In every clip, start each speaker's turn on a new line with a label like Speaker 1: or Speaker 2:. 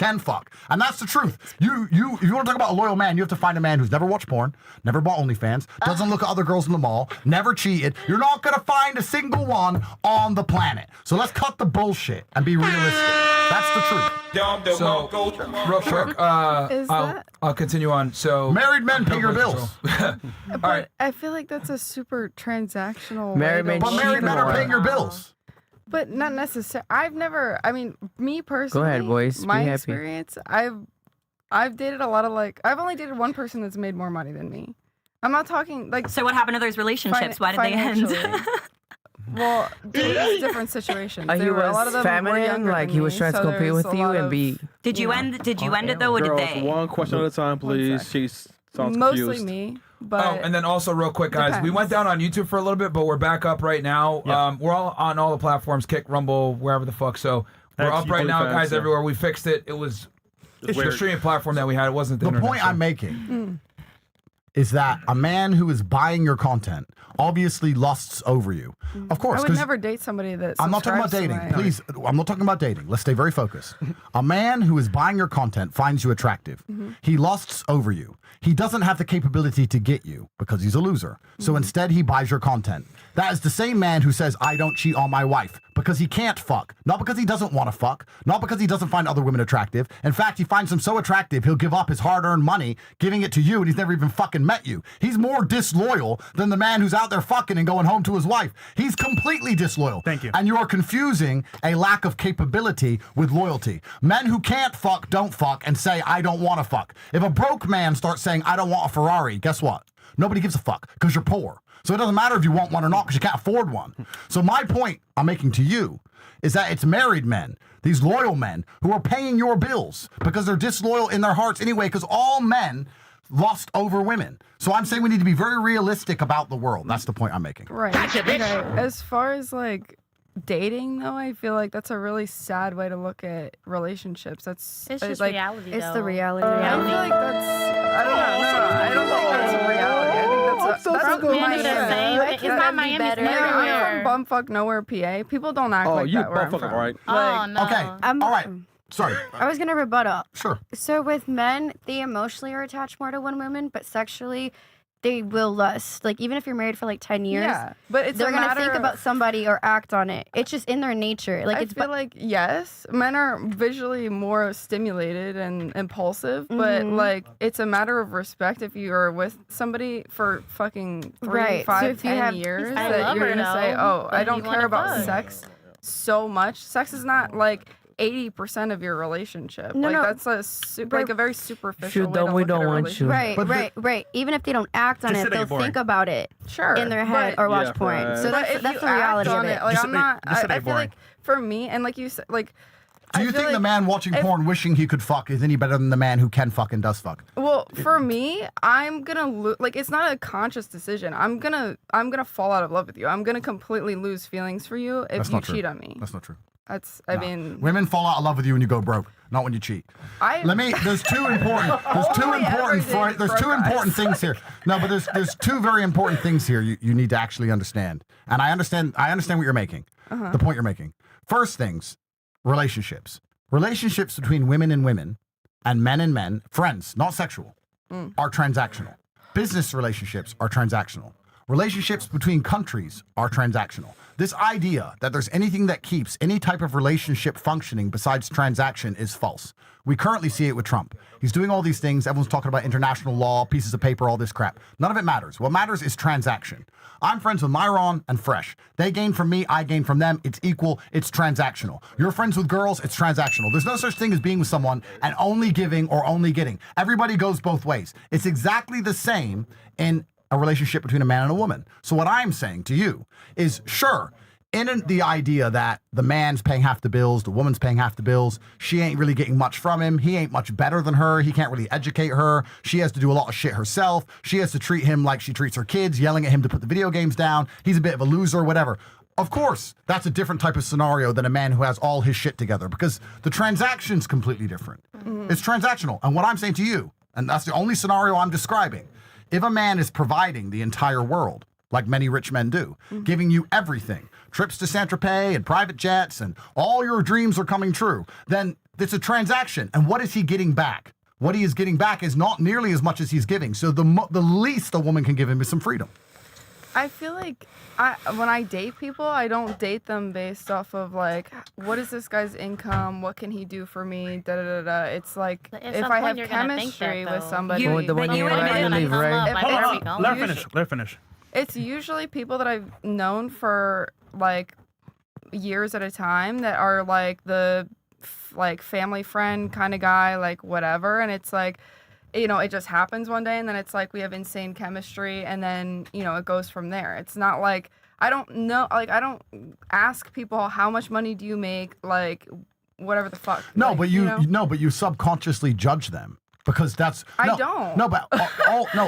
Speaker 1: can fuck. And that's the truth. If you want to talk about a loyal man, you have to find a man who's never watched porn, never bought OnlyFans, doesn't look at other girls in the mall, never cheated. You're not going to find a single one on the planet. So let's cut the bullshit and be realistic. That's the truth.
Speaker 2: So, real quick, I'll continue on. So,
Speaker 1: married men pay your bills.
Speaker 3: But
Speaker 2: right.
Speaker 3: I feel like that's a super transactional.
Speaker 4: Married men
Speaker 1: But married men are paying your bills.
Speaker 3: But not necessarily. Me personally.
Speaker 4: Go ahead, boys. Be
Speaker 3: My
Speaker 4: happy.
Speaker 3: experience, I've dated a lot of I've only dated one person that's made more money than me. I'm not talking
Speaker 5: So what happened to those relationships? Why did they end?
Speaker 3: Well, it's different situations.
Speaker 4: He
Speaker 3: A lot of
Speaker 4: was
Speaker 3: them were
Speaker 4: feminine,
Speaker 3: younger
Speaker 4: like
Speaker 3: than
Speaker 4: he was
Speaker 3: me,
Speaker 4: trying to
Speaker 3: so
Speaker 4: compete
Speaker 3: there's
Speaker 4: with
Speaker 3: a
Speaker 4: you
Speaker 3: lot
Speaker 4: and
Speaker 3: of,
Speaker 4: be.
Speaker 5: Did you end it though, or did
Speaker 6: Girls,
Speaker 5: they?
Speaker 6: one question at a time, please. She sounds
Speaker 3: mostly
Speaker 6: confused.
Speaker 3: me. But
Speaker 2: and then also real quick, guys, we
Speaker 3: depends.
Speaker 2: went down on YouTube for a little bit, but we're back up right now.
Speaker 6: Yeah.
Speaker 2: We're all on all the platforms, Kick, Rumble, wherever the fuck. So we're
Speaker 6: X,
Speaker 2: up right now,
Speaker 6: OnlyFans,
Speaker 2: guys,
Speaker 6: yeah.
Speaker 2: everywhere. We fixed it. It was the
Speaker 6: weird.
Speaker 2: streaming platform that we had. It wasn't the
Speaker 1: The
Speaker 2: internet.
Speaker 1: point
Speaker 2: so.
Speaker 1: I'm making is that a man who is buying your content obviously lusts over you. Of course.
Speaker 3: I would
Speaker 1: 'cause
Speaker 3: never date somebody that.
Speaker 1: I'm not talking about
Speaker 3: subscribes
Speaker 1: dating.
Speaker 3: to my-
Speaker 1: Please, I'm not talking about dating. Let's stay very focused. A man who is buying your content finds you attractive. He lusts over you. He doesn't have the capability to get you because he's a loser. So instead, he buys your content. That is the same man who says, I don't cheat on my wife because he can't fuck. Not because he doesn't want to fuck. Not because he doesn't find other women attractive. In fact, he finds them so attractive, he'll give up his hard-earned money, giving it to you, and he's never even fucking met you. He's more disloyal than the man who's out there fucking and going home to his wife. He's completely disloyal.
Speaker 7: Thank you.
Speaker 1: And you are confusing a lack of capability with loyalty. Men who can't fuck don't fuck and say, I don't want to fuck. If a broke man starts saying, I don't want a Ferrari, guess what? Nobody gives a fuck because you're poor. So it doesn't matter if you want one or not because you can't afford one. So my point I'm making to you is that it's married men, these loyal men, who are paying your bills because they're disloyal in their hearts anyway, because all men lust over women. So I'm saying we need to be very realistic about the world. That's the point I'm making.
Speaker 3: Right. Okay. As far as dating, though, I feel like that's a really sad way to look at relationships.
Speaker 8: It's just
Speaker 3: like,
Speaker 8: reality.
Speaker 9: It's
Speaker 8: though.
Speaker 9: the reality.
Speaker 3: I feel like that's. I don't know. No, I don't think that's reality. I think that's
Speaker 8: Broke men
Speaker 3: my
Speaker 8: do the
Speaker 3: shit.
Speaker 8: same. It's not Miami. It's
Speaker 3: I'm from
Speaker 8: everywhere.
Speaker 3: bumfuck nowhere, PA. People don't act
Speaker 6: Oh,
Speaker 3: like
Speaker 6: you
Speaker 3: that where I'm
Speaker 6: bumfuck,
Speaker 3: from.
Speaker 6: right?
Speaker 8: Oh no.
Speaker 1: Okay. All right. Sorry.
Speaker 9: I was gonna rebuttal.
Speaker 1: Sure.
Speaker 9: So with men, they emotionally are attached more to one woman, but sexually, they will lust. Like even if you're married for 10 years,
Speaker 3: Yeah, but it's
Speaker 9: they're
Speaker 3: a
Speaker 9: gonna
Speaker 3: matter
Speaker 9: think
Speaker 3: of-
Speaker 9: about somebody or act on it. It's just in their nature. Like
Speaker 3: I
Speaker 9: it's
Speaker 3: feel like yes, men are visually more stimulated and impulsive, but it's a matter of respect if you are with somebody for fucking 3,
Speaker 9: Right. So
Speaker 3: 5,
Speaker 9: if you
Speaker 3: 10
Speaker 9: have-
Speaker 3: years
Speaker 8: I
Speaker 3: that
Speaker 8: love
Speaker 3: you're
Speaker 8: her,
Speaker 3: gonna say,
Speaker 8: though,
Speaker 3: oh, I
Speaker 8: but
Speaker 3: don't
Speaker 8: you
Speaker 3: care
Speaker 8: wanna
Speaker 3: about
Speaker 8: fuck.
Speaker 3: sex so much. Sex is not 80% of your relationship.
Speaker 9: No, no.
Speaker 3: That's a very superficial way to
Speaker 4: don't we
Speaker 3: look
Speaker 4: don't
Speaker 3: at a
Speaker 4: want
Speaker 3: relationship.
Speaker 4: you.
Speaker 9: right. Even if they don't act on
Speaker 7: Just
Speaker 9: it,
Speaker 7: say that
Speaker 9: they'll
Speaker 7: you're boring.
Speaker 9: think about it
Speaker 3: Sure,
Speaker 9: in their head
Speaker 3: but-
Speaker 9: or watch
Speaker 6: Yeah,
Speaker 9: porn.
Speaker 6: right.
Speaker 9: So
Speaker 3: But if
Speaker 9: that's
Speaker 3: you
Speaker 9: the reality
Speaker 3: act
Speaker 9: of
Speaker 3: on
Speaker 9: it.
Speaker 3: it,
Speaker 7: Just
Speaker 3: I'm
Speaker 7: say-
Speaker 3: not.
Speaker 7: just say
Speaker 3: I
Speaker 7: they're
Speaker 3: feel
Speaker 7: boring.
Speaker 3: for me, and like you said,
Speaker 1: Do you think the man watching porn wishing he could fuck is any better than the man who can fuck and does fuck?
Speaker 3: Well, for me, I'm gonna it's not a conscious decision. I'm gonna fall out of love with you. I'm gonna completely lose feelings for you if
Speaker 1: That's
Speaker 3: you
Speaker 1: not true.
Speaker 3: cheat on me.
Speaker 1: That's not true.
Speaker 3: I
Speaker 1: No.
Speaker 3: mean,
Speaker 1: Women fall out of love with you when you go broke, not when you cheat. There's two important things here. No, but there's two very important things here you need to actually understand. And I understand what you're making. The point you're making. First things, relationships. Relationships between women and men, friends, not sexual, are transactional. Business relationships are transactional. Relationships between countries are transactional. This idea that there's anything that keeps any type of relationship functioning besides transaction is false. We currently see it with Trump. He's doing all these things. Everyone's talking about international law, pieces of paper, all this crap. None of it matters. What matters is transaction. I'm friends with Myron and Fresh. They gain from me, I gain from them. It's equal, it's transactional. You're friends with girls, it's transactional. There's no such thing as being with someone and only giving or only getting. Everybody goes both ways. It's exactly the same in a relationship between a man and a woman. So what I'm saying to you is, sure, in the idea that the man's paying half the bills, the woman's paying half the bills, she ain't really getting much from him, he ain't much better than her, he can't really educate her, she has to do a lot of shit herself, she has to treat him like she treats her kids, yelling at him to put the video games down, he's a bit of a loser, whatever. Of course, that's a different type of scenario than a man who has all his shit together, because the transaction's completely different. It's transactional. And what I'm saying to you, and that's the only scenario I'm describing, if a man is providing the entire world, like many rich men do, giving you everything, trips to Saint-Tropez and private jets and all your dreams are coming true, then it's a transaction. And what is he getting back? What he is getting back is not nearly as much as he's giving. So the least a woman can give him is some freedom.
Speaker 3: I feel like when I date people, I don't date them based off of like, what is this guy's income? What can he do for me? Da da da da. It's like if I have chemistry with somebody,
Speaker 5: Let
Speaker 6: her finish.
Speaker 3: It's usually people that I've known for like years at a time that are like the like family friend kind of guy, like whatever, and it's like, you know, it just happens one day and then it's like we have insane chemistry and then, you know, it goes from there. It's not like I don't know, like I don't ask people how much money do you make, like whatever the fuck.
Speaker 1: No,
Speaker 3: like,
Speaker 1: but you subconsciously judge them because that's
Speaker 3: I don't.
Speaker 1: No, but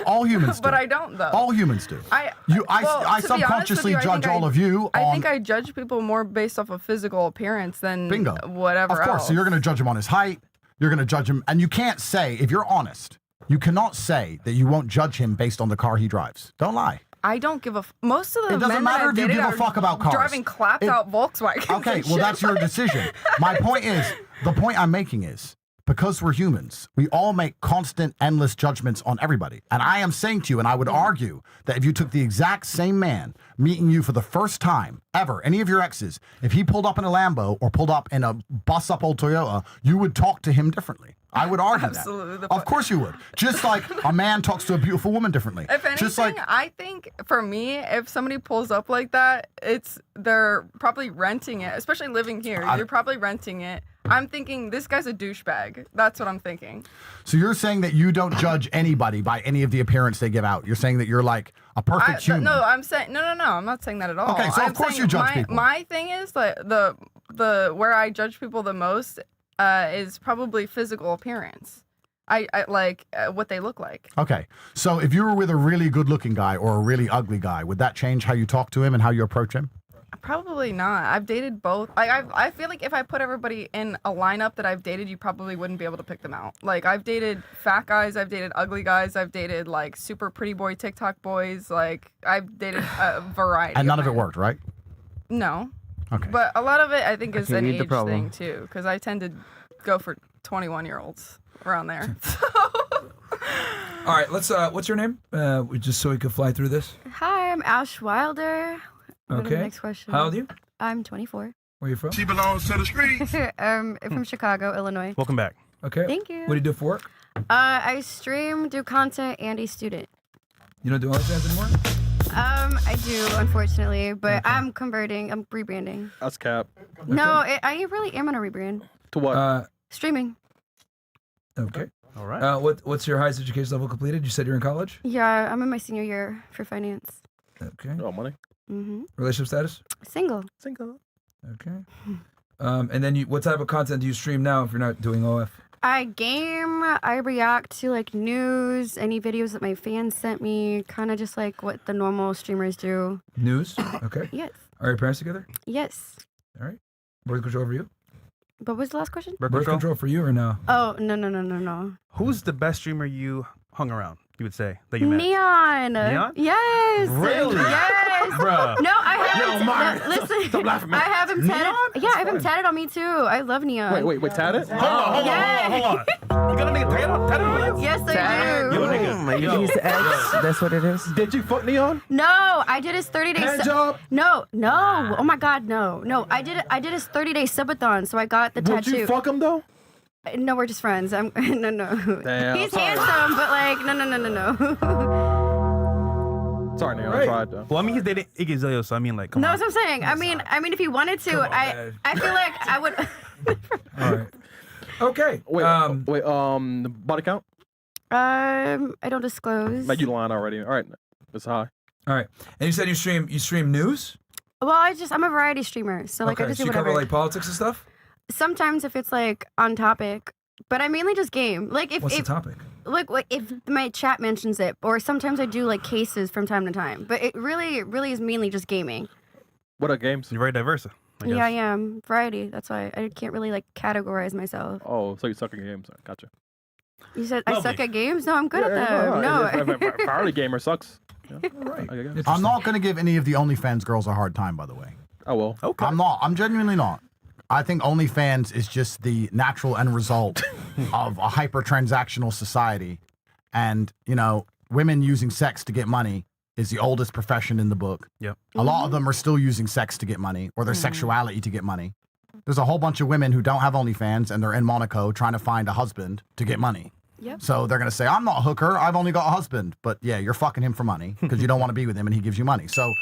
Speaker 1: all humans do.
Speaker 3: But I don't though.
Speaker 1: All humans do. I subconsciously judge all of you.
Speaker 3: I think I judge people more based off of physical appearance than whatever.
Speaker 1: Of course,
Speaker 3: else.
Speaker 1: so you're going to judge him on his height. You're going to judge him, and you can't say, if you're honest, you cannot say that you won't judge him based on the car he drives. Don't lie.
Speaker 3: I don't give a most of the
Speaker 1: It doesn't
Speaker 3: men
Speaker 1: matter
Speaker 3: that
Speaker 1: if you
Speaker 3: I've dated
Speaker 1: give a fuck about cars.
Speaker 3: driving clapped out Volkswagens.
Speaker 1: Okay,
Speaker 3: and
Speaker 1: well,
Speaker 3: shit.
Speaker 1: that's your decision. My point is, the point I'm making is, because we're humans, we all make constant, endless judgments on everybody. And I am saying to you, and I would argue that if you took the exact same man meeting you for the first time ever, any of your exes, if he pulled up in a Lambo or pulled up in a bus-up old Toyota, you would talk to him differently. I would argue
Speaker 3: Absolutely.
Speaker 1: that. Of course you would. Just like a man talks to a beautiful woman differently.
Speaker 3: If anything,
Speaker 1: Just like,
Speaker 3: I think for me, if somebody pulls up like that, they're probably renting it, especially living here. You're probably renting it. I'm thinking this guy's a douchebag. That's what I'm thinking.
Speaker 1: So you're saying that you don't judge anybody by any of the appearance they give out. You're saying that you're like a perfect human.
Speaker 3: No, I'm saying no. I'm not saying that at all.
Speaker 1: Okay, so of course you judge people.
Speaker 3: My thing is like the where I judge people the most is probably physical appearance. I like what they look like.
Speaker 1: Okay, so if you were with a really good-looking guy or a really ugly guy, would that change how you talk to him and how you approach him?
Speaker 3: Probably not. I've dated both. I feel like if I put everybody in a lineup that I've dated, you probably wouldn't be able to pick them out. Like I've dated fat guys, I've dated ugly guys, I've dated like super pretty boy TikTok boys. Like I've dated a variety.
Speaker 1: And none of it worked, right?
Speaker 3: No.
Speaker 1: Okay.
Speaker 3: But a lot of it, I think, is an
Speaker 6: read the
Speaker 3: age
Speaker 6: problem.
Speaker 3: thing too, because I tend to go for 21-year-olds around there.
Speaker 2: All right, let's. What's your name? Just so we could fly through this.
Speaker 9: Hi, I'm Ash Wilder. Go to the
Speaker 2: Okay.
Speaker 9: next question.
Speaker 2: How old are you?
Speaker 9: I'm 24.
Speaker 2: Where are you from?
Speaker 4: She belongs to the streets.
Speaker 9: I'm from Chicago, Illinois.
Speaker 6: Welcome back.
Speaker 2: Okay.
Speaker 9: Thank you.
Speaker 2: What do you do for work?
Speaker 9: I stream, do content, and a student.
Speaker 2: You don't do OnlyFans anymore?
Speaker 9: I do, unfortunately, but I'm converting. I'm rebranding.
Speaker 6: That's cap.
Speaker 9: No, I really am gonna rebrand.
Speaker 6: To what?
Speaker 9: Streaming.
Speaker 2: Okay.
Speaker 6: All right.
Speaker 2: What's your highest education level completed? You said you're in college?
Speaker 9: Yeah, I'm in my senior year for finance.
Speaker 2: Okay.
Speaker 6: Oh, money.
Speaker 9: Mm-hmm.
Speaker 2: Relationship status?
Speaker 9: Single.
Speaker 6: Single.
Speaker 2: Okay. And then what type of content do you stream now if you're not doing OF?
Speaker 9: I game. I react to like news, any videos that my fans sent me, kind of just like what the normal streamers do.
Speaker 2: News? Okay.
Speaker 9: Yes.
Speaker 2: Are your parents together?
Speaker 9: Yes.
Speaker 2: All right. Birth control for you?
Speaker 9: What was the last question?
Speaker 2: Birth control for you or no?
Speaker 9: Oh, no.
Speaker 6: Who's the best streamer you hung around? You would say that you met.
Speaker 9: Neon.
Speaker 6: Neon?
Speaker 9: Yes.
Speaker 6: Really?
Speaker 9: Yes.
Speaker 6: Bruh.
Speaker 9: No, I have him.
Speaker 6: Mark.
Speaker 9: Listen,
Speaker 6: Stop laughing, man.
Speaker 9: I have him tatted. Yeah, I have him tatted on me too. I love Neon.
Speaker 6: Wait, Tate? Hold
Speaker 9: Yeah.
Speaker 6: on. You got a nigga tatted on you?
Speaker 9: Yes, I do.
Speaker 6: Yo, nigga.
Speaker 7: He's the ex. That's what it is.
Speaker 6: Did you fuck Neon?
Speaker 9: No, I did his 30-day.
Speaker 6: Hand job?
Speaker 9: No. Oh my God, no. I did his 30-day subathon, so I got the
Speaker 6: Would
Speaker 9: tattoo.
Speaker 6: you fuck him though?
Speaker 9: No, we're just friends. No.
Speaker 6: Damn,
Speaker 9: He's
Speaker 6: sorry.
Speaker 9: handsome, but like, no.
Speaker 6: Sorry, Neon.
Speaker 2: Right.
Speaker 6: I tried though.
Speaker 7: Well, I mean, he's dating Iggy Azalea, so I mean, like, come
Speaker 9: No,
Speaker 7: on.
Speaker 9: that's what I'm saying. I mean, if he wanted to,
Speaker 2: Come on,
Speaker 9: I
Speaker 2: man.
Speaker 9: feel like I would.
Speaker 2: All right. Okay.
Speaker 6: Wait, the body count?
Speaker 9: I don't disclose.
Speaker 6: Like you lying already. All right, that's high.
Speaker 2: All right. And you said you stream news?
Speaker 9: Well, I'm a variety streamer, so like I
Speaker 2: Okay.
Speaker 9: just
Speaker 2: So
Speaker 9: do
Speaker 2: you
Speaker 9: whatever.
Speaker 2: cover like politics and stuff?
Speaker 9: Sometimes if it's like on topic, but I mainly just game. Like
Speaker 2: What's the topic?
Speaker 9: like if my chat mentions it, or sometimes I do like cases from time to time. But it really is mainly just gaming.
Speaker 6: What are games?
Speaker 7: You're very diverse. I guess.
Speaker 9: Yeah, I am variety. That's why I can't really like categorize myself.
Speaker 6: Oh, so you suck at games. Gotcha.
Speaker 9: You said I suck
Speaker 7: Lovely.
Speaker 9: at games? No, I'm good at them. No.
Speaker 6: Variety gamer sucks. Yeah.
Speaker 2: All right.
Speaker 6: Okay, yeah.
Speaker 1: I'm
Speaker 2: Interesting.
Speaker 1: not going to give any of the OnlyFans girls a hard time, by the way.
Speaker 6: Oh well.
Speaker 7: Okay.
Speaker 1: I'm not. I'm genuinely not. I think OnlyFans is just the natural end result of a hyper-transactional society. And, you know, women using sex to get money is the oldest profession in the book.
Speaker 6: Yep.
Speaker 1: A lot of them are still using sex to get money or their sexuality to get money. There's a whole bunch of women who don't have OnlyFans and they're in Monaco trying to find a husband to get money.
Speaker 3: Yep.
Speaker 1: So they're going to say, I'm not a hooker. I've only got a husband. But yeah, you're fucking him for money because you don't want to be with him and he gives you money. So,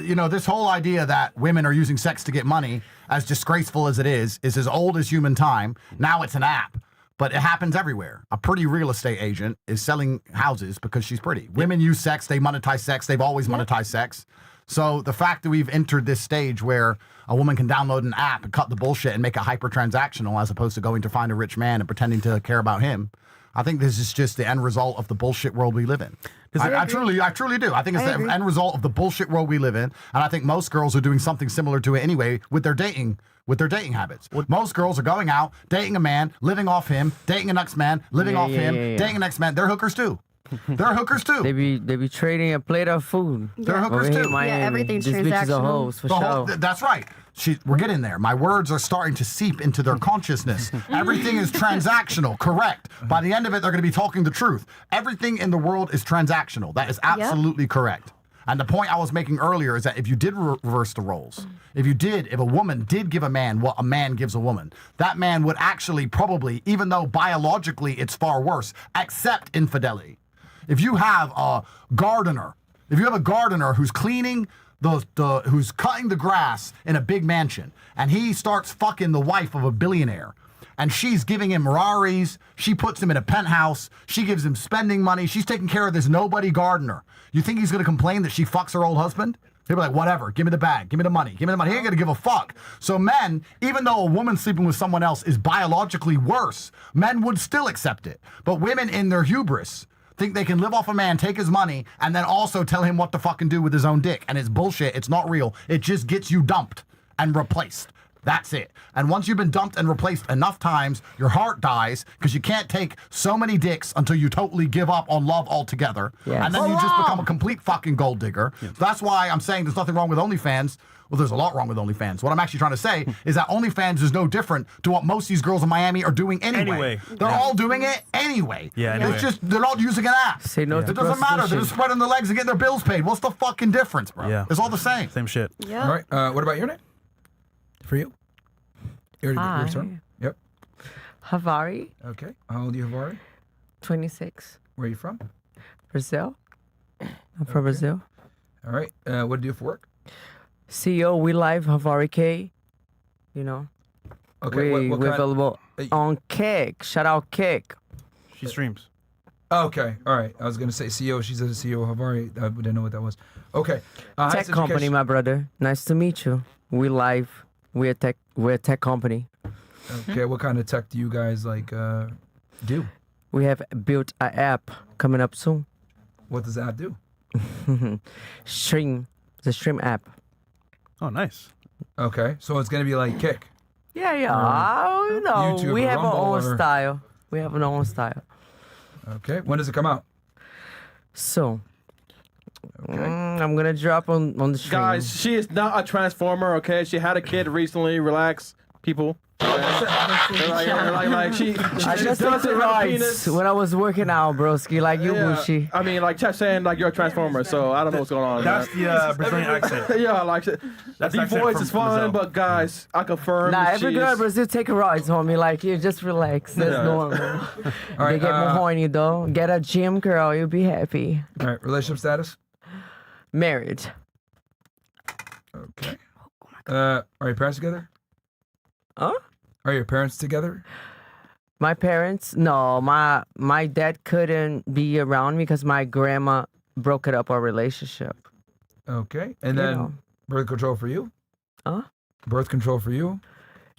Speaker 1: you know, this whole idea that women are using sex to get money, as disgraceful as it is as old as human time. Now it's an app. But it happens everywhere. A pretty real estate agent is selling houses because she's pretty. Women use sex. They monetize sex. They've always monetized sex. So the fact that we've entered this stage where a woman can download an app and cut the bullshit and make it hyper-transactional as opposed to going to find a rich man and pretending to care about him, I think this is just the end result of the bullshit world we live in. I truly do. I think it's the end result of the bullshit world we live in. And I think most girls are doing something similar to it anyway with their dating habits. Most girls are going out, dating a man, living off him, dating a next man, living off him, dating a next man. They're hookers too. They're hookers too.
Speaker 7: They be trading a plate of food.
Speaker 1: They're hookers
Speaker 7: Over here
Speaker 1: too.
Speaker 7: in Miami.
Speaker 9: everything's
Speaker 7: These bitches are
Speaker 9: transactional.
Speaker 7: hoes for sure.
Speaker 1: That's right. We're getting there. My words are starting to seep into their consciousness. Everything is transactional. Correct. By the end of it, they're going to be talking the truth. Everything in the world is transactional. That is absolutely correct. And the point I was making earlier is that if you did reverse the roles, if a woman did give a man what a man gives a woman, that man would actually probably, even though biologically it's far worse, accept infidelity. If you have a gardener who's cleaning who's cutting the grass in a big mansion, and he starts fucking the wife of a billionaire, and she's giving him Ferraris, she puts him in a penthouse, she gives him spending money, she's taking care of this nobody gardener. You think he's gonna complain that she fucks her old husband? He'll be like, whatever, give me the bag, give me the money, give me the money. He ain't gonna give a fuck. So men, even though a woman sleeping with someone else is biologically worse, men would still accept it. But women in their hubris think they can live off a man, take his money, and then also tell him what to fucking do with his own dick. And it's bullshit. It's not real. It just gets you dumped and replaced. That's it. And once you've been dumped and replaced enough times, your heart dies because you can't take so many dicks until you totally give up on love altogether.
Speaker 7: Yes.
Speaker 1: And then you just become a complete fucking gold digger. So that's why I'm saying there's nothing wrong with OnlyFans. Well, there's a lot wrong with OnlyFans. What I'm actually trying to say is that OnlyFans is no different to what most of these girls in Miami are doing anyway. They're all doing it anyway.
Speaker 6: Yeah, anyway.
Speaker 1: It's just, they're not using an app.
Speaker 7: Say no to
Speaker 1: It doesn't matter. They're just
Speaker 7: prostitution.
Speaker 1: spreading their legs and getting their bills paid. What's the fucking difference, bro?
Speaker 6: Yeah.
Speaker 1: It's all the same.
Speaker 6: Same shit.
Speaker 9: Yeah.
Speaker 2: All right. What about your name? For you? Your
Speaker 7: Hi.
Speaker 2: turn? Yep.
Speaker 7: Havari,
Speaker 2: Okay. How old are you, Havari?
Speaker 7: 26,
Speaker 2: Where are you from?
Speaker 7: Brazil. I'm from Brazil.
Speaker 2: All right. What do you do for work?
Speaker 7: CEO, we live Havari K. You know,
Speaker 2: Okay.
Speaker 7: we're
Speaker 2: What kind?
Speaker 7: available on Kick. Shout out Kick.
Speaker 6: She streams.
Speaker 2: Okay. All right. I was gonna say CEO. She said CEO Havari. I didn't know what that was. Okay.
Speaker 7: Tech
Speaker 2: highest
Speaker 7: company,
Speaker 2: education-
Speaker 7: my brother. Nice to meet you. We live. We're a tech company.
Speaker 2: Okay. What kind of tech do you guys do?
Speaker 7: We have built an app coming up soon.
Speaker 2: What does that do?
Speaker 7: Stream, the stream app.
Speaker 6: Oh, nice.
Speaker 2: Okay. So it's gonna be like Kick.
Speaker 7: Yeah. You know,
Speaker 2: YouTube
Speaker 7: we
Speaker 2: or
Speaker 7: have our
Speaker 2: Rumble
Speaker 7: own
Speaker 2: or-
Speaker 7: style. We have our own style.
Speaker 2: Okay. When does it come out?
Speaker 7: So, I'm gonna drop on the stream.
Speaker 4: Guys, she is not a transformer, okay? She had a kid recently. Relax, people. Like she
Speaker 7: I just
Speaker 4: doesn't
Speaker 7: took the
Speaker 4: have a
Speaker 7: rides
Speaker 4: penis.
Speaker 7: when I was working out, broski, like you,
Speaker 4: Yeah.
Speaker 7: Bushi.
Speaker 4: I mean, like Chet saying like you're a transformer, so I don't know what's going on.
Speaker 6: That's the Brazilian accent.
Speaker 4: yeah, like
Speaker 6: That's
Speaker 4: the
Speaker 6: accent
Speaker 4: voice
Speaker 6: from
Speaker 4: is fine,
Speaker 6: Brazil.
Speaker 4: but guys, I confirm.
Speaker 7: Nah,
Speaker 4: that
Speaker 7: every
Speaker 4: she
Speaker 7: girl in
Speaker 4: is-
Speaker 7: Brazil take rides, homie. Like, you just relax. That's
Speaker 4: Yeah.
Speaker 7: normal.
Speaker 2: All
Speaker 7: They
Speaker 2: right.
Speaker 7: get more horny, though. Get a gym, girl. You'll be happy.
Speaker 2: All right. Relationship status.
Speaker 7: Married.
Speaker 2: Okay. Are your parents together?
Speaker 7: Huh?
Speaker 2: Are your parents together?
Speaker 7: My parents, no, my dad couldn't be around me because my grandma broke it up our relationship.
Speaker 2: Okay. And
Speaker 7: You
Speaker 2: then
Speaker 7: know.
Speaker 2: birth control for you?
Speaker 7: Huh?
Speaker 2: Birth control for you?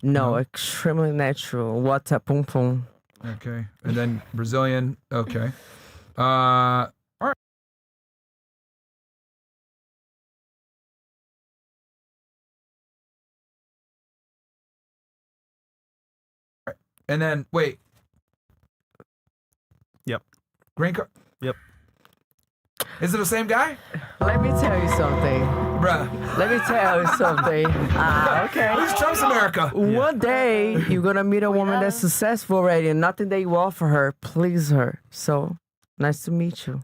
Speaker 7: No, extremely natural. What a pum pum.
Speaker 2: Okay. And then Brazilian. Okay. All right. And then wait.
Speaker 6: Yep.
Speaker 2: Green card.
Speaker 6: Yep.
Speaker 2: Is it the same guy?
Speaker 7: Let me tell you something.
Speaker 2: Bruh.
Speaker 7: Let me tell you something. Okay.
Speaker 2: This is Trump's America.
Speaker 7: One day you're gonna meet a woman that's successful already, and nothing that you offer her please her. So nice to meet you.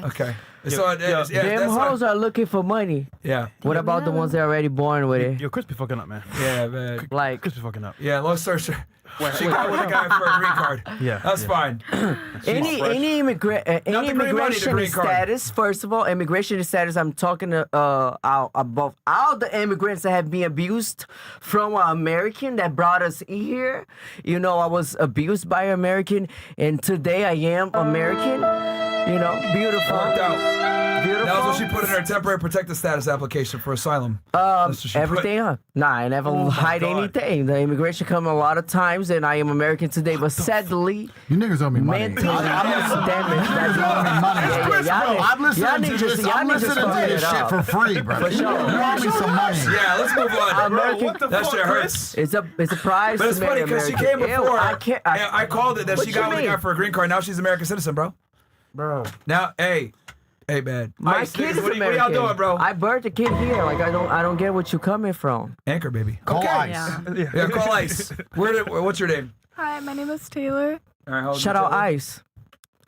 Speaker 2: Okay. So, yeah,
Speaker 7: Them
Speaker 2: that's why-
Speaker 7: hoes are looking for money.
Speaker 2: Yeah.
Speaker 7: What about the ones that are already born with it?
Speaker 6: Yo, Chris be fucking up, man.
Speaker 2: Yeah, man.
Speaker 7: Like,
Speaker 6: Chris be fucking up.
Speaker 2: Yeah, long story short. She got with a guy for a green card.
Speaker 6: Yeah,
Speaker 2: That's
Speaker 6: yeah.
Speaker 2: fine.
Speaker 7: any
Speaker 2: Not the green money, the
Speaker 7: immigration
Speaker 2: green card.
Speaker 7: status. First of all, immigration status. I'm talking about all the immigrants that have been abused from an American that brought us here. You know, I was abused by an American, and today I am American. You know, beautiful.
Speaker 2: Worked out.
Speaker 7: Beautiful.
Speaker 2: That was what she put in her temporary protected status application for asylum. That's what she
Speaker 7: Everything, huh? Nah, I never
Speaker 2: Oh my
Speaker 7: hide
Speaker 2: God.
Speaker 7: anything. The immigration come a lot of times, and I am American today, but sadly,
Speaker 1: You niggas owe me money.
Speaker 7: mentally
Speaker 1: I'm
Speaker 7: damaged. That's
Speaker 1: You owe me money.
Speaker 7: Yeah, yeah,
Speaker 1: Bro, I'm listening
Speaker 7: y'all
Speaker 1: to
Speaker 7: niggas-
Speaker 1: this.
Speaker 7: y'all
Speaker 1: I'm
Speaker 7: niggas
Speaker 1: listening to
Speaker 7: fucking
Speaker 1: this
Speaker 7: it
Speaker 1: shit
Speaker 7: up.
Speaker 1: for free, bro.
Speaker 7: For sure.
Speaker 1: You owe me some money.
Speaker 2: Yeah, let's move on.
Speaker 7: American-
Speaker 2: That shit hurts.
Speaker 7: It's a prize.
Speaker 2: But it's
Speaker 7: to
Speaker 2: funny
Speaker 7: marry
Speaker 2: because she
Speaker 7: American.
Speaker 2: came
Speaker 7: Ew,
Speaker 2: before.
Speaker 7: I can't.
Speaker 2: and I called it that
Speaker 7: What
Speaker 2: she
Speaker 7: you
Speaker 2: got with a guy
Speaker 7: mean?
Speaker 2: for a green card. Now she's an American citizen, bro.
Speaker 4: Bro.
Speaker 2: Now, hey, man.
Speaker 7: My
Speaker 2: Ice,
Speaker 7: kid
Speaker 2: niggas,
Speaker 7: is
Speaker 2: what
Speaker 7: American.
Speaker 2: y'all doing, bro?
Speaker 7: I birthed a kid here. Like I don't get what you coming from.
Speaker 2: Anchor, baby.
Speaker 1: Call Ice.
Speaker 2: Yeah, call Ice. What's your name?
Speaker 8: Hi, my name is Taylor.
Speaker 2: All right, how old
Speaker 7: Shout
Speaker 2: you,
Speaker 7: out
Speaker 2: Taylor?
Speaker 7: Ice.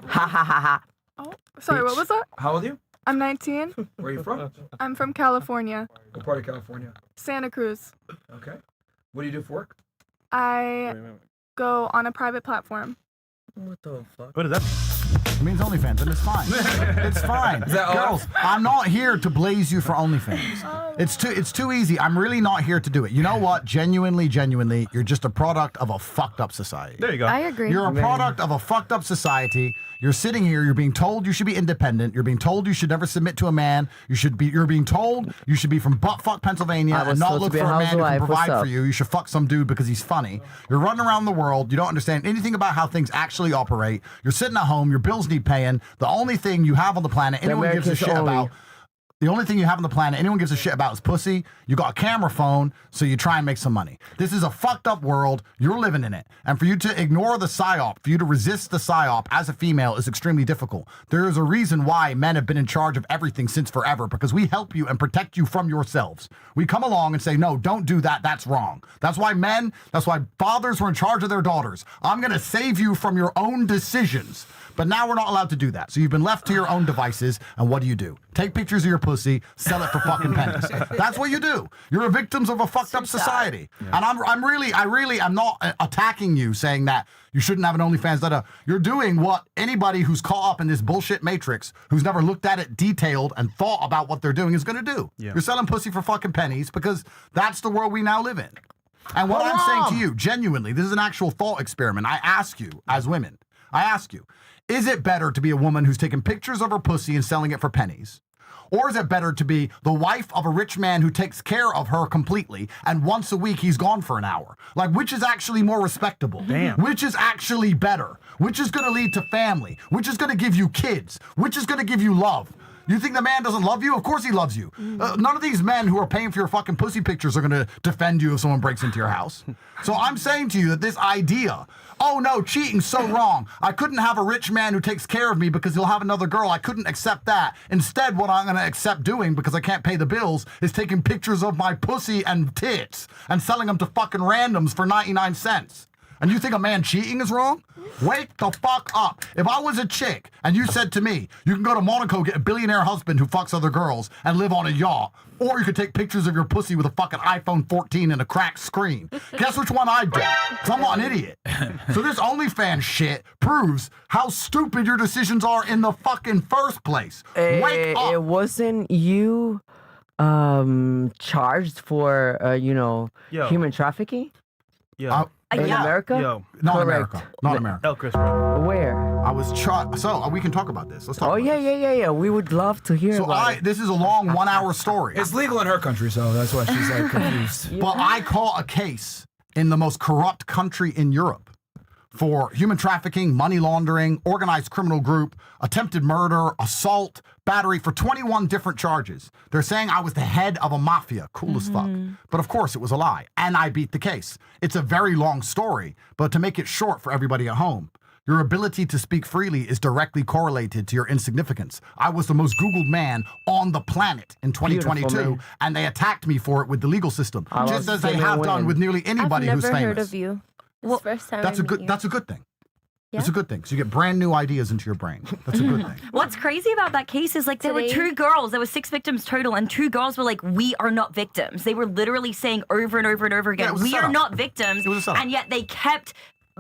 Speaker 7: Ha ha ha ha.
Speaker 8: Oh, sorry, what was that?
Speaker 2: How old are you?
Speaker 8: I'm 19.
Speaker 2: Where are you from?
Speaker 8: I'm from California,
Speaker 2: What part of California?
Speaker 8: Santa Cruz.
Speaker 2: Okay. What do you do for work?
Speaker 8: I go on a private platform.
Speaker 7: What the fuck?
Speaker 6: What is that?
Speaker 1: It means OnlyFans, and it's fine. It's fine.
Speaker 2: that all?
Speaker 1: Girls, I'm not here to blaze you for OnlyFans. It's too easy. I'm really not here to do it. You know what? Genuinely, you're just a product of a fucked up society.
Speaker 6: There you go.
Speaker 9: I agree.
Speaker 1: You're a product of a fucked up society. You're sitting here, you're being told you should be independent. You're being told you should never submit to a man. You're being told you should be from buttfuck Pennsylvania
Speaker 7: I was
Speaker 1: and not
Speaker 7: told to
Speaker 1: look
Speaker 7: be
Speaker 1: for
Speaker 7: a
Speaker 1: a man who can
Speaker 7: housewife. What's
Speaker 1: provide for
Speaker 7: up?
Speaker 1: you. You should fuck some dude because he's funny. You're running around the world. You don't understand anything about how things actually operate. You're sitting at home, your bills need paying. The only thing you have on the planet anyone gives a
Speaker 7: Americans
Speaker 1: shit
Speaker 7: only.
Speaker 1: about. The only thing you have on the planet anyone gives a shit about is pussy. You got a camera phone, so you try and make some money. This is a fucked up world. You're living in it. And for you to ignore the psyop, for you to resist the psyop as a female is extremely difficult. There is a reason why men have been in charge of everything since forever, because we help you and protect you from yourselves. We come along and say, no, don't do that. That's wrong. That's why fathers were in charge of their daughters. I'm going to save you from your own decisions. But now we're not allowed to do that. So you've been left to your own devices, and what do? Take pictures of your pussy, sell it for fucking pennies. That's what you do. You're victims of a fucked up society. And I'm not attacking you saying that you shouldn't have an OnlyFans. You're doing what anybody who's caught up in this bullshit matrix, who's never looked at it detailed and thought about what they're doing, is going to do.
Speaker 6: Yeah.
Speaker 1: You're selling pussy for fucking pennies because that's the world we now live in. And what I'm saying to you, genuinely, this is an actual thought experiment. I ask you, as women, is it better to be a woman who's taking pictures of her pussy and selling it for pennies? Or is it better to be the wife of a rich man who takes care of her completely and once a week he's gone for an hour? Like, which is actually more respectable?
Speaker 6: Damn.
Speaker 1: Which is actually better? Which is going to lead to family? Which is going to give you kids? Which is going to give you love? You think the man doesn't love you? Of course he loves you. None of these men who are paying for your fucking pussy pictures are going to defend you if someone breaks into your house. So I'm saying to you that this idea, oh no, cheating's so wrong. I couldn't have a rich man who takes care of me because he'll have another girl. I couldn't accept that. Instead, what I'm going to accept doing, because I can't pay the bills, is taking pictures of my pussy and tits and selling them to fucking randoms for 99 cents. And you think a man cheating is wrong? Wake the fuck up. If I was a chick and you said to me, you can go to Monaco, get a billionaire husband who fucks other girls and live on a yacht, or you could take pictures of your pussy with a fucking iPhone 14 and a cracked screen. Guess which one I'd do? Because I'm not an idiot. So this OnlyFans shit proves how stupid your decisions are in the fucking first place. Wake up.
Speaker 7: It wasn't you charged for
Speaker 6: Yo.
Speaker 7: human trafficking
Speaker 6: Yo.
Speaker 7: in
Speaker 5: Yeah.
Speaker 7: America?
Speaker 6: Yo.
Speaker 1: Not in
Speaker 7: Correct.
Speaker 1: America. Not in America.
Speaker 6: El Chris, bro.
Speaker 7: Where?
Speaker 1: I was so we can talk about this. Let's talk
Speaker 7: Oh
Speaker 1: about
Speaker 7: yeah,
Speaker 1: this.
Speaker 7: yeah. We would love to hear
Speaker 1: So
Speaker 7: about it.
Speaker 1: this is a long 1 hour story.
Speaker 2: It's legal in her country, so that's why she's like confused.
Speaker 1: But I caught a case in the most corrupt country in Europe for human trafficking, money laundering, organized criminal group, attempted murder, assault, battery, for 21 different charges. They're saying I was the head of a mafia. Cool as fuck. But of course it was a lie. And I beat the case. It's a very long story, but to make it short for everybody at home, Your ability to speak freely is directly correlated to your insignificance. I was the most Googled man on the planet in 2022,
Speaker 7: Beautiful, man.
Speaker 1: and they attacked me for it with the legal system,
Speaker 7: I
Speaker 1: just
Speaker 7: love
Speaker 1: as they
Speaker 7: seeing
Speaker 1: have
Speaker 7: women.
Speaker 1: done with nearly anybody
Speaker 10: I've
Speaker 1: who's
Speaker 10: never
Speaker 1: famous.
Speaker 10: heard of you.
Speaker 5: Well,
Speaker 10: First time
Speaker 1: That's
Speaker 10: I
Speaker 1: a good.
Speaker 10: meet you.
Speaker 1: That's a good thing. It's
Speaker 10: Yeah.
Speaker 1: a good thing. So you get brand new ideas into your brain. That's a good thing.
Speaker 5: What's crazy about that case is like there were
Speaker 10: Today-
Speaker 5: 2 girls. There were 6 victims total, and 2 girls were like, "We are not victims." They were literally saying over and over and over
Speaker 1: Yeah,
Speaker 5: again,
Speaker 1: it was a
Speaker 5: "We are
Speaker 1: setup.
Speaker 5: not victims,"
Speaker 1: It was a setup.
Speaker 5: and yet they kept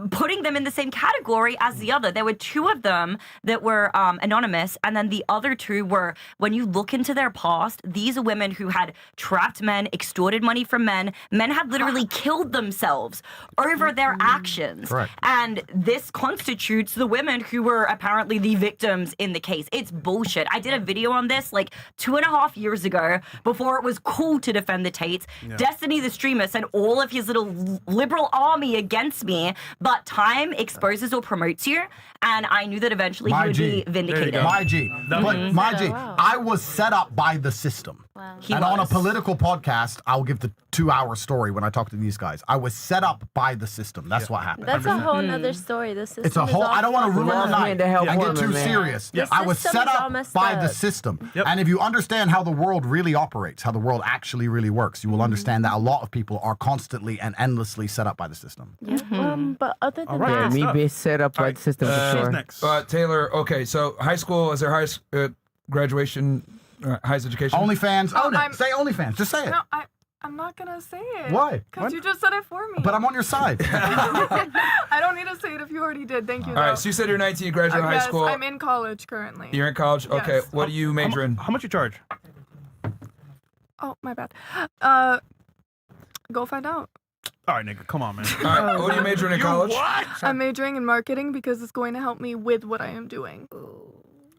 Speaker 5: putting them in the same category as the other. There were 2 of them that were anonymous, and then the other 2 were, when you look into their past, these are women who had trapped men, extorted money from men. Men had literally killed themselves over their actions.
Speaker 1: Correct.
Speaker 5: And this constitutes the women who were apparently the victims in the case. It's bullshit. I did a video on this like 2.5 years ago before it was cool to defend the Tates. Destiny the streamer sent all of his little liberal army against me, but time exposes or promotes you, and I knew that eventually
Speaker 1: My
Speaker 5: he would
Speaker 1: G.
Speaker 5: be vindicated.
Speaker 1: My G. But my G,
Speaker 10: wow.
Speaker 1: I was set up by the system.
Speaker 10: Wow.
Speaker 5: He
Speaker 1: And on a
Speaker 5: was.
Speaker 1: political podcast, I'll give the 2-hour story when I talk to these guys. I was set up by the system. That's what happened.
Speaker 10: That's a whole nother story. The system
Speaker 1: It's a
Speaker 10: is
Speaker 1: whole.
Speaker 10: all
Speaker 1: I don't want to
Speaker 10: fucked
Speaker 1: ruin
Speaker 10: up.
Speaker 1: the
Speaker 7: Love
Speaker 1: night
Speaker 7: me to help
Speaker 1: and get
Speaker 7: women,
Speaker 1: too
Speaker 7: man.
Speaker 1: serious.
Speaker 10: The
Speaker 1: I was
Speaker 10: system
Speaker 1: set
Speaker 10: is all
Speaker 1: up
Speaker 10: messed
Speaker 1: by the
Speaker 10: up.
Speaker 1: system.
Speaker 6: Yep.
Speaker 1: And if you understand how the world really operates, how the world actually really works, you will understand that a lot of people are constantly and endlessly set up by the system.
Speaker 10: But other than
Speaker 6: right,
Speaker 7: Yeah,
Speaker 10: that,
Speaker 6: good
Speaker 7: me
Speaker 6: stuff.
Speaker 7: being set up by the system for
Speaker 6: She's
Speaker 7: sure.
Speaker 6: next.
Speaker 2: Taylor, okay, so high school, is there graduation, highest education?
Speaker 1: OnlyFans. Own
Speaker 3: I'm-
Speaker 1: it. Say OnlyFans. Just say it.
Speaker 3: No, I'm not gonna say it.
Speaker 1: Why?
Speaker 3: Because you just said it for me.
Speaker 1: But I'm on your side.
Speaker 3: I don't need to say it if you already did. Thank you.
Speaker 2: All right, so you said you're 19, you graduated high
Speaker 3: yes,
Speaker 2: school.
Speaker 3: I'm in college currently.
Speaker 2: You're in college? Okay,
Speaker 3: Yes.
Speaker 2: what do you major in?
Speaker 6: How much you charge?
Speaker 3: Oh, my bad. Go find out.
Speaker 6: All right, nigga, come on, man.
Speaker 2: All right, what are you majoring in college?
Speaker 3: I'm majoring in marketing because it's going to help me with what I am doing.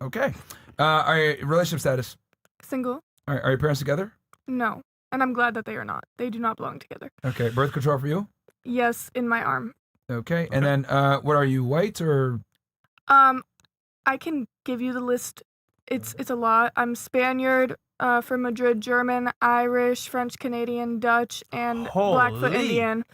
Speaker 2: Okay. All right, relationship status.
Speaker 3: Single?
Speaker 2: All right, are your parents together?
Speaker 3: No. And I'm glad that they are not. They do not belong together.
Speaker 2: Okay, birth control for you?
Speaker 3: Yes, in my arm.
Speaker 2: Okay, and then what are you, white or?
Speaker 3: I can give you the list. It's a lot. I'm Spaniard, from Madrid, German, Irish, French, Canadian, Dutch, and Blackfoot
Speaker 6: Holy.
Speaker 3: Indian.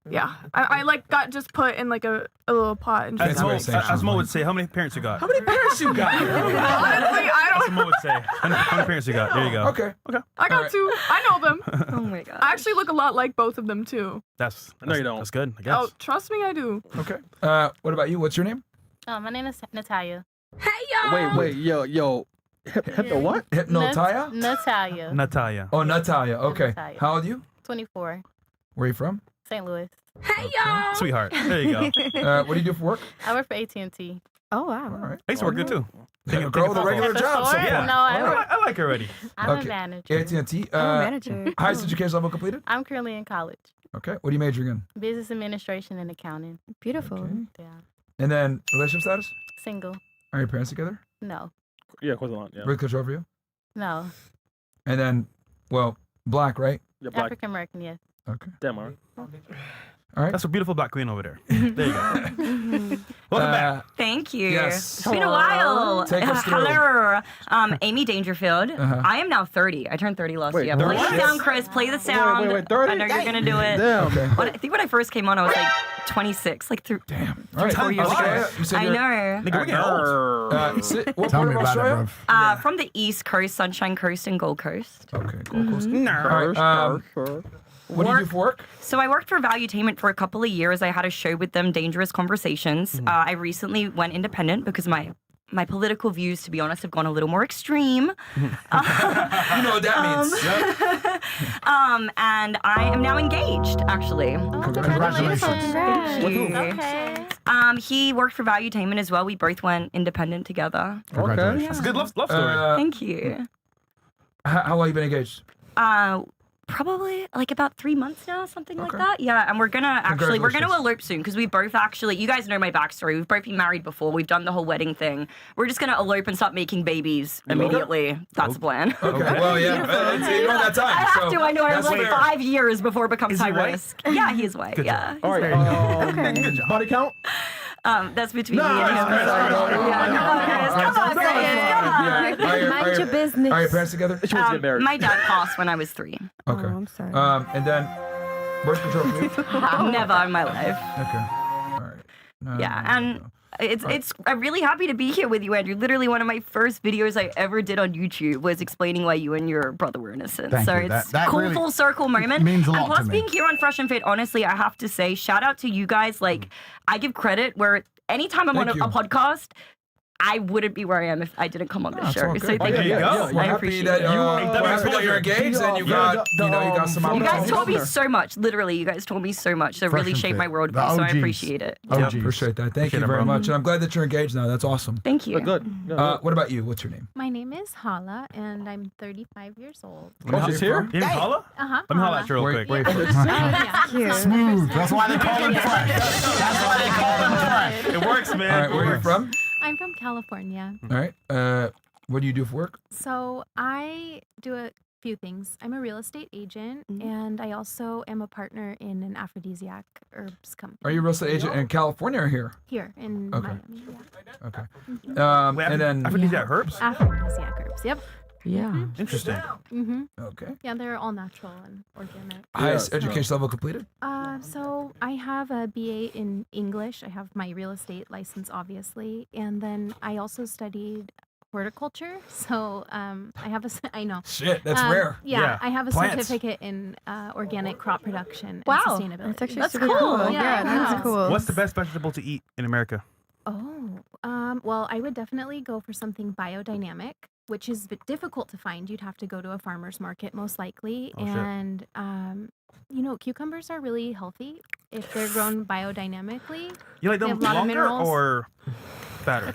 Speaker 3: Yeah, I like got just put in like a little pot and
Speaker 6: As
Speaker 3: just.
Speaker 2: Fancy way
Speaker 6: Mo,
Speaker 2: of saying
Speaker 6: as
Speaker 2: she's
Speaker 6: Mo
Speaker 2: white.
Speaker 6: would say, how many parents you got?
Speaker 2: How many parents you got?
Speaker 3: Honestly, I
Speaker 6: That's what
Speaker 3: don't.
Speaker 6: Mo would say. How many parents you got? There you go.
Speaker 2: Okay.
Speaker 3: I got
Speaker 2: Alright.
Speaker 3: 2. I know them.
Speaker 5: Oh my god.
Speaker 3: I actually look a lot like both of them too.
Speaker 6: That's
Speaker 4: No, you don't.
Speaker 6: That's good, I guess.
Speaker 3: Oh, trust me, I do.
Speaker 2: Okay. What about you? What's your name?
Speaker 10: oh, my name is Natalia.
Speaker 4: Wait, yo. Hip the what?
Speaker 2: Hypnotaya?
Speaker 10: Natalia.
Speaker 6: Natalia.
Speaker 2: Oh, Natalia. Okay.
Speaker 10: Natalia.
Speaker 2: How old are you?
Speaker 10: 24.
Speaker 2: Where are you from?
Speaker 10: St. Louis.
Speaker 6: Sweetheart. There you go.
Speaker 2: What do you do for work?
Speaker 10: I work for AT&T.
Speaker 9: Oh wow.
Speaker 2: All right.
Speaker 6: I used to work there too.
Speaker 2: A girl with a regular
Speaker 10: At the
Speaker 2: job. So
Speaker 10: store?
Speaker 2: far.
Speaker 10: No, I work.
Speaker 6: I like her already.
Speaker 10: I'm
Speaker 2: Okay.
Speaker 10: a manager.
Speaker 2: AT&T.
Speaker 9: I'm a manager.
Speaker 2: Highest education level completed?
Speaker 10: I'm currently in college.
Speaker 2: Okay. What are you majoring in?
Speaker 10: Business administration and accounting.
Speaker 9: Beautiful.
Speaker 2: Okay.
Speaker 10: Yeah.
Speaker 2: And then relationship status?
Speaker 10: Single.
Speaker 2: Are your parents together?
Speaker 10: No.
Speaker 4: Yeah, of course not. Yeah.
Speaker 2: Birth control for you?
Speaker 10: No.
Speaker 2: And then, well, black, right?
Speaker 4: You're black.
Speaker 10: African American, yes.
Speaker 2: Okay.
Speaker 4: Damn, all right.
Speaker 2: All right.
Speaker 6: That's a beautiful black queen over there. There you go. Welcome back.
Speaker 5: Thank you.
Speaker 2: Yes.
Speaker 5: It's been a while.
Speaker 2: Take us through.
Speaker 5: Hello. Amy Dangerfield.
Speaker 2: Uh-huh.
Speaker 5: I am now 30. I turned 30 last
Speaker 4: Wait,
Speaker 5: year. Play the
Speaker 4: 30?
Speaker 5: sound, Chris. Play the sound.
Speaker 4: Wait, 30?
Speaker 5: I know you're going to do it.
Speaker 4: Damn.
Speaker 2: Okay.
Speaker 5: I think when I first came on, I was like 26. Like through.
Speaker 2: Damn. All right.
Speaker 5: 4 years
Speaker 2: Australia,
Speaker 5: ago.
Speaker 2: you said
Speaker 5: I
Speaker 2: you're-
Speaker 5: know.
Speaker 6: Nigga, we're getting old.
Speaker 2: What
Speaker 1: Tell
Speaker 2: part
Speaker 1: me
Speaker 2: of
Speaker 1: about it,
Speaker 2: Australia?
Speaker 1: bro.
Speaker 5: From the East Coast, Sunshine Coast, and Gold Coast.
Speaker 2: Okay, Gold Coast.
Speaker 6: No.
Speaker 2: All right, what do you do for work?
Speaker 5: So I worked for Valuetainment for a couple of years. I had a show with them, Dangerous Conversations. I recently went independent because my political views, to be honest, have gone a little more extreme.
Speaker 2: You know what that means. Yep.
Speaker 5: And I am now engaged, actually.
Speaker 1: Congratulations.
Speaker 5: Thank you.
Speaker 10: Okay.
Speaker 5: He worked for Valuetainment as well. We both went independent together.
Speaker 1: Congratulations.
Speaker 6: That's a good love story.
Speaker 5: Thank you.
Speaker 2: How long have you been engaged?
Speaker 5: Probably like about 3 months now, something like
Speaker 2: Okay.
Speaker 5: that. Yeah, and we're gonna
Speaker 2: Congratulations.
Speaker 5: elope soon because we both actually, you guys know my backstory. We've both been married before. We've done the whole wedding thing. We're just gonna elope and start making babies immediately. That's the plan.
Speaker 2: Okay. Well, yeah. You don't have time.
Speaker 5: I have
Speaker 2: so
Speaker 5: to. I know. I
Speaker 2: that's
Speaker 5: have like
Speaker 2: fair.
Speaker 5: 5 years before it becomes
Speaker 6: Is he
Speaker 5: high
Speaker 6: white?
Speaker 5: risk. Yeah, he is white.
Speaker 6: Good
Speaker 5: Yeah.
Speaker 6: job.
Speaker 4: All right. Body count?
Speaker 5: That's between me and him.
Speaker 4: it's Chris.
Speaker 5: Sorry. Yeah, come on, Chris. Come on, Chris. Come on.
Speaker 2: Yeah. Are
Speaker 10: Mind your business.
Speaker 2: Are your parents together?
Speaker 4: She wants to get married.
Speaker 5: My dad passed when I was 3.
Speaker 2: Okay.
Speaker 9: Oh, I'm sorry.
Speaker 2: And then birth control for you?
Speaker 5: Never in my life.
Speaker 2: Okay. All right. No,
Speaker 5: Yeah,
Speaker 2: no,
Speaker 5: and
Speaker 2: no.
Speaker 5: it's I'm really happy to be here with you, Andrew. Literally, one of my first videos I ever did on YouTube was explaining why you and your brother were innocent.
Speaker 1: Thank
Speaker 5: so
Speaker 1: you.
Speaker 5: it's
Speaker 1: That
Speaker 5: cool
Speaker 1: really
Speaker 5: full circle moment.
Speaker 1: means a
Speaker 5: And
Speaker 1: lot to
Speaker 5: plus,
Speaker 1: me.
Speaker 5: being here on Fresh and Fit, honestly, I have to say, shout out to you guys. Like, I give credit where anytime I'm on
Speaker 2: Thank
Speaker 5: a
Speaker 2: you.
Speaker 5: podcast, I wouldn't be where I am if I didn't come on this
Speaker 2: Oh, it's
Speaker 5: show.
Speaker 2: all
Speaker 5: So
Speaker 2: good.
Speaker 5: thank
Speaker 4: Oh,
Speaker 5: you.
Speaker 4: yeah,
Speaker 5: guys.
Speaker 4: yeah,
Speaker 5: I
Speaker 2: We're happy
Speaker 5: appreciate
Speaker 2: that
Speaker 5: it.
Speaker 2: we're happy that you're engaged and you got you got some
Speaker 5: You guys
Speaker 2: opportunities.
Speaker 5: told me so much. Literally, you guys told me so much. So
Speaker 1: Fresh
Speaker 5: really
Speaker 1: and
Speaker 5: shaped
Speaker 1: Fit.
Speaker 5: my worldview.
Speaker 1: The
Speaker 5: So I
Speaker 1: OGs.
Speaker 5: appreciate it.
Speaker 1: OGs.
Speaker 2: Appreciate that. Thank
Speaker 6: Appreciate
Speaker 2: you
Speaker 6: it,
Speaker 2: very
Speaker 6: bro.
Speaker 2: much. And I'm glad that you're engaged now. That's awesome.
Speaker 5: Thank you.
Speaker 4: Good.
Speaker 2: What about you? What's your name?
Speaker 10: My name is Hala, and I'm 35 years old.
Speaker 4: Oh, she's here?
Speaker 6: You named Paula?
Speaker 10: Uh-huh.
Speaker 6: Let me holler at you real
Speaker 2: Wait,
Speaker 6: quick.
Speaker 2: wait.
Speaker 10: Yeah.
Speaker 1: Smooth. That's why they call him fresh. That's why they call him fresh.
Speaker 6: It works, man.
Speaker 2: All right, where are you
Speaker 6: It works.
Speaker 2: from?
Speaker 10: I'm from California.
Speaker 2: All right. What do you do for work?
Speaker 10: So I do a few things. I'm a real estate agent, and I also am a partner in an aphrodisiac herbs company.
Speaker 2: Are you a real estate agent in California or here?
Speaker 10: Here in
Speaker 2: Okay.
Speaker 10: Miami? Yeah.
Speaker 2: Okay.
Speaker 6: Wait,
Speaker 2: And then
Speaker 6: aphrodisiac herbs?
Speaker 10: Aphrodisiac herbs. Yep.
Speaker 7: Yeah.
Speaker 6: Interesting.
Speaker 10: Mm-hmm.
Speaker 2: okay.
Speaker 10: Yeah, they're all natural and organic.
Speaker 2: Highest
Speaker 4: Yeah,
Speaker 2: education level completed?
Speaker 10: So I have a BA in English. I have my real estate license, obviously, and then I also studied horticulture. So I have I know.
Speaker 2: Shit, that's rare.
Speaker 10: Yeah,
Speaker 6: Yeah.
Speaker 10: I have a
Speaker 2: Plants.
Speaker 10: certificate in organic crop production
Speaker 3: Wow.
Speaker 10: and sustainability.
Speaker 9: That's actually
Speaker 5: That's
Speaker 9: super
Speaker 5: cool.
Speaker 9: cool.
Speaker 10: Yeah,
Speaker 9: Yeah, that's
Speaker 10: yeah.
Speaker 9: cool.
Speaker 6: What's the best vegetable to eat in America?
Speaker 10: Well, I would definitely go for something biodynamic, which is a bit difficult to find. You'd have to go to a farmer's market most likely.
Speaker 6: Oh, shit.
Speaker 10: And, cucumbers are really healthy if they're grown biodynamically.
Speaker 6: You like
Speaker 10: They
Speaker 6: them
Speaker 10: have a lot of
Speaker 6: longer
Speaker 10: minerals.
Speaker 6: or fatter?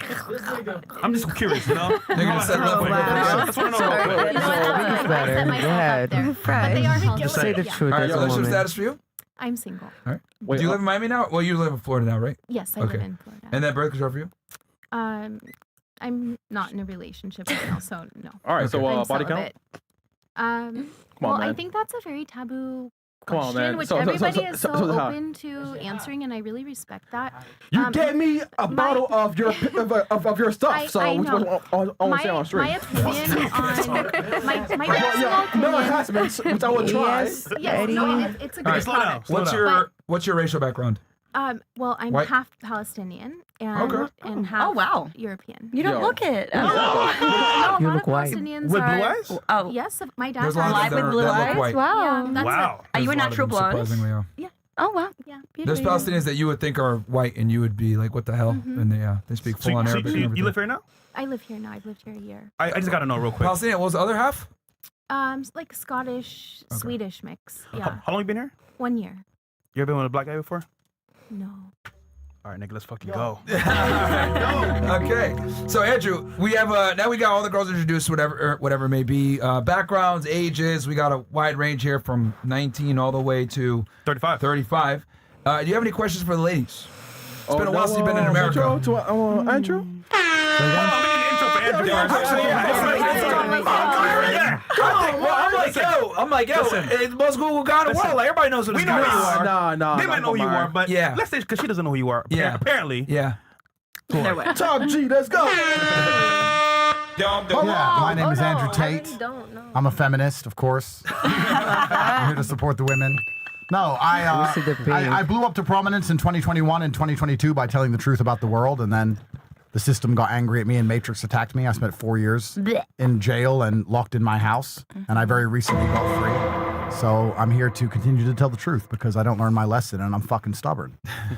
Speaker 10: I'm
Speaker 6: just curious, you know?
Speaker 2: They're gonna set it up for you.
Speaker 9: wow.
Speaker 6: That's what I know.
Speaker 10: You know what?
Speaker 7: It's
Speaker 10: I'll
Speaker 7: better.
Speaker 10: set myself
Speaker 7: Go ahead.
Speaker 10: up there. But
Speaker 9: Fresh.
Speaker 10: they are healthy.
Speaker 7: Just say the
Speaker 10: Yeah.
Speaker 7: truth
Speaker 2: All right,
Speaker 7: as a
Speaker 2: relationship
Speaker 7: woman.
Speaker 2: status for you?
Speaker 10: I'm single.
Speaker 2: All right.
Speaker 4: Wait,
Speaker 2: do you live in Miami now? Well, you live in Florida now, right?
Speaker 10: Yes, I
Speaker 2: Okay.
Speaker 10: live in Florida.
Speaker 2: And then birth control for you?
Speaker 10: I'm not in a relationship right now, so no.
Speaker 4: All right, so
Speaker 10: I'm
Speaker 4: body count?
Speaker 10: celibate. Well,
Speaker 4: man.
Speaker 10: I think that's a very taboo
Speaker 4: Come on,
Speaker 10: question,
Speaker 4: man.
Speaker 10: which
Speaker 4: So- so- so-
Speaker 10: everybody
Speaker 4: so-
Speaker 10: is
Speaker 4: so-
Speaker 10: so
Speaker 4: so how?
Speaker 10: open to answering, and I really respect that.
Speaker 4: You gave me a bottle of your of your stuff,
Speaker 10: I
Speaker 4: so which
Speaker 10: know.
Speaker 4: was on
Speaker 10: My,
Speaker 4: sale on street.
Speaker 10: my opinion on my personal
Speaker 4: Yeah, Miller
Speaker 10: opinion.
Speaker 4: has been, which I would try.
Speaker 7: Yes,
Speaker 10: Yes,
Speaker 7: Eddie.
Speaker 10: no, it's a
Speaker 2: All right,
Speaker 10: good
Speaker 6: slow down,
Speaker 10: product.
Speaker 6: slow
Speaker 2: What's
Speaker 6: down.
Speaker 2: your racial background?
Speaker 10: Well, I'm
Speaker 2: White?
Speaker 10: half Palestinian and
Speaker 2: Okay.
Speaker 10: and half
Speaker 5: Oh, wow.
Speaker 10: European.
Speaker 5: You don't
Speaker 4: Yo.
Speaker 5: look it.
Speaker 10: No, a
Speaker 7: You
Speaker 10: lot
Speaker 7: look
Speaker 10: of
Speaker 7: white.
Speaker 10: Palestinians
Speaker 6: With blue
Speaker 10: are.
Speaker 6: eyes?
Speaker 5: Oh,
Speaker 10: Yes, my dad
Speaker 2: There's
Speaker 10: has.
Speaker 2: a lot of
Speaker 5: Live
Speaker 2: them
Speaker 5: with
Speaker 2: that
Speaker 5: blue
Speaker 2: look
Speaker 5: eyes?
Speaker 2: white.
Speaker 10: Yeah, that's
Speaker 6: Wow.
Speaker 5: Are you a
Speaker 2: There's lot of
Speaker 5: natural
Speaker 2: them,
Speaker 5: blonde?
Speaker 2: Surprisingly, yeah.
Speaker 5: Oh, wow.
Speaker 10: Yeah,
Speaker 2: There's
Speaker 10: beautiful.
Speaker 2: Palestinians that you would think are white, and you would be like, "What the hell?" And they speak
Speaker 6: So,
Speaker 2: full on
Speaker 6: so
Speaker 2: Arabic. and
Speaker 6: you live
Speaker 2: everything.
Speaker 6: here now?
Speaker 10: I live here now. I've lived here a year.
Speaker 6: I just gotta know real quick.
Speaker 2: Palestinian. What was the other half?
Speaker 10: Like Scottish, Swedish mix. Yeah,
Speaker 6: How long you been here?
Speaker 10: 1 year.
Speaker 6: You ever been with a black guy before?
Speaker 10: No.
Speaker 6: All right, nigga, let's fucking go.
Speaker 2: Okay, so Andrew, we have now we got all the girls introduced, whatever it may be, backgrounds, ages. We got a wide range here from 19 all the way to
Speaker 6: 35.
Speaker 2: 35. Do you have any questions for the ladies? It's been a while since you've been in
Speaker 4: Intro
Speaker 2: America.
Speaker 4: to Andrew.
Speaker 6: Oh, we need an intro for Andrew.
Speaker 2: I'm like, yo, it's most Google guy in the world. Like, everybody knows who this
Speaker 6: We know
Speaker 2: guy
Speaker 6: who you
Speaker 2: is.
Speaker 6: are.
Speaker 4: Nah.
Speaker 6: They might know who you are, but
Speaker 2: Yeah.
Speaker 6: let's say because she doesn't know who you are.
Speaker 2: Yeah.
Speaker 6: Apparently.
Speaker 2: Yeah.
Speaker 5: No way.
Speaker 4: Top G, let's go.
Speaker 1: Yeah, my name is Andrew Tate. I'm a feminist, of course. I'm here to support the women. No,
Speaker 7: We see the pink.
Speaker 1: I blew up to prominence in 2021 and 2022 by telling the truth about the world, and then the system got angry at me and Matrix attacked me. I spent 4 years in jail and locked in my house, and I very recently got free. So I'm here to continue to tell the truth because I don't learn my lesson and I'm fucking stubborn.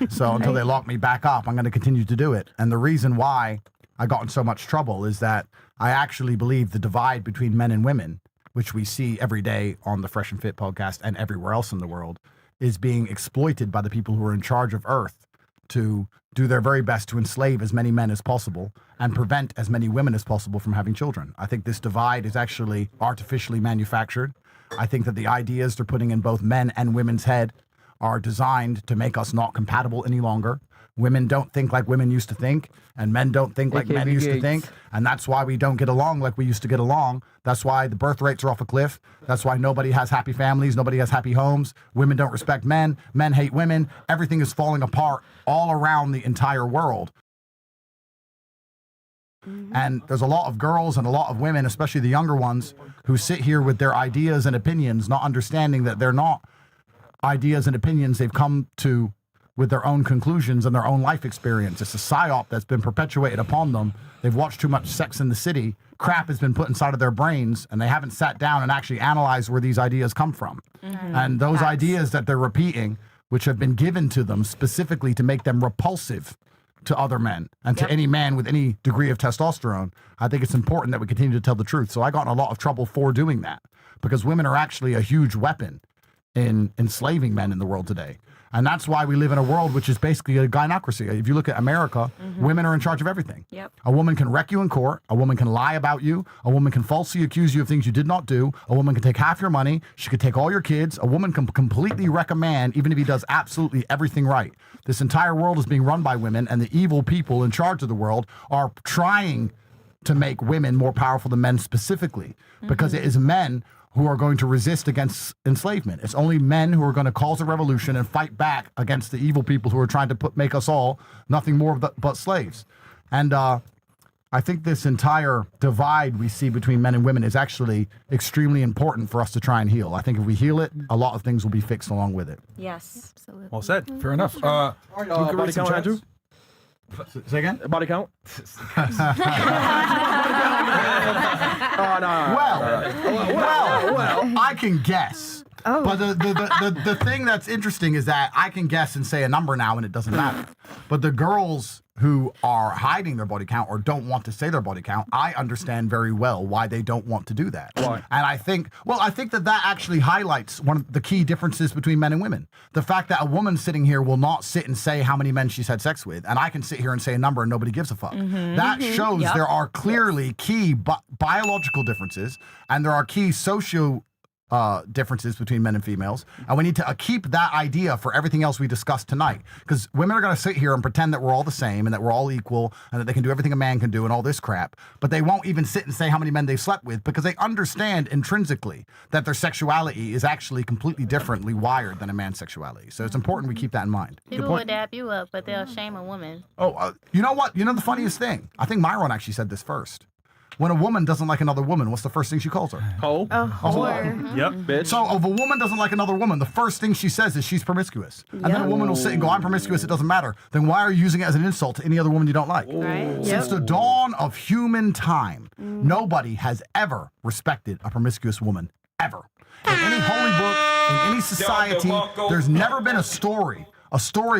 Speaker 1: So until they lock me back up, I'm going to continue to do it. And the reason why I got in so much trouble is that I actually believe the divide between men and women, which we see every day on the Fresh and Fit podcast and everywhere else in the world, is being exploited by the people who are in charge of Earth to do their very best to enslave as many men as possible and prevent as many women as possible from having children. I think this divide is actually artificially manufactured. I think that the ideas they're putting in both men and women's head are designed to make us not compatible any longer. Women don't think like women used to think, and men don't think like men
Speaker 7: AKB
Speaker 1: used to
Speaker 7: Gates.
Speaker 1: think, and that's why we don't get along like we used to get along. That's why the birth rates are off a cliff. That's why nobody has happy families, nobody has happy homes. Women don't respect men, men hate women. Everything is falling apart all around the entire world. And there's a lot of girls and a lot of women, especially the younger ones, who sit here with their ideas and opinions, not understanding that they're not ideas and opinions. They've come to with their own conclusions and their own life experience. It's a psyop that's been perpetuated upon them. They've watched too much Sex in the City. Crap has been put inside of their brains, and they haven't sat down and actually analyzed where these ideas come from. And those ideas that they're repeating, which have been given to them specifically to make them repulsive to other men and to any man with any degree of testosterone, I think it's important that we continue to tell the truth. So I got in a lot of trouble for doing that, because women are actually a huge weapon in enslaving men in the world today. And that's why we live in a world which is basically a gynocracy. If you look at America, women are in charge of everything.
Speaker 5: Yep.
Speaker 1: A woman can wreck you in court. A woman can lie about you. A woman can falsely accuse you of things you did not do. A woman can take half your money. She could take all your kids. A woman can completely wreck a man, even if he does absolutely everything right. This entire world is being run by women, and the evil people in charge of the world are trying to make women more powerful than men specifically, because it is men who are going to resist against enslavement. It's only men who are going to cause a revolution and fight back against the evil people who are trying to make us all nothing more but slaves. And I think this entire divide we see between men and women is actually extremely important for us to try and heal. I think if we heal it, a lot of things will be fixed along with it.
Speaker 5: Yes.
Speaker 10: Absolutely.
Speaker 6: Well said.
Speaker 2: Fair enough. You can read
Speaker 4: Body
Speaker 2: some
Speaker 4: count,
Speaker 2: chats.
Speaker 4: Andrew?
Speaker 1: Say again?
Speaker 4: Body count? Oh, no.
Speaker 1: Well, I can guess. But the thing that's interesting is that I can guess and say a number now and it doesn't matter. But the girls who are hiding their body count or don't want to say their body count, I understand very well why they don't want to do that.
Speaker 4: Why?
Speaker 1: And I think that actually highlights one of the key differences between men and women. The fact that a woman sitting here will not sit and say how many men she's had sex with, and I can sit here and say a number and nobody gives a fuck. That shows there are clearly key biological differences, and there are key socio differences between men and females, and we need to keep that idea for everything else we discussed tonight, because women are going to sit here and pretend that we're all the same and that we're all equal and that they can do everything a man can do and all this crap, but they won't even sit and say how many men they've slept with, because they understand intrinsically that their sexuality is actually completely differently wired than a man's sexuality. So it's important we keep that in mind.
Speaker 11: People will dap you up, but they'll shame a woman.
Speaker 1: You know what? You know the funniest thing? I think Myron actually said this first. When a woman doesn't like another woman, what's the first thing she calls her?
Speaker 4: Hoe.
Speaker 1: A whore.
Speaker 6: Yep.
Speaker 4: Bitch.
Speaker 1: So if a woman doesn't like another woman, the first thing she says is she's promiscuous. And then a woman will sit and go, I'm promiscuous, it doesn't matter. Then why are you using it as an insult to any other woman you don't like?
Speaker 11: Right.
Speaker 1: Since the dawn of human time, nobody has ever respected a promiscuous woman, ever. In any holy book, in any society, there's never been a story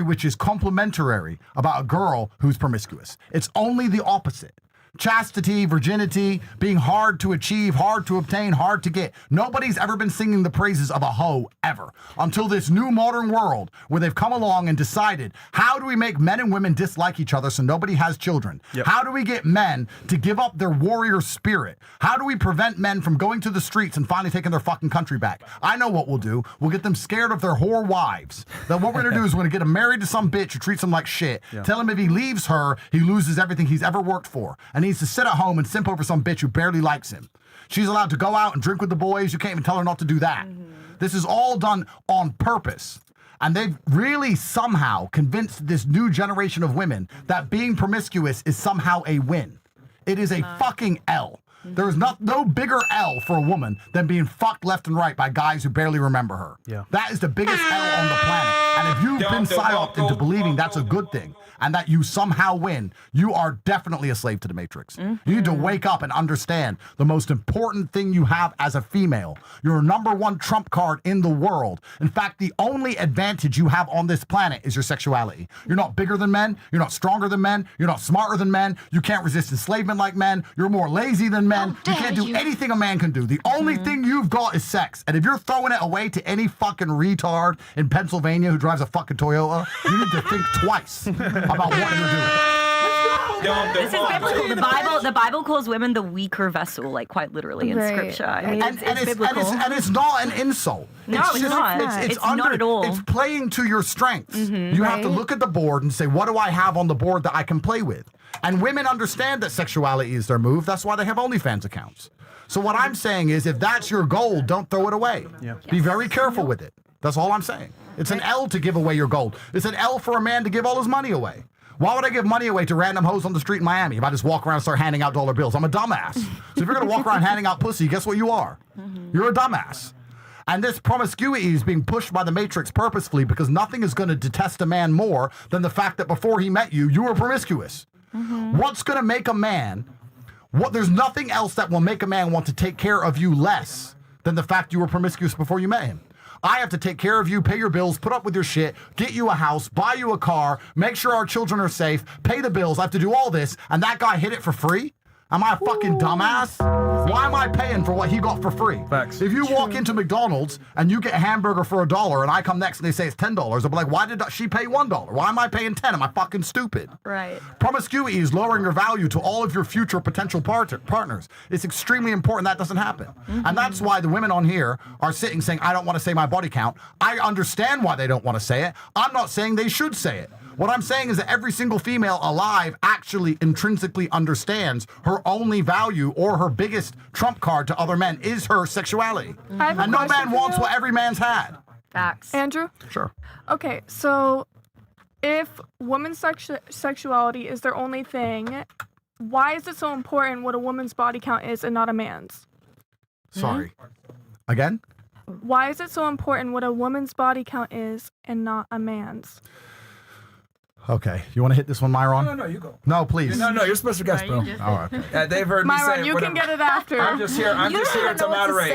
Speaker 1: which is complimentary about a girl who's promiscuous. It's only the opposite. Chastity, virginity, being hard to achieve, hard to obtain, hard to get. Nobody's ever been singing the praises of a hoe, ever. Until this new modern world where they've come along and decided, how do we make men and women dislike each other so nobody has children?
Speaker 6: Yep.
Speaker 1: How do we get men to give up their warrior spirit? How do we prevent men from going to the streets and finally taking their fucking country back? I know what we'll do. We'll get them scared of their whore wives. Then what we're going to do is we're going to get him married to some bitch who treats him like shit.
Speaker 6: Yeah.
Speaker 1: Tell him if he leaves her, he loses everything he's ever worked for. And needs to sit at home and simp over some bitch who barely likes him. She's allowed to go out and drink with the boys. You can't even tell her not to do that. This is all done on purpose. And they've really somehow convinced this new generation of women that being promiscuous is somehow a win. It is a fucking L. There is no bigger L for a woman than being fucked left and right by guys who barely remember her.
Speaker 6: Yeah.
Speaker 1: That is the biggest L on the planet. And if you've been psyoped into believing that's a good thing and that you somehow win, you are definitely a slave to the Matrix. You need to wake up and understand the most important thing you have as a female. Your number one trump card in the world. In fact, the only advantage you have on this planet is your sexuality. You're not bigger than men. You're not stronger than men. You're not smarter than men. You can't resist enslavement like men. You're more lazy than men. You can't do anything a man can do. The only thing you've got is sex. And if you're throwing it away to any fucking retard in Pennsylvania who drives a fucking Toyota, you need to think twice about what you're doing.
Speaker 5: This is biblical. The Bible calls women the weaker vessel, like quite literally in
Speaker 3: Right.
Speaker 5: scripture. I mean, it's biblical.
Speaker 1: And it's not an insult.
Speaker 5: No, it's not. It's not at all.
Speaker 1: It's playing to your strengths. You have to look at the board and say, what do I have on the board that I can play with? And women understand that sexuality is their move. That's why they have OnlyFans accounts. So what I'm saying is, if that's your goal, don't throw it away.
Speaker 6: Yeah.
Speaker 1: Be very careful with it. That's all I'm saying. It's an L to give away your gold. It's an L for a man to give all his money away. Why would I give money away to random hoes on the street in Miami if I just walk around and start handing out dollar bills? I'm a dumbass. So if you're going to walk around handing out pussy, guess what you are? You're a dumbass. And this promiscuity is being pushed by the Matrix purposefully because nothing is going to detest a man more than the fact that before he met you, you were promiscuous. What's going to make a man, there's nothing else that will make a man want to take care of you less than the fact you were promiscuous before you met him. I have to take care of you, pay your bills, put up with your shit, get you a house, buy you a car, make sure our children are safe, pay the bills. I have to do all this, and that guy hit it for free? Am I a fucking dumbass? Why am I paying for what he got for free?
Speaker 6: Facts.
Speaker 1: If you walk into McDonald's and you get a hamburger for $1 and I come next and they say it's $10, I'll be like, why did she pay $1? Why am I paying 10? Am I fucking stupid?
Speaker 3: Right.
Speaker 1: Promiscuity is lowering your value to all of your future potential partners. It's extremely important that doesn't happen. And that's why the women on here are sitting saying, I don't want to say my body count. I understand why they don't want to say it. I'm not saying they should say it. What I'm saying is that every single female alive actually intrinsically understands her only value or her biggest trump card to other men is her sexuality. And no man wants what every man's had.
Speaker 5: Facts.
Speaker 8: Andrew?
Speaker 1: Sure.
Speaker 8: Okay, so if women's sexuality is their only thing, why is it so important what a woman's body count is and not a man's?
Speaker 1: Sorry. Again?
Speaker 8: Why is it so important what a woman's body count is and not a man's?
Speaker 1: Okay. You want to hit this one, Myron?
Speaker 2: No, you go.
Speaker 1: No, please.
Speaker 2: No, you're supposed to guess, bro.
Speaker 1: Oh, okay.
Speaker 2: They've heard me say
Speaker 8: Myron, you can get it after.
Speaker 2: I'm just here to moderate.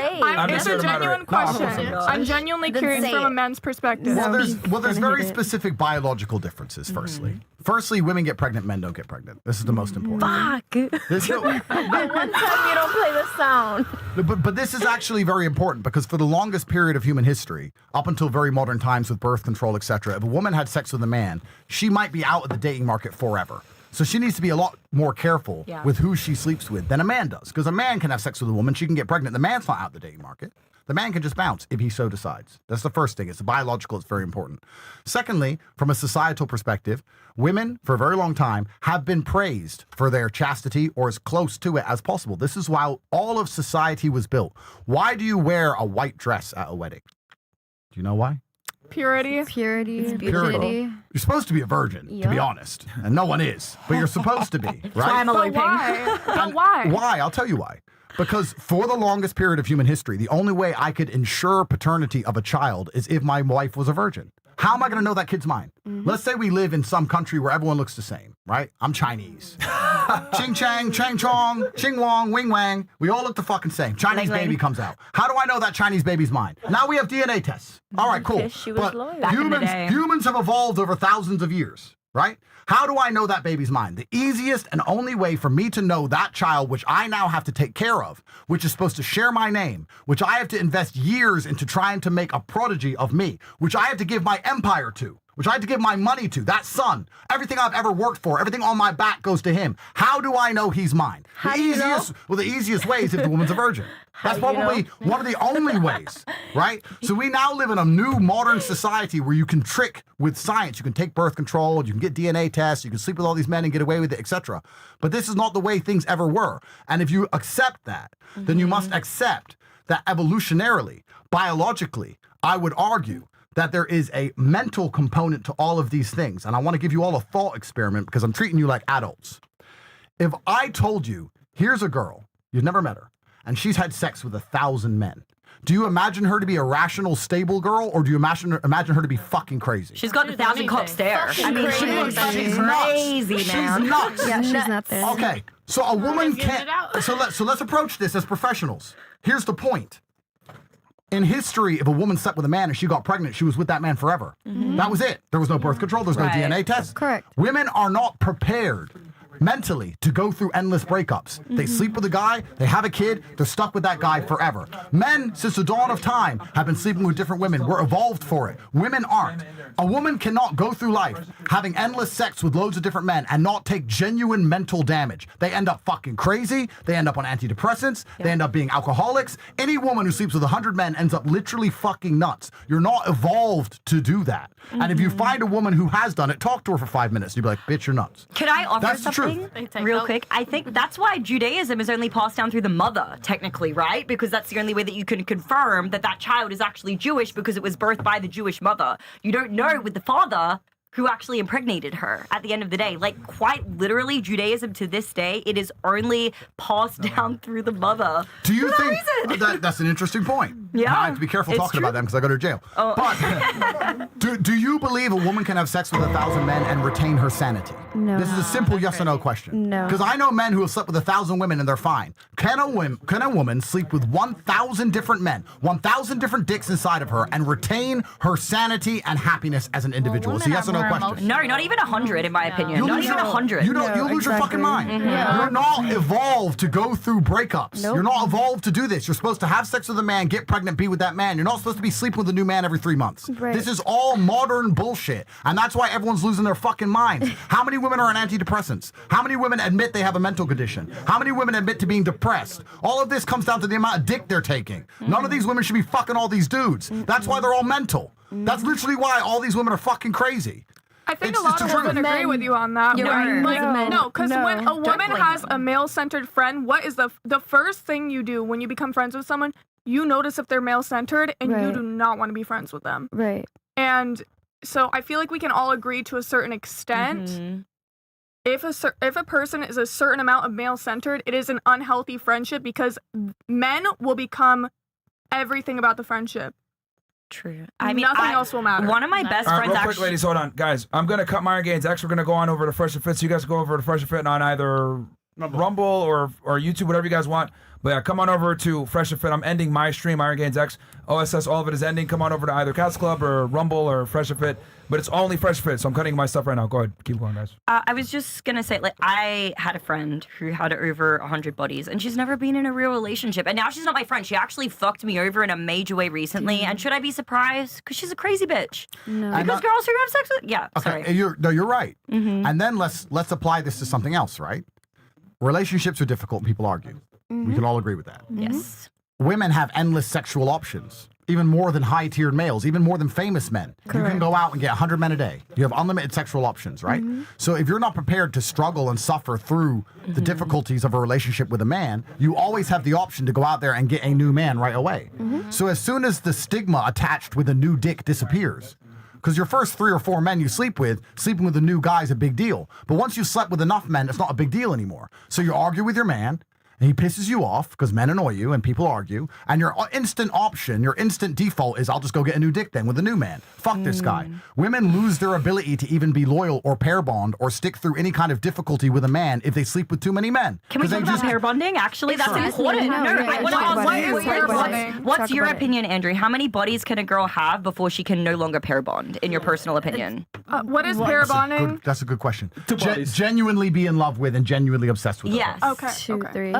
Speaker 8: It's a genuine question. I'm genuinely curious from a men's perspective.
Speaker 1: Well, there's very specific biological differences, firstly. Firstly, women get pregnant, men don't get pregnant. This is the most important.
Speaker 9: Fuck.
Speaker 1: This,
Speaker 11: One time you don't play the sound.
Speaker 1: but this is actually very important because for the longest period of human history, up until very modern times with birth control, etc., if a woman had sex with a man, she might be out of the dating market forever. So she needs to be a lot more careful with who she sleeps with than a man does. Because a man can have sex with a woman, she can get pregnant. The man's not out of the dating market. The man can just bounce if he so decides. That's the first thing. It's biological. It's very important. Secondly, from a societal perspective, women, for a very long time, have been praised for their chastity or as close to it as possible. This is why all of society was built. Why do you wear a white dress at a wedding? Do you know why?
Speaker 8: Purity.
Speaker 9: Purity.
Speaker 1: You're supposed to be a virgin, to be honest. And no one is. But you're supposed to be, right?
Speaker 8: But why? But why?
Speaker 1: Why? I'll tell you why. Because for the longest period of human history, the only way I could ensure paternity of a child is if my wife was a virgin. How am I going to know that kid's mine? Let's say we live in some country where everyone looks the same, right? I'm Chinese. Ching Chang, Chang Chong, Ching Wong, Wing Wang. We all look the fucking same. Chinese baby comes out. How do I know that Chinese baby's mine? Now we have DNA tests. All right, cool.
Speaker 11: She was loyal.
Speaker 5: Back in the day.
Speaker 1: Humans have evolved over thousands of years, right? How do I know that baby's mine? The easiest and only way for me to know that child, which I now have to take care of, which is supposed to share my name, which I have to invest years into trying to make a prodigy of me, which I have to give my empire to, which I have to give my money to, that son. Everything I've ever worked for, everything on my back goes to him. How do I know he's mine? The easiest way is if the woman's a virgin. That's probably one of the only ways, right? So we now live in a new modern society where you can trick with science. You can take birth control, you can get DNA tests, you can sleep with all these men and get away with it, etc. But this is not the way things ever were. And if you accept that, then you must accept that evolutionarily, biologically, I would argue that there is a mental component to all of these things. And I want to give you all a thought experiment because I'm treating you like adults. If I told you, here's a girl, you've never met her, and she's had sex with 1,000 men, do you imagine her to be a rational, stable girl, or do you imagine her to be fucking crazy?
Speaker 5: She's got the 1,000 cop stare. I mean, she's
Speaker 1: crazy,
Speaker 5: man.
Speaker 1: She's nuts.
Speaker 9: Yeah, she's not there.
Speaker 1: Okay, so a woman can't. So let's approach this as professionals. Here's the point. In history, if a woman slept with a man and she got pregnant, she was with that man forever. That was it. There was no birth control. There's no DNA test.
Speaker 9: Correct.
Speaker 1: Women are not prepared mentally to go through endless breakups. They sleep with a guy, they have a kid, they're stuck with that guy forever. Men, since the dawn of time, have been sleeping with different women. We're evolved for it. Women aren't. A woman cannot go through life having endless sex with loads of different men and not take genuine mental damage. They end up fucking crazy. They end up on antidepressants. They end up being alcoholics. Any woman who sleeps with 100 men ends up literally fucking nuts. You're not evolved to do that. And if you find a woman who has done it, talk to her for 5 minutes. You'll be like, bitch, you're nuts.
Speaker 5: Can I offer
Speaker 1: That's the truth.
Speaker 5: something real quick? I think that's why Judaism is only passed down through the mother, technically, right? Because that's the only way that you can confirm that that child is actually Jewish because it was birthed by the Jewish mother. You don't know with the father who actually impregnated her at the end of the day. Like, quite literally, Judaism to this day, it is only passed down through the mother.
Speaker 1: Do you think that's an interesting point?
Speaker 5: Yeah,
Speaker 1: I have to be careful
Speaker 5: it's
Speaker 1: talking
Speaker 5: true.
Speaker 1: about them because I go to jail.
Speaker 5: Oh.
Speaker 1: But do you believe a woman can have sex with 1,000 men and retain her sanity?
Speaker 9: No.
Speaker 1: This is a simple yes or no question.
Speaker 9: No.
Speaker 1: Because I know men who have slept with 1,000 women and they're fine. Can a woman sleep with 1,000 different men, 1,000 different dicks inside of her, and retain her sanity and happiness as an individual? It's a yes or no question.
Speaker 5: No, not even 100 in my opinion.
Speaker 1: You
Speaker 5: Not
Speaker 1: lose
Speaker 5: even
Speaker 1: your-
Speaker 5: 100.
Speaker 1: You lose your fucking mind. You're not evolved to go through breakups.
Speaker 9: Nope.
Speaker 1: You're not evolved to do this. You're supposed to have sex with a man, get pregnant, be with that man. You're not supposed to be sleeping with a new man every 3 months.
Speaker 9: Right.
Speaker 1: This is all modern bullshit. And that's why everyone's losing their fucking minds. How many women are on antidepressants? How many women admit they have a mental condition? How many women admit to being depressed? All of this comes down to the amount of dick they're taking. None of these women should be fucking all these dudes. That's why they're all mental. That's literally why all these women are fucking crazy.
Speaker 8: I think
Speaker 1: It's
Speaker 8: a lot
Speaker 1: just
Speaker 8: of
Speaker 1: the truth.
Speaker 8: women agree with you on that.
Speaker 5: You're right.
Speaker 8: Like, no, because
Speaker 9: No.
Speaker 8: when a woman
Speaker 5: Definitely
Speaker 8: has
Speaker 5: no.
Speaker 8: a male-centered friend, what is the first thing you do when you become friends with someone? You notice if they're male-centered, and you
Speaker 9: Right.
Speaker 8: do not want to be friends with them.
Speaker 9: Right.
Speaker 8: And so I feel like we can all agree to a certain extent.
Speaker 5: Mhm.
Speaker 8: If a person is a certain amount of male-centered, it is an unhealthy friendship because men will become everything about the friendship.
Speaker 5: True.
Speaker 8: Nothing else will matter.
Speaker 5: One of my best
Speaker 2: All right,
Speaker 5: friends
Speaker 2: real quick,
Speaker 5: actually.
Speaker 2: ladies, hold on. Guys, I'm going to cut Myron Gaines X. We're going to go on over to Fresh and Fit. So you guys go over to Fresh and Fit on either Rumble or YouTube, whatever you guys want. But yeah, come on over to Fresh and Fit. I'm ending my stream, Iron Gaines X. OSS, all of it is ending. Come on over to either Cats Club or Rumble or Fresh and Fit. But it's only Fresh and Fit, so I'm cutting my stuff right now. Go ahead. Keep going, guys.
Speaker 5: I was just gonna say, like, I had a friend who had over 100 buddies, and she's never been in a real relationship. And now she's not my friend. She actually fucked me over in a major way recently. And should I be surprised? Because she's a crazy bitch.
Speaker 9: No.
Speaker 5: Because girls who have sex with, yeah.
Speaker 1: Okay,
Speaker 5: Sorry.
Speaker 1: you're right. And then let's apply this to something else, right? Relationships are difficult and people argue. We can all agree with that.
Speaker 5: Yes.
Speaker 1: Women have endless sexual options, even more than high-tiered males, even more than famous men. You can go out and get 100 men a day. You have unlimited sexual options, right? So if you're not prepared to struggle and suffer through the difficulties of a relationship with a man, you always have the option to go out there and get a new man right away. So as soon as the stigma attached with a new dick disappears, because your first 3 or 4 men you sleep with, sleeping with a new guy is a big deal. But once you slept with enough men, it's not a big deal anymore. So you argue with your man, and he pisses you off because men annoy you and people argue, and your instant option, your instant default is I'll just go get a new dick then with a new man. Fuck this guy. Women lose their ability to even be loyal or pair bond or stick through any kind of difficulty with a man if they sleep with too many men.
Speaker 5: Can we
Speaker 1: 'Cause they
Speaker 5: talk about
Speaker 1: just-
Speaker 5: pair bonding? Actually, that's
Speaker 1: Sure.
Speaker 5: important.
Speaker 9: No,
Speaker 5: No,
Speaker 9: yeah,
Speaker 5: I want to
Speaker 9: talk
Speaker 5: ask
Speaker 9: about
Speaker 8: it.
Speaker 5: you,
Speaker 8: What is pair bonding?
Speaker 5: what's
Speaker 9: Talk
Speaker 5: your
Speaker 9: about it.
Speaker 5: opinion, Andrew? How many buddies can a girl have before she can no longer pair bond, in your personal opinion?
Speaker 8: What is pair bonding?
Speaker 1: That's a good question.
Speaker 4: Two buddies.
Speaker 1: Genuinely be in love with and genuinely obsessed with.
Speaker 5: Yes.
Speaker 8: Okay.
Speaker 9: 2,
Speaker 8: okay.
Speaker 9: 3.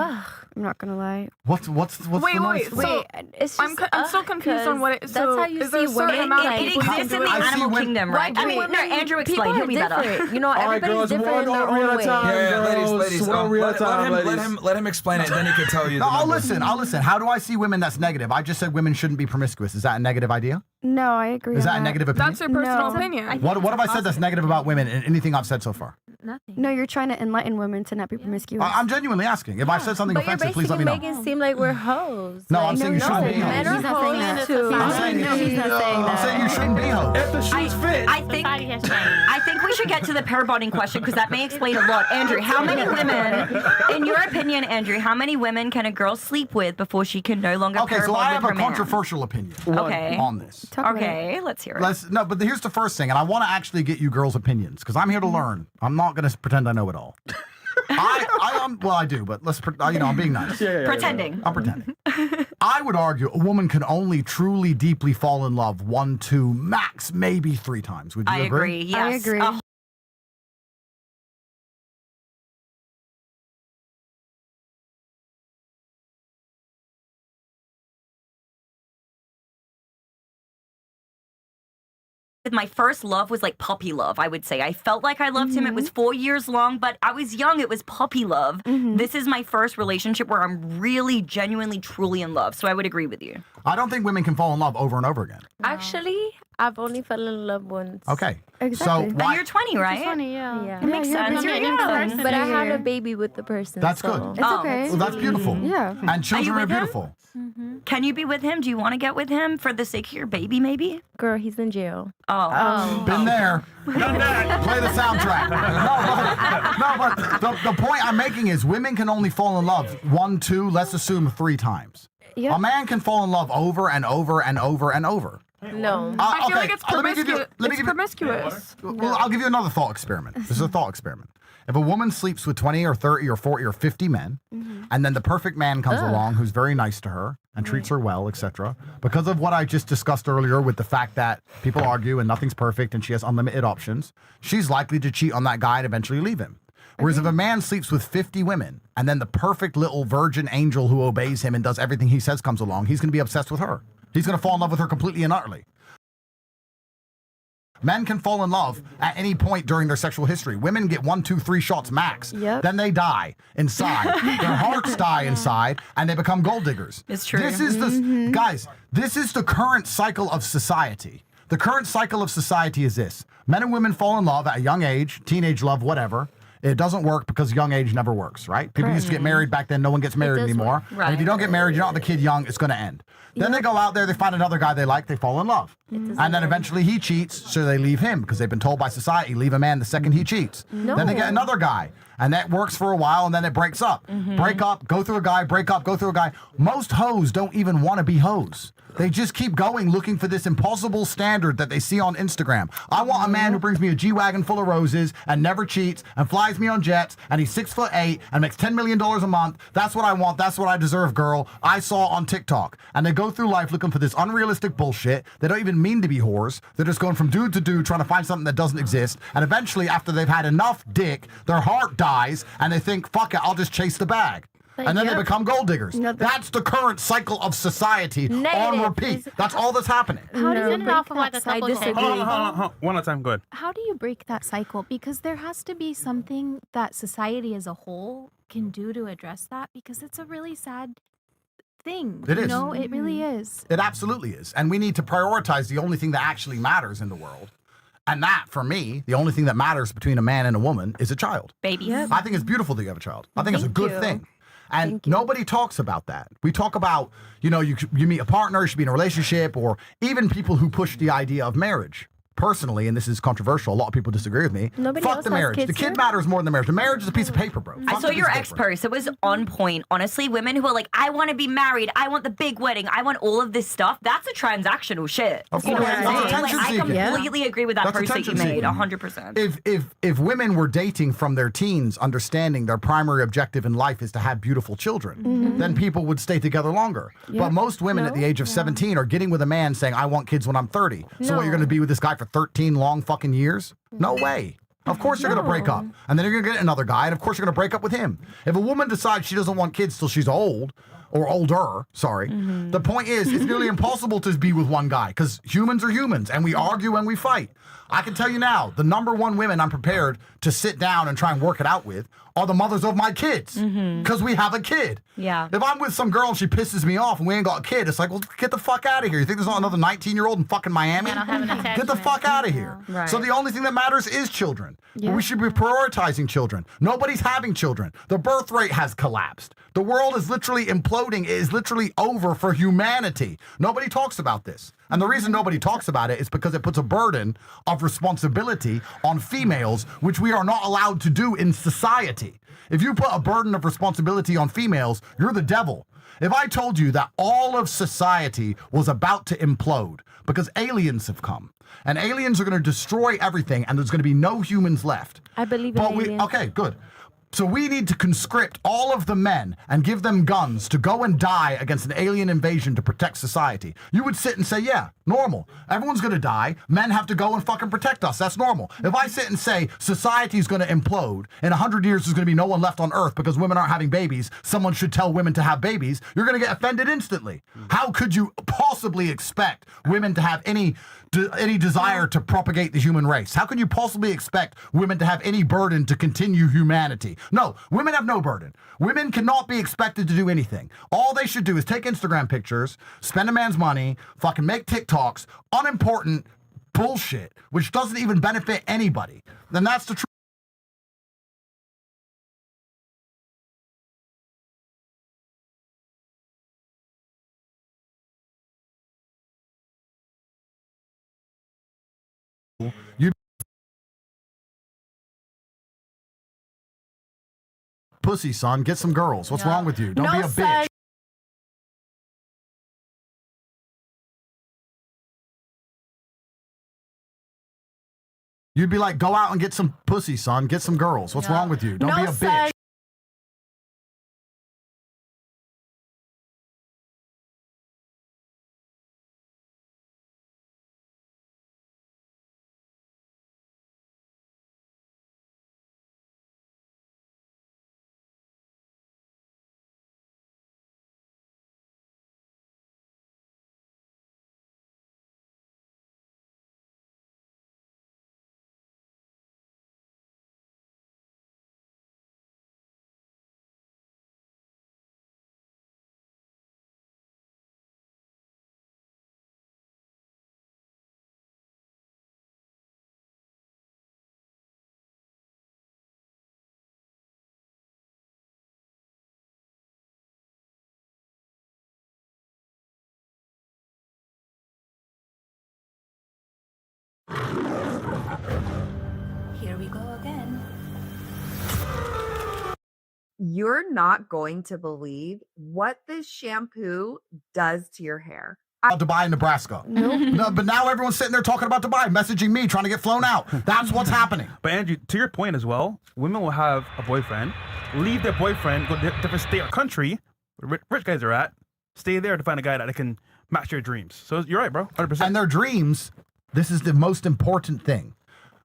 Speaker 9: I'm not gonna lie.
Speaker 1: What's
Speaker 8: Wait,
Speaker 1: the
Speaker 8: wait.
Speaker 1: noise?
Speaker 8: So
Speaker 11: It's just,
Speaker 8: I'm still confused on what it.
Speaker 11: That's
Speaker 8: So
Speaker 11: how you
Speaker 8: is there
Speaker 11: see
Speaker 8: a certain
Speaker 11: women.
Speaker 8: amount of
Speaker 5: It
Speaker 8: people you can
Speaker 5: exists in
Speaker 8: do
Speaker 5: the
Speaker 8: it?
Speaker 1: I see
Speaker 5: animal
Speaker 1: when-
Speaker 5: kingdom,
Speaker 11: Why
Speaker 5: right?
Speaker 11: do
Speaker 5: I mean, no,
Speaker 11: women-
Speaker 5: Andrew,
Speaker 11: people
Speaker 5: explain.
Speaker 11: are
Speaker 5: He'll be better.
Speaker 11: different. You know,
Speaker 4: All right,
Speaker 11: everybody's
Speaker 4: girls,
Speaker 11: different in
Speaker 4: one
Speaker 11: their
Speaker 4: at
Speaker 11: own
Speaker 4: a
Speaker 11: way.
Speaker 4: time.
Speaker 2: Yeah,
Speaker 4: girls,
Speaker 2: ladies.
Speaker 4: one real time,
Speaker 2: let
Speaker 4: ladies.
Speaker 2: him explain it, and then he can tell you. The
Speaker 1: I'll
Speaker 2: numbers.
Speaker 1: listen. How do I see women that's negative? I just said women shouldn't be promiscuous. Is that a negative idea?
Speaker 9: No, I agree.
Speaker 1: Is
Speaker 9: on
Speaker 1: that a negative opinion?
Speaker 8: That's your personal
Speaker 9: No.
Speaker 8: opinion.
Speaker 1: What have I said that's negative about women in anything I've said so far?
Speaker 10: Nothing.
Speaker 9: No, you're trying to enlighten women to not be promiscuous.
Speaker 1: I'm genuinely asking. If I said something
Speaker 11: But you're
Speaker 1: offensive, please let
Speaker 11: basically
Speaker 1: me know.
Speaker 11: making it seem like we're hoes.
Speaker 1: No,
Speaker 11: Like,
Speaker 1: I'm saying you shouldn't be
Speaker 11: men
Speaker 1: hoes.
Speaker 11: are
Speaker 9: He's not saying
Speaker 11: hoes
Speaker 9: that.
Speaker 11: too.
Speaker 1: I'm saying,
Speaker 9: No, he's not saying
Speaker 1: I'm
Speaker 9: that.
Speaker 1: saying you shouldn't be hoes.
Speaker 4: If the shoes fit.
Speaker 5: I think we should get to the pair bonding question because that may explain a lot. Andrew, how many women, in your opinion, Andrew, how many women can a girl sleep with before she can no longer
Speaker 1: Okay,
Speaker 5: pair
Speaker 1: so
Speaker 5: bond
Speaker 1: I
Speaker 5: with
Speaker 1: have a
Speaker 5: her man?
Speaker 1: controversial opinion
Speaker 5: Okay.
Speaker 1: on this.
Speaker 9: Talk about it.
Speaker 5: Okay, let's hear it.
Speaker 1: No, but here's the first thing, and I want to actually get you girls' opinions because I'm here to learn. I'm not going to pretend I know it all. Well, I do, but I'm being nice.
Speaker 4: Yeah.
Speaker 5: Pretending.
Speaker 1: I'm pretending. I would argue a woman can only truly deeply fall in love 1, 2, max maybe 3 times. Would you
Speaker 5: I agree. Yes.
Speaker 9: I agree.
Speaker 5: My first love was like puppy love, I would say. I felt like I loved him. It was 4 years long, but I was young. It was puppy love. This is my first relationship where I'm really, genuinely, truly in love. So I would agree with you.
Speaker 1: I don't think women can fall in love over and over again.
Speaker 11: Actually, I've only fell in love once.
Speaker 1: Okay.
Speaker 9: Exactly.
Speaker 1: So
Speaker 5: And you're 20, right?
Speaker 10: Funny, yeah.
Speaker 11: Yeah.
Speaker 5: It makes
Speaker 9: you're
Speaker 5: sense. You're
Speaker 9: young.
Speaker 5: young.
Speaker 11: But I had
Speaker 9: Yeah.
Speaker 11: a baby with the person.
Speaker 1: That's
Speaker 11: so.
Speaker 1: good.
Speaker 9: It's
Speaker 5: Oh,
Speaker 9: okay.
Speaker 1: Well, that's beautiful.
Speaker 9: Yeah.
Speaker 1: And children are
Speaker 5: with him?
Speaker 1: beautiful.
Speaker 5: Can you be with him? Do you want to get with him for the sake of your baby, maybe?
Speaker 11: Girl, he's in jail.
Speaker 5: Oh.
Speaker 1: Been there. Play the soundtrack. But the point I'm making is women can only fall in love 1, 2, let's assume 3 times.
Speaker 11: Yeah.
Speaker 1: A man can fall in love over and over and over and over.
Speaker 11: No.
Speaker 8: I feel like it's
Speaker 1: let me give you.
Speaker 8: promiscuous.
Speaker 1: Well, I'll give you another thought experiment. This is a thought experiment. If a woman sleeps with 20 or 30 or 40 or 50 men, and then the perfect man comes along who's very nice to her and treats her well, etc., because of what I just discussed earlier with the fact that people argue and nothing's perfect and she has unlimited options, she's likely to cheat on that guy and eventually leave him. Whereas if a man sleeps with 50 women and then the perfect little virgin angel who obeys him and does everything he says comes along, he's going to be obsessed with her. He's going to fall in love with her completely and utterly. Men can fall in love at any point during their sexual history. Women get 1, 2, 3 shots max.
Speaker 11: Yep.
Speaker 1: Then they die inside. Their hearts die inside, and they become gold diggers.
Speaker 5: It's true.
Speaker 1: This is the guys. This is the current cycle of society. The current cycle of society is this: men and women fall in love at a young age, teenage love, whatever. It doesn't work because young age never works, right? People used to get married back then. No one gets married
Speaker 11: does
Speaker 1: anymore.
Speaker 11: work.
Speaker 1: And if you don't get married, you don't have a kid young, it's going to end. Then they go out there, they find another guy they like, they fall in love. And then eventually he cheats, so they leave him because they've been told by society, leave a man the second he cheats. Then they get another guy, and that works for a while, and then it breaks up. Break up, go through a guy, break up, go through a guy. Most hoes don't even want to be hoes. They just keep going looking for this impossible standard that they see on Instagram. I want a man who brings me a G-Wagon full of roses and never cheats and flies me on jets and he's 6'8" and makes $10 million a month. That's what I want. That's what I deserve, girl. I saw on TikTok. And they go through life looking for this unrealistic bullshit. They don't even mean to be whores. They're just going from dude to dude trying to find something that doesn't exist. And eventually, after they've had enough dick, their heart dies and they think, fuck it, I'll just chase the bag. And then they become gold diggers.
Speaker 9: No,
Speaker 1: that's the current cycle of society on repeat. That's all that's happening.
Speaker 10: How does it
Speaker 11: break
Speaker 10: off of like a
Speaker 11: that. I
Speaker 10: couple
Speaker 11: disagree.
Speaker 6: Hold on. One at a time. Go ahead.
Speaker 10: How do you break that cycle? Because there has to be something that society as a whole can do to address that, because it's a really sad thing.
Speaker 1: It is.
Speaker 10: No, it really is.
Speaker 1: It absolutely is. And we need to prioritize the only thing that actually matters in the world. And that, for me, the only thing that matters between a man and a woman is a child.
Speaker 5: Babies.
Speaker 1: I think it's beautiful that you have a child. I think it's a
Speaker 11: Thank
Speaker 1: good
Speaker 11: you.
Speaker 1: thing. And nobody talks about that. We talk about, you meet a partner, you should be in a relationship, or even people who push the idea of marriage. Personally, and this is controversial, a lot of people disagree with me.
Speaker 11: Nobody
Speaker 1: Fuck
Speaker 11: else
Speaker 1: the
Speaker 11: has
Speaker 1: marriage.
Speaker 11: kids
Speaker 1: The kid
Speaker 11: here?
Speaker 1: matters more than the marriage. The marriage is a piece of paper, bro.
Speaker 5: I
Speaker 1: Fuck
Speaker 5: saw
Speaker 1: the piece
Speaker 5: your
Speaker 1: of
Speaker 5: ex
Speaker 1: paper.
Speaker 5: post. It was on point. Honestly, women who are like, I want to be married. I want the big wedding. I want all of this stuff. That's a transactional shit.
Speaker 1: Of
Speaker 5: You know
Speaker 1: course.
Speaker 5: what I'm
Speaker 1: That's
Speaker 5: saying? Like, I
Speaker 1: attention-seeking.
Speaker 5: completely agree with that
Speaker 1: That's
Speaker 5: post that you made.
Speaker 1: attention-seeking.
Speaker 5: 100%.
Speaker 1: If women were dating from their teens, understanding their primary objective in life is to have beautiful children, then people would stay together longer. But most women at the age of 17 are getting with a man saying, I want kids when I'm 30. So what, you're going to be with this guy for 13 long fucking years? No way. Of course you're going to break up. And then you're going to get another guy, and of course you're going to break up with him. If a woman decides she doesn't want kids till she's old, or older, sorry, the point is, it's nearly impossible to be with one guy, because humans are humans, and we argue and we fight. I can tell you now, the number one women I'm prepared to sit down and try and work it out with are the mothers of my kids, because we have a kid.
Speaker 5: Yeah.
Speaker 1: If I'm with some girl and she pisses me off and we ain't got a kid, it's like, well, get the fuck out of here. You think there's not another 19-year-old in fucking Miami?
Speaker 10: don't have an
Speaker 1: Get the
Speaker 10: attachment.
Speaker 1: fuck out of here.
Speaker 5: Right.
Speaker 1: So the only thing that matters is children. We should be prioritizing children. Nobody's having children. The birth rate has collapsed. The world is literally imploding. It is literally over for humanity. Nobody talks about this. And the reason nobody talks about it is because it puts a burden of responsibility on females, which we are not allowed to do in society. If you put a burden of responsibility on females, you're the devil. If I told you that all of society was about to implode because aliens have come, and aliens are going to destroy everything, and there's going to be no humans left.
Speaker 11: I believe in aliens.
Speaker 1: Okay, good. So we need to conscript all of the men and give them guns to go and die against an alien invasion to protect society. You would sit and say, yeah, normal. Everyone's going to die. Men have to go and fucking protect us. That's normal. If I sit and say society's going to implode, in 100 years there's going to be no one left on Earth because women aren't having babies, someone should tell women to have babies, you're going to get offended instantly. How could you possibly expect women to have any desire to propagate the human race? How can you possibly expect women to have any burden to continue humanity? No, women have no burden. Women cannot be expected to do anything. All they should do is take Instagram pictures, spend a man's money, fucking make TikToks, unimportant bullshit, which doesn't even benefit anybody. Then that's the truth. You pussy, son. Get some girls. What's wrong with you? Don't be a bitch. You'd be like, go out and get some pussy, son. Get some girls. What's wrong with you? Don't be a bitch.
Speaker 12: Here we go again.
Speaker 13: You're not going to believe what this shampoo does to your hair.
Speaker 1: Dubai, Nebraska. No, but now everyone's sitting there talking about Dubai, messaging me, trying to get flown out. That's what's happening.
Speaker 6: But Andrew, to your point as well, women will have a boyfriend, leave their boyfriend, go to a different state or country, where rich guys are at, stay there to find a guy that can match their dreams. So you're right, bro, 100%.
Speaker 1: And their dreams, this is the most important thing.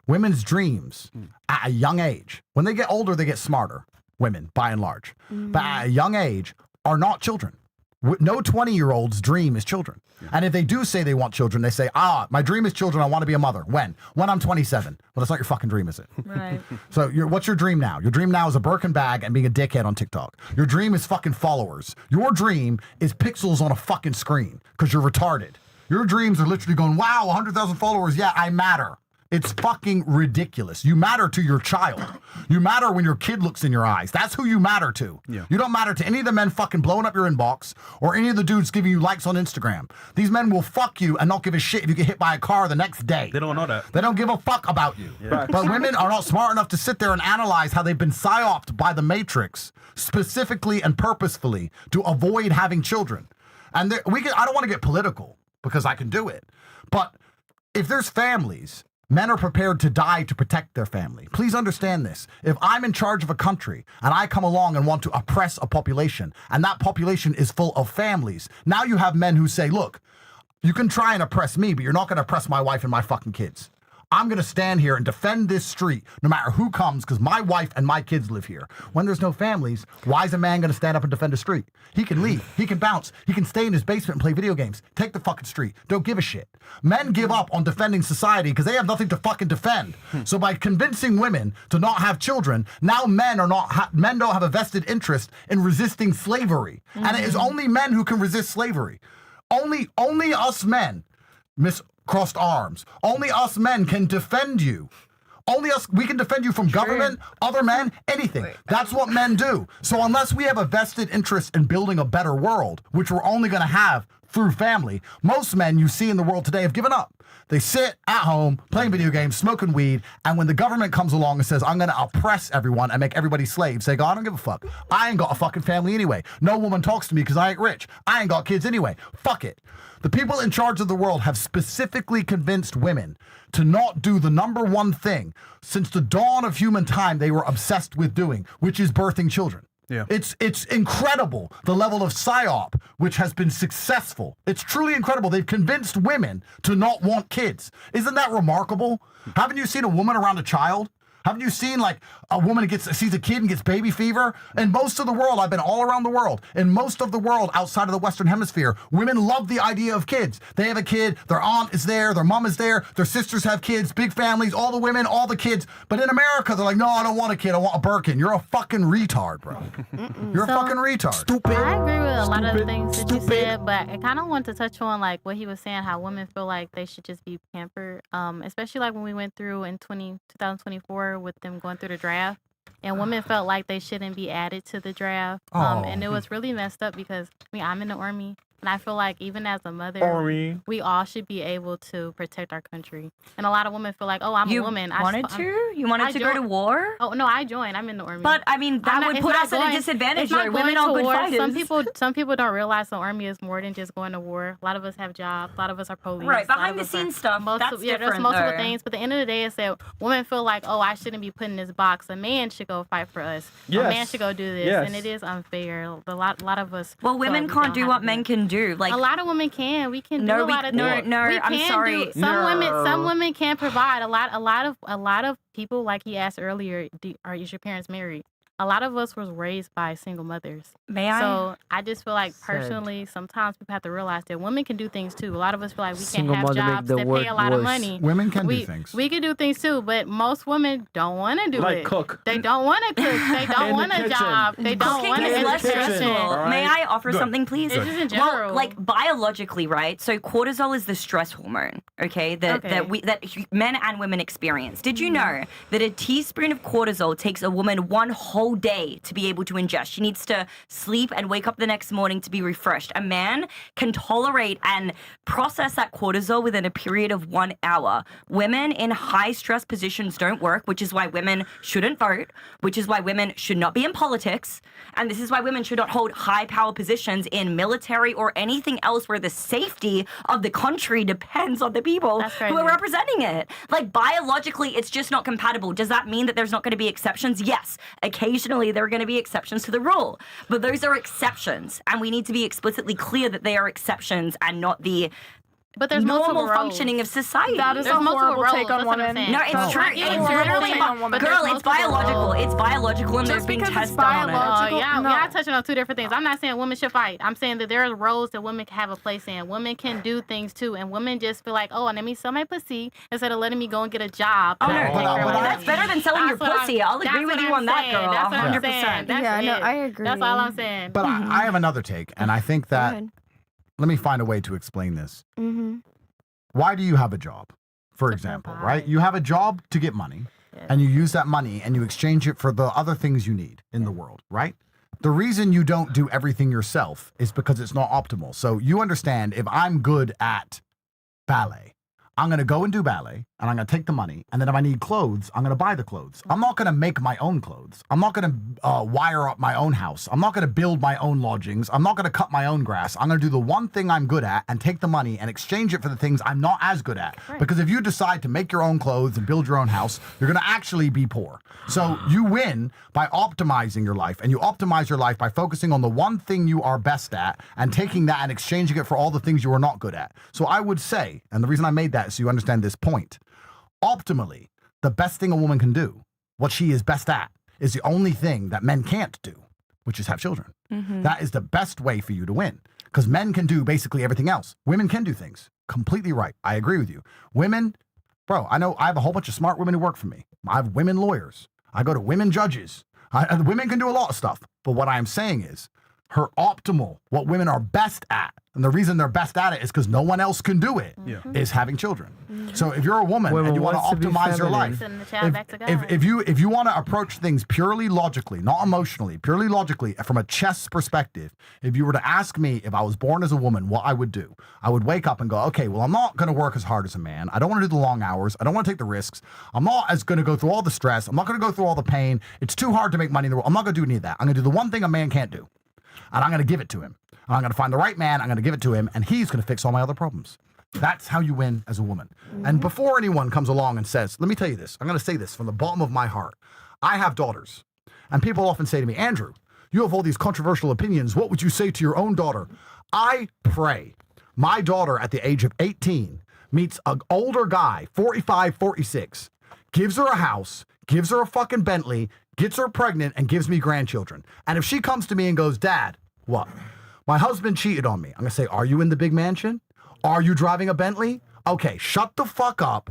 Speaker 1: Women's dreams at a young age. When they get older, they get smarter, women, by and large. But at a young age, are not children. No 20-year-old's dream is children. And if they do say they want children, they say, my dream is children. I want to be a mother. When? When I'm 27. Well, that's not your fucking dream, is it?
Speaker 3: Right.
Speaker 1: So what's your dream now? Your dream now is a Birkin bag and being a dickhead on TikTok. Your dream is fucking followers. Your dream is pixels on a fucking screen because you're retarded. Your dreams are literally going, wow, 100,000 followers. Yeah, I matter. It's fucking ridiculous. You matter to your child. You matter when your kid looks in your eyes. That's who you matter to.
Speaker 6: Yeah.
Speaker 1: You don't matter to any of the men fucking blowing up your inbox or any of the dudes giving you likes on Instagram. These men will fuck you and not give a shit if you get hit by a car the next day.
Speaker 6: They don't know that.
Speaker 1: They don't give a fuck about you.
Speaker 6: Yeah.
Speaker 1: But women are not smart enough to sit there and analyze how they've been psyoped by the Matrix specifically and purposefully to avoid having children. And I don't want to get political because I can do it. But if there's families, men are prepared to die to protect their family. Please understand this. If I'm in charge of a country and I come along and want to oppress a population, and that population is full of families, now you have men who say, look, you can try and oppress me, but you're not going to oppress my wife and my fucking kids. I'm going to stand here and defend this street no matter who comes because my wife and my kids live here. When there's no families, why is a man going to stand up and defend a street? He can leave. He can bounce. He can stay in his basement and play video games. Take the fucking street. Don't give a shit. Men give up on defending society because they have nothing to fucking defend. So by convincing women to not have children, now men don't have a vested interest in resisting slavery. And it is only men who can resist slavery. Only us men, crossed arms. Only us men can defend you. Only us, we can defend you from government, other men, anything. That's what men do. So unless we have a vested interest in building a better world, which we're only going to have through family, most men you see in the world today have given up. They sit at home, playing video games, smoking weed, and when the government comes along and says, I'm going to oppress everyone and make everybody slaves, they go, I don't give a fuck. I ain't got a fucking family anyway. No woman talks to me because I ain't rich. I ain't got kids anyway. Fuck it. The people in charge of the world have specifically convinced women to not do the number one thing since the dawn of human time they were obsessed with doing, which is birthing children.
Speaker 6: Yeah.
Speaker 1: It's incredible the level of psyop which has been successful. It's truly incredible. They've convinced women to not want kids. Isn't that remarkable? Haven't you seen a woman around a child? Haven't you seen like a woman sees a kid and gets baby fever? In most of the world, I've been all around the world. In most of the world outside of the Western Hemisphere, women love the idea of kids. They have a kid, their aunt is there, their mom is there, their sisters have kids, big families, all the women, all the kids. But in America, they're like, no, I don't want a kid, I want a Birkin. You're a fucking retard, bro. You're a fucking retard.
Speaker 14: Stupid. I agree with a lot of the things that you said, but I kind of want to touch on like what he was saying, how women feel like they should just be pampered, especially like when we went through in 2024 with them going through the draft. And women felt like they shouldn't be added to the draft. And it was really messed up because I'm in the army. And I feel like even as a mother,
Speaker 4: Army.
Speaker 14: we all should be able to protect our country. And a lot of women feel like, oh, I'm a woman.
Speaker 5: You wanted to go to war?
Speaker 14: Oh no, I joined. I'm in the army.
Speaker 5: But I mean, that would put us at a disadvantage. Though. Women are good fighters.
Speaker 14: Some people don't realize the army is more than just going to war. A lot of us have jobs. A lot of us are police.
Speaker 5: Right, behind the scenes stuff. That's different.
Speaker 14: There's multiple things. But at the end of the day, it's that women feel like, oh, I shouldn't be put in this box. A man should go fight for us.
Speaker 4: Yes.
Speaker 14: A man should go do this, and it is unfair. A lot of us.
Speaker 5: Well, women can't do what men can do. Like
Speaker 14: a lot of women can. We can do a lot of things.
Speaker 5: No, I'm sorry.
Speaker 14: Some women can provide. A lot of people, like he asked earlier, is your parents married? A lot of us was raised by single mothers.
Speaker 5: May I?
Speaker 14: So I just feel like personally, sometimes people have to realize that women can do things too. A lot of us feel like we can't have jobs that pay a lot of money.
Speaker 1: Women can do things.
Speaker 14: We can do things too, but most women don't want to do
Speaker 4: like
Speaker 14: it.
Speaker 4: Cook.
Speaker 14: They don't want to cook. They don't want a job. They don't want
Speaker 5: Cooking
Speaker 14: an
Speaker 5: is less
Speaker 14: education.
Speaker 5: stressful.
Speaker 4: Right.
Speaker 5: May I offer something, please?
Speaker 14: It's just in general.
Speaker 5: Well, like biologically, right? So cortisol is the stress hormone, okay? That men and women experience. Did you know that a teaspoon of cortisol takes a woman one whole day to be able to ingest? She needs to sleep and wake up the next morning to be refreshed. A man can tolerate and process that cortisol within a period of 1 hour. Women in high stress positions don't work, which is why women shouldn't vote, which is why women should not be in politics, and this is why women should not hold high power positions in military or anything else where the safety of the country depends on the people who are representing it. Like biologically, it's just not compatible. Does that mean that there's not going to be exceptions? Yes. Occasionally, there are going to be exceptions to the rule, but those are exceptions, and we need to be explicitly clear that they are exceptions and not the normal functioning of society.
Speaker 8: That is a horrible take on women.
Speaker 5: No, it's true. It's literally, girl, it's biological. It's biological, and there's been tests done on it.
Speaker 14: We are touching on two different things. I'm not saying women should fight. I'm saying that there are roles that women can have a place in. Women can do things too, and women just feel like, oh, let me sell my pussy instead of letting me go and get a job.
Speaker 5: Oh, no, that's better than selling your pussy. I'll agree with you on that, girl.
Speaker 14: That's what I'm saying.
Speaker 9: Yeah, no, I agree.
Speaker 14: That's all I'm saying.
Speaker 1: But I have another take, and I think that let me find a way to explain this.
Speaker 9: Mm-hmm.
Speaker 1: Why do you have a job, for example, right? You have a job to get money, and you use that money and you exchange it for the other things you need in the world, right? The reason you don't do everything yourself is because it's not optimal. So you understand, if I'm good at ballet, I'm going to go and do ballet, and I'm going to take the money, and then if I need clothes, I'm going to buy the clothes. I'm not going to make my own clothes. I'm not going to wire up my own house. I'm not going to build my own lodgings. I'm not going to cut my own grass. I'm going to do the one thing I'm good at and take the money and exchange it for the things I'm not as good at. Right. Because if you decide to make your own clothes and build your own house, you're going to actually be poor. So you win by optimizing your life, and you optimize your life by focusing on the one thing you are best at and taking that and exchanging it for all the things you are not good at. So I would say, and the reason I made that is so you understand this point, optimally, the best thing a woman can do, what she is best at, is the only thing that men can't do, which is have children. Mm-hmm. That is the best way for you to win, because men can do basically everything else. Women can do things. Completely right. I agree with you. Women, bro, I know I have a whole bunch of smart women who work for me. I have women lawyers. I go to women judges. Women can do a lot of stuff. But what I'm saying is, her optimal, what women are best at, and the reason they're best at it is because no one else can do it, is having children. Mm-hmm. So if you're a woman and you want to optimize your life, if you want to approach things purely logically, not emotionally, purely logically, from a chess perspective, if you were to ask me if I was born as a woman, what I would do, I would wake up and go, okay, well, I'm not going to work as hard as a man. I don't want to do the long hours. I don't want to take the risks. I'm not as going to go through all the stress. I'm not going to go through all the pain. It's too hard to make money in the world. I'm not going to do any of that. I'm going to do the one thing a man can't do. And I'm going to give it to him. And I'm going to find the right man. I'm going to give it to him. And he's going to fix all my other problems. That's how you win as a woman. Mm-hmm. And before anyone comes along and says, let me tell you this. I'm going to say this from the bottom of my heart. I have daughters. And people often say to me, Andrew, you have all these controversial opinions. What would you say to your own daughter? I pray my daughter at the age of 18 meets an older guy, 45, 46, gives her a house, gives her a fucking Bentley, gets her pregnant, and gives me grandchildren. And if she comes to me and goes, Dad, what? My husband cheated on me. I'm going to say, are you in the big mansion? Are you driving a Bentley? Okay, shut the fuck up.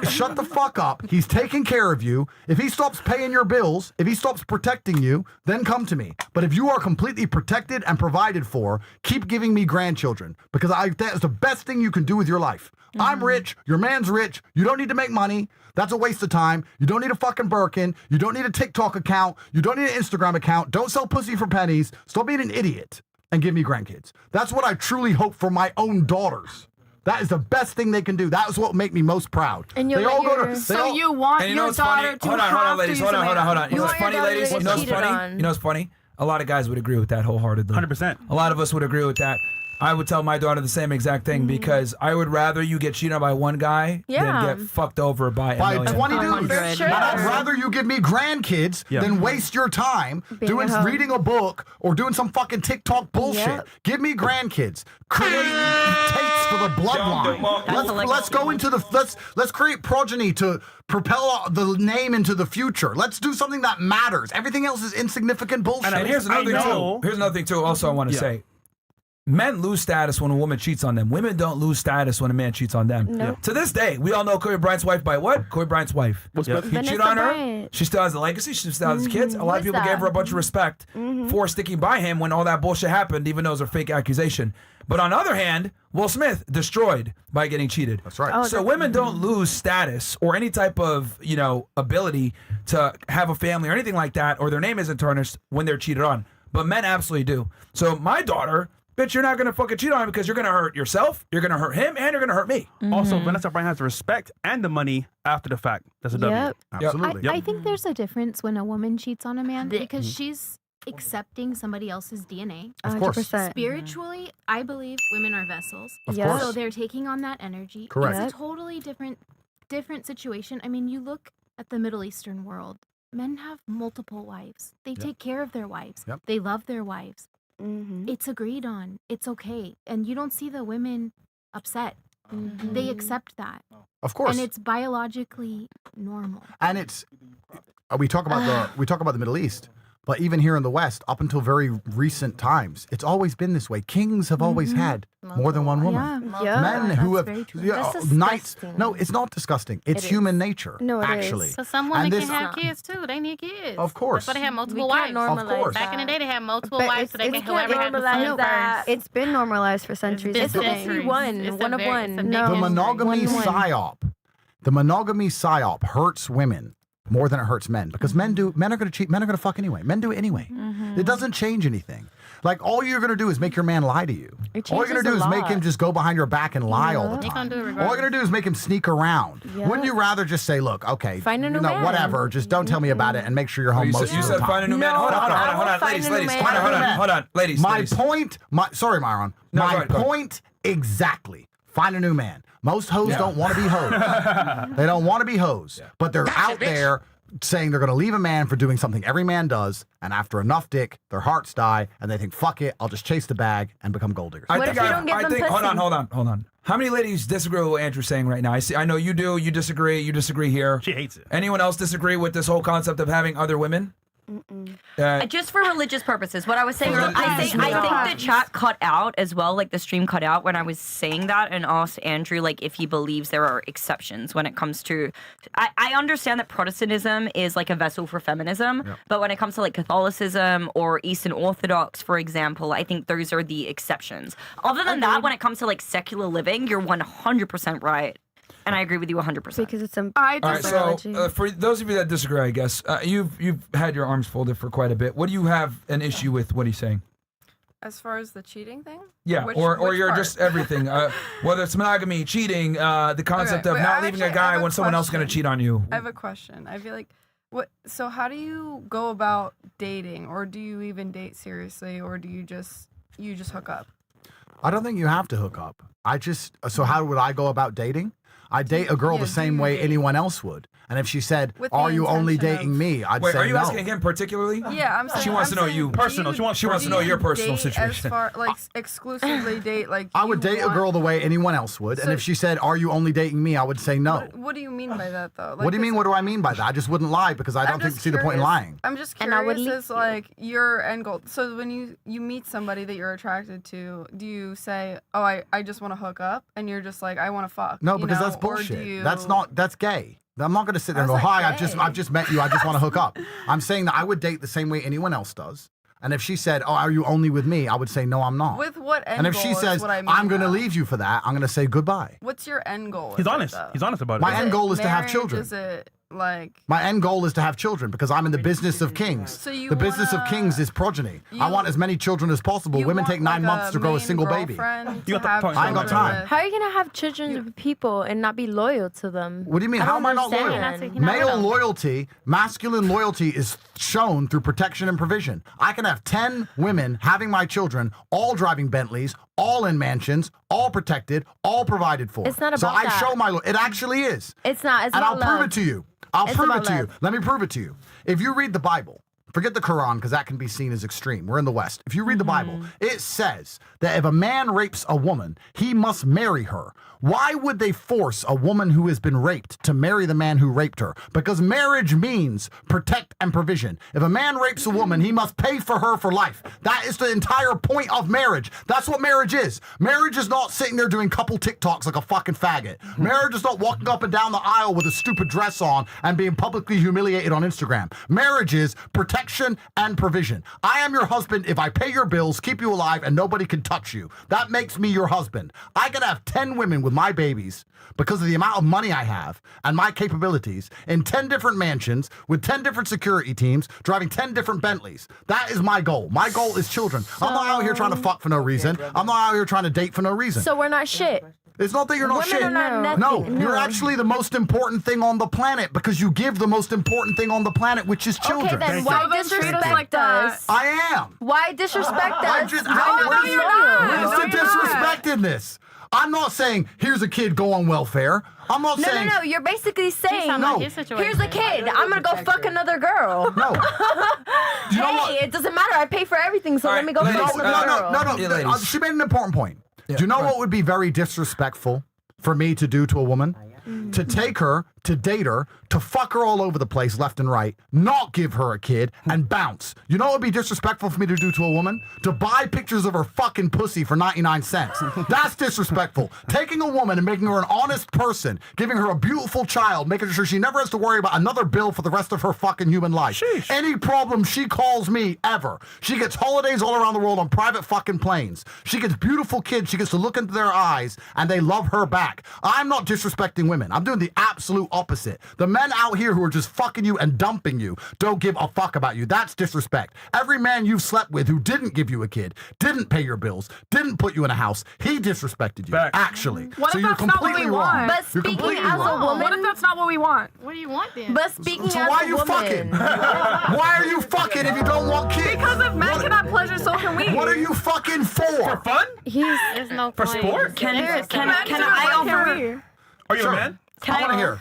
Speaker 1: Shut the fuck up. He's taking care of you. If he stops paying your bills, if he stops protecting you, then come to me. But if you are completely protected and provided for, keep giving me grandchildren, because that's the best thing you can do with your life. Mm-hmm. I'm rich. Your man's rich. You don't need to make money. That's a waste of time. You don't need a fucking Birkin. You don't need a TikTok account. You don't need an Instagram account. Don't sell pussy for pennies. Stop being an idiot and give me grandkids. That's what I truly hope for my own daughters. That is the best thing they can do. That is what will make me most proud.
Speaker 11: And you'll
Speaker 1: they all
Speaker 11: let
Speaker 1: go
Speaker 11: your-
Speaker 1: to.
Speaker 8: So you want
Speaker 2: And you know
Speaker 8: your
Speaker 2: what's funny?
Speaker 8: daughter to
Speaker 2: Hold on,
Speaker 8: have
Speaker 2: ladies.
Speaker 8: to
Speaker 2: Hold
Speaker 8: use
Speaker 2: on,
Speaker 8: a
Speaker 2: hold on,
Speaker 8: man.
Speaker 2: hold on. You know what's funny,
Speaker 11: daughter to
Speaker 2: ladies?
Speaker 11: get
Speaker 2: You know what's
Speaker 11: cheated
Speaker 2: funny?
Speaker 11: on.
Speaker 2: You know what's funny? A lot of guys would agree with that wholeheartedly.
Speaker 6: 100%.
Speaker 2: A lot of us would agree with that. I would tell my daughter the same exact thing because I would rather you get cheated on by one guy
Speaker 11: Yeah.
Speaker 2: than get fucked over by a
Speaker 1: By
Speaker 2: million.
Speaker 1: 20 dudes.
Speaker 11: 100.
Speaker 1: And I'd rather you give me grandkids than waste your time
Speaker 9: Being at home.
Speaker 1: reading a book or doing some fucking TikTok bullshit.
Speaker 9: Yep.
Speaker 1: Give me grandkids. Create Tates for the bloodline. Let's go into the let's create progeny to propel the name into the future. Let's do something that matters. Everything else is insignificant bullshit.
Speaker 2: And here's another thing too. Here's another thing too. Also, I want to say, men lose status when a woman cheats on them. Women don't lose status when a man cheats on them.
Speaker 9: Nope.
Speaker 2: To this day, we all know Kobe Bryant's wife by what? Kobe Bryant's wife. He cheated on her.
Speaker 11: Bryant.
Speaker 2: She still has a legacy. She still has kids. A lot of
Speaker 11: Who is
Speaker 2: people gave
Speaker 11: that?
Speaker 2: her a bunch of respect for sticking by him when all that bullshit happened, even though it was a fake accusation. But on the other hand, Will Smith destroyed by getting cheated.
Speaker 1: That's right.
Speaker 2: So women don't lose status or any type of, ability to have a family or anything like that, or their name isn't tarnished when they're cheated on. But men absolutely do. So my daughter, bitch, you're not gonna fucking cheat on him because you're gonna hurt yourself, you're gonna hurt him, and you're gonna hurt me.
Speaker 6: Also, Vanessa Bryant has the respect and the money after the fact. That's a W.
Speaker 9: Yep.
Speaker 1: Absolutely.
Speaker 10: I think there's a difference when a woman cheats on a man because she's accepting somebody else's DNA.
Speaker 1: Of course.
Speaker 9: 100%.
Speaker 10: Spiritually, I believe women are vessels.
Speaker 1: Of
Speaker 9: Yes.
Speaker 1: course.
Speaker 10: So they're taking on that energy.
Speaker 1: Correct.
Speaker 10: It's a totally different situation. I mean, you look at the Middle Eastern world. Men have multiple wives. They take care of their wives.
Speaker 1: Yep.
Speaker 10: They love their wives.
Speaker 9: Mm-hmm.
Speaker 10: It's agreed on. It's okay. And you don't see the women upset. They accept that.
Speaker 1: Of course.
Speaker 10: And it's biologically normal.
Speaker 1: And it's we talk about the Middle East, but even here in the West, up until very recent times, it's always been this way. Kings have always had more than one woman.
Speaker 9: Yeah.
Speaker 1: Men who have
Speaker 10: very true.
Speaker 11: That's
Speaker 1: knights.
Speaker 11: disgusting.
Speaker 1: No, it's not disgusting. It's
Speaker 11: It
Speaker 1: human nature.
Speaker 9: No, it is.
Speaker 1: actually.
Speaker 14: So some
Speaker 1: And
Speaker 14: women
Speaker 1: this-
Speaker 14: can have kids too. They need kids.
Speaker 1: Of course.
Speaker 14: That's why they have multiple
Speaker 11: We can't
Speaker 14: wives.
Speaker 11: normalize
Speaker 1: Of course.
Speaker 14: Back in the day, they had multiple
Speaker 9: But
Speaker 14: wives so they
Speaker 9: it's-
Speaker 14: can
Speaker 9: we can't
Speaker 14: whoever had the
Speaker 11: normalize
Speaker 14: son
Speaker 11: that.
Speaker 14: first.
Speaker 9: It's been normalized for centuries.
Speaker 14: It's
Speaker 9: I
Speaker 14: been
Speaker 9: think.
Speaker 14: centuries.
Speaker 11: One,
Speaker 14: It's a
Speaker 11: one of
Speaker 14: very-
Speaker 11: one.
Speaker 14: it's a big
Speaker 9: No.
Speaker 1: The
Speaker 14: history.
Speaker 1: monogamy
Speaker 9: One.
Speaker 1: psyop. The monogamy psyop hurts women more than it hurts men because men are going to cheat. Men are going to fuck anyway. Men do it anyway. It doesn't change anything. Like all you're going to do is make your man lie to you.
Speaker 11: It
Speaker 1: All you're going to
Speaker 11: changes
Speaker 1: do
Speaker 11: a
Speaker 1: is make
Speaker 11: lot.
Speaker 1: him just go behind your back and lie all the
Speaker 14: They
Speaker 1: time.
Speaker 14: gonna do it
Speaker 1: All you're
Speaker 14: regardless.
Speaker 1: going to do is make him sneak around.
Speaker 11: Yeah.
Speaker 1: Wouldn't you rather just say, look, okay,
Speaker 11: Find a new man.
Speaker 1: whatever, just don't tell me about it and make sure you're home
Speaker 2: You
Speaker 1: most
Speaker 2: said, you
Speaker 1: of the
Speaker 2: said
Speaker 1: time.
Speaker 2: find a new man.
Speaker 11: No,
Speaker 2: Hold on,
Speaker 11: I will find
Speaker 2: ladies,
Speaker 11: a new
Speaker 2: ladies.
Speaker 11: man.
Speaker 2: Hold on, ladies.
Speaker 1: My
Speaker 2: ladies.
Speaker 1: point, sorry, Myron.
Speaker 2: No, go
Speaker 1: my
Speaker 2: ahead, go ahead.
Speaker 1: point exactly. Find a new man. Most hoes don't want to be hoes. They don't want to be hoes, but they're out there saying they're going to leave a man for doing something every man does, and after enough dick, their hearts die, and they think, fuck it, I'll just chase the bag and become gold diggers.
Speaker 11: What if you don't give them pussy?
Speaker 2: Hold on. How many ladies disagree with what Andrew's saying right now? I know you do. You disagree here.
Speaker 6: She hates it.
Speaker 2: Anyone else disagree with this whole concept of having other women?
Speaker 5: Just for religious purposes, what I was saying,
Speaker 2: For
Speaker 5: I
Speaker 2: religious
Speaker 5: think the chat cut out as well, like the stream cut out when I was saying that and asked Andrew like if he believes there are exceptions when it comes to. I understand that Protestantism is like a vessel for feminism, but when it comes to like Catholicism or Eastern Orthodox, for example, I think those are the exceptions. Other than that, when it comes to like secular living, you're 100% right. And I agree with you 100%.
Speaker 9: Because it's a
Speaker 8: I
Speaker 2: All right, so for those of you that disagree, I guess you've had your arms folded for quite a bit. What do you have an issue with? What he's saying?
Speaker 3: As far as the cheating thing?
Speaker 2: Yeah,
Speaker 3: Which-
Speaker 2: or
Speaker 3: which
Speaker 2: you're
Speaker 3: part?
Speaker 2: just everything. Whether it's monogamy, cheating, the concept
Speaker 3: Okay,
Speaker 2: of
Speaker 3: wait,
Speaker 2: not
Speaker 3: I
Speaker 2: leaving
Speaker 3: actually-
Speaker 2: a
Speaker 3: I
Speaker 2: guy
Speaker 3: have a
Speaker 2: when someone else is going to
Speaker 3: question.
Speaker 2: cheat on you.
Speaker 3: I have a question. I feel like so how do you go about dating, or do you even date seriously, or do you just hook up?
Speaker 1: I don't think you have to hook up. So how would I go about dating? I date a girl
Speaker 3: Yeah,
Speaker 1: the
Speaker 3: do
Speaker 1: same
Speaker 3: you
Speaker 1: way
Speaker 3: date?
Speaker 1: anyone else would. And if she said,
Speaker 3: With the
Speaker 1: are you only
Speaker 3: intention
Speaker 1: dating
Speaker 3: of-
Speaker 1: me? I'd
Speaker 2: Wait,
Speaker 1: say
Speaker 2: are you
Speaker 1: no.
Speaker 2: asking him particularly?
Speaker 3: Yeah, I'm saying.
Speaker 2: She wants
Speaker 3: I'm
Speaker 2: to know
Speaker 3: saying,
Speaker 2: you.
Speaker 3: do
Speaker 6: Personal.
Speaker 3: you-
Speaker 6: She wants
Speaker 2: She wants to
Speaker 3: do
Speaker 2: know
Speaker 3: you
Speaker 2: your personal
Speaker 3: date
Speaker 2: situation.
Speaker 3: As far like exclusively date, like
Speaker 1: I would
Speaker 3: you
Speaker 1: date a
Speaker 3: want-
Speaker 1: girl the way anyone else would. And
Speaker 3: So-
Speaker 1: if she said, are you only dating me? I would say no.
Speaker 3: What do you mean by that, though?
Speaker 1: What do you mean? What do I mean by that? I just wouldn't lie because I don't see the point in lying.
Speaker 3: I'm just
Speaker 11: And I would
Speaker 3: curious
Speaker 11: leave
Speaker 3: as
Speaker 11: you.
Speaker 3: like your end goal. So when you meet somebody that you're attracted to, do you say, "Oh, I just want to hook up," and you're just like, "I want to fuck"?
Speaker 1: No,
Speaker 3: you
Speaker 1: because
Speaker 3: know?
Speaker 1: that's
Speaker 3: Or do
Speaker 1: bullshit.
Speaker 3: you-
Speaker 1: That's gay. I'm not going to sit there and go,
Speaker 3: How's that
Speaker 1: hi,
Speaker 3: gay?
Speaker 1: I've just met you. I just want to hook up. I'm saying that I would date the same way anyone else does. And if she said, oh, are you only with me? I would say, no, I'm not.
Speaker 3: With what end
Speaker 1: and if
Speaker 3: goal
Speaker 1: she
Speaker 3: is
Speaker 1: says,
Speaker 3: what I mean,
Speaker 1: I'm going to
Speaker 3: though.
Speaker 1: leave you for that, I'm going to say goodbye.
Speaker 3: What's your end goal?
Speaker 6: He's
Speaker 3: with it,
Speaker 6: honest.
Speaker 3: though?
Speaker 6: He's honest about it.
Speaker 1: My
Speaker 3: Is
Speaker 1: end
Speaker 3: it
Speaker 1: goal is to have
Speaker 3: marriage?
Speaker 1: children.
Speaker 3: Is it like.
Speaker 1: My end goal is to have children because I'm in the business of kings.
Speaker 3: So you
Speaker 1: the business of
Speaker 3: wanna-
Speaker 1: kings is progeny. I want as many children as possible.
Speaker 3: You
Speaker 1: Women
Speaker 3: want,
Speaker 1: take 9
Speaker 3: like,
Speaker 1: months to grow a
Speaker 3: main
Speaker 1: single baby.
Speaker 3: girlfriend
Speaker 6: You
Speaker 3: to
Speaker 6: got the
Speaker 3: have
Speaker 6: point.
Speaker 1: I ain't got
Speaker 3: children
Speaker 1: time.
Speaker 3: with.
Speaker 11: How are you gonna have children with people and not be loyal to them?
Speaker 1: What do you mean?
Speaker 11: I
Speaker 1: How
Speaker 11: don't
Speaker 1: am I not loyal?
Speaker 11: understand.
Speaker 1: Male loyalty, masculine loyalty is shown through protection and provision. I can have 10 women having my children, all driving Bentleys, all in mansions, all protected, all provided for.
Speaker 11: It's not
Speaker 1: so
Speaker 11: about
Speaker 1: I
Speaker 11: that.
Speaker 1: show my it actually is.
Speaker 11: It's not. It's
Speaker 1: And
Speaker 11: about
Speaker 1: I'll prove
Speaker 11: love.
Speaker 1: it to you. I'll
Speaker 11: It's
Speaker 1: prove it
Speaker 11: about
Speaker 1: to you.
Speaker 11: love.
Speaker 1: Let me prove it to you. If you read the Bible, forget the Quran because that can be seen as extreme. We're in the West. If you read the Bible, it says that if a man rapes a woman, he must marry her. Why would they force a woman who has been raped to marry the man who raped her? Because marriage means protect and provision. If a man rapes a woman, he must pay for her for life. That is the entire point of marriage. That's what marriage is. Marriage is not sitting there doing couple TikToks like a fucking faggot. Marriage is not walking up and down the aisle with a stupid dress on and being publicly humiliated on Instagram. Marriage is protection and provision. I am your husband if I pay your bills, keep you alive, and nobody can touch you. That makes me your husband. I can have 10 women with my babies because of the amount of money I have and my capabilities in 10 different mansions with 10 different security teams driving 10 different Bentleys. That is my goal. My goal is children. I'm not out here trying to fuck for no reason. I'm not out here trying to date for no reason.
Speaker 11: So we're not shit.
Speaker 1: It's not that you're not
Speaker 11: Women
Speaker 1: shit.
Speaker 11: are not
Speaker 1: No,
Speaker 11: nothing.
Speaker 1: you're
Speaker 11: No.
Speaker 1: actually the most important thing on the planet because you give the most important thing on the planet, which is children.
Speaker 11: Okay, then why
Speaker 8: So then treat us
Speaker 11: disrespect
Speaker 8: like that.
Speaker 11: us?
Speaker 1: I am.
Speaker 11: Why disrespect
Speaker 1: I
Speaker 11: us?
Speaker 1: just,
Speaker 11: Why
Speaker 1: how,
Speaker 11: not
Speaker 1: where's
Speaker 11: be
Speaker 1: the-
Speaker 11: loyal?
Speaker 1: where's
Speaker 8: No,
Speaker 1: the
Speaker 8: you're
Speaker 1: disrespect in this? I'm not saying here's a kid go on welfare. I'm not
Speaker 11: No,
Speaker 1: saying
Speaker 11: no, no. You're basically saying,
Speaker 14: talking
Speaker 1: No.
Speaker 14: about his situation.
Speaker 11: here's a kid. I'm gonna go fuck another girl.
Speaker 1: no. You know what?
Speaker 11: Hey, it doesn't matter. I pay for everything, so
Speaker 2: All
Speaker 11: let
Speaker 2: right,
Speaker 11: me go
Speaker 2: ladies,
Speaker 11: fuck
Speaker 1: No,
Speaker 11: another
Speaker 1: no,
Speaker 11: girl.
Speaker 1: no, no,
Speaker 2: Yeah,
Speaker 1: no.
Speaker 2: ladies.
Speaker 1: She made an important point.
Speaker 2: Yeah,
Speaker 1: Do you know
Speaker 2: go
Speaker 1: what
Speaker 2: ahead.
Speaker 1: would be very disrespectful for me to do to a woman? To take her, to date her, to fuck her all over the place, left and right, not give her a kid, and bounce. You know what would be disrespectful for me to do to a woman? To buy pictures of her fucking pussy for 99 cents. That's disrespectful. Taking a woman and making her an honest person, giving her a beautiful child, making sure she never has to worry about another bill for the rest of her fucking human life. Any problem, she calls me ever. She gets holidays all around the world on private fucking planes. She gets beautiful kids. She gets to look into their eyes and they love her back. I'm not disrespecting women. I'm doing the absolute opposite. The men out here who are just fucking you and dumping you don't give a fuck about you. That's disrespect. Every man you've slept with who didn't give you a kid, didn't pay your bills, didn't put you in a house, he disrespected you.
Speaker 6: Facts.
Speaker 1: Actually.
Speaker 8: What
Speaker 1: so
Speaker 8: if
Speaker 1: you're
Speaker 8: that's not what
Speaker 1: completely
Speaker 8: we
Speaker 1: wrong.
Speaker 8: want?
Speaker 11: But
Speaker 1: You're
Speaker 11: speaking
Speaker 1: completely
Speaker 11: as a
Speaker 1: wrong.
Speaker 11: woman,
Speaker 8: What if that's not what we want?
Speaker 14: What do you want then?
Speaker 11: but speaking
Speaker 1: So
Speaker 11: as
Speaker 1: why
Speaker 11: a
Speaker 1: are you
Speaker 11: woman,
Speaker 1: fucking? Why are you fucking if you don't want kids?
Speaker 8: Because if men
Speaker 1: What-
Speaker 8: can have pleasure, so can we.
Speaker 1: What are you fucking for?
Speaker 6: Fun?
Speaker 14: There's no
Speaker 6: For
Speaker 14: point.
Speaker 6: sport?
Speaker 5: Can
Speaker 8: Men
Speaker 5: I
Speaker 8: can have
Speaker 5: offer?
Speaker 8: pleasure, can we?
Speaker 6: Are you
Speaker 1: Sure.
Speaker 6: a man?
Speaker 1: I want to hear.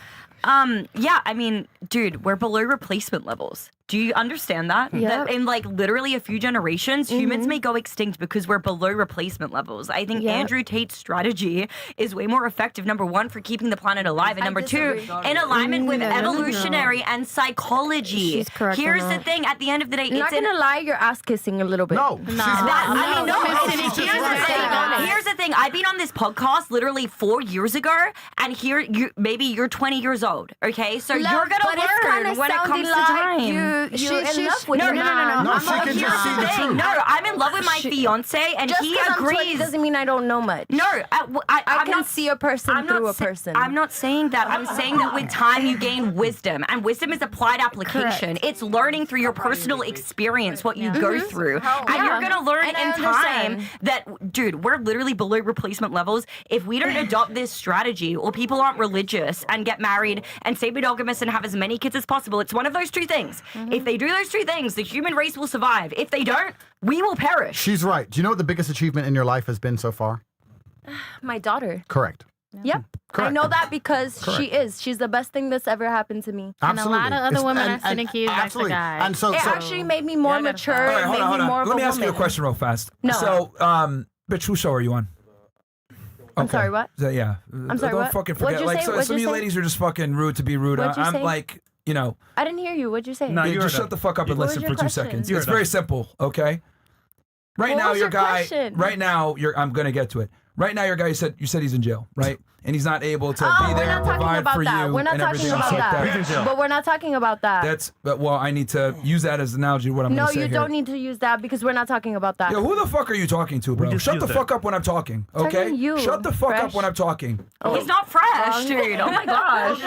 Speaker 5: Yeah, I mean, dude, we're below replacement levels. Do you understand that?
Speaker 11: Yep.
Speaker 5: That in like literally a few generations, humans may go extinct because we're below replacement levels. I think
Speaker 11: Yep.
Speaker 5: Andrew Tate's strategy is way more effective, number one, for keeping the planet alive, and number two,
Speaker 11: disagree.
Speaker 5: in alignment with
Speaker 11: No, no, no, no.
Speaker 5: evolutionary and psychology.
Speaker 11: She's correct on
Speaker 5: Here's the
Speaker 11: that.
Speaker 5: thing, at the end of the day,
Speaker 11: not
Speaker 5: it's
Speaker 11: gonna lie, you're ass kissing a little bit.
Speaker 1: No, she's
Speaker 5: that,
Speaker 1: right.
Speaker 5: I mean, no,
Speaker 14: No,
Speaker 5: here's
Speaker 14: she's
Speaker 5: the
Speaker 14: just right.
Speaker 5: thing. Here's the thing. I've been on this podcast literally 4 years ago, and here you maybe you're 20 years old. Okay, so
Speaker 11: Love,
Speaker 5: you're gonna
Speaker 11: but it's kinda
Speaker 5: learn when it
Speaker 11: sounding
Speaker 5: comes to
Speaker 11: like
Speaker 5: time.
Speaker 11: You're in love with
Speaker 5: No,
Speaker 11: your
Speaker 5: no, no, no,
Speaker 11: man.
Speaker 5: no.
Speaker 1: No, she
Speaker 5: I'm-
Speaker 1: can
Speaker 5: here's
Speaker 1: just see the
Speaker 5: thing.
Speaker 1: truth.
Speaker 5: No, I'm in love with my fiance, and
Speaker 11: Just
Speaker 5: he
Speaker 11: 'cause I'm 20
Speaker 5: agrees.
Speaker 11: doesn't mean I don't know much.
Speaker 5: No,
Speaker 11: I
Speaker 5: I'm
Speaker 11: can
Speaker 5: not,
Speaker 11: see a person
Speaker 5: I'm
Speaker 11: through
Speaker 5: not
Speaker 11: a
Speaker 5: sa-
Speaker 11: person.
Speaker 5: I'm not saying that. I'm saying that with time you gain wisdom, and wisdom is applied application. It's learning through your personal experience what you go through, and you're gonna learn
Speaker 11: And I
Speaker 5: in time
Speaker 11: understand.
Speaker 5: that, dude, we're literally below replacement levels. If we don't adopt this strategy, or people aren't religious and get married and stay monogamous and have as many kids as possible, it's one of those two things. If they do those two things, the human race will survive. If they don't, we will perish.
Speaker 1: She's right. Do you know what the biggest achievement in your life has been so far?
Speaker 11: My daughter.
Speaker 1: Correct.
Speaker 11: Yep. I
Speaker 1: Correct.
Speaker 11: know that because
Speaker 1: Correct.
Speaker 11: she is. She's the best thing that's ever happened to me.
Speaker 14: And a lot of other
Speaker 1: It's-
Speaker 14: women
Speaker 1: and-
Speaker 14: are sending
Speaker 1: and-
Speaker 14: kids back to
Speaker 1: absolutely.
Speaker 14: guys.
Speaker 1: And so,
Speaker 11: It
Speaker 1: so
Speaker 11: actually made me more
Speaker 14: Yeah, I gotta
Speaker 11: mature.
Speaker 14: stop.
Speaker 2: All right,
Speaker 11: It
Speaker 2: hold
Speaker 11: made
Speaker 2: on, hold
Speaker 11: me more
Speaker 2: on.
Speaker 11: of
Speaker 2: Let
Speaker 11: a
Speaker 2: me ask you a
Speaker 11: woman.
Speaker 2: question real fast.
Speaker 11: No.
Speaker 2: So, bitch, whose show are you on?
Speaker 11: I'm sorry, what?
Speaker 2: Yeah.
Speaker 11: I'm sorry,
Speaker 2: Don't
Speaker 11: what?
Speaker 2: fucking
Speaker 11: What'd
Speaker 2: forget.
Speaker 11: you
Speaker 2: Like,
Speaker 11: say?
Speaker 2: so,
Speaker 11: What'd
Speaker 2: some of
Speaker 11: you
Speaker 2: you
Speaker 11: say?
Speaker 2: ladies are just fucking rude to be rude.
Speaker 11: What'd you
Speaker 2: I'm
Speaker 11: say?
Speaker 2: like, you know,
Speaker 11: I didn't hear you. What'd you say?
Speaker 6: No,
Speaker 2: you
Speaker 6: you
Speaker 2: just
Speaker 6: heard
Speaker 2: shut the fuck up and
Speaker 11: What
Speaker 2: listen
Speaker 11: was
Speaker 2: for
Speaker 11: your
Speaker 2: 2
Speaker 11: question?
Speaker 2: seconds.
Speaker 6: You
Speaker 2: It's
Speaker 6: heard
Speaker 2: very
Speaker 6: that.
Speaker 2: simple, okay? Right
Speaker 11: What
Speaker 2: now,
Speaker 11: was
Speaker 2: your
Speaker 11: your
Speaker 2: guy.
Speaker 11: question?
Speaker 2: Right now, I'm gonna get to it. Right now, your guy. You said he's in jail, right? and he's not able to
Speaker 11: Oh,
Speaker 2: be
Speaker 11: we're
Speaker 2: there
Speaker 11: not
Speaker 2: and
Speaker 11: talking
Speaker 2: provide
Speaker 11: about
Speaker 2: for
Speaker 11: that.
Speaker 2: you
Speaker 11: We're not
Speaker 2: and
Speaker 11: talking
Speaker 2: everything
Speaker 11: about
Speaker 2: else like
Speaker 11: that. But we're not talking about that.
Speaker 2: Well, I need to use that as an analogy of what I'm
Speaker 11: No,
Speaker 2: going to say
Speaker 11: you
Speaker 2: here.
Speaker 11: don't need to use that because we're not talking about that.
Speaker 2: Yo, who the fuck are you talking to, bro?
Speaker 6: just
Speaker 2: Shut the
Speaker 6: used
Speaker 2: fuck up when I'm talking,
Speaker 11: Talking
Speaker 2: okay?
Speaker 11: to you,
Speaker 2: Shut the fuck up
Speaker 11: Fresh.
Speaker 2: when I'm talking.
Speaker 5: He's not fresh, dude. Oh my gosh.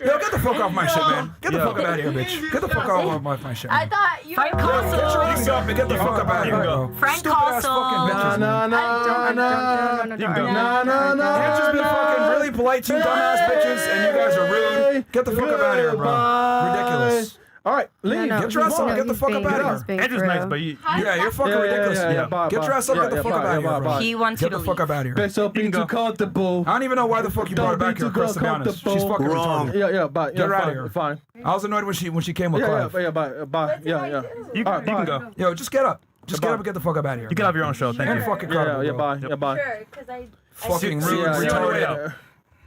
Speaker 2: Yo, get the fuck off my shit, man. Get the fuck up out of here, bitch. Get the fuck off my shit.
Speaker 11: I thought you
Speaker 5: Frank
Speaker 2: Get your
Speaker 5: Castle.
Speaker 2: ass up and get the fuck up out of here, bro.
Speaker 5: Frank
Speaker 2: Stupid ass
Speaker 5: Castle.
Speaker 2: fucking bitches, man.
Speaker 4: No.
Speaker 2: Can't just be fucking really polite to you dumbass bitches, and you guys are rude. Get the fuck up out of here, bro. Ridiculous.
Speaker 4: All right, leave.
Speaker 2: Get your ass up. Get the fuck up out of here.
Speaker 6: Andrew's nice, but you.
Speaker 2: Yeah, you're fucking ridiculous.
Speaker 4: Bye,
Speaker 2: Get your ass up. Get the fuck up out of here, bro.
Speaker 5: He wants you
Speaker 2: Get
Speaker 5: to
Speaker 2: the fuck up out of here.
Speaker 4: Best up be too comfortable.
Speaker 2: I don't even know why the fuck you brought her back here, Chris, to be honest. She's fucking retarded.
Speaker 4: Yeah, bye.
Speaker 2: Get her out of
Speaker 4: fine,
Speaker 2: here.
Speaker 4: Fine.
Speaker 2: I was annoyed when she came with Clive.
Speaker 4: Bye. Yeah.
Speaker 6: You can go.
Speaker 2: Yo, just get up. Just get up and get the fuck up out of here.
Speaker 6: You can have your own show. Thank
Speaker 2: And
Speaker 6: you.
Speaker 2: fucking credible, bro.
Speaker 4: Bye.
Speaker 2: Fucking rude,
Speaker 4: Yeah,
Speaker 2: retarded.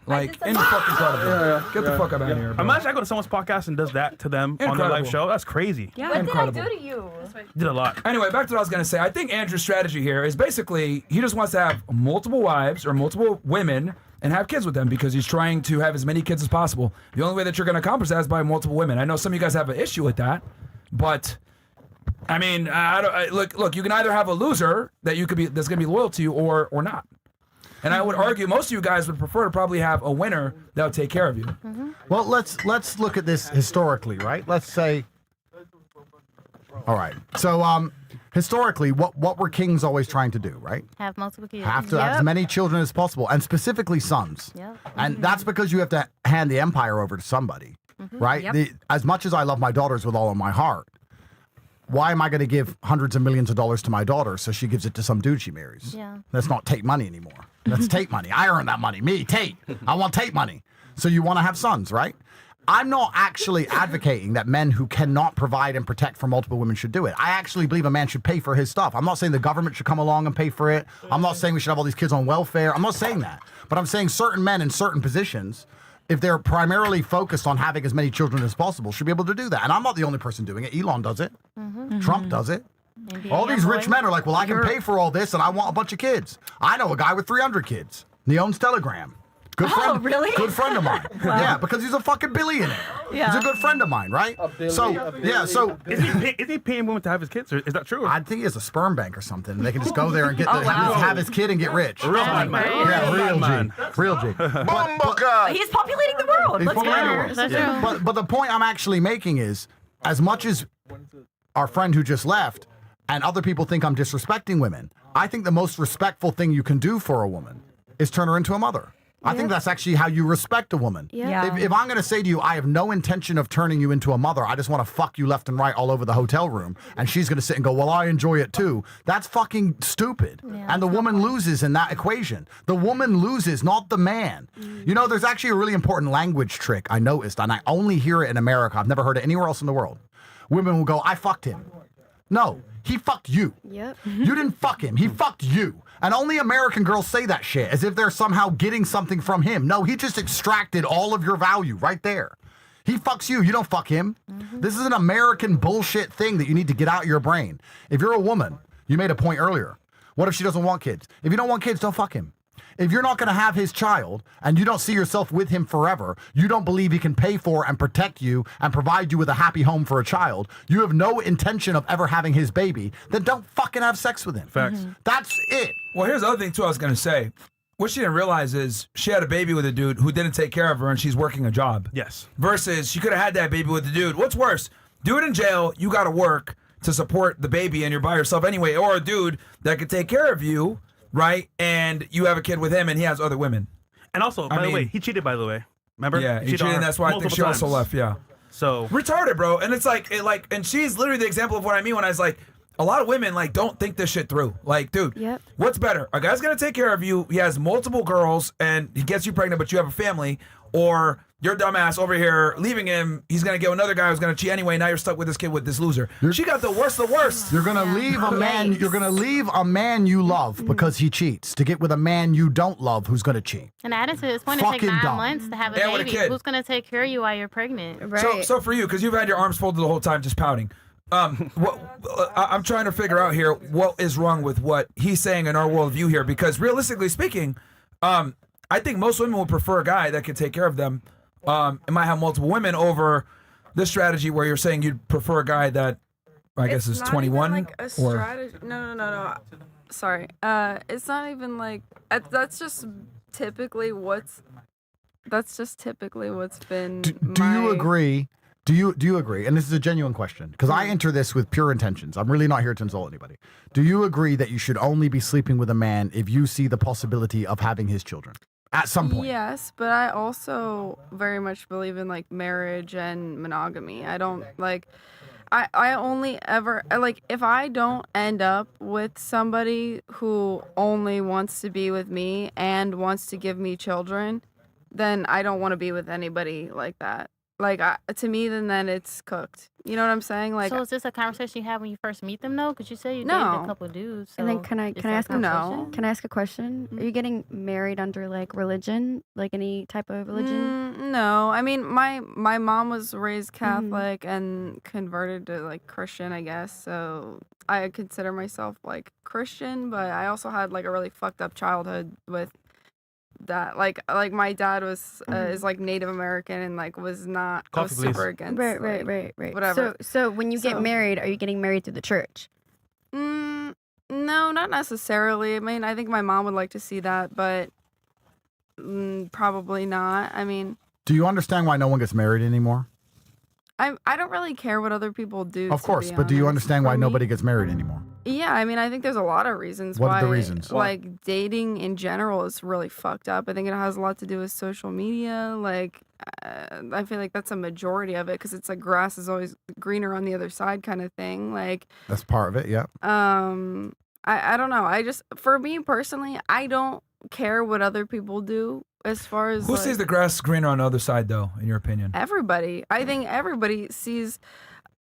Speaker 2: Like, in fucking credible. Get the fuck up out of here, bro.
Speaker 6: Imagine I go to someone's podcast and does that to them on their live
Speaker 2: Incredible.
Speaker 6: show. That's crazy.
Speaker 5: Yeah.
Speaker 11: What did I do to you?
Speaker 6: Did a lot.
Speaker 2: Anyway, back to what I was going to say. I think Andrew's strategy here is basically he just wants to have multiple wives or multiple women and have kids with them because he's trying to have as many kids as possible. The only way that you're going to accomplish that is by multiple women. I know some of you guys have an issue with that, but I mean, look, you can either have a loser that you could be that's going to be loyal to you or not. And I would argue most of you guys would prefer to probably have a winner that would take care of you.
Speaker 1: Well, let's look at this historically, right? Let's say. All right. So, historically, what were kings always trying to do, right?
Speaker 14: Have multiple kids.
Speaker 1: Have to have as many children as possible, and specifically sons.
Speaker 14: Yep.
Speaker 1: And that's because you have to hand the empire over to somebody, right?
Speaker 5: Yep.
Speaker 1: As much as I love my daughters with all of my heart, why am I going to give hundreds of millions of dollars to my daughter so she gives it to some dude she marries?
Speaker 14: Yeah.
Speaker 1: That's not Tate money anymore. That's Tate money. I earn that money. Me, Tate. I want Tate money. So you want to have sons, right? I'm not actually advocating that men who cannot provide and protect for multiple women should do it. I actually believe a man should pay for his stuff. I'm not saying the government should come along and pay for it. I'm not saying we should have all these kids on welfare. I'm not saying that. But I'm saying certain men in certain positions, if they're primarily focused on having as many children as possible, should be able to do that. And I'm not the only person doing it. Elon does it. Trump does it. All these rich men are like, well, I can pay for all this and I want a bunch of kids. I know a guy with 300 kids. And he owns Telegram. Good friend,
Speaker 5: really?
Speaker 1: Good friend of mine. Yeah, because he's a fucking billionaire.
Speaker 5: Yeah.
Speaker 1: He's a good friend of mine, right? So
Speaker 6: Is he paying women to have his kids? Or is that true?
Speaker 1: I think he has a sperm bank or something. They can just go there and get have his kid and get rich.
Speaker 6: Real man.
Speaker 1: Yeah, real
Speaker 6: man.
Speaker 1: G. Real G.
Speaker 5: He's populating the world.
Speaker 1: He's
Speaker 5: Let's
Speaker 1: populating the
Speaker 5: go.
Speaker 1: world.
Speaker 14: That's
Speaker 1: Yeah.
Speaker 14: true.
Speaker 1: But the point I'm actually making is, as much as our friend who just left and other people think I'm disrespecting women, I think the most respectful thing you can do for a woman is turn her into a mother. I think that's actually how you respect a woman.
Speaker 5: Yeah.
Speaker 1: If I'm going to say to you, I have no intention of turning you into a mother, I just want to fuck you left and right all over the hotel room, and she's going to sit and go, well, I enjoy it too. That's fucking stupid. And the woman loses in that equation. The woman loses, not the man. You know, there's actually a really important language trick I noticed, and I only hear it in America. I've never heard it anywhere else in the world. Women will go, I fucked him. No, he fucked you.
Speaker 9: Yep.
Speaker 1: You didn't fuck him. He fucked you. And only American girls say that shit as if they're somehow getting something from him. No, he just extracted all of your value right there. He fucks you. You don't fuck him. This is an American bullshit thing that you need to get out of your brain. If you're a woman, you made a point earlier. What if she doesn't want kids? If you don't want kids, don't fuck him. If you're not going to have his child and you don't see yourself with him forever, you don't believe he can pay for and protect you and provide you with a happy home for a child, you have no intention of ever having his baby, then don't fucking have sex with him.
Speaker 6: Facts.
Speaker 1: That's it.
Speaker 2: Well, here's the other thing, too, I was going to say. What she didn't realize is she had a baby with a dude who didn't take care of her and she's working a job.
Speaker 6: Yes.
Speaker 2: Versus she could have had that baby with the dude. What's worse? Dude in jail, you got to work to support the baby and you're by yourself anyway. Or a dude that could take care of you, right? And you have a kid with him and he has other women.
Speaker 6: And also, by the way, he cheated, by the way. Remember?
Speaker 2: Yeah, he cheated,
Speaker 6: on her
Speaker 2: and that's why I think she
Speaker 6: multiple
Speaker 2: also
Speaker 6: times.
Speaker 2: left, yeah.
Speaker 6: So
Speaker 2: retarded, bro. And it's like, and she's literally the example of what I mean when I was like, a lot of women like don't think this shit through. Like, dude, what's better? A guy's gonna take care of you. He has multiple girls, and he gets you pregnant, but you have a family, or your dumbass over here leaving him. He's gonna get another guy who's gonna cheat anyway. Now you're stuck with this kid with this loser. She got the worst of the worst.
Speaker 1: You're gonna leave a man. You're gonna leave a man you love because he cheats to get with a man you don't love who's gonna cheat.
Speaker 14: And added to this point, it take
Speaker 1: Fucking
Speaker 14: 9
Speaker 1: dumb.
Speaker 14: months to have a
Speaker 2: Yeah, with a
Speaker 14: baby.
Speaker 2: kid.
Speaker 14: Who's gonna take care of you while you're pregnant?
Speaker 2: So for you, because you've had your arms folded the whole time, just pouting. I'm trying to figure out here what is wrong with what he's saying in our worldview here, because realistically speaking, I think most women would prefer a guy that can take care of them. And might have multiple women over this strategy where you're saying you'd prefer a guy that I guess is
Speaker 3: not
Speaker 2: 21
Speaker 3: even like a
Speaker 2: or
Speaker 3: strategy. No. Sorry. It's not even like that's just typically what's been.
Speaker 1: Do you agree? Do you agree? And this is a genuine question because I enter this with pure intentions. I'm really not here to insult anybody. Do you agree that you should only be sleeping with a man if you see the possibility of having his children at some point?
Speaker 3: Yes, but I also very much believe in like marriage and monogamy. I don't like. I only ever like if I don't end up with somebody who only wants to be with me and wants to give me children, then I don't want to be with anybody like that. Like to me, then it's cooked. You know what I'm saying? Like,
Speaker 14: so is this a conversation you have when you first meet them, though? Because you say you dated
Speaker 3: No.
Speaker 14: a couple dudes.
Speaker 9: And then
Speaker 14: so
Speaker 9: can I
Speaker 14: is that
Speaker 9: ask a
Speaker 14: conversation?
Speaker 9: Can I ask a question? Are you getting married under like religion, like any type of religion?
Speaker 3: No, I mean my mom was raised Catholic and converted to like Christian, I guess. So I consider myself like Christian, but I also had like a really fucked up childhood with that. Like my dad was is like Native American and like was not was
Speaker 6: Coffee,
Speaker 3: super
Speaker 6: please.
Speaker 3: against
Speaker 9: Right.
Speaker 3: whatever.
Speaker 9: So when you get married, are you getting married through the church?
Speaker 3: No, not necessarily. I mean, I think my mom would like to see that, but probably not. I mean,
Speaker 1: Do you understand why no one gets married anymore?
Speaker 3: I don't really care what other people do.
Speaker 1: Of
Speaker 3: to
Speaker 1: course,
Speaker 3: be
Speaker 1: but do you
Speaker 3: honest.
Speaker 1: understand
Speaker 3: For
Speaker 1: why
Speaker 3: me-
Speaker 1: nobody gets married anymore?
Speaker 3: Yeah, I mean, I think there's a lot of reasons
Speaker 1: What
Speaker 3: why.
Speaker 1: are the reasons?
Speaker 3: Like dating in general is really fucked up. I think it has a lot to do with social media. Like, I feel like that's a majority of it because it's like grass is always greener on the other side kind of thing. Like,
Speaker 1: That's part of it, yeah.
Speaker 3: I don't know. I just for me personally, I don't care what other people do as far as
Speaker 2: who
Speaker 3: like,
Speaker 2: sees the grass greener on the other side, though? In your opinion?
Speaker 3: everybody. I think everybody sees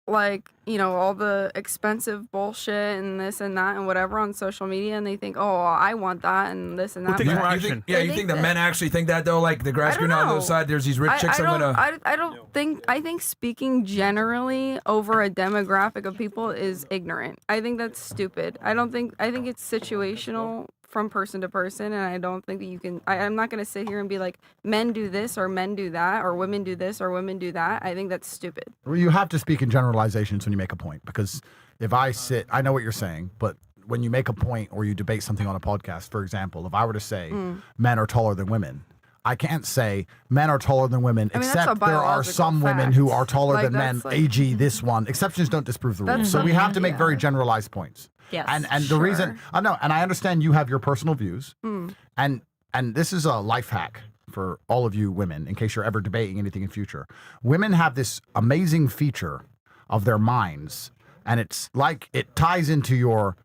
Speaker 3: like, you know, all the expensive bullshit and this and that and whatever on social media and they think, oh, I want that and this and that.
Speaker 6: takes
Speaker 3: but-
Speaker 6: more
Speaker 2: You
Speaker 6: action?
Speaker 2: think, yeah, you think that men actually think that though? Like the grass
Speaker 3: I
Speaker 2: greener
Speaker 3: don't
Speaker 2: on the
Speaker 3: know.
Speaker 2: other side. There's these rich chicks
Speaker 3: I
Speaker 2: I'm
Speaker 3: don't,
Speaker 2: gonna.
Speaker 3: I don't think. I think speaking generally over a demographic of people is ignorant. I think that's stupid. I don't think. I think it's situational from person to person, and I don't think that you can. I'm not gonna sit here and be like, men do this or men do that, or women do this or women do that. I think that's stupid.
Speaker 1: Well, you have to speak in generalizations when you make a point because if I know what you're saying, but when you make a point or you debate something on a podcast, for example, if I were to say men are taller than women, I can't say men are taller than women,
Speaker 3: I mean, that's a
Speaker 1: except there are
Speaker 3: biological
Speaker 1: some women who
Speaker 3: fact.
Speaker 1: are taller
Speaker 3: Like,
Speaker 1: than men,
Speaker 3: that's like-
Speaker 1: AG this one. Exceptions don't disprove the rule.
Speaker 3: That's
Speaker 1: So we have to make
Speaker 3: yeah.
Speaker 1: very generalized points.
Speaker 5: Yes.
Speaker 1: And the reason I know, and I understand you have your personal views, and this is a life hack for all of you women, in case you're ever debating anything in future. Women have this amazing feature of their minds, and it's like it ties into your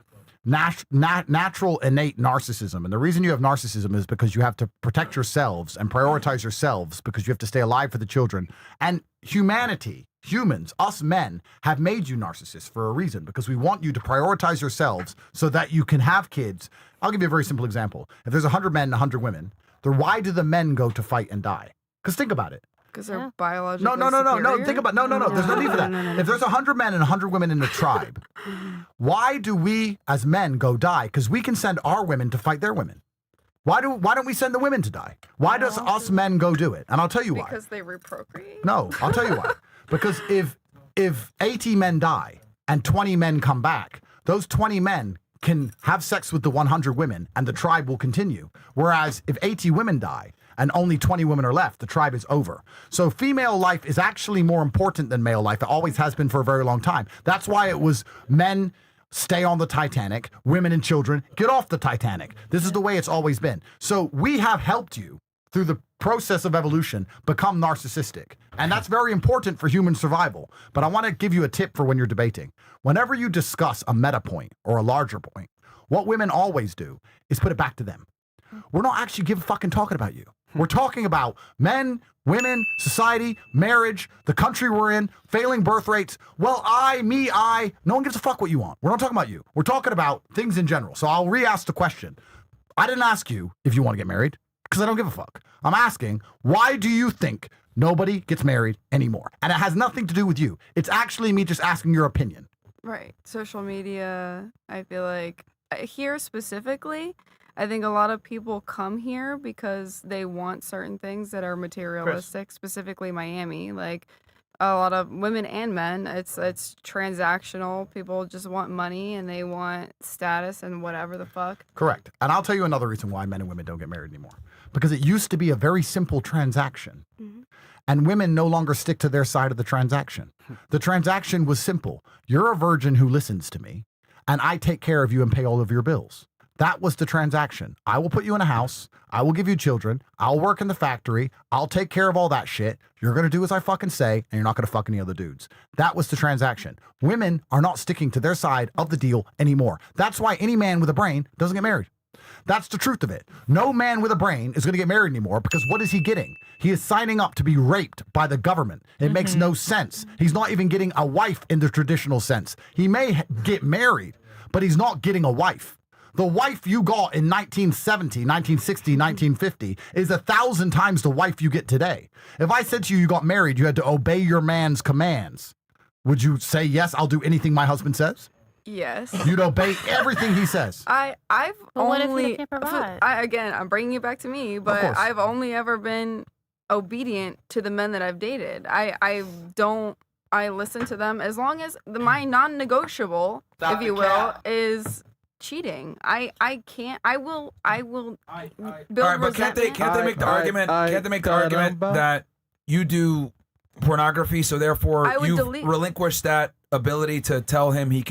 Speaker 1: natural innate narcissism. And the reason you have narcissism is because you have to protect yourselves and prioritize yourselves because you have to stay alive for the children. And humanity, humans, us men, have made you narcissists for a reason because we want you to prioritize yourselves so that you can have kids. I'll give you a very simple example. If there's 100 men and 100 women, then why do the men go to fight and die? Because think about it.
Speaker 3: Because they're biologically
Speaker 1: No.
Speaker 3: superior?
Speaker 1: Think about no. There's no need for that. If there's 100 men and 100 women in the tribe, why do we as men go die? Because we can send our women to fight their women. Why don't we send the women to die? Why does us men go do it? And I'll tell you why.
Speaker 3: Because they reprocreate?
Speaker 1: No, I'll tell you why. Because if 80 men die and 20 men come back, those 20 men can have sex with the 100 women and the tribe will continue. Whereas if 80 women die and only 20 women are left, the tribe is over. So female life is actually more important than male life. It always has been for a very long time. That's why it was men stay on the Titanic, women and children get off the Titanic. This is the way it's always been. So we have helped you through the process of evolution become narcissistic. And that's very important for human survival. But I want to give you a tip for when you're debating. Whenever you discuss a meta point or a larger point, what women always do is put it back to them. We're not actually fucking talking about you. We're talking about men, women, society, marriage, the country we're in, failing birth rates. Well, I. No one gives a fuck what you want. We're not talking about you. We're talking about things in general. So I'll re-ask the question. I didn't ask you if you want to get married because I don't give a fuck. I'm asking, why do you think nobody gets married anymore? And it has nothing to do with you. It's actually me just asking your opinion.
Speaker 3: Right. Social media, I feel like here specifically, I think a lot of people come here because they want certain things that are materialistic, specifically Miami. Like a lot of women and men, it's transactional. People just want money and they want status and whatever the fuck.
Speaker 1: Correct. And I'll tell you another reason why men and women don't get married anymore. Because it used to be a very simple transaction. And women no longer stick to their side of the transaction. The transaction was simple. You're a virgin who listens to me, and I take care of you and pay all of your bills. That was the transaction. I will put you in a house. I will give you children. I'll work in the factory. I'll take care of all that shit. You're going to do as I fucking say, and you're not going to fuck any other dudes. That was the transaction. Women are not sticking to their side of the deal anymore. That's why any man with a brain doesn't get married. That's the truth of it. No man with a brain is going to get married anymore because what is he getting? He is signing up to be raped by the government. It makes no sense. He's not even getting a wife in the traditional sense. He may get married, but he's not getting a wife. The wife you got in 1970, 1960, 1950 is 1,000 times the wife you get today. If I said to you got married, you had to obey your man's commands. Would you say, yes, I'll do anything my husband says?
Speaker 3: Yes.
Speaker 1: You'd obey everything he says.
Speaker 3: I've
Speaker 14: But what if
Speaker 3: only
Speaker 14: he can't provide?
Speaker 3: again, I'm bringing it back to me, but
Speaker 1: course.
Speaker 3: I've only ever been obedient to the men that I've dated. I listen to them as long as my non-negotiable, if you will, is cheating. I will build
Speaker 2: All right, but can't they
Speaker 3: resentment.
Speaker 2: make the argument? Can't they make the argument that you do pornography, so therefore
Speaker 3: I would
Speaker 2: you
Speaker 3: delete-
Speaker 2: relinquish that ability to tell him he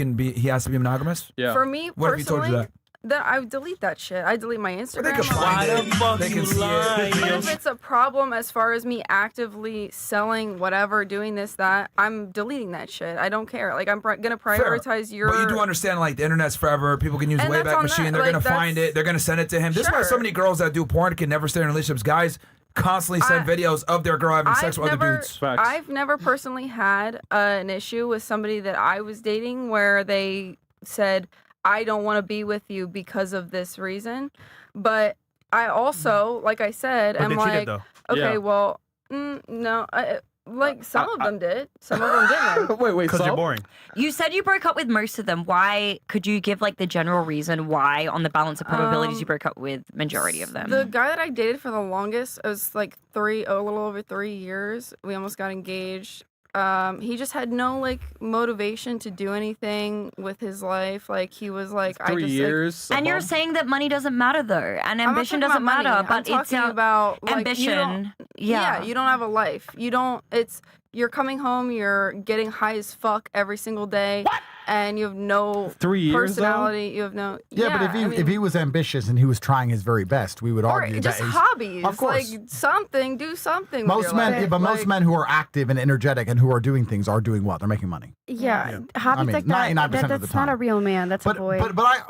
Speaker 2: has to be monogamous?
Speaker 4: Yeah.
Speaker 3: For me
Speaker 2: What if he told you
Speaker 3: personally,
Speaker 2: that?
Speaker 3: I would delete that shit. I delete my Instagram.
Speaker 2: They can find it. They can see it.
Speaker 3: But if it's a problem as far as me actively selling whatever, doing this, that, I'm deleting that shit. I don't care. Like, I'm gonna prioritize your.
Speaker 2: But you do understand, like, the internet's forever. People can use
Speaker 3: And that's
Speaker 2: Wayback
Speaker 3: on
Speaker 2: Machine.
Speaker 3: that.
Speaker 2: They're
Speaker 3: Like,
Speaker 2: gonna find it. They're gonna send it to him. This is why so
Speaker 3: Sure.
Speaker 2: many girls that do porn can never stay in relationships. Guys constantly send videos of their girl having sex with other dudes.
Speaker 3: I've never personally had an issue with somebody that I was dating where they said, I don't want to be with you because of this reason. But I also, like I said,
Speaker 6: But
Speaker 3: I'm
Speaker 6: they cheated,
Speaker 3: like,
Speaker 6: though.
Speaker 3: okay,
Speaker 4: Yeah.
Speaker 3: well, no. Like, some of them did. Some of them didn't.
Speaker 4: Wait,
Speaker 6: Because you're boring.
Speaker 5: You said you broke up with most of them. Why? Could you give like the general reason why, on the balance of probabilities, you broke up with majority of them?
Speaker 3: The guy that I dated for the longest, it was like a little over 3 years. We almost got engaged. He just had no like motivation to do anything with his life. Like, he was like,
Speaker 4: 3 years.
Speaker 5: and you're saying that money doesn't matter though, and
Speaker 3: I'm not
Speaker 5: ambition
Speaker 3: talking
Speaker 5: doesn't
Speaker 3: about money.
Speaker 5: matter.
Speaker 3: I'm
Speaker 5: But it's
Speaker 3: talking about like,
Speaker 5: ambition.
Speaker 3: Yeah, you don't have a life. You don't. You're coming home. You're getting high as fuck every single day, and you have no
Speaker 4: 3 years, though?
Speaker 3: personality. You have no.
Speaker 1: Yeah, but if he was ambitious and he was trying his very best, we would
Speaker 3: or
Speaker 1: argue
Speaker 3: just
Speaker 1: that he's,
Speaker 3: hobbies,
Speaker 1: Of course.
Speaker 3: like something, do something. with
Speaker 1: most
Speaker 3: your
Speaker 1: men,
Speaker 3: life.
Speaker 1: yeah, but most
Speaker 3: Like,
Speaker 1: men who are active and energetic and who are doing things are doing what? They're making money.
Speaker 9: Yeah,
Speaker 1: I
Speaker 9: hobbies
Speaker 1: mean,
Speaker 9: like that.
Speaker 1: 99% of the
Speaker 9: That's not a
Speaker 1: time.
Speaker 9: real man. That's a boy.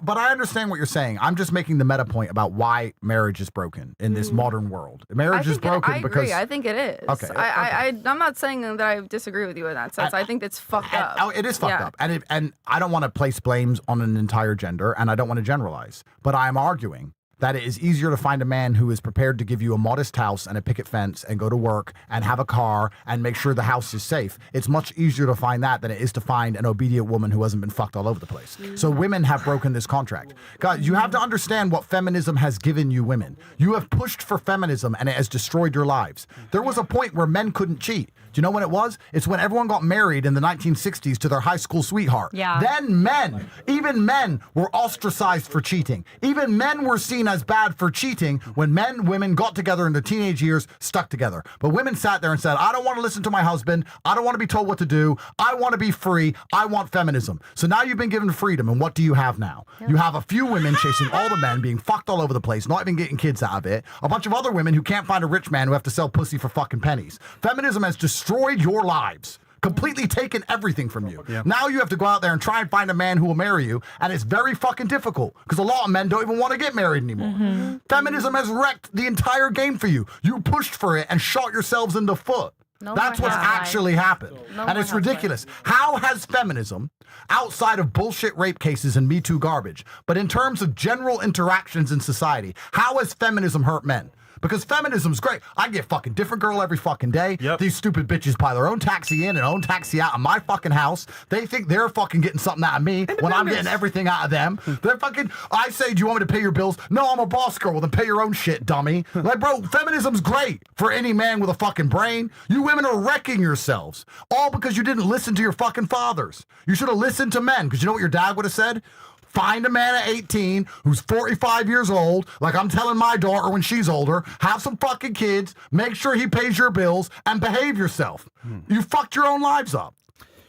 Speaker 1: But I understand what you're saying. I'm just making the meta point about why marriage is broken in this modern world. Marriage is broken
Speaker 3: I
Speaker 1: because
Speaker 3: agree. I think it is.
Speaker 1: Okay,
Speaker 3: I'm not saying that I disagree with you in that sense. I think it's fucked up.
Speaker 1: oh, it is fucked
Speaker 3: Yeah.
Speaker 1: up, and I don't want to place blames on an entire gender, and I don't want to generalize. But I am arguing that it is easier to find a man who is prepared to give you a modest house and a picket fence and go to work and have a car and make sure the house is safe. It's much easier to find that than it is to find an obedient woman who hasn't been fucked all over the place. So women have broken this contract. Guys, you have to understand what feminism has given you women. You have pushed for feminism and it has destroyed your lives. There was a point where men couldn't cheat. Do you know when it was? It's when everyone got married in the 1960s to their high school sweetheart.
Speaker 5: Yeah.
Speaker 1: Then men, even men, were ostracized for cheating. Even men were seen as bad for cheating when men and women got together in their teenage years, stuck together. But women sat there and said, I don't want to listen to my husband. I don't want to be told what to do. I want to be free. I want feminism. So now you've been given freedom, and what do you have now? You have a few women chasing all the men, being fucked all over the place, not even getting kids out of it. A bunch of other women who can't find a rich man who have to sell pussy for fucking pennies. Feminism has destroyed your lives. Completely taken everything from you. Now you have to go out there and try and find a man who will marry you, and it's very fucking difficult because a lot of men don't even want to get married anymore. Feminism has wrecked the entire game for you. You pushed for it and shot yourselves in the foot.
Speaker 14: No
Speaker 1: That's
Speaker 14: more
Speaker 1: what's
Speaker 14: housewife.
Speaker 1: actually happened.
Speaker 14: No
Speaker 1: And
Speaker 14: more
Speaker 1: it's ridiculous. How has feminism, outside of bullshit rape cases and Me Too garbage, but in terms of general interactions in society, how has feminism hurt men? Because feminism's great. I get fucking different girl every fucking day.
Speaker 6: Yep.
Speaker 1: These stupid bitches buy their own taxi in and own taxi out of my fucking house. They think they're fucking getting something out of me when I'm getting everything out of them. They're fucking, I say, do you want me to pay your bills? No, I'm a boss girl. Well, then pay your own shit, dummy. Like, bro, feminism's great for any man with a fucking brain. You women are wrecking yourselves. All because you didn't listen to your fucking fathers. You should have listened to men, because you know what your dad would have said? Find a man at 18 who's 45 years old, like I'm telling my daughter when she's older, have some fucking kids, make sure he pays your bills, and behave yourself. You fucked your own lives up.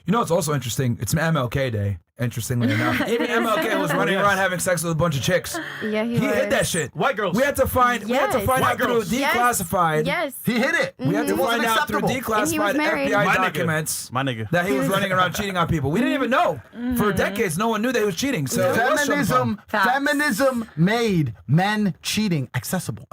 Speaker 2: You know, it's also interesting. It's MLK Day, interestingly enough. Even MLK was running around having sex with a bunch of chicks.
Speaker 9: Yeah, he
Speaker 2: hid that shit.
Speaker 6: White girls.
Speaker 2: We had to find out through declassified.
Speaker 9: Yes.
Speaker 1: He hid it.
Speaker 2: We had to find out through declassified FBI documents
Speaker 6: My nigga.
Speaker 2: that he was running around cheating on people. We didn't even know. For decades, no one knew that he was cheating. So
Speaker 1: Feminism made men cheating acceptable.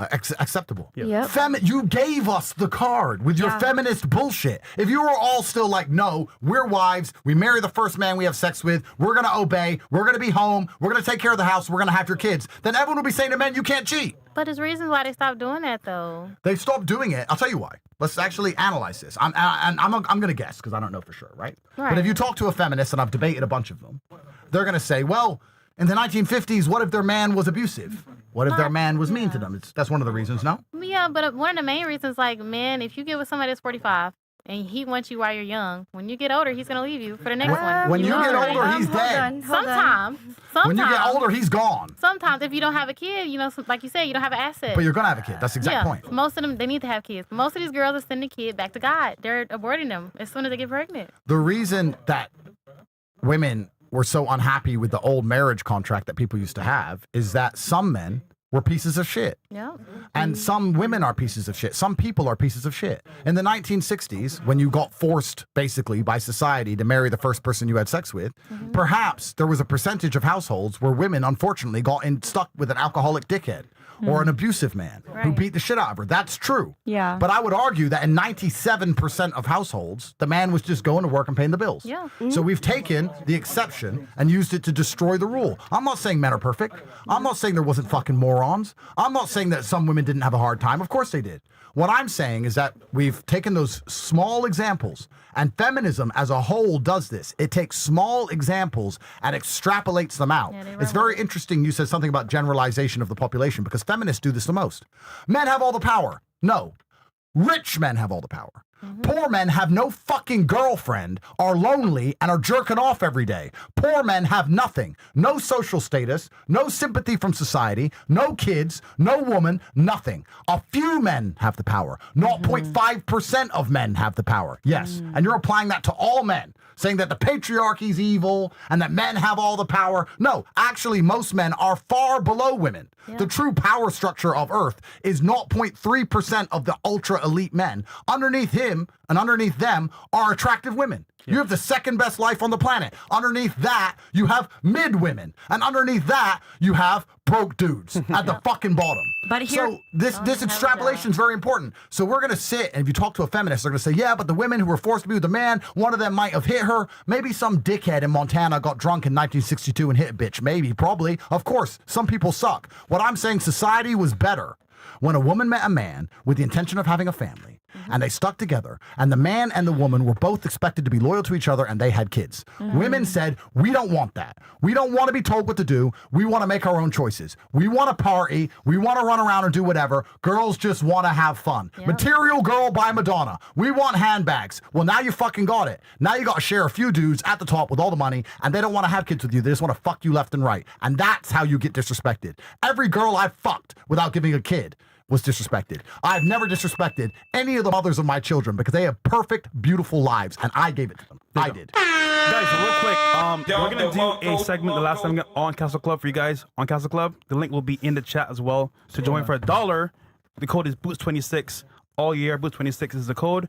Speaker 1: You gave us the card with your feminist bullshit. If you were all still like, no, we're wives, we marry the first man we have sex with, we're gonna obey, we're gonna be home, we're gonna take care of the house, we're gonna have your kids, then everyone will be saying to men, you can't cheat.
Speaker 14: But there's reasons why they stopped doing that, though.
Speaker 1: They stopped doing it. I'll tell you why. Let's actually analyze this. I'm going to guess because I don't know for sure, right? But if you talk to a feminist, and I've debated a bunch of them, they're going to say, well, in the 1950s, what if their man was abusive? What if their man was mean to them? That's one of the reasons, no?
Speaker 14: Yeah, but one of the main reasons, like, man, if you get with somebody that's 45 and he wants you while you're young, when you get older, he's going to leave you for the next one.
Speaker 1: When you get older, he's dead.
Speaker 14: Sometimes.
Speaker 1: When you get older, he's gone.
Speaker 14: Sometimes, if you don't have a kid, you know, like you said, you don't have an asset.
Speaker 1: But you're going to have a kid. That's the exact point.
Speaker 14: Most of them, they need to have kids. Most of these girls are sending kids back to God. They're aborting them as soon as they get pregnant.
Speaker 1: The reason that women were so unhappy with the old marriage contract that people used to have is that some men were pieces of shit.
Speaker 14: Yeah.
Speaker 1: And some women are pieces of shit. Some people are pieces of shit. In the 1960s, when you got forced, basically, by society to marry the first person you had sex with, perhaps there was a percentage of households where women, unfortunately, got stuck with an alcoholic dickhead or an abusive man who beat the shit out of her. That's true.
Speaker 5: Yeah.
Speaker 1: But I would argue that in 97% of households, the man was just going to work and paying the bills.
Speaker 14: Yeah.
Speaker 1: So we've taken the exception and used it to destroy the rule. I'm not saying men are perfect. I'm not saying there wasn't fucking morons. I'm not saying that some women didn't have a hard time. Of course they did. What I'm saying is that we've taken those small examples, and feminism as a whole does this. It takes small examples and extrapolates them out. It's very interesting you said something about generalization of the population, because feminists do this the most. Men have all the power. No. Rich men have all the power. Poor men have no fucking girlfriend, are lonely, and are jerking off every day. Poor men have nothing. No social status, no sympathy from society, no kids, no woman, nothing. A few men have the power. 0.5% of men have the power. Yes. And you're applying that to all men, saying that the patriarchy's evil and that men have all the power. No, actually, most men are far below women. The true power structure of Earth is 0.3% of the ultra elite men. Underneath him and underneath them are attractive women. You have the second best life on the planet. Underneath that, you have mid women. And underneath that, you have broke dudes at the fucking bottom.
Speaker 5: But here,
Speaker 1: so this extrapolation is very important. So we're going to sit, and if you talk to a feminist, they're going to say, yeah, but the women who were forced to be with a man, one of them might have hit her. Maybe some dickhead in Montana got drunk in 1962 and hit a bitch. Maybe, probably. Of course, some people suck. What I'm saying, society was better when a woman met a man with the intention of having a family, and they stuck together, and the man and the woman were both expected to be loyal to each other, and they had kids. Women said, we don't want that. We don't want to be told what to do. We want to make our own choices. We want to party. We want to run around and do whatever. Girls just want to have fun. Material Girl by Madonna. We want handbags. Well, now you fucking got it. Now you got to share a few dudes at the top with all the money, and they don't want to have kids with you. They just want to fuck you left and right. And that's how you get disrespected. Every girl I fucked without giving a kid was disrespected. I've never disrespected any of the mothers of my children because they have perfect, beautiful lives, and I gave it to them. I did.
Speaker 6: Guys, real quick, we're going to do a segment the last time on Castle Club for you guys on Castle Club. The link will be in the chat as well. To join for $1, the code is Boots26 all year. Boots26 is the code.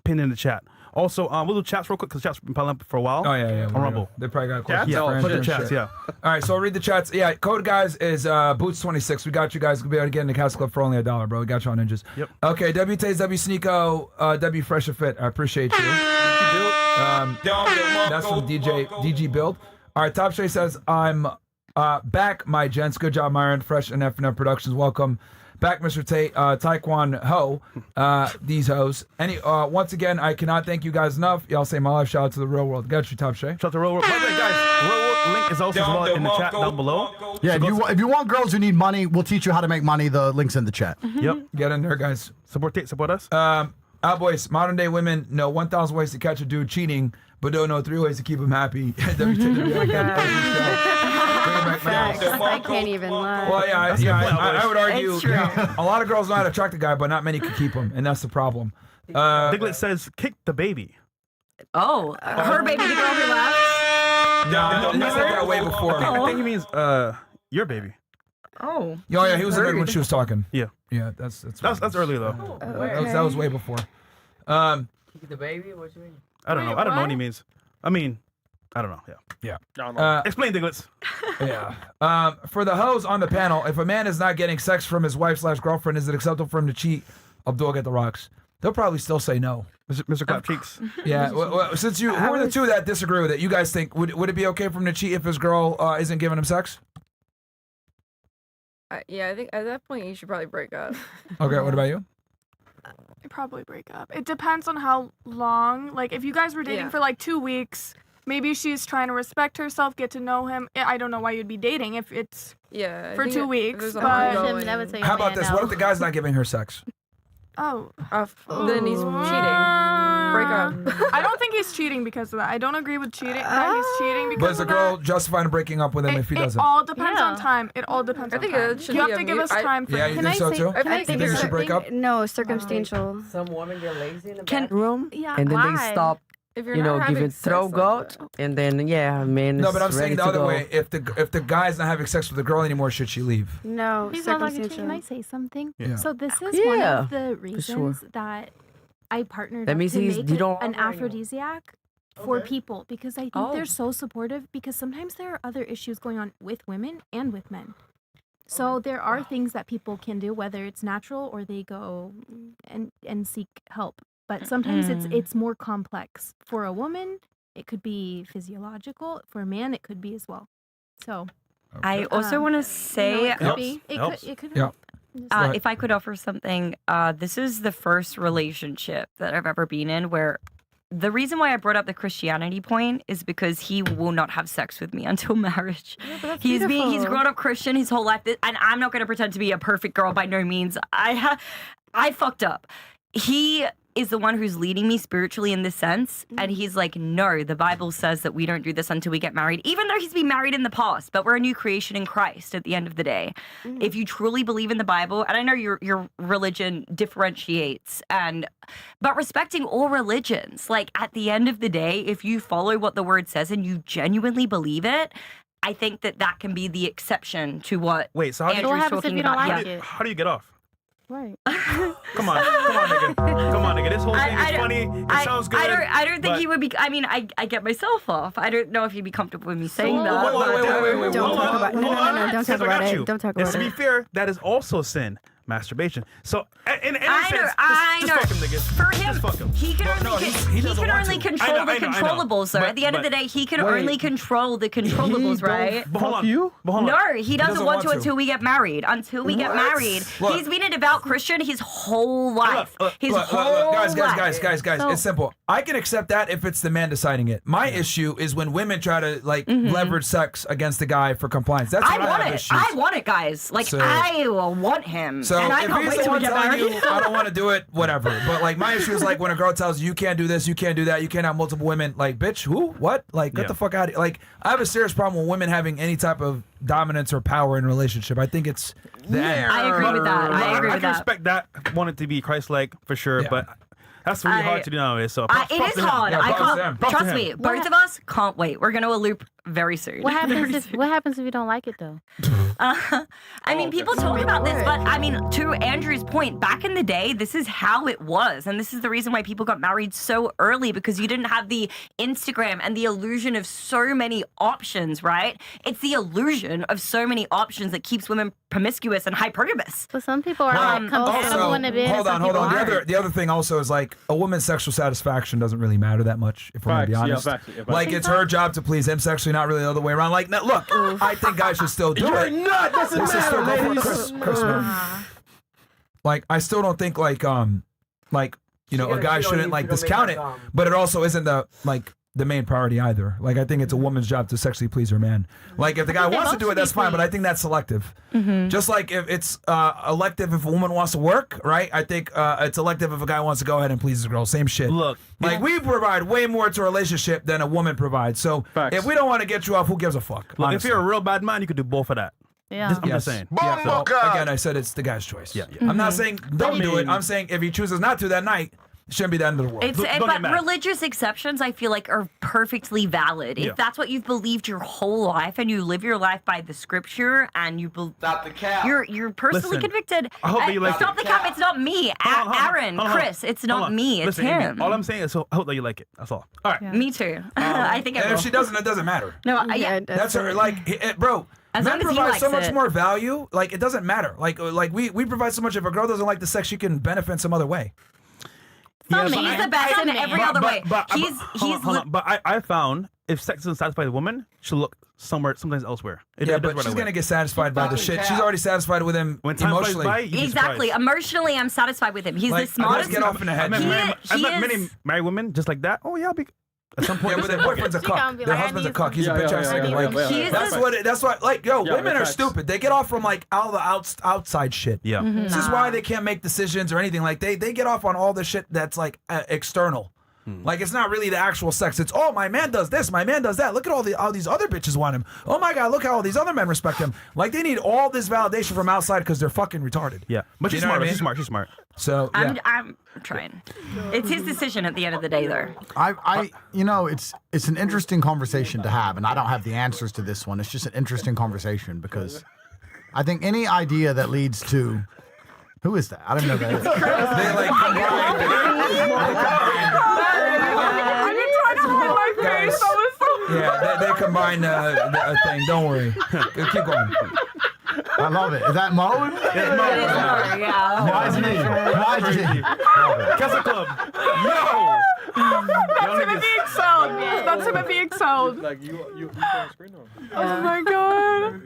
Speaker 6: Pinned in the chat. Also, we'll do chats real quick because chats been piling up for a while.
Speaker 2: Oh, yeah.
Speaker 6: On Rumble.
Speaker 2: They probably got questions.
Speaker 6: Yeah, put the chats, yeah.
Speaker 2: All right, so I'll read the chats. Yeah, code, guys, is Boots26. We got you guys. We'll be able to get in the Castle Club for only $1, bro. We got you on Ninjas.
Speaker 6: Yep.
Speaker 2: Okay, W Taze, W Sneeko, W Fresh and Fit. I appreciate you. That's from DG Build. All right, Top Shay says, I'm back, my gents. Good job, Myron. Fresh and FNF Productions. Welcome Back, Mr. Tate, Taekwon Ho, these hoes. Once again, I cannot thank you guys enough. Y'all say my life. Shout out to the real world. Got you, Top Shay.
Speaker 6: Shout out to real world. By the way, guys, real world link is also as well in the chat down below.
Speaker 1: Yeah, if you want girls who need money, we'll teach you how to make money. The link's in the chat.
Speaker 6: Yep.
Speaker 2: Get in there, guys.
Speaker 6: Support Tate, support us.
Speaker 2: Boys, modern day women know 1,000 ways to catch a dude cheating, but don't know 3 ways to keep him happy.
Speaker 9: I can't even lie.
Speaker 2: Well, I would argue a lot of girls know how to attract a guy, but not many can keep him, and that's the problem.
Speaker 6: Diglett says, kick the baby.
Speaker 5: Oh, her baby, the girl who left?
Speaker 2: No, he said that way before.
Speaker 6: I think he means your baby.
Speaker 5: Oh.
Speaker 2: Yeah, he was in bed when she was talking.
Speaker 6: Yeah.
Speaker 2: Yeah, that's
Speaker 6: earlier though.
Speaker 2: That was way before.
Speaker 7: Kick the baby? What you mean?
Speaker 6: I don't know. I don't know what he means. I mean, I don't know. Yeah. Explain, Diglets.
Speaker 2: Yeah. For the hoes on the panel, if a man is not getting sex from his wife/girlfriend, is it acceptable for him to cheat? Abdul, get the rocks. They'll probably still say no.
Speaker 6: Mr. Clap Cheeks.
Speaker 2: Yeah. Well, since who are the two that disagree with it? You guys think would it be okay for him to cheat if his girl isn't giving him sex?
Speaker 3: Yeah, I think at that point you should probably break up.
Speaker 2: Okay. What about you?
Speaker 8: Probably break up. It depends on how long. Like, if you guys were dating for like 2 weeks, maybe she's trying to respect herself, get to know him. I don't know why you'd be dating if it's for 2 weeks. But
Speaker 2: how about this? What if the guy's not giving her sex?
Speaker 3: Then he's cheating. Break up.
Speaker 8: I don't think he's cheating because of that. I don't agree with cheating. That he's cheating because
Speaker 2: But is the girl justified in breaking up with him if he doesn't?
Speaker 8: It all depends on time. It all depends on time. You have to give us time for
Speaker 2: Yeah, you think so too?
Speaker 9: I think
Speaker 2: you should break up?
Speaker 9: No, circumstantial.
Speaker 7: Some women get lazy in the bedroom,
Speaker 9: Yeah.
Speaker 7: and then they
Speaker 9: Why?
Speaker 7: stop.
Speaker 3: If you're
Speaker 7: You
Speaker 3: not
Speaker 7: know,
Speaker 3: having
Speaker 7: giving
Speaker 3: sex
Speaker 7: throw
Speaker 3: like
Speaker 7: goat, and then man.
Speaker 2: No, but I'm
Speaker 7: is
Speaker 2: saying
Speaker 7: ready
Speaker 2: the
Speaker 7: to
Speaker 2: other
Speaker 7: go.
Speaker 2: way. If the guy's not having sex with the girl anymore, should she leave?
Speaker 9: No,
Speaker 10: Please not like a cheat.
Speaker 9: circumstantial.
Speaker 10: Can I say something?
Speaker 2: Yeah.
Speaker 10: So this is one
Speaker 7: Yeah,
Speaker 10: of the
Speaker 7: for sure.
Speaker 10: reasons that I partnered
Speaker 7: That
Speaker 10: up
Speaker 7: means
Speaker 10: to
Speaker 7: he's-
Speaker 10: make
Speaker 7: you
Speaker 10: it
Speaker 7: don't
Speaker 10: an
Speaker 7: already know.
Speaker 10: aphrodisiac for people because I think they're so supportive because sometimes there are other issues going on with women and with men. So there are things that people can do, whether it's natural or they go and seek help. But sometimes it's more complex. For a woman, it could be physiological. For a man, it could be as well. So
Speaker 5: I also want to say,
Speaker 10: it could be. It could help.
Speaker 5: if I could offer something, this is the first relationship that I've ever been in where the reason why I brought up the Christianity point is because he will not have sex with me until marriage. He's grown up Christian his whole life, and I'm not going to pretend to be a perfect girl by no means. I fucked up. He is the one who's leading me spiritually in this sense, and he's like, no, the Bible says that we don't do this until we get married, even though he's been married in the past, but we're a new creation in Christ at the end of the day. If you truly believe in the Bible, and I know your religion differentiates, but respecting all religions, like at the end of the day, if you follow what the word says and you genuinely believe it, I think that can be the exception to what
Speaker 6: so how
Speaker 5: Andrew's talking about.
Speaker 6: How do you get off?
Speaker 10: Right.
Speaker 6: Come on, nigga. This whole thing is funny. It sounds good.
Speaker 5: I don't think he would be. I mean, I get myself off. I don't know if he'd be comfortable with me saying that.
Speaker 6: Wait.
Speaker 9: Don't talk about it. No, don't talk about it. Don't talk about
Speaker 6: To be
Speaker 9: it.
Speaker 6: fair, that is also sin. Masturbation. So, in any
Speaker 5: I
Speaker 6: sense,
Speaker 5: know.
Speaker 6: just fuck him, nigga.
Speaker 5: For him,
Speaker 6: just fuck him.
Speaker 5: he can only control the controllables. Though
Speaker 6: But-
Speaker 5: at the end of the
Speaker 6: but-
Speaker 5: day, he can only control the controllables, right?
Speaker 6: But hold on.
Speaker 5: No, he doesn't want to
Speaker 2: to.
Speaker 5: until we get married. Until we get married,
Speaker 2: Look.
Speaker 5: he's been a devout Christian his whole life. His whole
Speaker 2: guys,
Speaker 5: life.
Speaker 2: it's simple. I can accept that if it's the man deciding it. My issue is when women try to leverage sex against the guy for compliance. That's when I have issues.
Speaker 5: I want it, guys. Like
Speaker 2: So-
Speaker 5: I want him.
Speaker 2: So
Speaker 5: and I
Speaker 2: if
Speaker 5: can't
Speaker 2: he's
Speaker 5: wait
Speaker 2: the
Speaker 5: till we
Speaker 2: one
Speaker 5: get
Speaker 2: telling
Speaker 5: married.
Speaker 2: you, I don't want to do it, whatever. But like my issue is like when a girl tells you can't do this, you can't do that, you can't have multiple women. Like, bitch, who? What? Like, get the fuck out of here. Like, I have a serious problem with women having any type of dominance or power in a relationship. I think it's the end.
Speaker 5: I agree with that. I agree
Speaker 6: I
Speaker 5: with
Speaker 6: can
Speaker 5: that.
Speaker 6: respect that. Want it to be Christ-like for sure, but that's really hard to do nowadays. So
Speaker 5: It is hard. I can't. Trust me. Both of us can't wait. We're gonna elope very soon.
Speaker 14: What happens if you don't like it though?
Speaker 5: I mean, people talk about this, but I mean, to Andrew's point, back in the day, this is how it was. And this is the reason why people got married so early, because you didn't have the Instagram and the illusion of so many options, right? It's the illusion of so many options that keeps women promiscuous and hypergamous.
Speaker 14: But some people are compatible in the bed.
Speaker 2: Hold on. The other thing also is like a woman's sexual satisfaction doesn't really matter that much, if we're gonna be honest.
Speaker 4: facts.
Speaker 2: Like it's her job to please him sexually, not really the other way around. Like, look, I think guys should still do it.
Speaker 4: You're not. Doesn't
Speaker 2: They should still
Speaker 4: matter,
Speaker 2: go for
Speaker 4: ladies.
Speaker 2: Chris, man. Like I still don't think like you know, a guy shouldn't like discount it, but it also isn't the main priority either. Like I think it's a woman's job to sexually please her man. Like if the guy wants to do it, that's fine, but I think that's selective. Just like if it's elective if a woman wants to work, right? I think it's elective if a guy wants to go ahead and please a girl. Same shit.
Speaker 6: Look,
Speaker 2: like we provide way more to a relationship than a woman provides. So if we don't want to get you off, who gives a fuck?
Speaker 6: Look, if you're a real bad man, you could do both of that.
Speaker 14: Yeah.
Speaker 6: I'm just saying.
Speaker 2: Yeah, so, again, I said it's the guy's choice. Yeah. I'm not saying don't do it. I'm saying if he chooses not to that night, it shouldn't be the end of the world.
Speaker 5: But religious exceptions, I feel like, are perfectly valid. If that's what you've believed your whole life, and you live your life by the scripture, and you believe you're personally convicted.
Speaker 6: I hope that you like
Speaker 5: stop the cap. It's not me, Aaron, Chris. It's not me. It's him.
Speaker 6: All I'm saying is, I hope that you like it. That's all. All right.
Speaker 5: Me too. I think.
Speaker 2: And if she doesn't, it doesn't matter.
Speaker 5: No,
Speaker 2: that's her. Like, bro.
Speaker 5: As
Speaker 2: men
Speaker 5: long as he
Speaker 2: provide
Speaker 5: likes
Speaker 2: so much
Speaker 5: it.
Speaker 2: more value. Like it doesn't matter. Like we provide so much. If a girl doesn't like the sex, she can benefit in some other way.
Speaker 5: He's the best in every other way.
Speaker 6: But I found if sex doesn't satisfy the woman, she'll look sometimes elsewhere.
Speaker 2: But she's gonna get satisfied by the shit. She's already satisfied with him emotionally.
Speaker 5: Exactly. Emotionally, I'm satisfied with him. He's the smartest.
Speaker 2: Get off in the head.
Speaker 6: I met many married women just like that. Oh yeah, I'll be. At some point,
Speaker 2: but their boyfriend's a cuck. Their husband's a cuck. He's a bitch ass nigga. Like that's what. Like women are stupid. They get off from like all the outside shit.
Speaker 6: Yeah.
Speaker 2: This is why they can't make decisions or anything. Like they get off on all the shit that's like external. Like it's not really the actual sex. It's my man does this, my man does that. Look at all these other bitches want him. Oh my god, look how all these other men respect him. Like they need all this validation from outside because they're fucking retarded.
Speaker 6: Yeah, but she's smart. She's smart.
Speaker 2: So
Speaker 5: I'm trying. It's his decision at the end of the day, though.
Speaker 1: It's an interesting conversation to have, and I don't have the answers to this one. It's just an interesting conversation because I think any idea that leads to who is that? I don't know who that is.
Speaker 2: They like they combine the thing. Don't worry. Keep going.
Speaker 1: I love it. Is that Mo?
Speaker 5: Yeah.
Speaker 1: Why is he?
Speaker 6: Castle Club. Yo.
Speaker 8: That's him at being sold.
Speaker 4: Like you on screen or?
Speaker 8: Oh my god.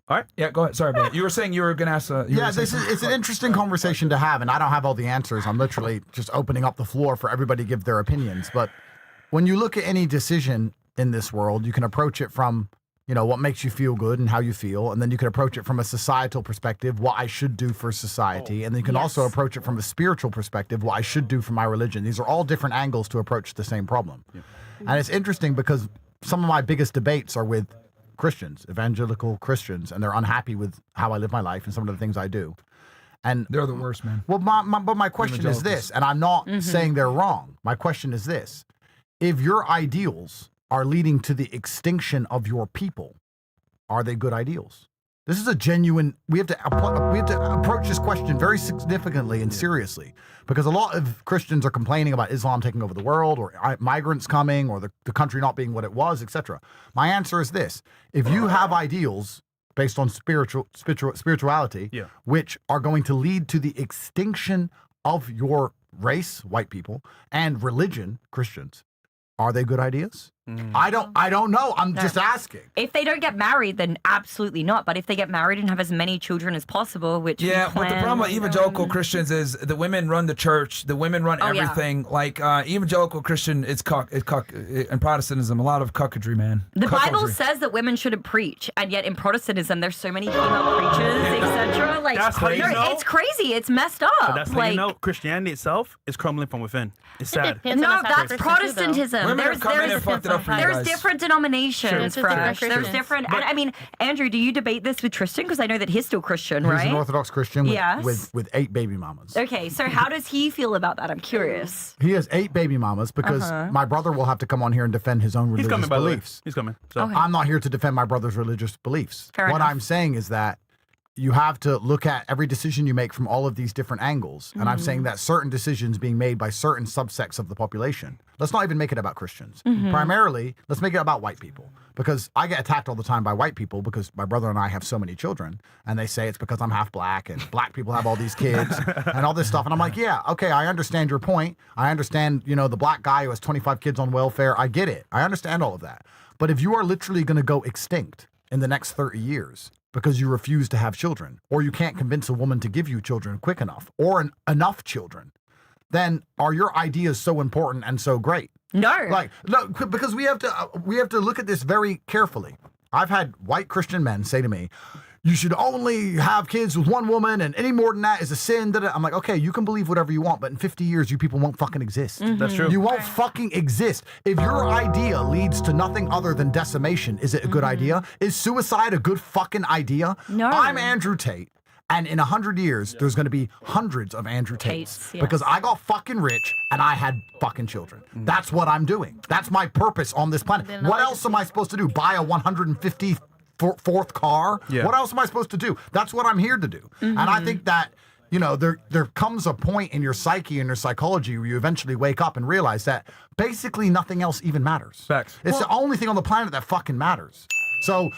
Speaker 2: All right. Yeah, go ahead. Sorry, man. You were saying you were going to ask.
Speaker 1: It's an interesting conversation to have, and I don't have all the answers. I'm literally just opening up the floor for everybody to give their opinions. But when you look at any decision in this world, you can approach it from, what makes you feel good and how you feel. And then you can approach it from a societal perspective, what I should do for society. And then you can also approach it from a spiritual perspective, what I should do for my religion. These are all different angles to approach the same problem. Yeah. And it's interesting because some of my biggest debates are with Christians, evangelical Christians, and they're unhappy with how I live my life and some of the things I do. And
Speaker 2: they're the worst, man.
Speaker 1: Well, my question is this, and I'm not saying they're wrong. My question is this. If your ideals are leading to the extinction of your people, are they good ideals? This is a genuine. We have to approach this question very significantly and seriously, because a lot of Christians are complaining about Islam taking over the world, or migrants coming, or the country not being what it was, etc. My answer is this: if you have ideals based on spirituality, which are going to lead to the extinction of your race, white people, and religion, Christians, are they good ideas? I don't know. I'm just asking.
Speaker 5: If they don't get married, then absolutely not. But if they get married and have as many children as possible, which
Speaker 2: but the problem with evangelical Christians is the women run the church, the women run everything. Like evangelical Christian, it's cuck, and Protestantism, a lot of cuckadry, man.
Speaker 5: The Bible says that women shouldn't preach, and yet in Protestantism, there's so many female preachers, etc. Like
Speaker 6: that's how you know.
Speaker 5: It's crazy. It's messed up.
Speaker 6: But that's how you know Christianity itself is crumbling from within. It's sad.
Speaker 5: No, that's Protestantism.
Speaker 2: Women have come in and fucked it up for you
Speaker 5: There's
Speaker 2: guys.
Speaker 5: different denominations, Fresh. There's
Speaker 14: Christians.
Speaker 5: different, and I mean, Andrew, do you debate this with Tristan? Because I know that he's still Christian, right?
Speaker 1: He's an Orthodox Christian
Speaker 5: Yes.
Speaker 1: with 8 baby mamas.
Speaker 5: Okay, so how does he feel about that? I'm curious.
Speaker 1: He has 8 baby mamas because my brother will have to come on here and defend his own religious
Speaker 6: He's coming, by
Speaker 1: beliefs.
Speaker 6: the way. He's coming. So.
Speaker 5: Okay.
Speaker 1: I'm not here to defend my brother's religious beliefs.
Speaker 5: Fair
Speaker 1: what
Speaker 5: enough.
Speaker 1: I'm saying is that you have to look at every decision you make from all of these different angles. And I'm saying that certain decisions being made by certain subsects of the population. Let's not even make it about Christians. Primarily, let's make it about white people. Because I get attacked all the time by white people because my brother and I have so many children. And they say it's because I'm half black and black people have all these kids and all this stuff. And I'm like, yeah, okay, I understand your point. I understand, the black guy who has 25 kids on welfare. I get it. I understand all of that. But if you are literally going to go extinct in the next 30 years, because you refuse to have children, or you can't convince a woman to give you children quick enough, or enough children, then are your ideas so important and so great?
Speaker 5: No.
Speaker 1: Like, no, because we have to look at this very carefully. I've had white Christian men say to me, you should only have kids with one woman, and any more than that is a sin. I'm like, okay, you can believe whatever you want, but in 50 years, you people won't fucking exist.
Speaker 6: That's true.
Speaker 1: You won't fucking exist. If your idea leads to nothing other than decimation, is it a good idea? Is suicide a good fucking idea?
Speaker 5: No.
Speaker 1: I'm Andrew Tate. And in 100 years, there's going to be hundreds of Andrew Tates.
Speaker 5: Yes.
Speaker 1: Because I got fucking rich and I had fucking children. That's what I'm doing. That's my purpose on this planet. What else am I supposed to do? Buy a 154th car?
Speaker 6: Yeah.
Speaker 1: What else am I supposed to do? That's what I'm here to do. And I think that, there comes a point in your psyche and your psychology where you eventually wake up and realize that basically nothing else even matters.
Speaker 6: Facts.
Speaker 1: It's the only thing on the planet that fucking matters. So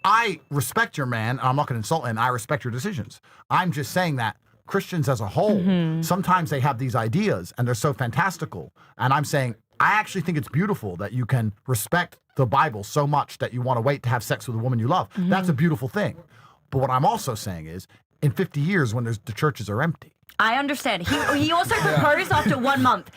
Speaker 1: I respect your man, and I'm not going to insult him. I respect your decisions. I'm just saying that Christians as a whole, sometimes they have these ideas, and they're so fantastical. And I'm saying, I actually think it's beautiful that you can respect the Bible so much that you want to wait to have sex with a woman you love. That's a beautiful thing. But what I'm also saying is, in 50 years, when the churches are empty,
Speaker 5: I understand. He also proposed after 1 month.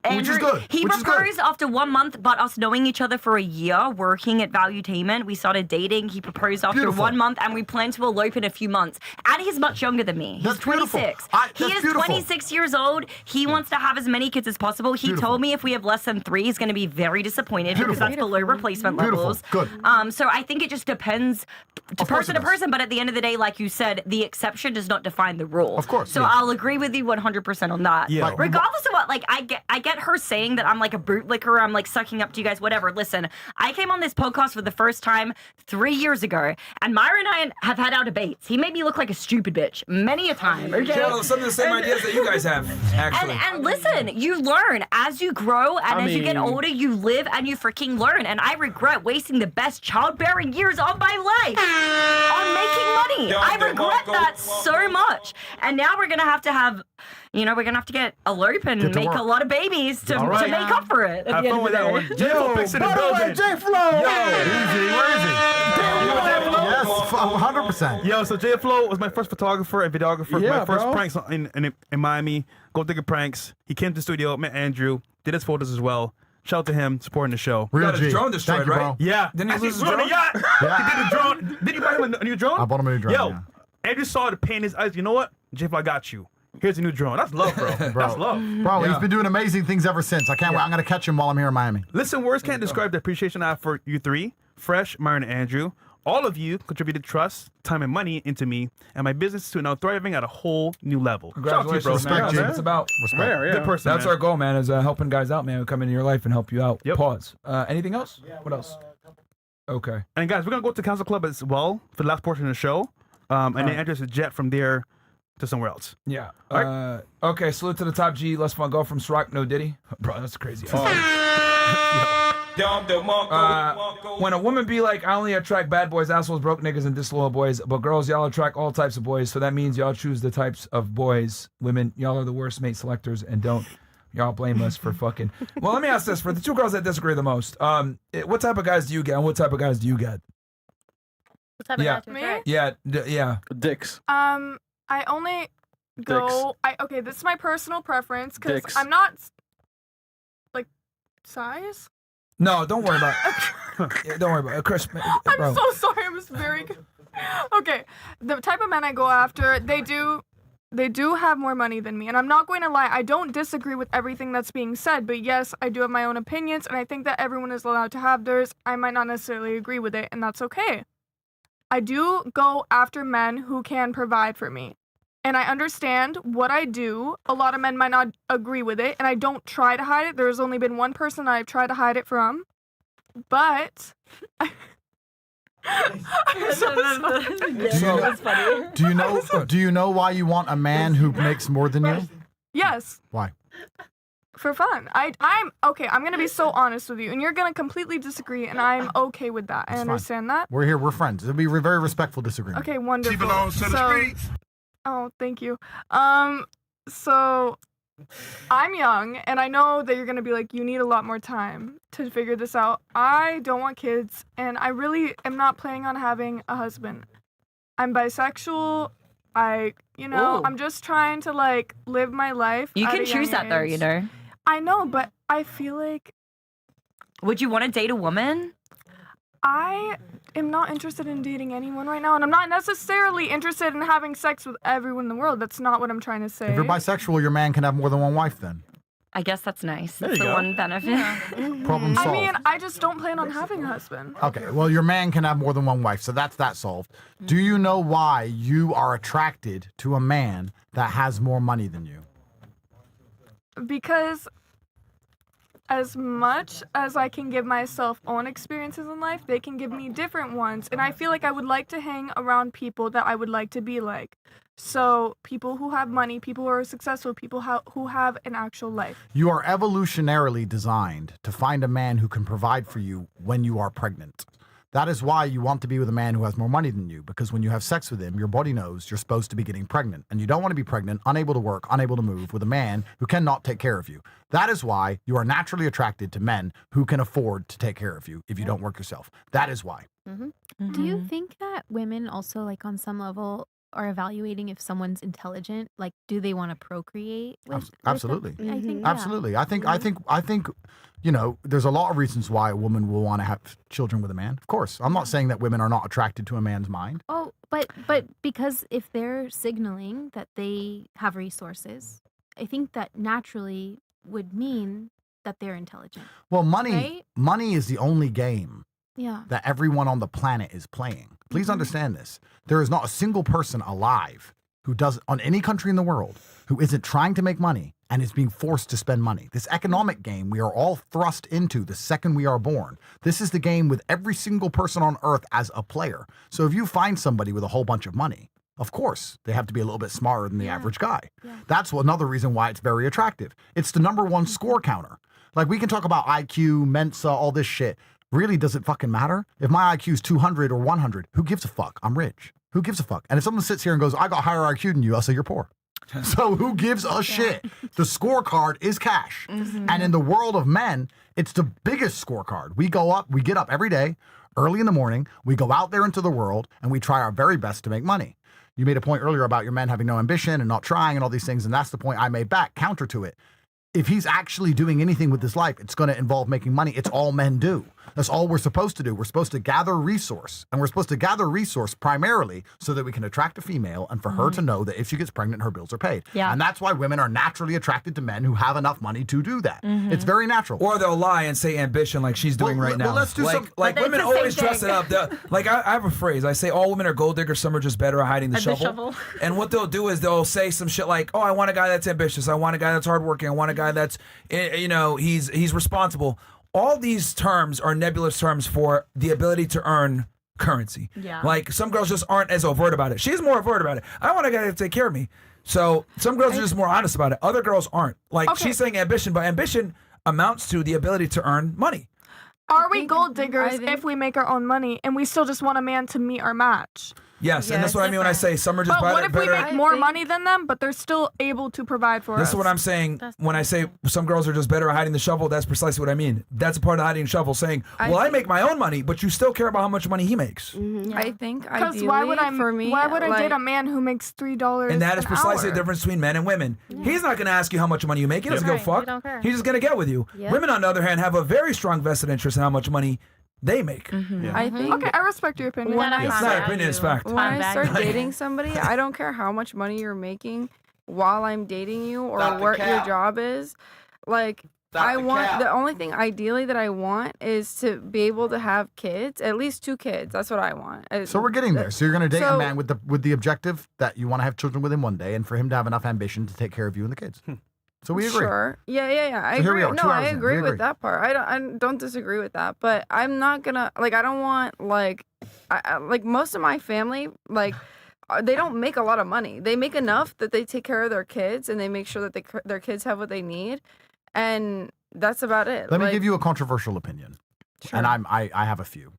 Speaker 5: Andrew,
Speaker 1: Which is good.
Speaker 5: He proposed after 1 month, but us knowing each other for a year, working at Valuetainment, we started dating. He proposed after
Speaker 1: Beautiful.
Speaker 5: 1 month, and we plan to elope in a few months. And he's much younger than me. He's
Speaker 1: That's beautiful.
Speaker 5: 26. He
Speaker 1: That's
Speaker 5: is
Speaker 1: beautiful.
Speaker 5: 26 years old. He wants to have as many kids as possible. He
Speaker 1: Beautiful.
Speaker 5: told me if we have less than 3, he's going to be very disappointed because
Speaker 1: Beautiful.
Speaker 5: that's below replacement
Speaker 1: Beautiful.
Speaker 5: levels.
Speaker 1: Good.
Speaker 5: So I think it just depends
Speaker 1: Of course
Speaker 5: person
Speaker 1: it
Speaker 5: to
Speaker 1: does.
Speaker 5: person. But at the end of the day, like you said, the exception does not define the rule.
Speaker 1: Of course,
Speaker 5: So
Speaker 1: yeah.
Speaker 5: I'll agree with you 100% on that.
Speaker 6: Yeah.
Speaker 1: Like,
Speaker 5: Regardless of what, like, I get her saying that I'm like a bootlicker, I'm like sucking up to you guys, whatever. Listen, I came on this podcast for the first time 3 years ago, and Myra and I have had our debates. He made me look like a stupid bitch many a time. Okay?
Speaker 2: Well, some of the same ideas that you guys have, actually.
Speaker 5: And listen, you learn as you grow, and as you get
Speaker 4: mean-
Speaker 5: older, you live and you freaking learn. And I regret wasting the best childbearing years of my life on making money. I regret that so much. And now we're gonna have to get elope and
Speaker 1: Get to
Speaker 5: make
Speaker 1: work.
Speaker 5: a lot of babies to
Speaker 6: right.
Speaker 5: make up for it.
Speaker 6: Have fun with that one. J-Flo picks in the
Speaker 1: by the way,
Speaker 6: building.
Speaker 1: J-Flo! Easy, where is he? Yes, 100%.
Speaker 6: Yo, so J-Flo was my first photographer and videographer.
Speaker 4: Yeah,
Speaker 6: My first
Speaker 4: bro.
Speaker 6: pranks in Miami. Gold Digger Pranks. He came to the studio, met Andrew, did his photos as well. Shout out to him, supporting the show.
Speaker 1: Real
Speaker 2: got his
Speaker 1: G.
Speaker 2: drone destroyed,
Speaker 1: Thank you,
Speaker 2: right?
Speaker 1: bro.
Speaker 6: Yeah.
Speaker 2: Didn't he
Speaker 6: Actually,
Speaker 2: lose his
Speaker 6: we're on
Speaker 2: drone?
Speaker 6: a yacht.
Speaker 1: Yeah.
Speaker 6: He did a drone. Did you buy him a new drone?
Speaker 1: I bought him a new drone,
Speaker 6: Yo,
Speaker 1: yeah.
Speaker 6: Andrew saw the pain in his eyes. You know what? J-Flo, I got you. Here's a new drone. That's love, bro. That's love.
Speaker 1: Bro,
Speaker 2: Yeah.
Speaker 1: he's been doing amazing things ever since. I can't wait. I'm going to catch him while I'm here in Miami.
Speaker 6: Listen, words can't describe the appreciation I have for you three, Fresh, Myron, and Andrew. All of you contributed trust, time, and money into me and my business to now thriving at a whole new level. Shout out to you, bro.
Speaker 2: Congratulations, man.
Speaker 1: Respect,
Speaker 2: That's
Speaker 1: G.
Speaker 2: what it's about.
Speaker 1: Respect.
Speaker 4: Rare, yeah.
Speaker 6: Good person,
Speaker 2: That's
Speaker 6: man.
Speaker 2: our goal, man, is helping guys out, man, who come into your life and help you out.
Speaker 6: Yep.
Speaker 2: Pause. Anything else? What else? Okay.
Speaker 6: And guys, we're gonna go to Council Club as well for the last portion of the show, and then enter a jet from there to somewhere else.
Speaker 2: Yeah.
Speaker 6: All
Speaker 2: Okay, salute to the top G. Let's fun go from Ciroc. No Diddy. Bro, that's crazy. When a woman be like, I only attract bad boys, assholes, broke niggas, and disloyal boys, but girls, y'all attract all types of boys, so that means y'all choose the types of boys. Women, y'all are the worst mate selectors, and don't y'all blame us for fucking. Well, let me ask this. For the two girls that disagree the most, what type of guys do you get, and what type of guys do you get?
Speaker 14: What type of
Speaker 2: Yeah.
Speaker 14: guy you attract?
Speaker 2: Yeah.
Speaker 4: Dicks.
Speaker 8: I only go. Okay, this is my personal preference because
Speaker 4: Dicks.
Speaker 8: I'm not like size.
Speaker 2: No, don't worry about it. Yeah, don't worry about it. Chris, bro.
Speaker 8: I'm so sorry. I was very good. Okay, the type of men I go after, they do have more money than me, and I'm not going to lie. I don't disagree with everything that's being said, but yes, I do have my own opinions, and I think that everyone is allowed to have theirs. I might not necessarily agree with it, and that's okay. I do go after men who can provide for me. And I understand what I do. A lot of men might not agree with it, and I don't try to hide it. There's only been one person I've tried to hide it from. But I'm so sorry.
Speaker 1: Do you know why you want a man who makes more than you?
Speaker 8: Yes,
Speaker 1: Why?
Speaker 8: for fun. I'm okay. I'm gonna be so honest with you, and you're gonna completely disagree, and I'm okay with that. I
Speaker 1: It's fine.
Speaker 8: understand that.
Speaker 1: We're here. We're friends. It'll be a very respectful disagreement.
Speaker 8: Okay, wonderful. Oh, thank you. So I'm young, and I know that you're gonna be like, you need a lot more time to figure this out. I don't want kids, and I really am not planning on having a husband. I'm bisexual.
Speaker 5: Ooh.
Speaker 8: I'm just trying to like live my life.
Speaker 5: You
Speaker 8: at
Speaker 5: can
Speaker 8: a
Speaker 5: choose
Speaker 8: young
Speaker 5: that though,
Speaker 8: age.
Speaker 5: you know.
Speaker 8: I know, but I feel like
Speaker 5: Would you want to date a woman?
Speaker 8: I am not interested in dating anyone right now, and I'm not necessarily interested in having sex with everyone in the world. That's not what I'm trying to say.
Speaker 1: If you're bisexual, your man can have more than one wife then.
Speaker 5: I guess that's nice.
Speaker 1: There
Speaker 5: That's
Speaker 1: you
Speaker 5: the
Speaker 1: go.
Speaker 5: one benefit.
Speaker 1: Problem solved.
Speaker 8: I mean, I just don't plan on having a husband.
Speaker 1: Okay, well, your man can have more than one wife, so that's that solved. Do you know why you are attracted to a man that has more money than you?
Speaker 8: Because as much as I can give myself own experiences in life, they can give me different ones. And I feel like I would like to hang around people that I would like to be like. So people who have money, people who are successful, people who have an actual life.
Speaker 1: You are evolutionarily designed to find a man who can provide for you when you are pregnant. That is why you want to be with a man who has more money than you, because when you have sex with him, your body knows you're supposed to be getting pregnant. And you don't want to be pregnant, unable to work, unable to move, with a man who cannot take care of you. That is why you are naturally attracted to men who can afford to take care of you if you don't work yourself. That is why.
Speaker 10: Do you think that women also, like on some level, are evaluating if someone's intelligent? Like, do they want to procreate with
Speaker 1: Absolutely.
Speaker 10: them? I think, yeah.
Speaker 1: Absolutely. I think, there's a lot of reasons why a woman will want to have children with a man. Of course. I'm not saying that women are not attracted to a man's mind.
Speaker 10: Oh, but because if they're signaling that they have resources, I think that naturally would mean that they're intelligent.
Speaker 1: Well, money
Speaker 10: Right?
Speaker 1: is the only game
Speaker 10: Yeah.
Speaker 1: that everyone on the planet is playing. Please understand this. There is not a single person alive who does on any country in the world who isn't trying to make money and is being forced to spend money. This economic game we are all thrust into the second we are born. This is the game with every single person on earth as a player. So if you find somebody with a whole bunch of money, of course, they have to be a little bit smarter than the average guy.
Speaker 10: Yeah.
Speaker 1: That's another reason why it's very attractive. It's the number one score counter. Like, we can talk about IQ, Mensa, all this shit. Really, does it fucking matter? If my IQ is 200 or 100, who gives a fuck? I'm rich. Who gives a fuck? And if someone sits here and goes, I got higher IQ than you, I'll say you're poor. So who gives a shit? The scorecard is cash. And in the world of men, it's the biggest scorecard. We get up every day, early in the morning, we go out there into the world, and we try our very best to make money. You made a point earlier about your men having no ambition and not trying and all these things, and that's the point I made back, counter to it. If he's actually doing anything with his life, it's going to involve making money. It's all men do. That's all we're supposed to do. We're supposed to gather resource, and we're supposed to gather resource primarily so that we can attract a female and for her to know that if she gets pregnant, her bills are paid.
Speaker 5: Yeah.
Speaker 1: And that's why women are naturally attracted to men who have enough money to do that. It's very natural.
Speaker 2: Or they'll lie and say ambition like she's doing right now.
Speaker 1: Well, let's do some.
Speaker 2: Like
Speaker 5: But
Speaker 2: women
Speaker 5: it's the same
Speaker 2: always dress
Speaker 5: thing.
Speaker 2: it up. Like I have a phrase. I say all women are gold diggers. Some are just better at hiding the shovel. And what they'll do is they'll say some shit like, "Oh, I want a guy that's ambitious. I want a guy that's hardworking. I want a guy that's, he's responsible." All these terms are nebulous terms for the ability to earn currency.
Speaker 5: Yeah.
Speaker 2: Like, some girls just aren't as overt about it. She's more overt about it. I want a guy to take care of me. So some girls are just more honest about it. Other girls aren't. Like, she's saying ambition, but ambition amounts to the ability to earn money.
Speaker 8: Are we gold diggers if we make our own money and we still just want a man to meet our match?
Speaker 2: Yes, and that's what I mean when I say some are just
Speaker 8: But what if we
Speaker 2: better.
Speaker 8: make more money than them, but they're still able to provide for us?
Speaker 2: This is what I'm saying when I say some girls are just better at hiding the shovel. That's precisely what I mean. That's a part of hiding the shovel, saying, well, I make my own money, but you still care about how much money he makes.
Speaker 3: I think
Speaker 8: Because
Speaker 3: ideally
Speaker 8: why would I date
Speaker 3: like-
Speaker 8: a man who makes $3
Speaker 2: And that is
Speaker 8: an
Speaker 2: precisely
Speaker 8: hour?
Speaker 2: the difference between men and women. He's not going to ask you how much money you make. He doesn't give a
Speaker 14: Right,
Speaker 2: fuck.
Speaker 14: he don't care.
Speaker 2: He's just going to get with you.
Speaker 14: Yeah.
Speaker 2: Women, on the other hand, have a very strong vested interest in how much money they make.
Speaker 3: I think
Speaker 8: Okay, I respect your opinion.
Speaker 3: when I
Speaker 2: It's not
Speaker 3: start,
Speaker 2: opinion, it's fact.
Speaker 3: when I start
Speaker 2: value.
Speaker 3: dating somebody, I don't care how much money you're making while I'm dating you or
Speaker 4: Stop the
Speaker 3: what your
Speaker 4: cap.
Speaker 3: job is. Like,
Speaker 4: Stop
Speaker 3: I
Speaker 4: the
Speaker 3: want
Speaker 4: cap.
Speaker 3: the only thing ideally that I want is to be able to have kids, at least 2 kids. That's what I want.
Speaker 1: So we're getting there. So you're going to date a
Speaker 3: So-
Speaker 1: man with the objective that you want to have children with him one day, and for him to have enough ambition to take care of you and the kids. So we agree.
Speaker 3: Sure. Yeah. I
Speaker 1: So here we
Speaker 3: agree.
Speaker 1: are, 2
Speaker 3: No,
Speaker 1: hours
Speaker 3: I
Speaker 1: in.
Speaker 3: agree
Speaker 1: We
Speaker 3: with
Speaker 1: agree.
Speaker 3: that part. I don't disagree with that. But I'm not gonna like. I don't want like most of my family like. They don't make a lot of money. They make enough that they take care of their kids and they make sure that their kids have what they need, and that's about it.
Speaker 1: Let me give you a controversial opinion, and I have a few.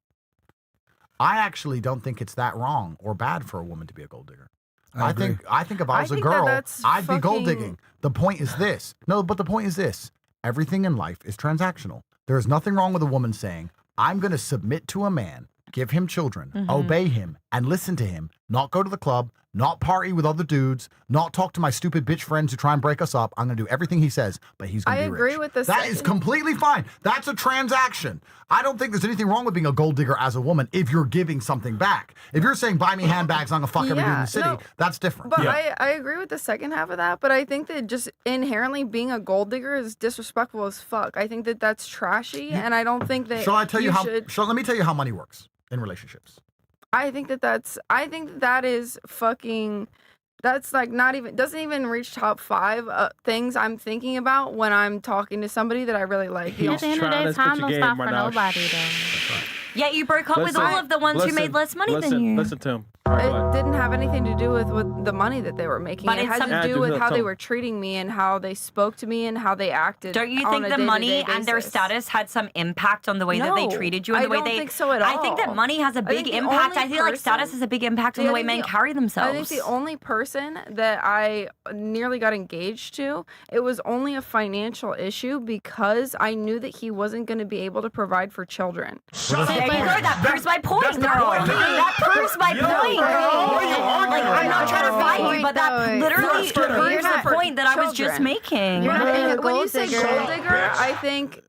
Speaker 1: I actually don't think it's that wrong or bad for a woman to be a gold digger. I think if I was a
Speaker 3: think that
Speaker 1: girl,
Speaker 3: that's
Speaker 1: I'd be gold
Speaker 3: fucking-
Speaker 1: digging. The point is this. No, but the point is this. Everything in life is transactional. There is nothing wrong with a woman saying, I'm going to submit to a man, give him children, obey him, and listen to him, not go to the club, not party with other dudes, not talk to my stupid bitch friends who try and break us up. I'm going to do everything he says, but he's going to be rich.
Speaker 3: I agree with this.
Speaker 1: That is completely fine. That's a transaction. I don't think there's anything wrong with being a gold digger as a woman if you're giving something back. If you're saying, buy me handbags, I'm going to fuck every dude in the city, that's different.
Speaker 3: But I agree with the second half of that, but I think that just inherently being a gold digger is disrespectful as fuck. I think that that's trashy, and I don't think that
Speaker 1: Shall I tell you how?
Speaker 3: should...
Speaker 1: Let me tell you how money works in relationships.
Speaker 3: I think that is fucking... That's like not even, doesn't even reach top 5 things I'm thinking about when I'm talking to somebody that I really like.
Speaker 14: At the end of the day, time don't stop for nobody, though.
Speaker 5: Yeah, you broke up with all of the ones who made less money than you.
Speaker 4: Listen to him.
Speaker 3: It didn't have anything to do with the money that they were making.
Speaker 5: But
Speaker 3: it
Speaker 5: it's
Speaker 3: had to
Speaker 5: something-
Speaker 3: do with how they were treating me and how they spoke to me and how they acted.
Speaker 5: Don't you
Speaker 3: on
Speaker 5: think
Speaker 3: a
Speaker 5: the money
Speaker 3: day-to-day
Speaker 5: and their
Speaker 3: basis.
Speaker 5: status had some impact on the way that they
Speaker 3: No,
Speaker 5: treated you and
Speaker 3: I
Speaker 5: the way
Speaker 3: don't
Speaker 5: they?
Speaker 3: think so at
Speaker 5: I think that
Speaker 3: all.
Speaker 5: money has a
Speaker 3: I
Speaker 5: big
Speaker 3: think the
Speaker 5: impact.
Speaker 3: only
Speaker 5: I feel like status
Speaker 3: person-
Speaker 5: has a big impact on
Speaker 3: Yeah,
Speaker 5: the
Speaker 3: I
Speaker 5: way
Speaker 3: think
Speaker 5: men
Speaker 3: the-
Speaker 5: carry themselves.
Speaker 3: I think the only person that I nearly got engaged to, it was only a financial issue because I knew that he wasn't going to be able to provide for children.
Speaker 5: There you go. That proves my point, girl. That proves my point, girl. Like, I'm not trying to fight you, but that literally proves the point that I was just making.
Speaker 3: You're not being a gold digger. I think,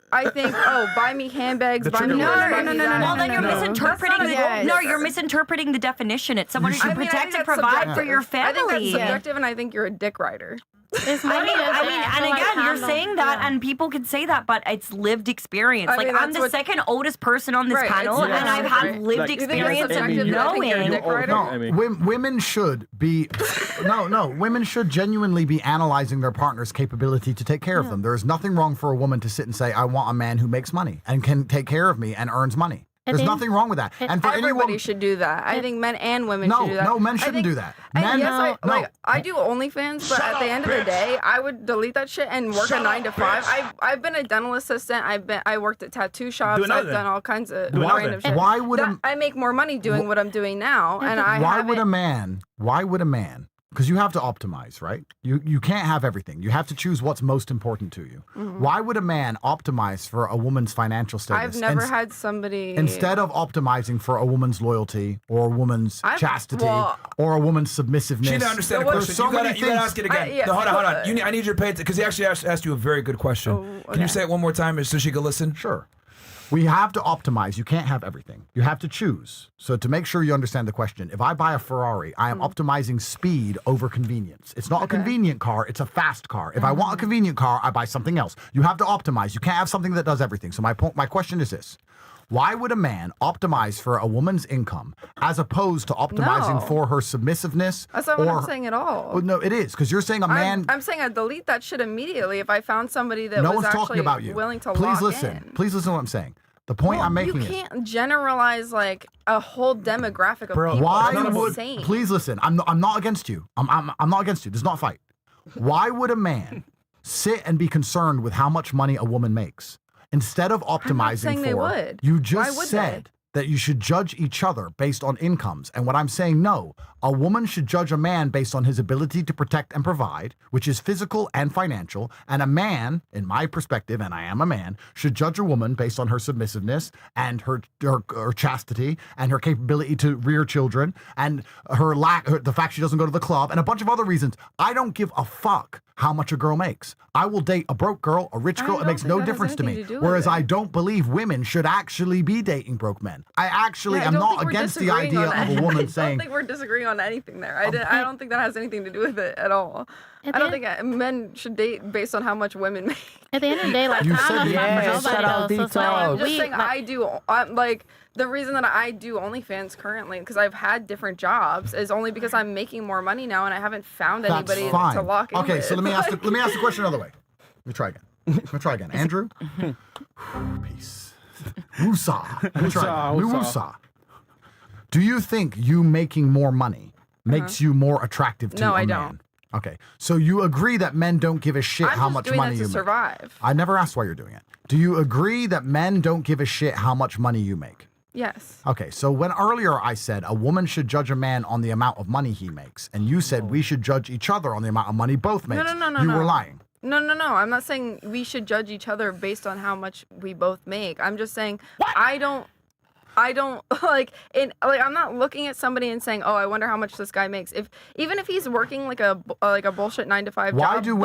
Speaker 3: buy me handbags, buy me
Speaker 5: No,
Speaker 3: this,
Speaker 5: Well, then you're misinterpreting
Speaker 3: That's not a
Speaker 5: No,
Speaker 3: gold
Speaker 5: you're
Speaker 3: digger.
Speaker 5: misinterpreting the definition. It's someone who
Speaker 3: I
Speaker 5: should
Speaker 3: mean, I
Speaker 5: protect
Speaker 3: think
Speaker 5: and
Speaker 3: that's
Speaker 5: provide for your
Speaker 3: subjective. I think
Speaker 5: family.
Speaker 3: that's subjective, and I think you're a dick rider.
Speaker 14: It's
Speaker 5: I
Speaker 14: money
Speaker 5: mean,
Speaker 14: that's there. I feel like
Speaker 5: again, you're
Speaker 14: time
Speaker 5: saying
Speaker 14: don't-
Speaker 5: that,
Speaker 14: yeah.
Speaker 5: and people can say that, but it's lived experience.
Speaker 3: I
Speaker 5: Like,
Speaker 3: mean,
Speaker 5: I'm
Speaker 3: that's
Speaker 5: the
Speaker 3: what-
Speaker 5: second oldest person on this
Speaker 3: Right,
Speaker 5: panel,
Speaker 3: it's-
Speaker 5: and
Speaker 3: yeah,
Speaker 5: I've had
Speaker 3: right.
Speaker 5: lived
Speaker 3: Like, you think it's
Speaker 5: experience of
Speaker 3: subjective that I think you're a
Speaker 5: knowing.
Speaker 3: dick rider?
Speaker 1: No, women should be, no, women should genuinely be analyzing their partner's capability to take care of them. There is nothing wrong for a woman to sit and say, I want a man who makes money and can take care of me and earns money. There's nothing wrong with that. And for
Speaker 3: Everybody
Speaker 1: anyone,
Speaker 3: should do that. I think men and women should do that.
Speaker 1: no, men
Speaker 3: I
Speaker 1: shouldn't
Speaker 3: think-
Speaker 1: do that.
Speaker 3: And
Speaker 1: Men,
Speaker 3: yes,
Speaker 1: no.
Speaker 3: I do OnlyFans, but at the end of the day, I would delete that shit and work a 9 to 5. I've been a dental assistant. I worked at tattoo shops.
Speaker 1: Do another
Speaker 3: I've done all kinds of
Speaker 1: Do another.
Speaker 3: random shit.
Speaker 1: Why would
Speaker 3: I make more money doing what I'm doing now, and
Speaker 1: why would a man, because you have to optimize, right? You can't have everything. You have to choose what's most important to you.
Speaker 3: Mhm.
Speaker 1: Why would a man optimize for a woman's financial status?
Speaker 3: I've never had somebody
Speaker 1: Instead of optimizing for a woman's loyalty or a woman's chastity or a woman's submissiveness.
Speaker 2: She didn't understand the
Speaker 1: There's
Speaker 2: question.
Speaker 1: so
Speaker 2: You gotta,
Speaker 1: many
Speaker 2: you gotta
Speaker 1: things-
Speaker 2: ask it again. No, hold on. I need you to pay it because he actually asked you a very good question. Can you say it one more time so she can listen?
Speaker 1: Sure. We have to optimize. You can't have everything. You have to choose. So to make sure you understand the question, if I buy a Ferrari, I am optimizing speed over convenience. It's not a convenient car, it's a fast car. If I want a convenient car, I buy something else. You have to optimize. You can't have something that does everything. So my question is this. Why would a man optimize for a woman's income as opposed to optimizing
Speaker 3: No.
Speaker 1: for her submissiveness?
Speaker 3: That's not what
Speaker 1: or
Speaker 3: I'm saying at all.
Speaker 1: Well, no, it is, because you're saying a man.
Speaker 3: I'm saying I'd delete that shit immediately if I found somebody that
Speaker 1: No
Speaker 3: was
Speaker 1: one's
Speaker 3: actually
Speaker 1: talking about you.
Speaker 3: willing to
Speaker 1: Please
Speaker 3: lock
Speaker 1: listen.
Speaker 3: in.
Speaker 1: Please listen to what I'm saying. The point I'm making
Speaker 3: You
Speaker 1: is.
Speaker 3: can't generalize like a whole demographic of people.
Speaker 1: Why
Speaker 3: That's
Speaker 1: would
Speaker 3: insane.
Speaker 1: please listen? I'm not against you. I'm not against you. This is not a fight. Why would a man sit and be concerned with how much money a woman makes instead of optimizing
Speaker 3: saying
Speaker 1: for?
Speaker 3: they would.
Speaker 1: You
Speaker 3: Why
Speaker 1: just
Speaker 3: would
Speaker 1: said that you should judge each other based on incomes. And what I'm saying, no, a woman should judge a man based on his ability to protect and provide, which is physical and financial. And a man, in my perspective, and I am a man, should judge a woman based on her submissiveness and her chastity and her capability to rear children and the fact she doesn't go to the club and a bunch of other reasons. I don't give a fuck how much a girl makes. I will date a broke girl, a rich girl. It makes no difference to me. Whereas I don't believe women should actually be dating broke men. I actually am not against the idea of a woman
Speaker 3: I don't
Speaker 1: saying.
Speaker 3: think we're disagreeing on anything there. I don't think that has anything to do with it at all. I don't think men should date based on how much women make.
Speaker 14: At the end of the day, like,
Speaker 1: You
Speaker 14: time
Speaker 1: said
Speaker 14: don't stop for nobody, though. So it's like,
Speaker 3: I'm just
Speaker 14: we,
Speaker 3: saying I do. Like the reason that I do OnlyFans currently, because I've had different jobs, is only because I'm making more money now and I haven't found
Speaker 1: That's
Speaker 3: anybody
Speaker 1: fine.
Speaker 3: to lock in
Speaker 1: Okay,
Speaker 3: with.
Speaker 1: so let me ask the question another way. Let me try again. Andrew? Peace. Woosah. Let me try again. Woosah. Do you think you making more money makes you more attractive to
Speaker 3: No,
Speaker 1: a
Speaker 3: I
Speaker 1: man?
Speaker 3: don't.
Speaker 1: Okay, so you agree that men don't give a shit
Speaker 3: I'm
Speaker 1: how
Speaker 3: just
Speaker 1: much
Speaker 3: doing
Speaker 1: money
Speaker 3: that
Speaker 1: you
Speaker 3: to
Speaker 1: make?
Speaker 3: survive.
Speaker 1: I never asked why you're doing it. Do you agree that men don't give a shit how much money you make?
Speaker 3: Yes.
Speaker 1: Okay, so when earlier I said a woman should judge a man on the amount of money he makes, and you said we should judge each other on the amount of money both make,
Speaker 3: No.
Speaker 1: you were lying.
Speaker 3: No. I'm not saying we should judge each other based on how much we both make. I'm just saying I don't. I don't I'm not looking at somebody and saying, "Oh, I wonder how much this guy makes." Even if he's working like a bullshit 9-to-5 job.
Speaker 1: Why do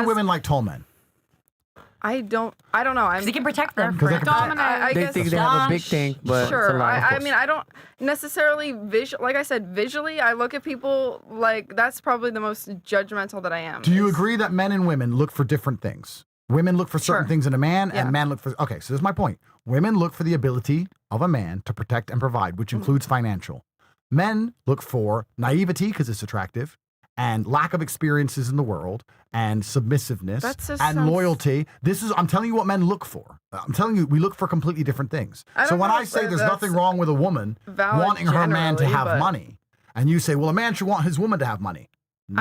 Speaker 1: women like tall men?
Speaker 3: I don't know.
Speaker 5: Because they can protect them.
Speaker 3: I
Speaker 7: They
Speaker 3: guess
Speaker 7: think they have a big thing, but
Speaker 3: sure.
Speaker 7: it's a lie, of
Speaker 3: I
Speaker 7: course.
Speaker 3: mean, I don't necessarily like I said, visually, I look at people like that's probably the most judgmental that I am.
Speaker 1: Do you agree that men and women look for different things? Women look for certain
Speaker 3: Sure.
Speaker 1: things in a man,
Speaker 3: Yeah.
Speaker 1: and men look for. Okay, so this is my point. Women look for the ability of a man to protect and provide, which includes financial. Men look for naivety because it's attractive, and lack of experiences in the world, and submissiveness,
Speaker 3: That just
Speaker 1: and
Speaker 3: sounds-
Speaker 1: loyalty. I'm telling you what men look for. I'm telling you, we look for completely different things.
Speaker 3: I
Speaker 1: So
Speaker 3: don't
Speaker 1: when
Speaker 3: know
Speaker 1: I
Speaker 3: if
Speaker 1: say there's
Speaker 3: that's
Speaker 1: nothing wrong with a woman
Speaker 3: valid
Speaker 1: wanting her man to
Speaker 3: generally,
Speaker 1: have
Speaker 3: but-
Speaker 1: money, and you say, well, a man should want his woman to have money.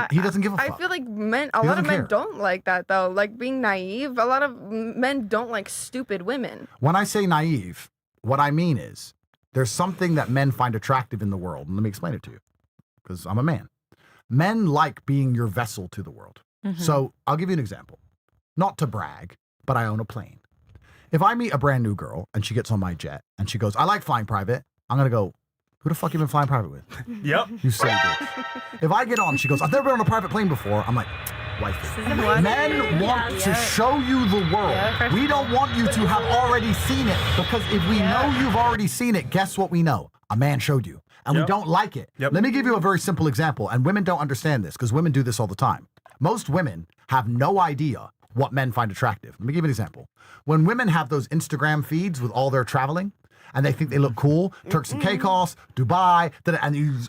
Speaker 1: He doesn't give a fuck.
Speaker 3: I feel like a
Speaker 1: He
Speaker 3: lot of
Speaker 1: doesn't
Speaker 3: men
Speaker 1: care.
Speaker 3: don't like that though. Like being naive. A lot of men don't like stupid women.
Speaker 1: When I say naive, what I mean is there's something that men find attractive in the world. And let me explain it to you because I'm a man. Men like being your vessel to the world. So I'll give you an example. Not to brag, but I own a plane. If I meet a brand new girl and she gets on my jet and she goes, I like flying private, I'm going to go, who the fuck you been flying private with?
Speaker 6: Yep.
Speaker 1: You silly bitch. If I get on, she goes, I've never been on a private plane before. I'm like, wifey. Men want to show you the world. We don't want you to have already seen it because if we know you've already seen it, guess what we know? A man showed you. And we don't like it. Let me give you a very simple example. And women don't understand this because women do this all the time. Most women have no idea what men find attractive. Let me give you an example. When women have those Instagram feeds with all their traveling, and they think they look cool, Turks and Caicos, Dubai,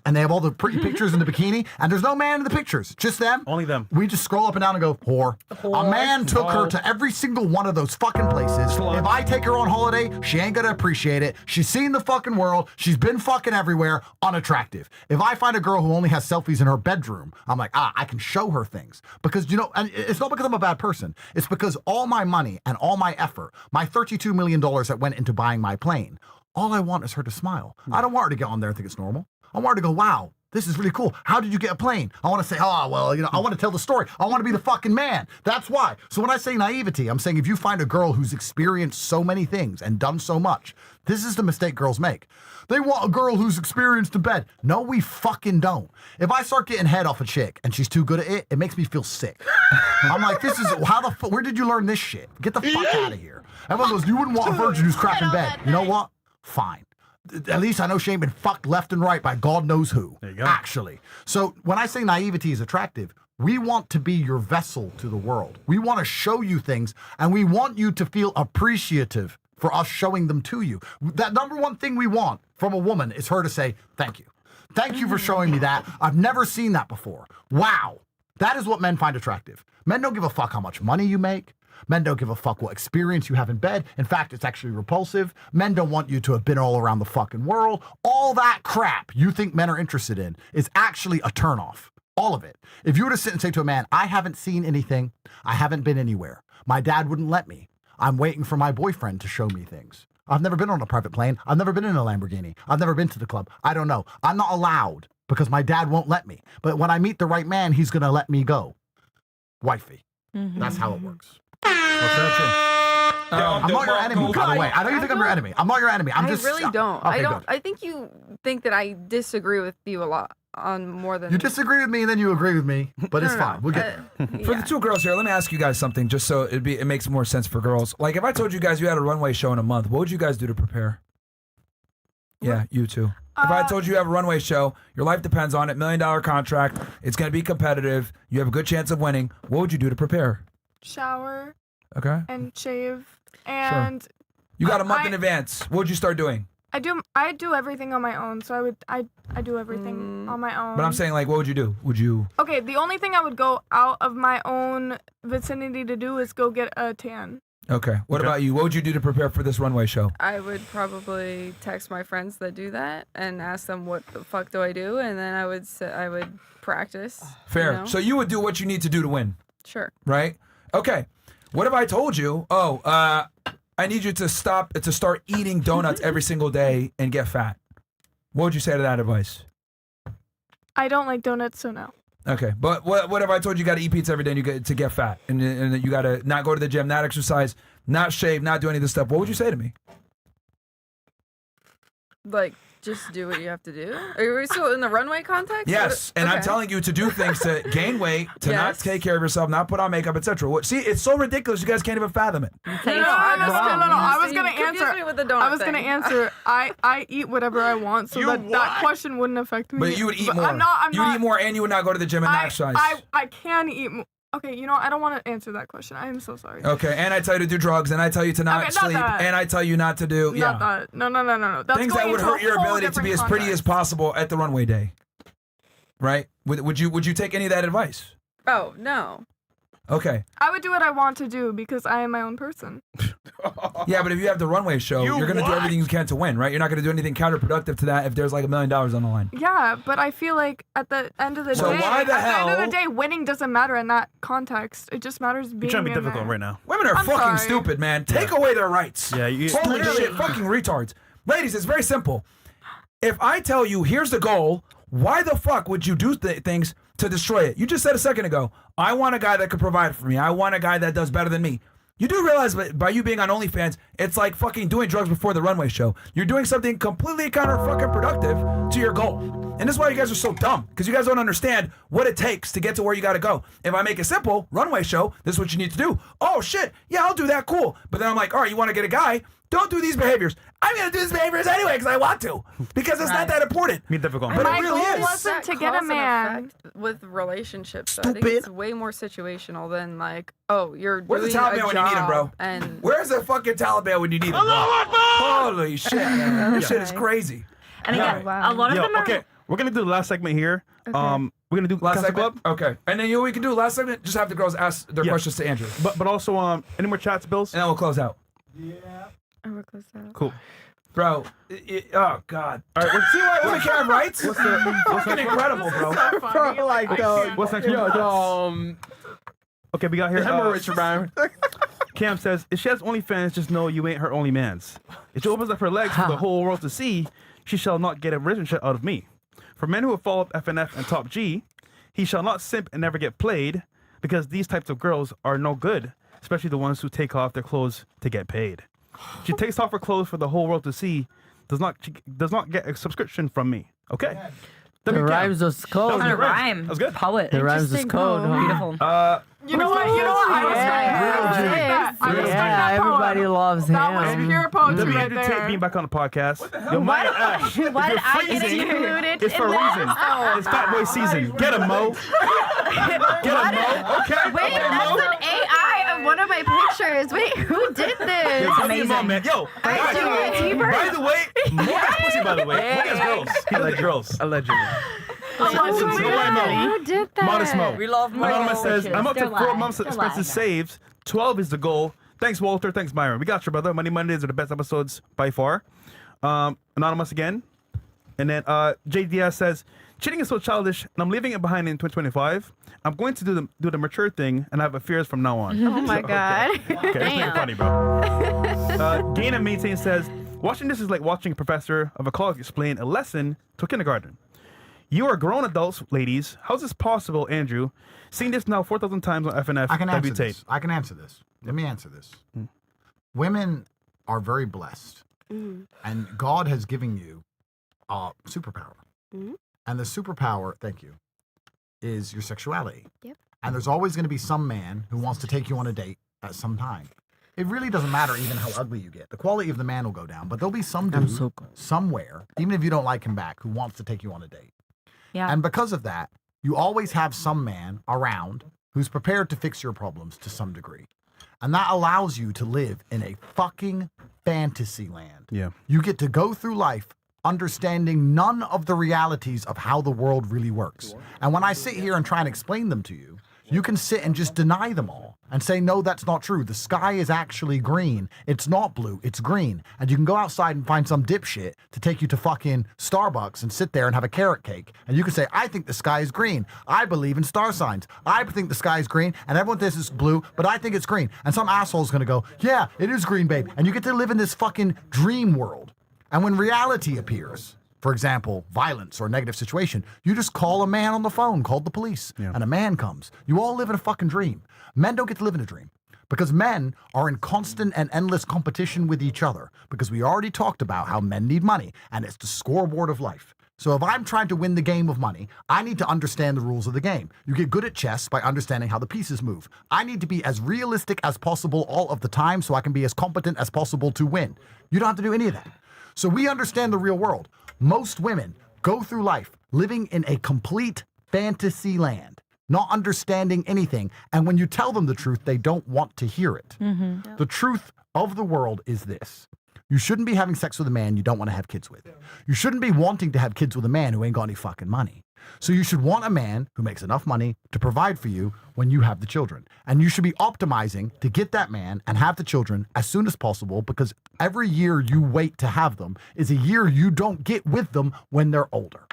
Speaker 1: and they have all the pretty pictures in the bikini, and there's no man in the pictures, just them.
Speaker 6: Only them.
Speaker 1: We just scroll up and down and go, whore. A man took her to every single one of those fucking places. If I take her on holiday, she ain't gonna appreciate it. She's seen the fucking world. She's been fucking everywhere, unattractive. If I find a girl who only has selfies in her bedroom, I'm like, I can show her things. Because, and it's not because I'm a bad person. It's because all my money and all my effort, my $32 million that went into buying my plane, all I want is her to smile. I don't want her to get on there and think it's normal. I want her to go, wow, this is really cool. How did you get a plane? I want to say, oh, well, I want to tell the story. I want to be the fucking man. That's why. So when I say naivety, I'm saying if you find a girl who's experienced so many things and done so much, this is the mistake girls make. They want a girl who's experienced in bed. No, we fucking don't. If I start getting head off a chick and she's too good at it, it makes me feel sick. I'm like, where did you learn this shit? Get the fuck out of here. Everyone goes, you wouldn't want a virgin who's crap in bed. You know what? Fine. At least I know she ain't been fucked left and right by God knows who. There you go. Actually. So when I say naivety is attractive, we want to be your vessel to the world. We want to show you things, and we want you to feel appreciative for us showing them to you. That number one thing we want from a woman is her to say, thank you. Thank you for showing me that. I've never seen that before. Wow. That is what men find attractive. Men don't give a fuck how much money you make. Men don't give a fuck what experience you have in bed. In fact, it's actually repulsive. Men don't want you to have been all around the fucking world. All that crap you think men are interested in is actually a turnoff. All of it. If you were to sit and say to a man, I haven't seen anything. I haven't been anywhere. My dad wouldn't let me. I'm waiting for my boyfriend to show me things. I've never been on a private plane. I've never been in a Lamborghini. I've never been to the club. I don't know. I'm not allowed because my dad won't let me. But when I meet the right man, he's going to let me go. Wifey. That's how it works. I'm not your enemy, by the way. I know you think I'm your enemy. I'm not your enemy. I
Speaker 3: really don't.
Speaker 1: Okay,
Speaker 3: I don't.
Speaker 1: good.
Speaker 3: I think you think that I disagree with you a lot on more than
Speaker 1: You disagree with me, and then you agree with me, but it's
Speaker 3: No, no,
Speaker 1: fine. We'll get there.
Speaker 2: For the two girls here, let me ask you guys something, just so it makes more sense for girls. Like, if I told you guys you had a runway show in a month, what would you guys do to prepare? Yeah, you too. If I told you you have a runway show, your life depends on it, $1 million contract, it's going to be competitive, you have a good chance of winning, what would you do to prepare?
Speaker 8: Shower
Speaker 2: Okay.
Speaker 8: and shave and
Speaker 2: You got a month in advance. What would you start doing?
Speaker 8: I do everything on my own, so I do everything on my own.
Speaker 2: But I'm saying, like, what would you do? Would you?
Speaker 8: Okay, the only thing I would go out of my own vicinity to do is go get a tan.
Speaker 2: Okay. What about you? What would you do to prepare for this runway show?
Speaker 3: I would probably text my friends that do that and ask them what the fuck do I do, and then I would practice.
Speaker 2: Fair.
Speaker 3: You know?
Speaker 2: So you would do what you need to do to win.
Speaker 3: Sure.
Speaker 2: Right? Okay. What if I told you, I need you to start eating donuts every single day and get fat? What would you say to that advice?
Speaker 8: I don't like donuts, so no.
Speaker 2: Okay, but what if I told you got to eat pizza every day and you get to get fat, and you got to not go to the gym, not exercise, not shave, not do any of this stuff? What would you say to me?
Speaker 3: Like, just do what you have to do? Are we still in the runway context?
Speaker 2: Yes, and I'm
Speaker 3: Okay.
Speaker 2: telling you to do things to gain weight, to not
Speaker 3: Yes.
Speaker 2: take care of yourself, not put on makeup, etc. See, it's so ridiculous. You guys can't even fathom it.
Speaker 8: No, I was
Speaker 3: You
Speaker 8: gonna
Speaker 3: confused
Speaker 8: answer.
Speaker 3: me with the donut
Speaker 8: I was gonna
Speaker 3: thing.
Speaker 8: answer. I eat whatever I want, so that question wouldn't affect me.
Speaker 2: But you would eat
Speaker 8: But
Speaker 2: more.
Speaker 8: I'm not.
Speaker 2: you would eat more, and you would not go to the gym and not exercise.
Speaker 8: I can eat more. Okay, you know, I don't want to answer that question. I am so sorry.
Speaker 2: Okay, and I tell you to do drugs, and I tell you to not
Speaker 8: Okay, not
Speaker 2: sleep,
Speaker 8: that.
Speaker 2: and I tell you not to do
Speaker 8: Not that. No. That's
Speaker 2: things that
Speaker 8: going
Speaker 2: would
Speaker 8: into a
Speaker 2: hurt your
Speaker 8: whole
Speaker 2: ability to be as
Speaker 8: different
Speaker 2: pretty as possible at the runway day. Right? Would you take any of that advice?
Speaker 3: Oh, no.
Speaker 2: Okay.
Speaker 8: I would do what I want to do because I am my own person.
Speaker 2: Yeah, but if you have the runway show, you're gonna do everything you can to win, right? You're not gonna do anything counterproductive to that if there's like $1 million on the line.
Speaker 8: Yeah, but I feel like at the end of the
Speaker 2: So
Speaker 8: day,
Speaker 2: why the
Speaker 8: at the end of
Speaker 2: hell-
Speaker 8: the day, winning doesn't matter in that context. It just matters being.
Speaker 6: You're trying to be
Speaker 8: in
Speaker 6: difficult
Speaker 8: there.
Speaker 6: right now.
Speaker 2: Women are
Speaker 8: I'm
Speaker 2: fucking
Speaker 8: sorry.
Speaker 2: stupid, man. Take away their rights.
Speaker 6: Yeah, you
Speaker 2: Holy
Speaker 6: literally-
Speaker 2: shit, fucking retards. Ladies, it's very simple. If I tell you, here's the goal, why the fuck would you do things to destroy it? You just said a second ago, I want a guy that can provide for me. I want a guy that does better than me. You do realize by you being on OnlyFans, it's like fucking doing drugs before the runway show. You're doing something completely productive to your goal. And this is why you guys are so dumb, because you guys don't understand what it takes to get to where you got to go. If I make it simple, runway show, this is what you need to do. Oh shit, yeah, I'll do that, cool. But then I'm like, all right, you want to get a guy? Don't do these behaviors. I'm going to do these behaviors anyway because I want to. Because it's not that important.
Speaker 6: Be difficult.
Speaker 2: But
Speaker 8: My
Speaker 2: it really
Speaker 8: goal
Speaker 2: is.
Speaker 8: wasn't to get a
Speaker 3: Cause and
Speaker 8: man.
Speaker 3: effect with relationships. I think it's way more situational than like, oh, you're
Speaker 2: Where's the
Speaker 3: doing a
Speaker 2: Taliban when you need him, bro?
Speaker 3: job and
Speaker 2: Where's the fucking Taliban when you need him, bro? Holy shit, man. This shit is
Speaker 3: Okay.
Speaker 2: crazy.
Speaker 5: And again, a lot of
Speaker 6: Yo,
Speaker 5: them are.
Speaker 6: okay, we're gonna do the last segment here. We're gonna do
Speaker 2: Last
Speaker 6: Castle
Speaker 2: segment?
Speaker 6: Club,
Speaker 2: Okay. And then you know what we can do last segment? Just have the girls ask their questions to Andrew.
Speaker 6: but also any more chats, Bills?
Speaker 2: And then we'll close out.
Speaker 6: Cool.
Speaker 2: Bro, oh, God. All right, see why women can't have rights?
Speaker 6: What's the
Speaker 2: Fucking incredible, bro.
Speaker 4: Bro, like
Speaker 6: What's next? Okay, we got here.
Speaker 4: hemorrhage around.
Speaker 6: Cam says, if she has OnlyFans, just know you ain't her only man's. If she opens up her legs for the whole world to see, she shall not get a relationship out of me. For men who have followed FNF and Top G, he shall not simp and never get played, because these types of girls are no good, especially the ones who take off their clothes to get paid. She takes off her clothes for the whole world to see, does not get a subscription from me. Okay?
Speaker 7: The rhymes was cold.
Speaker 5: Kind of rhyme.
Speaker 6: That was good.
Speaker 5: Poet.
Speaker 7: The rhymes was cold. Huh?
Speaker 5: Beautiful.
Speaker 8: You know what? I respect that. I respect that poem.
Speaker 7: Everybody loves him.
Speaker 8: That was pure poetry
Speaker 6: Tate
Speaker 8: right there.
Speaker 6: being back on the podcast. Yo, Maya Ash, if
Speaker 11: Why
Speaker 6: you're
Speaker 11: did I get
Speaker 6: freezing,
Speaker 11: included
Speaker 6: it's for a
Speaker 11: in
Speaker 6: reason.
Speaker 11: that?
Speaker 6: It's Fat Boy season. Get him, Mo. Get him, Mo. Okay.
Speaker 9: Wait,
Speaker 6: okay,
Speaker 9: that's
Speaker 6: Mo.
Speaker 9: an AI of one of my pictures. Wait, who did this?
Speaker 6: Yo, give me a moment. Yo,
Speaker 9: I do it.
Speaker 6: by the way, Mo has pussy, by the way. Mo has girls. He loves girls.
Speaker 4: Allegedly.
Speaker 9: Who did that?
Speaker 6: Modest Mo.
Speaker 5: We love Mo.
Speaker 6: Anonymous says, I'm up to
Speaker 5: They're
Speaker 6: 4
Speaker 5: lying.
Speaker 6: months of
Speaker 5: They're
Speaker 6: expenses
Speaker 5: lying.
Speaker 6: saved. 12 is the goal. Thanks, Walter. Thanks, Myron. We got you, brother. Money Mondays are the best episodes by far. Anonymous again. And then JDS says, cheating is so childish, and I'm leaving it behind in 2025. I'm going to do the mature thing and have affairs from now on.
Speaker 9: Oh my god.
Speaker 6: Okay, that's pretty funny, bro. Dana Maintain says, watching this is like watching a professor of a college explain a lesson to a kindergarten. You are grown adults, ladies. How's this possible, Andrew? Seen this now 4,000 times on FNF.
Speaker 1: I can answer
Speaker 6: WT.
Speaker 1: this. I can answer this. Let me answer this. Women are very blessed, and God has given you a superpower. And the superpower, thank you, is your sexuality.
Speaker 9: Yep.
Speaker 1: And there's always going to be some man who wants to take you on a date at some time. It really doesn't matter even how ugly you get. The quality of the man will go down, but there'll be some dude somewhere, even if you don't like him back, who wants to take you on a date.
Speaker 5: Yeah.
Speaker 1: And because of that, you always have some man around who's prepared to fix your problems to some degree. And that allows you to live in a fucking fantasy land.
Speaker 6: Yeah.
Speaker 1: You get to go through life understanding none of the realities of how the world really works. And when I sit here and try and explain them to you, you can sit and just deny them all and say, no, that's not true. The sky is actually green. It's not blue, it's green. And you can go outside and find some dipshit to take you to fucking Starbucks and sit there and have a carrot cake. And you can say, I think the sky is green. I believe in star signs. I think the sky is green. And everyone thinks it's blue, but I think it's green. And some asshole's gonna go, yeah, it is green, babe. And you get to live in this fucking dream world. And when reality appears, for example, violence or a negative situation, you just call a man on the phone, call the police, and a man comes. You all live in a fucking dream. Men don't get to live in a dream Because men are in constant and endless competition with each other. Because we already talked about how men need money, and it's the scoreboard of life. So if I'm trying to win the game of money, I need to understand the rules of the game. You get good at chess by understanding how the pieces move. I need to be as realistic as possible all of the time so I can be as competent as possible to win. You don't have to do any of that. So we understand the real world. Most women go through life living in a complete fantasy land, not understanding anything. And when you tell them the truth, they don't want to hear it. The truth of the world is this. You shouldn't be having sex with a man you don't want to have kids with. You shouldn't be wanting to have kids with a man who ain't got any fucking money. So you should want a man who makes enough money to provide for you when you have the children. And you should be optimizing to get that man and have the children as soon as possible, because every year you wait to have them is a year you don't get with them when they're older.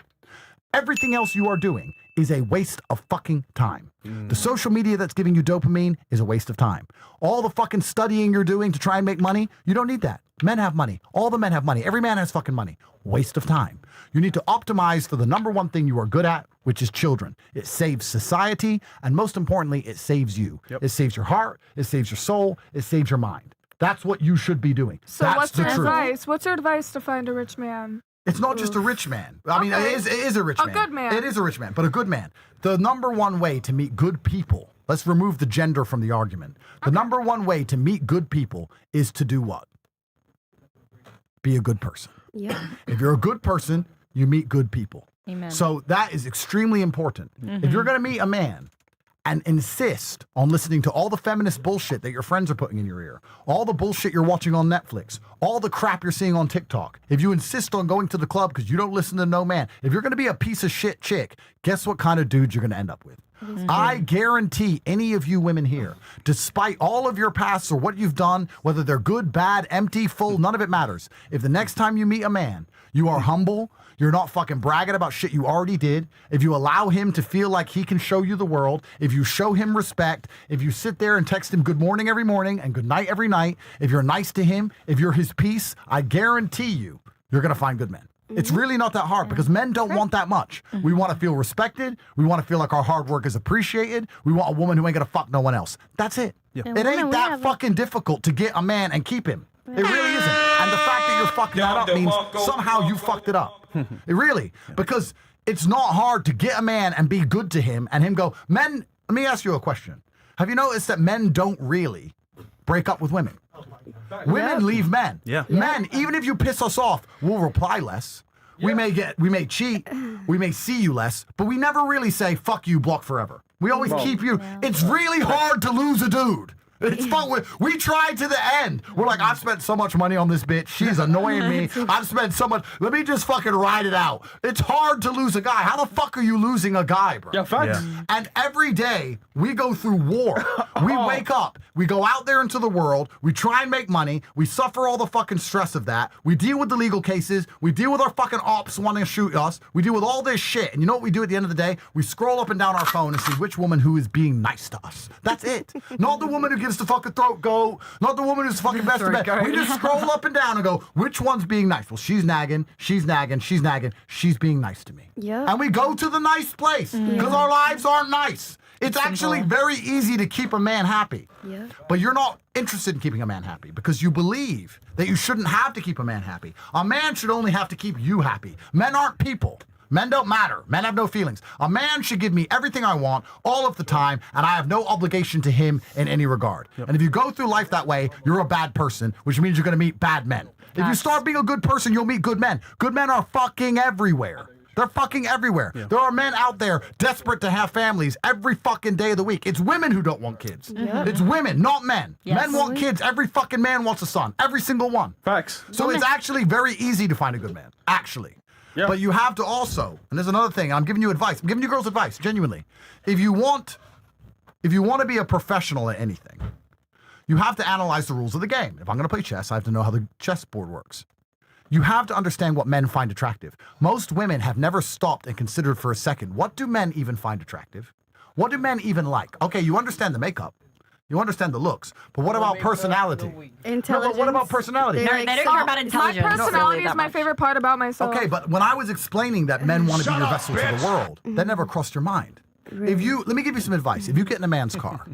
Speaker 1: Everything else you are doing is a waste of fucking time. The social media that's giving you dopamine is a waste of time. All the fucking studying you're doing to try and make money, you don't need that. Men have money. All the men have money. Every man has fucking money. Waste of time. You need to optimize for the number one thing you are good at, which is children. It saves society, and most importantly, it saves you. It saves your heart, it saves your soul, it saves your mind. That's what you should be doing.
Speaker 8: So
Speaker 1: That's
Speaker 8: what's
Speaker 1: the
Speaker 8: your
Speaker 1: truth.
Speaker 8: advice? What's your advice to find a rich man?
Speaker 1: It's not just a rich man. I mean, it is a rich man.
Speaker 8: A good man.
Speaker 1: It is a rich man, but a good man. The number one way to meet good people, let's remove the gender from the argument. The number one way to meet good people is to do what? Be a good person.
Speaker 9: Yeah.
Speaker 1: If you're a good person, you meet good people.
Speaker 14: Amen.
Speaker 1: So that is extremely important. If you're going to meet a man and insist on listening to all the feminist bullshit that your friends are putting in your ear, all the bullshit you're watching on Netflix, all the crap you're seeing on TikTok, if you insist on going to the club because you don't listen to no man, if you're going to be a piece of shit chick, guess what kind of dude you're going to end up with? I guarantee any of you women here, despite all of your pasts or what you've done, whether they're good, bad, empty, full, none of it matters. If the next time you meet a man, you are humble, you're not fucking bragging about shit you already did, if you allow him to feel like he can show you the world, if you show him respect, if you sit there and text him good morning every morning and good night every night, if you're nice to him, if you're his peace, I guarantee you, you're going to find good men. It's really not that hard because men don't want that much. We want to feel respected. We want to feel like our hard work is appreciated. We want a woman who ain't going to fuck no one else. That's it. It ain't that fucking difficult to get a man and keep him. It really isn't. And the fact that you're fucking that up means somehow you fucked it up. It really. Because it's not hard to get a man and be good to him and him go, men, let me ask you a question. Have you noticed that men don't really break up with women? Women leave men. Men, even if you piss us off, we'll reply less. We may cheat, we may see you less, but we never really say, fuck you, block forever. We always keep you. It's really hard to lose a dude. It's fun. We tried to the end. We're like, I've spent so much money on this bitch. She's annoying me. I've spent so much. Let me just fucking ride it out. It's hard to lose a guy. How the fuck are you losing a guy, bro?
Speaker 4: Yeah, facts.
Speaker 1: And every day we go through war. We wake up. We go out there into the world. We try and make money. We suffer all the fucking stress of that. We deal with the legal cases. We deal with our fucking ops wanting to shoot us. We deal with all this shit. And you know what we do at the end of the day? We scroll up and down our phone and see which woman who is being nice to us. That's it. Not the woman who gives the fucking throat goat. Not the woman who's fucking best of bed. We just scroll up and down and go, which one's being nice? Well, she's nagging. She's nagging. She's nagging. She's being nice to me.
Speaker 9: Yeah.
Speaker 1: And we go to the nice place because our lives aren't nice. It's actually very easy to keep a man happy.
Speaker 9: Yeah.
Speaker 1: But you're not interested in keeping a man happy because you believe that you shouldn't have to keep a man happy. A man should only have to keep you happy. Men aren't people. Men don't matter. Men have no feelings. A man should give me everything I want all of the time, and I have no obligation to him in any regard. And if you go through life that way, you're a bad person, which means you're going to meet bad men. If you start being a good person, you'll meet good men. Good men are fucking everywhere. They're fucking everywhere. Yeah. There are men out there desperate to have families every fucking day of the week. It's women who don't want kids. Yeah. It's women, not men. Yes. Men want kids. Every fucking man wants a son. Every single one.
Speaker 4: Facts.
Speaker 1: So it's actually very easy to find a good man. Actually. Yeah. But you have to also, and there's another thing, I'm giving you advice. I'm giving you girls advice, genuinely. If you want to be a professional at anything, you have to analyze the rules of the game. If I'm going to play chess, I have to know how the chessboard works. You have to understand what men find attractive. Most women have never stopped and considered for a second, what do men even find attractive? What do men even like? Okay, you understand the makeup. You understand the looks. But what about personality?
Speaker 9: Intelligence.
Speaker 1: No, but what about personality?
Speaker 5: They don't care about intelligence.
Speaker 8: My personality is my favorite part about myself.
Speaker 1: Okay, but when I was explaining that men want to be your vessel to the world, that never crossed your mind. If you, let me give you some advice. If you get in a man's car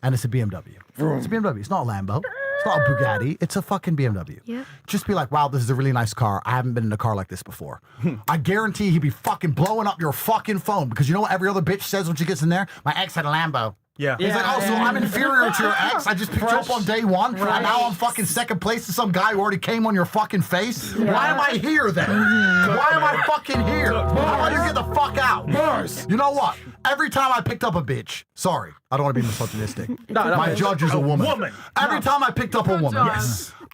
Speaker 1: and it's a BMW. It's a BMW. It's not a Lambo. It's not a Bugatti. It's a fucking BMW.
Speaker 9: Yep.
Speaker 1: Just be like, wow, this is a really nice car. I haven't been in a car like this before. I guarantee he'd be fucking blowing up your fucking phone because you know what every other bitch says when she gets in there? My ex had a Lambo.
Speaker 6: Yeah.
Speaker 1: He's like, oh, so I'm inferior to your ex? I just picked you up on day one, and now I'm fucking second place to some guy who already came on your fucking face? Why am I here then? Why am I fucking here? How about you get the fuck out? You know what? Every time I picked up a bitch, sorry, I don't want to be misogynistic. My judge is a woman. Every time I picked up a woman,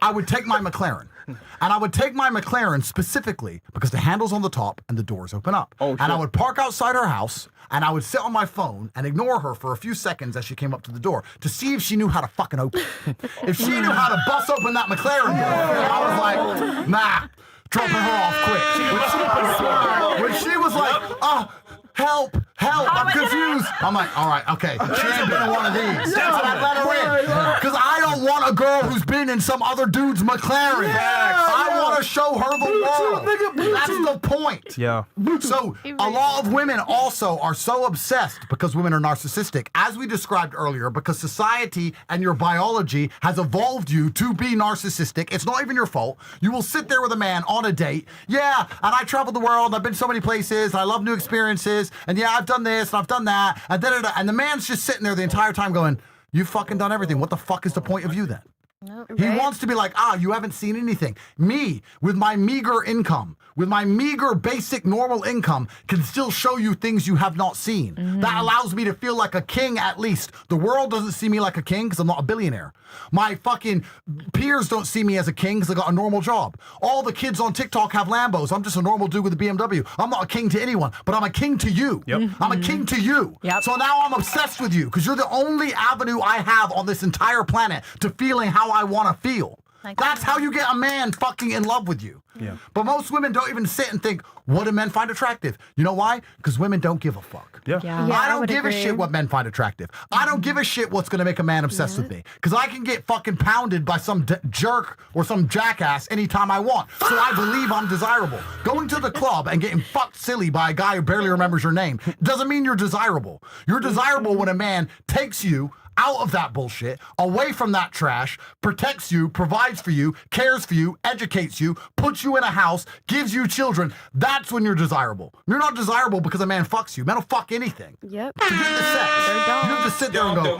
Speaker 1: I would take my McLaren. And I would take my McLaren specifically because the handle's on the top and the doors open up. And I would park outside her house and I would sit on my phone and ignore her for a few seconds as she came up to the door to see if she knew how to fucking open it. If she knew how to bust open that McLaren door, I was like, nah, dropping her off quick. When she was like, help, I'm confused. I'm like, all right, okay. She ain't been in one of these. So I let her in. Because I don't want a girl who's been in some other dude's McLaren. I want to show her the world. That's the point.
Speaker 6: Yeah.
Speaker 1: So a lot of women also are so obsessed because women are narcissistic, as we described earlier, because society and your biology has evolved you to be narcissistic. It's not even your fault. You will sit there with a man on a date. Yeah, and I traveled the world. I've been so many places. And I love new experiences. And yeah, I've done this and I've done that. And da-da-da. And the man's just sitting there the entire time going, you've fucking done everything. What the fuck is the point of you then? He wants to be like, you haven't seen anything. Me, with my meager income, with my meager, basic, normal income, can still show you things you have not seen. That allows me to feel like a king at least. The world doesn't see me like a king because I'm not a billionaire. My fucking peers don't see me as a king because I got a normal job. All the kids on TikTok have Lambos. I'm just a normal dude with a BMW. I'm not a king to anyone, but I'm a king to you. I'm a king to you. So now I'm obsessed with you because you're the only avenue I have on this entire planet to feeling how I want to feel. That's how you get a man fucking in love with you. But most women don't even sit and think, what do men find attractive? You know why? Because women don't give a fuck. I don't give a shit what men find attractive. I don't give a shit what's going to make a man obsessed with me. Because I can get fucking pounded by some jerk or some jackass anytime I want. So I believe I'm desirable. Going to the club and getting fucked silly by a guy who barely remembers your name doesn't mean you're desirable. You're desirable when a man takes you out of that bullshit, away from that trash, protects you, provides for you, cares for you, educates you, puts you in a house, gives you children. That's when you're desirable. You're not desirable because a man fucks you. Men will fuck anything. To get the sex, you have to sit there and go,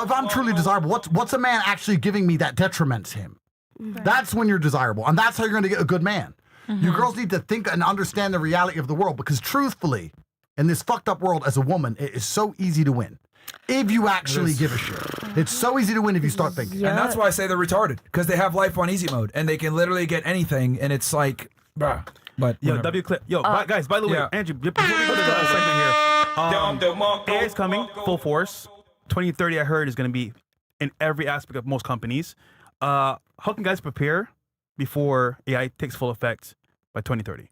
Speaker 1: if I'm truly desirable, what's a man actually giving me that detriments him? That's when you're desirable. And that's how you're going to get a good man. You girls need to think and understand the reality of the world because truthfully, in this fucked up world as a woman, it is so easy to win. If you actually give a shit. It's so easy to win if you start thinking.
Speaker 2: And that's why I say they're retarded, because they have life on easy mode, and they can literally get anything, and it's like, bruh. But
Speaker 6: Yo, W clip. Yo, guys, by the way, Andrew, before we go to the last segment here, AI is coming, full force. 2030, I heard, is going to be in every aspect of most companies. How can guys prepare before AI takes full effect by 2030?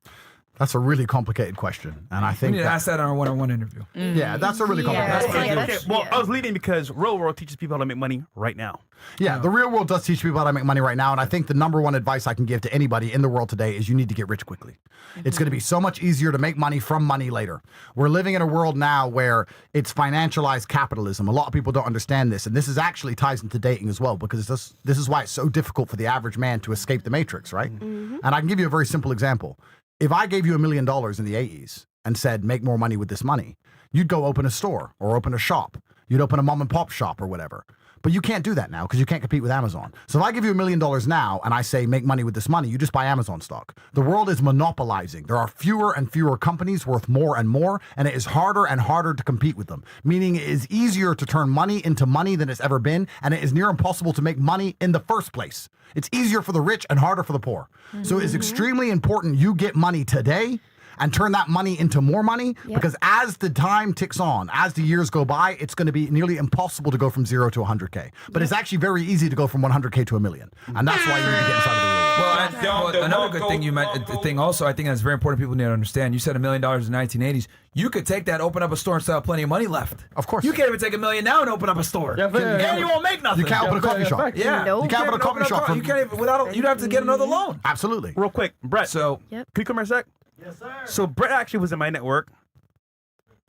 Speaker 1: That's a really complicated question, and I think
Speaker 2: we need to ask that in our one-on-one interview.
Speaker 1: Yeah, that's a really complicated question.
Speaker 6: Well, I was leading because real world teaches people how to make money right now.
Speaker 1: Yeah, the real world does teach people how to make money right now, and I think the number one advice I can give to anybody in the world today is you need to get rich quickly. It's going to be so much easier to make money from money later. We're living in a world now where it's financialized capitalism. A lot of people don't understand this, and this is actually ties into dating as well, because this is why it's so difficult for the average man to escape the matrix, right? And I can give you a very simple example. If I gave you $1 million in the 80s and said, make more money with this money, you'd go open a store or open a shop. You'd open a mom and pop shop or whatever. But you can't do that now because you can't compete with Amazon. So if I give you $1 million now and I say, make money with this money, you just buy Amazon stock. The world is monopolizing. There are fewer and fewer companies worth more and more, and it is harder and harder to compete with them. Meaning it is easier to turn money into money than it's ever been, and it is near impossible to make money in the first place. It's easier for the rich and harder for the poor. So it is extremely important you get money today and turn that money into more money, because as the time ticks on, as the years go by, it's going to be nearly impossible to go from 0 to 100K. But it's actually very easy to go from 100K to $1 million. And that's why you need to get inside of the real world.
Speaker 2: Well, another good thing you meant, thing also, I think that's very important people need to understand. You said $1 million in the 1980s. You could take that, open up a store, and still have plenty of money left.
Speaker 1: Of course.
Speaker 2: You can't even take $1 million now and open up a store. And you won't make nothing.
Speaker 1: You can't open a coffee shop.
Speaker 2: Yeah.
Speaker 1: You can't open a coffee shop.
Speaker 2: You can't even, you'd have to get another can
Speaker 1: Absolutely.
Speaker 6: Real quick, Brett.
Speaker 2: So,
Speaker 6: can you come here a sec?
Speaker 15: Yes, sir.
Speaker 6: So Brett actually was in my network,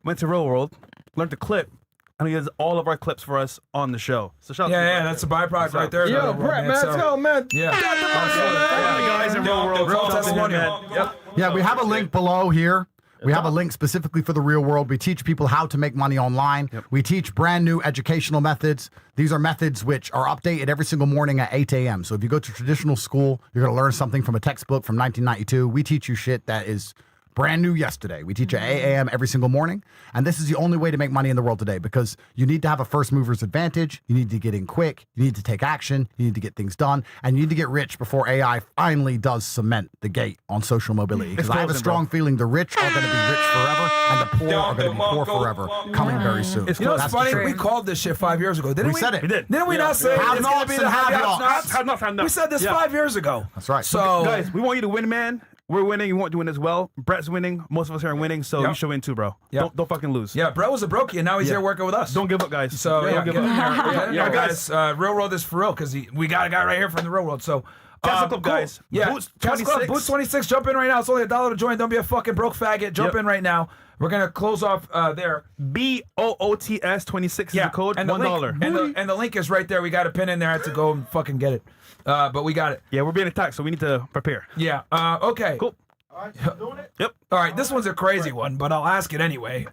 Speaker 6: went to real world, learned the clip, and he does all of our clips for us on the show. So shout out to
Speaker 2: Yeah,
Speaker 6: Brett.
Speaker 2: that's a byproduct right there.
Speaker 4: Yo,
Speaker 2: though,
Speaker 4: Brett, man, let's go, man.
Speaker 2: Yeah.
Speaker 6: Guys in real world.
Speaker 2: Real
Speaker 6: Shout out to him,
Speaker 2: testimonial.
Speaker 6: man.
Speaker 2: Yep.
Speaker 1: Yeah, we have a link below here. We have a link specifically for the real world. We teach people how to make money online. We teach brand new educational methods. These are methods which are updated every single morning at 8 a.m. So if you go to traditional school, you're going to learn something from a textbook from 1992. We teach you shit that is brand new yesterday. We teach at 8 a.m. every single morning. And this is the only way to make money in the world today because you need to have a first mover's advantage. You need to get in quick. You need to take action. You need to get things done. And you need to get rich before AI finally does cement the gate on social mobility. Because I have a strong feeling the rich are going to be rich forever and the poor are going to be poor forever coming very soon.
Speaker 2: You know what's
Speaker 1: That's
Speaker 2: funny?
Speaker 1: the truth.
Speaker 2: We called this shit 5 years ago, didn't we?
Speaker 1: We said it.
Speaker 6: We did.
Speaker 2: Didn't we not say
Speaker 1: Have
Speaker 2: it's gonna
Speaker 1: nots
Speaker 2: be
Speaker 1: and
Speaker 2: the
Speaker 1: have
Speaker 2: have-nots?
Speaker 6: Have nots.
Speaker 2: We said this 5 years ago.
Speaker 1: That's right.
Speaker 2: So
Speaker 6: Guys, we want you to win, man. We're winning. You want to win as well. Brett's winning. Most of us here are winning, so you should win too, bro.
Speaker 2: Yep.
Speaker 6: Don't fucking lose.
Speaker 2: yeah, Brett was a brokey, and now he's here working with us.
Speaker 6: Don't give up, guys.
Speaker 2: So
Speaker 6: Don't
Speaker 2: yeah,
Speaker 6: give
Speaker 2: get in
Speaker 6: up.
Speaker 2: there. Yeah, guys. Real world is for real because we got a guy right here from the real world. So.
Speaker 6: Castle Club, guys.
Speaker 2: Yeah,
Speaker 6: Boots
Speaker 2: Castle Club,
Speaker 6: 26.
Speaker 2: Boots 26. Jump in right now. It's only $1 to join. Don't be a fucking broke faggot. Jump in right now. We're gonna close off there.
Speaker 6: BOOTS 26 is the code.
Speaker 2: and the
Speaker 6: $1.
Speaker 2: link, and the link is right there. We got a pin in there. I had to go and fucking get it, but we got it.
Speaker 6: Yeah, we're being attacked, so we need to prepare.
Speaker 2: Yeah. Okay.
Speaker 6: Cool.
Speaker 2: All right, doing it? Yep. All right, this one's a crazy one, but I'll ask it anyway.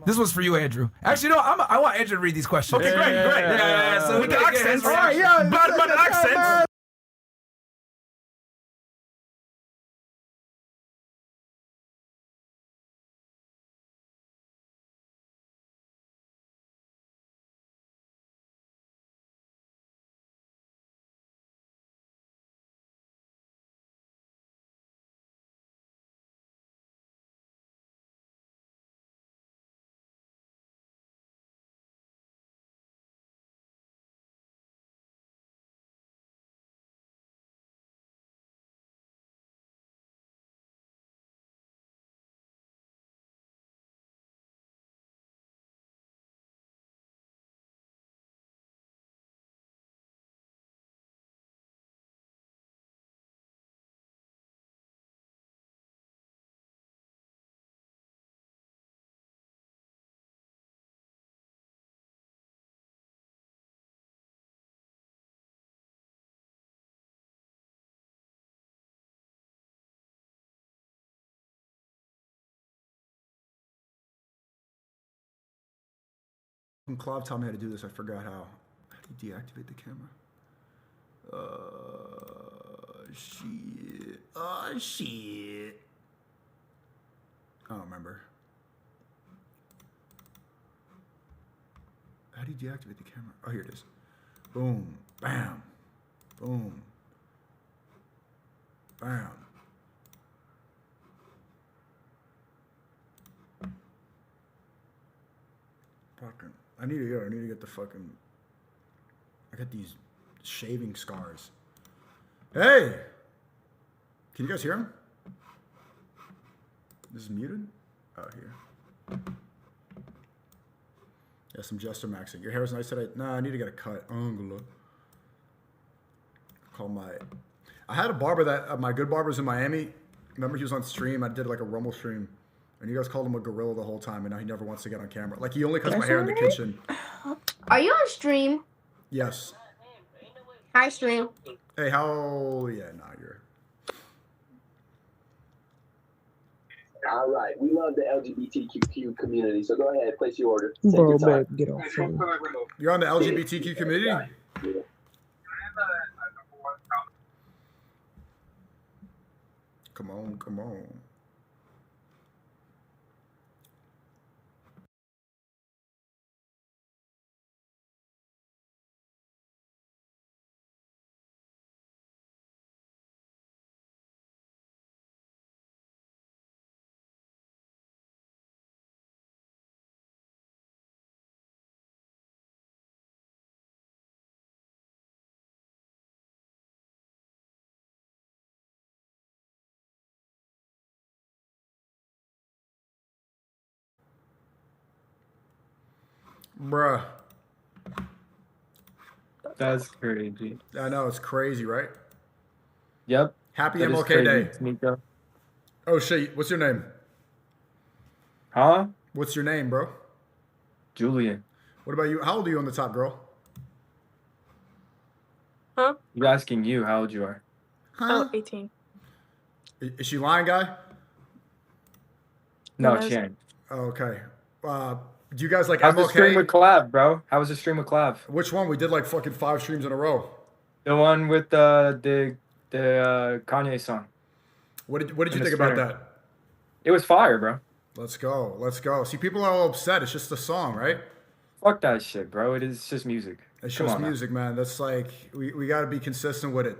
Speaker 2: This one's for you, Andrew. Actually, no, I want Andrew to read these questions.
Speaker 6: Okay, great.
Speaker 2: Yeah. So
Speaker 6: With the accents.
Speaker 2: All right, yeah.
Speaker 6: But accents.
Speaker 15: When Clav taught me how to do this, I forgot how. How do you deactivate the camera? Shit. Shit. I don't remember. How do you deactivate the camera? Oh, here it is. Boom. Bam. Boom. Bam. Fucking. I need to get the fucking. I got these shaving scars. Hey! Can you guys hear him? This is muted? Oh, here. Yeah, some Jester Maxing. Your hair is nice today. Nah, I need to get a cut. I'm gonna call my. I had a barber that my good barber's in Miami. Remember he was on stream. I did like a Rumble stream, and you guys called him a gorilla the whole time, and now he never wants to get on camera. Like he only cuts my hair in the kitchen.
Speaker 16: Are you on stream?
Speaker 15: Yes.
Speaker 16: Hi, stream.
Speaker 15: Hey, how? Yeah, nah, you're.
Speaker 17: All right, we love the LGBTQ community, so go ahead, place your order. Take
Speaker 4: Bro,
Speaker 17: your time.
Speaker 4: man, get off phone.
Speaker 15: You're on the LGBTQ community?
Speaker 17: Yeah.
Speaker 15: Come on, come on. Bruh.
Speaker 4: That's crazy.
Speaker 15: I know, it's crazy, right?
Speaker 4: Yep.
Speaker 15: Happy
Speaker 4: That is
Speaker 15: MLK
Speaker 4: crazy,
Speaker 15: Day.
Speaker 4: Nico.
Speaker 15: Oh shit, what's your name?
Speaker 4: Huh?
Speaker 15: What's your name, bro?
Speaker 4: Julian.
Speaker 15: What about you? How old are you on the top, girl?
Speaker 18: Huh? You're asking you how old you are.
Speaker 8: Oh, 18.
Speaker 15: Is she lying, guy?
Speaker 18: No, she ain't.
Speaker 15: Okay. Do you guys like
Speaker 18: How's the
Speaker 15: MLK?
Speaker 18: stream with Collab, bro? How was the stream with Collab?
Speaker 15: Which one? We did like fucking 5 streams in a row.
Speaker 18: The one with the Kanye song.
Speaker 15: What did you think about that?
Speaker 18: It was fire, bro.
Speaker 15: Let's go. Let's go. See, people are all upset. It's just a song, right?
Speaker 18: Fuck that shit, bro. It's just music.
Speaker 15: It's
Speaker 18: Come
Speaker 15: just
Speaker 18: on now.
Speaker 15: music, man. That's like we got to be consistent with it.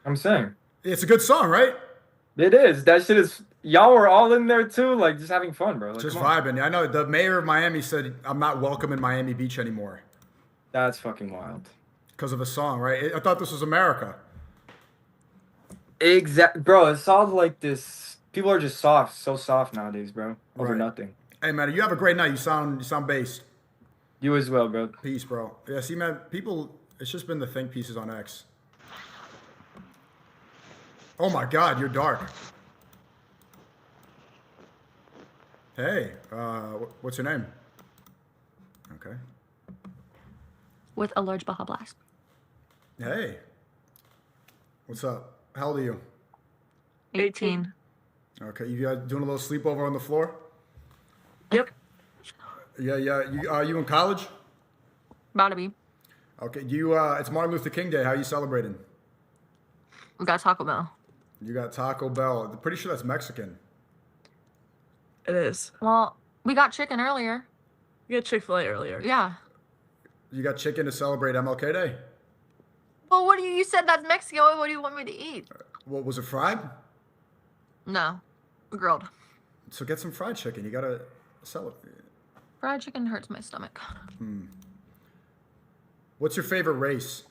Speaker 18: I'm saying.
Speaker 15: It's a good song, right?
Speaker 18: It is. That shit is. Y'all were all in there too, like just having fun, bro. Like,
Speaker 15: Just
Speaker 18: come on.
Speaker 15: vibing. I know the mayor of Miami said I'm not welcome in Miami Beach anymore
Speaker 18: That's fucking wild.
Speaker 15: because of a song, right? I thought this was America.
Speaker 18: Exact, bro. It's all like this. People are just so soft nowadays, bro. Over
Speaker 15: Right.
Speaker 18: nothing.
Speaker 15: Hey, man, you have a great night. You sound based.
Speaker 18: You as well, bro.
Speaker 15: Peace, bro. Yeah, see, man, people. It's just been the think pieces on X. Oh my God, you're dark. Hey, what's your name? Okay.
Speaker 19: With a large Baja Blast.
Speaker 15: Hey. What's up? How old are you?
Speaker 19: 18.
Speaker 15: Okay, you guys doing a little sleepover on the floor?
Speaker 19: Yep.
Speaker 15: Yeah. You in college?
Speaker 19: About to be.
Speaker 15: Okay. It's Martin Luther King Day. How you celebrating?
Speaker 19: We got Taco Bell.
Speaker 15: You got Taco Bell. I'm pretty sure that's Mexican.
Speaker 19: It is. Well, we got chicken earlier.
Speaker 20: We got Chick-fil-A earlier.
Speaker 19: Yeah.
Speaker 15: You got chicken to celebrate MLK Day.
Speaker 19: Well, what do you said that's Mexican. What do you want me to eat?
Speaker 15: What was it, fried?
Speaker 19: No. Grilled.
Speaker 15: So get some fried chicken. You gotta celebrate.
Speaker 19: Fried chicken hurts my stomach.
Speaker 15: What's your favorite race?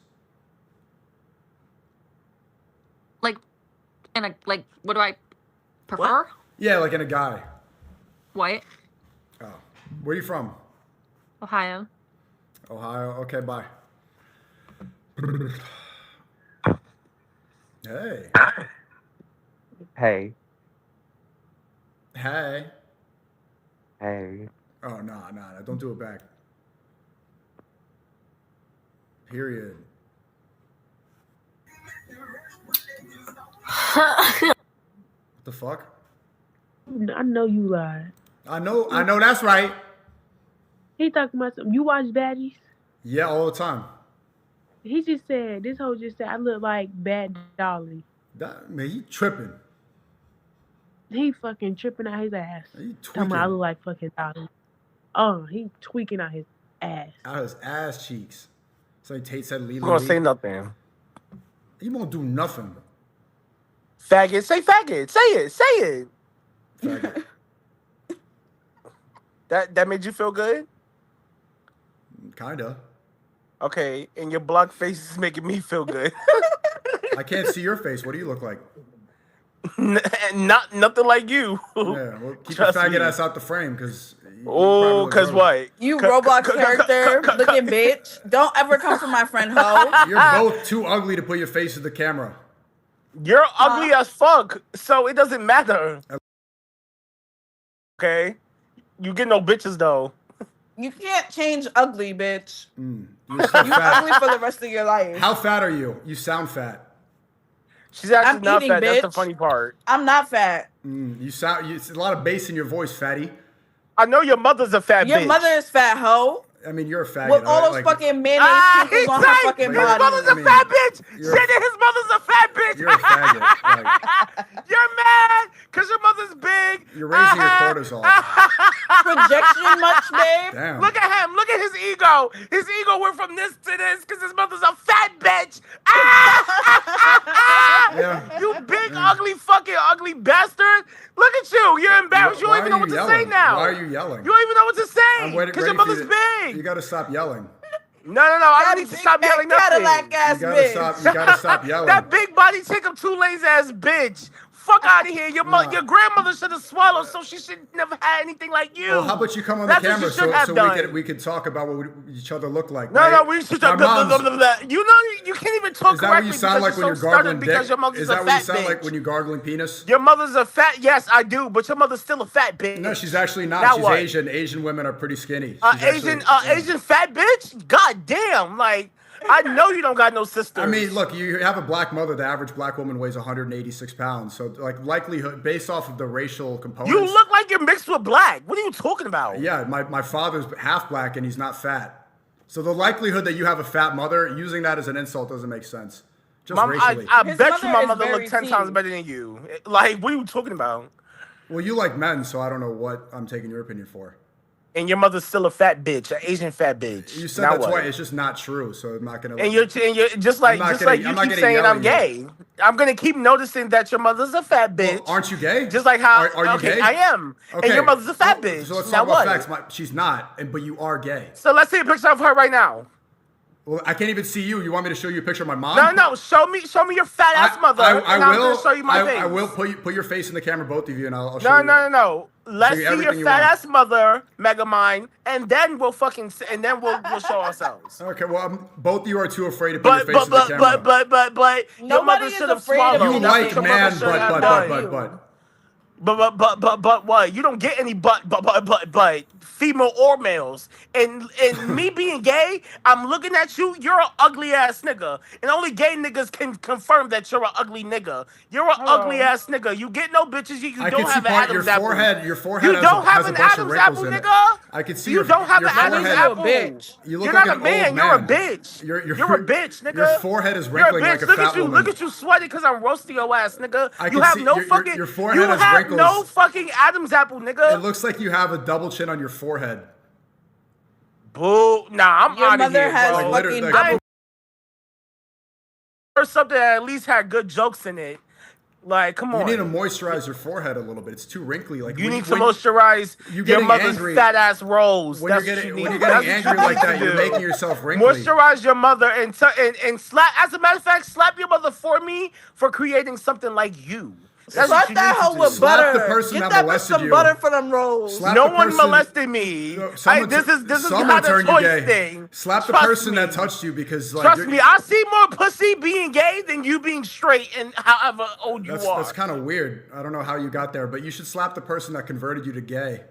Speaker 19: Like, what do I prefer?
Speaker 15: Yeah, like in a guy.
Speaker 19: White.
Speaker 15: Oh, where are you from?
Speaker 19: Ohio.
Speaker 15: Ohio. Okay, bye. Hey.
Speaker 21: Hey.
Speaker 15: Hey.
Speaker 21: Hey.
Speaker 15: Oh, nah. Don't do it back. Period. What the fuck?
Speaker 20: I know you lied.
Speaker 15: I know that's right.
Speaker 20: He talking about something. You watch Baddies?
Speaker 15: Yeah, all the time.
Speaker 20: He just said, this hoe just said, I look like Bad Dolly.
Speaker 15: Man, he tripping.
Speaker 20: He fucking tripping out his ass.
Speaker 15: He
Speaker 20: Talking about I
Speaker 15: tweaking.
Speaker 20: look like fucking Dolly. Oh, he tweaking out his ass.
Speaker 15: Out his ass cheeks. So like Tate said, Lee.
Speaker 21: I'm gonna say nothing.
Speaker 15: He won't do nothing.
Speaker 21: Faggot. Say faggot. Say it. Say it.
Speaker 15: Faggot.
Speaker 21: That made you feel good?
Speaker 15: Kinda.
Speaker 21: Okay, and your block face is making me feel good.
Speaker 15: I can't see your face. What do you look like?
Speaker 21: Nothing like you.
Speaker 15: Yeah, well, keep
Speaker 21: Trust
Speaker 15: your faggot
Speaker 21: me.
Speaker 15: ass out the frame, because.
Speaker 21: Oh, cause what?
Speaker 22: You Roblox character looking bitch. Don't ever come for my friend Ho.
Speaker 15: You're both too ugly to put your face to the camera.
Speaker 21: You're ugly as fuck, so it doesn't matter. Okay? You get no bitches though.
Speaker 22: You can't change ugly, bitch.
Speaker 15: You're still
Speaker 22: You
Speaker 15: fat.
Speaker 22: ugly for the rest of your life.
Speaker 15: How fat are you? You sound fat.
Speaker 21: She's actually
Speaker 22: I'm
Speaker 21: not
Speaker 22: eating,
Speaker 21: fat. That's the
Speaker 22: bitch.
Speaker 21: funny part.
Speaker 22: I'm not fat.
Speaker 15: You sound. It's a lot of bass in your voice, fatty.
Speaker 21: I know your mother's a fat
Speaker 22: Your
Speaker 21: bitch.
Speaker 22: mother is fat, ho.
Speaker 15: I mean, you're a faggot.
Speaker 22: With all
Speaker 15: right?
Speaker 22: those
Speaker 15: Like,
Speaker 22: fucking mayonnaise pimples on her
Speaker 21: Tate,
Speaker 22: fucking
Speaker 21: his
Speaker 22: body.
Speaker 21: mother's a
Speaker 15: I mean,
Speaker 21: fat bitch.
Speaker 15: you're a-
Speaker 21: Shit, his mother's a fat bitch.
Speaker 15: You're a faggot. Like,
Speaker 21: You're mad because your mother's big.
Speaker 15: you're raising your cortisol.
Speaker 22: Projection much, babe?
Speaker 15: Damn.
Speaker 21: Look at him. Look at his ego. His ego went from this to this because his mother's a fat bitch.
Speaker 15: Yeah.
Speaker 21: You big, ugly, fucking ugly bastard. Look at you. You're embarrassed. You
Speaker 15: Why
Speaker 21: don't even
Speaker 15: are
Speaker 21: know what
Speaker 15: you
Speaker 21: to say
Speaker 15: yelling?
Speaker 21: now.
Speaker 15: Why are you yelling?
Speaker 21: You don't even know what to
Speaker 15: I'm
Speaker 21: say
Speaker 15: ready-
Speaker 21: because your
Speaker 15: ready for
Speaker 21: mother's
Speaker 15: you to-
Speaker 21: big.
Speaker 15: You gotta stop yelling.
Speaker 21: No. I don't need to stop
Speaker 22: Big
Speaker 21: yelling
Speaker 22: fat
Speaker 21: nothing.
Speaker 22: Cadillac ass
Speaker 15: You gotta
Speaker 22: bitch.
Speaker 15: stop. You gotta stop yelling.
Speaker 21: That big body chicken two lazy ass bitch. fuck out of here. Your grandmother should have swallowed, so she should never had anything like you.
Speaker 15: Well, how about you come on the
Speaker 21: That's what
Speaker 15: camera
Speaker 21: you should have
Speaker 15: so
Speaker 21: done.
Speaker 15: we could talk about what each other look like?
Speaker 21: No, we should.
Speaker 15: My mom's-
Speaker 21: You know, you can't even talk
Speaker 15: Is that what
Speaker 21: correctly
Speaker 15: you sound like
Speaker 21: because
Speaker 15: when
Speaker 21: you're
Speaker 15: you're
Speaker 21: so
Speaker 15: gargling
Speaker 21: stuttered because
Speaker 15: dick?
Speaker 21: your mother's
Speaker 15: Is
Speaker 21: a
Speaker 15: that what you
Speaker 21: fat
Speaker 15: sound
Speaker 21: bitch.
Speaker 15: like when you're gargling penis?
Speaker 21: Your mother's a fat. Yes, I do, but your mother's still a fat bitch.
Speaker 15: No, she's actually not.
Speaker 21: Now
Speaker 15: She's
Speaker 21: what?
Speaker 15: Asian. Asian women are pretty skinny.
Speaker 21: Asian fat bitch. God damn, like I know you don't got no sisters.
Speaker 15: I mean, look, you have a black mother. The average black woman weighs 186 pounds. So, like, likelihood based off of the racial components.
Speaker 21: You look like you're mixed with black. What are you talking about?
Speaker 15: Yeah, my father's half black and he's not fat. So the likelihood that you have a fat mother, using that as an insult doesn't make sense. Just racially.
Speaker 21: I bet you my mother looks 10 times better than you. Like, what are you talking about?
Speaker 15: Well, you like men, so I don't know what I'm taking your opinion for.
Speaker 21: And your mother's still a fat bitch, an Asian fat bitch.
Speaker 15: You said
Speaker 21: Now
Speaker 15: that
Speaker 21: what?
Speaker 15: twice. It's just not true. So I'm not gonna.
Speaker 21: And you're just like you keep saying I'm gay. I'm gonna keep noticing that your mother's a fat bitch.
Speaker 15: Well, aren't you gay?
Speaker 21: Just like how
Speaker 15: are you
Speaker 21: okay,
Speaker 15: gay?
Speaker 21: I am.
Speaker 15: Okay.
Speaker 21: And your mother's a fat bitch.
Speaker 15: So let's
Speaker 21: now
Speaker 15: talk about
Speaker 21: what?
Speaker 15: facts. She's not, but you are gay.
Speaker 21: So let's see a picture of her right now.
Speaker 15: Well, I can't even see you. You want me to show you a picture of my mom?
Speaker 21: No, show me your fat ass mother.
Speaker 15: I
Speaker 21: and
Speaker 15: will.
Speaker 21: I'm gonna show you my face.
Speaker 15: I will put your face in the camera, both of you, and I'll show you.
Speaker 21: No. Let's see your
Speaker 15: everything you
Speaker 21: fat
Speaker 15: want.
Speaker 21: ass mother, Megamind, and then we'll show ourselves.
Speaker 15: Okay, well, both of you are too afraid to put your face in the camera.
Speaker 21: But your mother should have swallowed.
Speaker 15: You like man,
Speaker 21: But what? You don't get any but female or males. And me being gay, I'm looking at you. You're an ugly ass nigga, and only gay niggas can confirm that you're an ugly nigga. You're an ugly ass nigga. You get no bitches. You
Speaker 15: I
Speaker 21: don't
Speaker 15: can see
Speaker 21: have an
Speaker 15: part
Speaker 21: Adam's
Speaker 15: your
Speaker 21: apple.
Speaker 15: forehead. Your forehead.
Speaker 21: You don't have
Speaker 15: has
Speaker 21: an
Speaker 15: a bunch
Speaker 21: Adam's
Speaker 15: of wrinkles
Speaker 21: apple,
Speaker 15: in it.
Speaker 21: nigga.
Speaker 15: I can see
Speaker 21: you don't have an Adam's apple.
Speaker 15: Bitch. You look
Speaker 21: You're
Speaker 15: like
Speaker 21: not
Speaker 15: an
Speaker 21: a man.
Speaker 15: old
Speaker 21: You're a
Speaker 15: man.
Speaker 21: bitch. You're a bitch, nigga.
Speaker 15: Your forehead is
Speaker 21: You're a
Speaker 15: wrinkling
Speaker 21: bitch.
Speaker 15: like a
Speaker 21: Look
Speaker 15: fat
Speaker 21: at you.
Speaker 15: woman.
Speaker 21: Look at you sweating because I'm roasting your ass, nigga.
Speaker 15: I
Speaker 21: You
Speaker 15: can
Speaker 21: have
Speaker 15: see
Speaker 21: no
Speaker 15: your
Speaker 21: fucking.
Speaker 15: forehead
Speaker 21: You
Speaker 15: has
Speaker 21: have
Speaker 15: wrinkles.
Speaker 21: no fucking Adam's apple, nigga.
Speaker 15: It looks like you have a double chin on your forehead.
Speaker 21: Boo! Nah, I'm
Speaker 22: Your
Speaker 21: out of
Speaker 22: mother
Speaker 21: here,
Speaker 22: has
Speaker 21: bro.
Speaker 22: fucking
Speaker 15: like,
Speaker 21: I or something that at least had good jokes in it. Like, come on.
Speaker 15: You need to moisturize your forehead a little bit. It's too wrinkly. Like
Speaker 21: You need to moisturize your mother's fat ass rolls.
Speaker 15: When
Speaker 21: That's
Speaker 15: you're
Speaker 21: what you
Speaker 15: getting,
Speaker 21: need.
Speaker 15: when you're
Speaker 21: That's
Speaker 15: getting
Speaker 21: what
Speaker 15: angry
Speaker 21: you
Speaker 15: like
Speaker 21: need
Speaker 15: that,
Speaker 21: to
Speaker 15: you're
Speaker 21: do.
Speaker 15: making yourself wrinkly.
Speaker 21: Moisturize your mother and slap. As a matter of fact, slap your mother for me for creating something like you. That's what
Speaker 22: Slap
Speaker 21: you
Speaker 22: that
Speaker 21: need to
Speaker 22: hoe
Speaker 21: do.
Speaker 22: with
Speaker 15: Slap
Speaker 22: butter.
Speaker 15: the person
Speaker 22: Get
Speaker 15: that
Speaker 22: that bitch
Speaker 15: molested
Speaker 22: some
Speaker 15: you.
Speaker 22: butter for them rolls.
Speaker 15: Slap
Speaker 21: No
Speaker 15: the
Speaker 21: one
Speaker 15: person-
Speaker 21: molested me.
Speaker 15: Someone
Speaker 21: This is
Speaker 15: someone
Speaker 21: not a
Speaker 15: turned you
Speaker 21: choice
Speaker 15: gay.
Speaker 21: thing.
Speaker 15: Slap the
Speaker 21: Trust
Speaker 15: person
Speaker 21: me.
Speaker 15: that touched you because like
Speaker 21: Trust
Speaker 15: you're-
Speaker 21: me, I see more pussy being gay than you being straight and however old you are.
Speaker 15: That's kind of weird. I don't know how you got there, but you should slap the person that converted you to gay.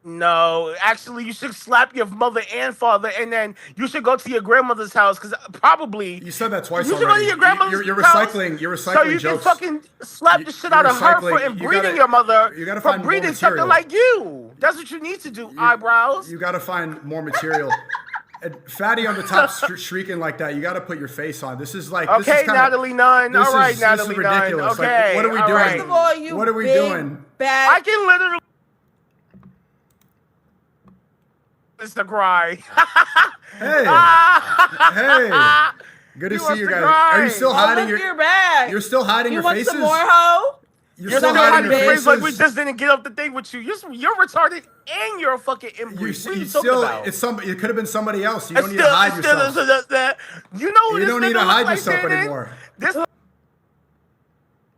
Speaker 21: No, actually, you should slap your mother and father, and then you should go to your grandmother's house because probably
Speaker 15: You said that twice
Speaker 21: you should
Speaker 15: already.
Speaker 21: go to your grandmother's
Speaker 15: You're
Speaker 21: house
Speaker 15: recycling. You're recycling
Speaker 21: so you
Speaker 15: jokes.
Speaker 21: can fucking slap the shit out of her for breeding your mother
Speaker 15: You gotta
Speaker 21: for
Speaker 15: find more
Speaker 21: breeding
Speaker 15: material.
Speaker 21: something like you. That's what you need to do, eyebrows.
Speaker 15: You got to find more material. And Fatty on the top shrieking like that. You got to put your face on. This is like this
Speaker 21: Okay,
Speaker 15: is kinda,
Speaker 21: Natalie Nunn. All right, Natalie
Speaker 15: This is ridiculous.
Speaker 21: Nunn. Okay,
Speaker 15: Like, what are we
Speaker 21: all
Speaker 15: doing?
Speaker 21: right.
Speaker 22: First of all, you
Speaker 15: What are we
Speaker 22: big,
Speaker 15: doing?
Speaker 22: Bad.
Speaker 21: I can literally. It's the cry.
Speaker 15: Hey, hey. Good to
Speaker 21: You
Speaker 15: see
Speaker 21: want
Speaker 15: you
Speaker 21: to
Speaker 15: guys.
Speaker 21: cry.
Speaker 15: Are you still
Speaker 22: Oh,
Speaker 15: hiding
Speaker 22: look,
Speaker 15: your?
Speaker 22: you're back.
Speaker 15: You're still hiding
Speaker 22: You
Speaker 15: your
Speaker 22: want
Speaker 15: faces.
Speaker 22: some more, hoe?
Speaker 15: You're
Speaker 21: You're
Speaker 15: still
Speaker 21: not
Speaker 15: hiding your
Speaker 21: hiding
Speaker 15: faces.
Speaker 21: like we just didn't get off the thing with you. You're retarded and you're a fucking inbreed. What are you talking about?
Speaker 15: It's it could have been somebody else. You don't need to hide yourself.
Speaker 21: You know who
Speaker 15: You
Speaker 21: this
Speaker 15: don't need
Speaker 21: nigga
Speaker 15: to
Speaker 21: look
Speaker 15: hide
Speaker 21: like,
Speaker 15: yourself
Speaker 21: Tate?
Speaker 15: anymore.
Speaker 21: This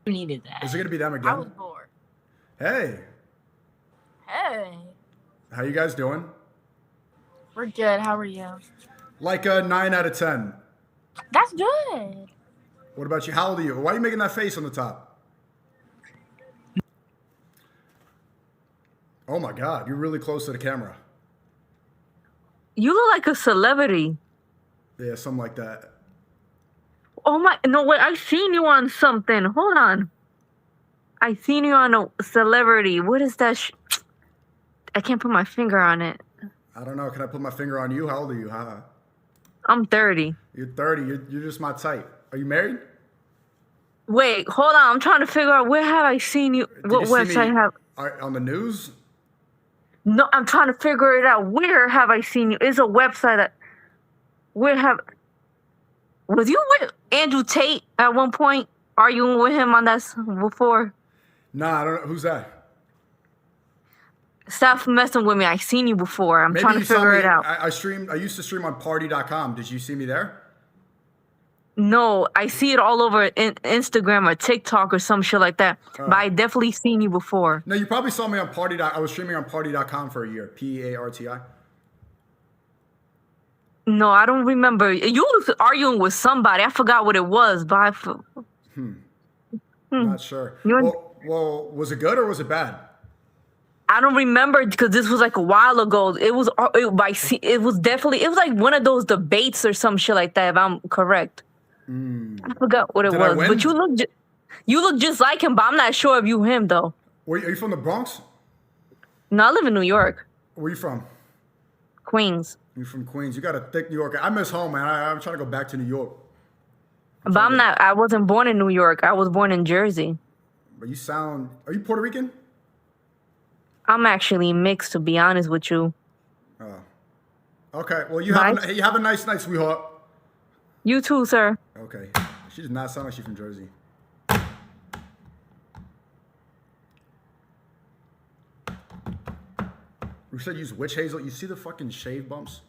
Speaker 19: You needed that.
Speaker 15: Is it gonna be them
Speaker 19: I
Speaker 15: again?
Speaker 19: was bored.
Speaker 15: Hey,
Speaker 19: Hey,
Speaker 15: how you guys doing?
Speaker 19: we're good. How are you?
Speaker 15: Like a 9 out of 10.
Speaker 19: That's good.
Speaker 15: What about you? How old are you? Why are you making that face on the top? Oh my God, you're really close to the camera.
Speaker 12: You look like a celebrity.
Speaker 15: Yeah, something like that.
Speaker 12: Oh my, no, wait, I seen you on something. Hold on. I seen you on a celebrity. What is that? I can't put my finger on it.
Speaker 15: I don't know. Can I put my finger on you? How old are you? Huh?
Speaker 12: I'm 30.
Speaker 15: You're 30. You're just my type. Are you married?
Speaker 12: Wait, hold on. I'm trying to figure out where have I seen you? What website have?
Speaker 15: On the news?
Speaker 12: No, I'm trying to figure it out. Where have I seen you? It's a website that. Where have? Was you with Andrew Tate at one point? Arguing with him on that before?
Speaker 15: Nah, I don't know. Who's that?
Speaker 12: Stop messing with me. I seen you before. I'm trying to
Speaker 15: you saw
Speaker 12: figure
Speaker 15: me-
Speaker 12: it out.
Speaker 15: I used to stream on party.com. Did you see me there?
Speaker 12: No, I see it all over Instagram or TikTok or some shit like that. But I definitely seen you before.
Speaker 15: No, you probably saw me on Party. I was streaming on Party.com for a year. PARTI.
Speaker 12: No, I don't remember. You was arguing with somebody. I forgot what it was, but
Speaker 15: Not sure. Well, was it good or was it bad?
Speaker 12: I don't remember because this was like a while ago. It was definitely like one of those debates or some shit like that. If I'm correct, I forgot what it was. But you look just like him. But I'm not sure if you him though.
Speaker 15: Are you from the Bronx?
Speaker 12: No, I live in New York.
Speaker 15: Where you from?
Speaker 12: Queens.
Speaker 15: You from Queens? You got a thick New York. I miss home, man. I'm trying to go back to New York.
Speaker 12: But I'm not. I wasn't born in New York. I was born in Jersey.
Speaker 15: But you sound. Are you Puerto Rican?
Speaker 12: I'm actually mixed, to be honest with you.
Speaker 15: Oh. Okay. Well, you have a nice night, sweetheart.
Speaker 12: You too, sir.
Speaker 15: Okay. She does not sound like she's from Jersey. We should use witch hazel. You see the fucking shave bumps?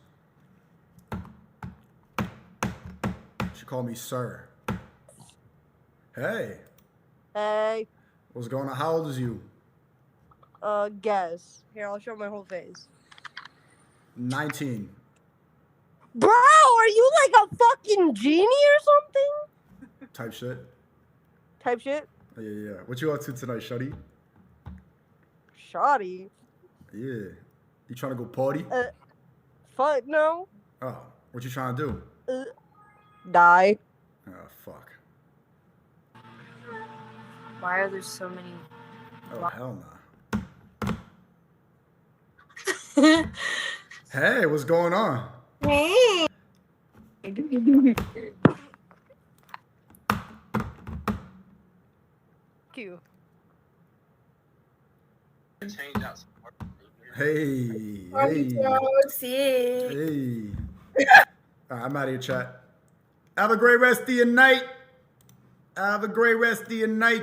Speaker 15: She called me sir. Hey.
Speaker 10: Hey.
Speaker 15: What's going on? How old is you?
Speaker 10: Guess. Here, I'll show my whole face.
Speaker 15: 19.
Speaker 10: Bro, are you like a fucking genie or something?
Speaker 15: Type shit.
Speaker 10: Type shit?
Speaker 15: Yeah. What you up to tonight, Shuddy?
Speaker 10: Shoddy.
Speaker 15: Yeah. You trying to go party?
Speaker 10: Fuck no.
Speaker 15: Oh, what you trying to do?
Speaker 10: Die.
Speaker 15: Oh, fuck.
Speaker 19: Why are there so many?
Speaker 15: Oh, hell no. Hey, what's going on?
Speaker 10: Hey.
Speaker 19: Cute.
Speaker 15: Hey. I'm out of here, chat. Have a great rest of your night.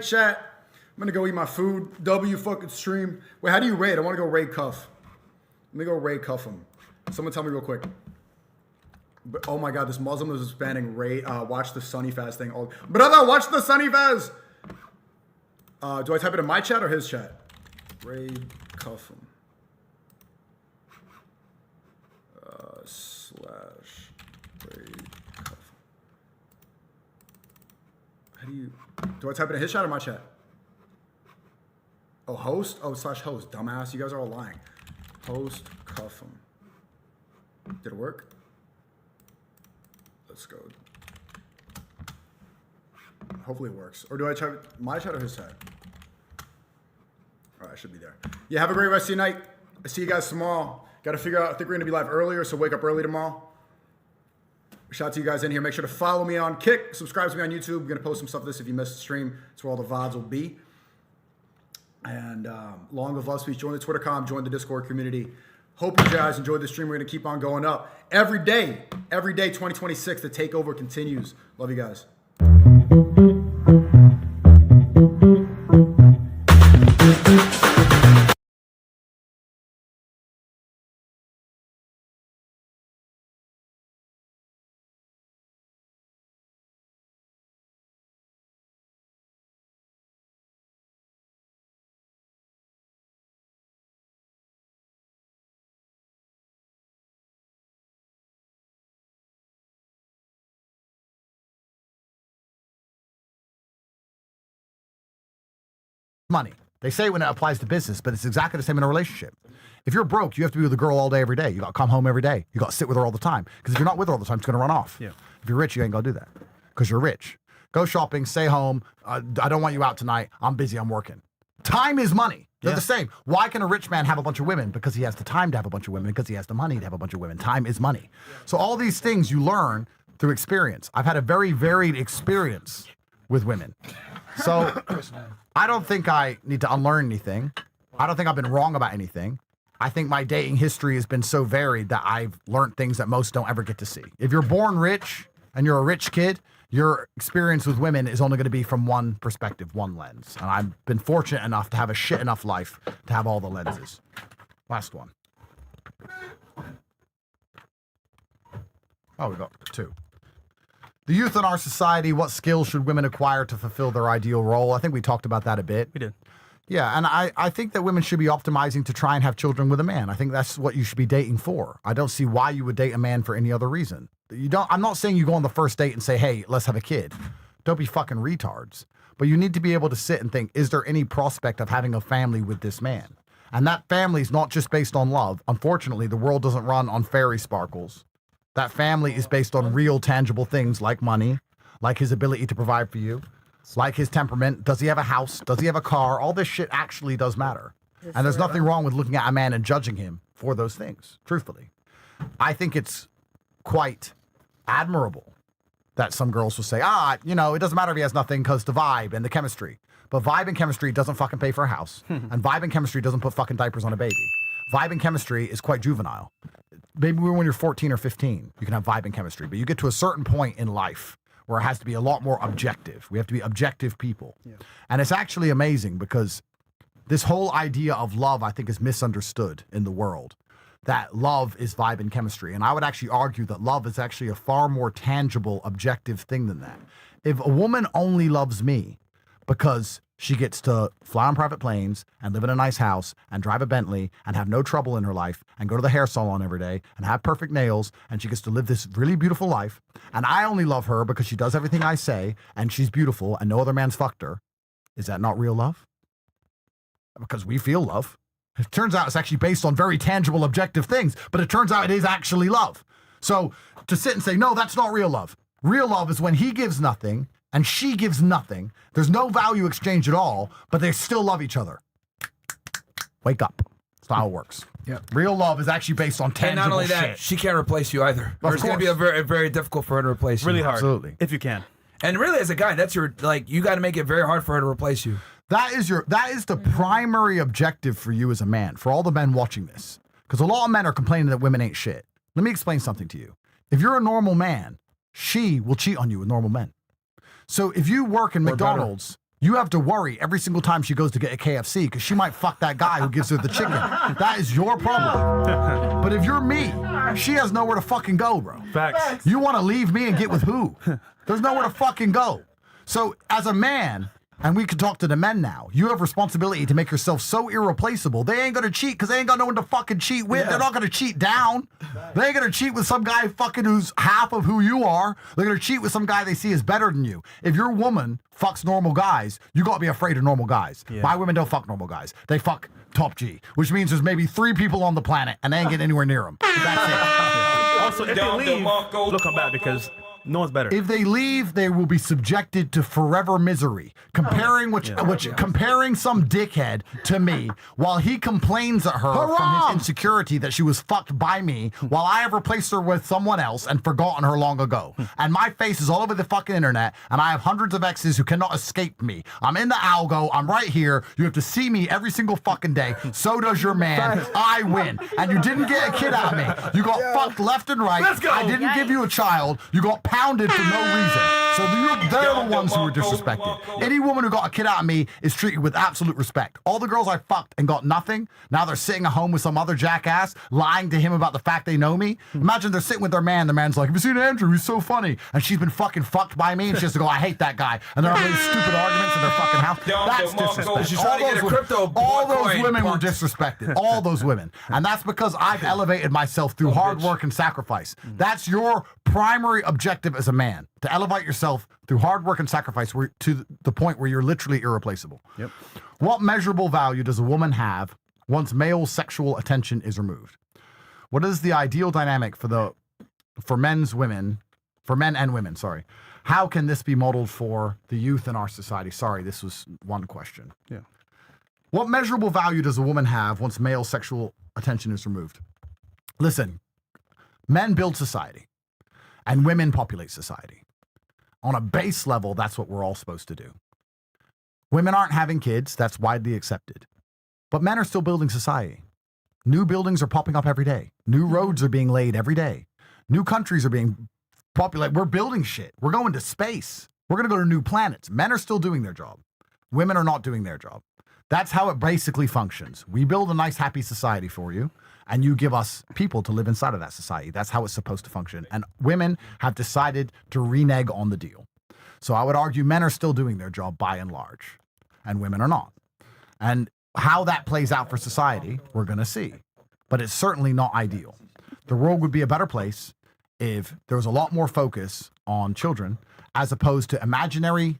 Speaker 15: Chat. I'm gonna go eat my food. W fucking stream. Wait, how do you raid? I want to go raid cuff. Let me go raid cuff him. Someone tell me real quick. But, oh my god, this Muslim is banning raid. Watch the Sunny Fast thing. Brother, watch the Sunny Fast. Do I type it in my chat or his chat? Raid cuff him. / raid cuff him. How do I type it in his chat or my chat? Oh, host? Oh, / host. Dumbass. You guys are all lying. Host cuff him. Did it work? Let's go. Hopefully it works. Or do I try my chat or his chat? All right, I should be there. Yeah, have a great rest of your night. I see you guys tomorrow. Got to figure out, I think we're going to be live earlier, so wake up early tomorrow. Shout out to you guys in here. Make sure to follow me on Kick. Subscribe to me on YouTube. I'm going to post some stuff of this if you missed the stream. That's where all the VODs will be. And long live Love Speech. Join the Twitter.com. Join the Discord community. Hope you guys enjoyed the stream. We're going to keep on going up. Every day, 2026, the takeover continues. Love you guys.
Speaker 1: Money. They say when it applies to business, but it's exactly the same in a relationship. If you're broke, you have to be with a girl all day, every day. You got to come home every day. You got to sit with her all the time. Because if you're not with her all the time, it's going to run off. Yeah. If you're rich, you ain't going to do that. Because you're rich. Go shopping, stay home. I don't want you out tonight. I'm busy, I'm working. Time is money. They're the same. Why can a rich man have a bunch of women? Because he has the time to have a bunch of women, because he has the money to have a bunch of women. Time is money. So all these things you learn through experience. I've had a very varied experience with women. So I don't think I need to unlearn anything. I don't think I've been wrong about anything. I think my dating history has been so varied that I've learned things that most don't ever get to see. If you're born rich and you're a rich kid, your experience with women is only going to be from one perspective, one lens. And I've been fortunate enough to have a shit enough life to have all the lenses. Last one. Oh, we got two. The youth in our society, what skills should women acquire to fulfill their ideal role? I think we talked about that a bit.
Speaker 6: We did.
Speaker 1: Yeah, and I think that women should be optimizing to try and have children with a man. I think that's what you should be dating for. I don't see why you would date a man for any other reason. I'm not saying you go on the first date and say, hey, let's have a kid. Don't be fucking retards. But you need to be able to sit and think, is there any prospect of having a family with this man? And that family is not just based on love. Unfortunately, the world doesn't run on fairy sparkles. That family is based on real, tangible things like money, like his ability to provide for you, like his temperament. Does he have a house? Does he have a car? All this shit actually does matter. And there's nothing wrong with looking at a man and judging him for those things, truthfully. I think it's quite admirable that some girls will say, it doesn't matter if he has nothing because the vibe and the chemistry. But vibe and chemistry doesn't fucking pay for a house. And vibe and chemistry doesn't put fucking diapers on a baby. Vibe and chemistry is quite juvenile. Maybe when you're 14 or 15, you can have vibe and chemistry. But you get to a certain point in life where it has to be a lot more objective. We have to be objective people. Yeah. And it's actually amazing because this whole idea of love, I think, is misunderstood in the world. That love is vibe and chemistry. And I would actually argue that love is actually a far more tangible, objective thing than that. If a woman only loves me because she gets to fly on private planes and live in a nice house and drive a Bentley and have no trouble in her life and go to the hair salon every day and have perfect nails and she gets to live this really beautiful life, and I only love her because she does everything I say and she's beautiful and no other man's fucked her, is that not real love? Because we feel love. It turns out it's actually based on very tangible, objective things, but it turns out it is actually love. So to sit and say, no, that's not real love. Real love is when he gives nothing and she gives nothing. There's no value exchange at all, but they still love each other. Wake up. That's not how it works.
Speaker 2: Yeah.
Speaker 1: Real love is actually based on tangible shit.
Speaker 2: And not only that, she can't replace you either. It's going to be very, very difficult for her to replace you.
Speaker 6: Really hard.
Speaker 1: Absolutely.
Speaker 6: If you can.
Speaker 2: And really, as a guy, that's you got to make it very hard for her to replace you.
Speaker 1: That is the primary objective for you as a man, for all the men watching this. Because a lot of men are complaining that women ain't shit. Let me explain something to you. If you're a normal man, she will cheat on you with normal men. So if you work in McDonald's, you have to worry every single time she goes to get a KFC because she might fuck that guy who gives her the chicken. That is your problem. But if you're me, she has nowhere to fucking go, bro.
Speaker 6: Facts.
Speaker 1: You want to leave me and get with who? There's nowhere to fucking go. So as a man, and we can talk to the men now, you have responsibility to make yourself so irreplaceable. They ain't gonna cheat because they ain't got no one to fucking cheat with. Yeah. They're not gonna cheat down. They ain't gonna cheat with some guy fucking who's half of who you are. They're gonna cheat with some guy they see as better than you. If your woman fucks normal guys, you gotta be afraid of normal guys. Yeah. My women don't fuck normal guys. They fuck top G, which means there's maybe 3 people on the planet and they ain't getting anywhere near them. That's it.
Speaker 6: Also, if they leave, they'll come back because no one's better.
Speaker 1: If they leave, they will be subjected to forever misery. Comparing comparing some dickhead to me while he complains at her from his insecurity that she was fucked by me while I have replaced her with someone else and forgotten her long ago. And my face is all over the fucking internet and I have hundreds of exes who cannot escape me. I'm in the algo. I'm right here. You have to see me every single fucking day. So does your man. I win. And you didn't get a kid out of me. You got fucked left and right.
Speaker 6: Let's go.
Speaker 1: I didn't give you a child. You got pounded for no reason. So they're the ones who were disrespected. Any woman who got a kid out of me is treated with absolute respect. All the girls I fucked and got nothing, now they're sitting at home with some other jackass, lying to him about the fact they know me. Imagine they're sitting with their man, the man's like, have you seen Andrew? He's so funny. And she's been fucking fucked by me, and she has to go, I hate that guy. And they're having stupid arguments in their fucking house. That's disrespect.
Speaker 2: She's trying to get a crypto.
Speaker 1: All those women were disrespected. All those women. And that's because I've elevated myself through hard work and sacrifice. That's your primary objective as a man, to elevate yourself through hard work and sacrifice to the point where you're literally irreplaceable.
Speaker 6: Yep.
Speaker 1: What measurable value does a woman have once male sexual attention is removed? What is the ideal dynamic for men and women, sorry. How can this be modeled for the youth in our society? Sorry, this was one question.
Speaker 6: Yeah.
Speaker 1: What measurable value does a woman have once male sexual attention is removed? Listen, men build society and women populate society. On a base level, that's what we're all supposed to do. Women aren't having kids, that's widely accepted. But men are still building society. New buildings are popping up every day. New roads are being laid every day. New countries are being populated. We're building shit. We're going to space. We're going to go to new planets. Men are still doing their job. Women are not doing their job. That's how it basically functions. We build a nice, happy society for you, And you give us people to live inside of that society. That's how it's supposed to function. And women have decided to renege on the deal. So I would argue men are still doing their job by and large, and women are not. And how that plays out for society, we're going to see. But it's certainly not ideal. The world would be a better place if there was a lot more focus on children as opposed to imaginary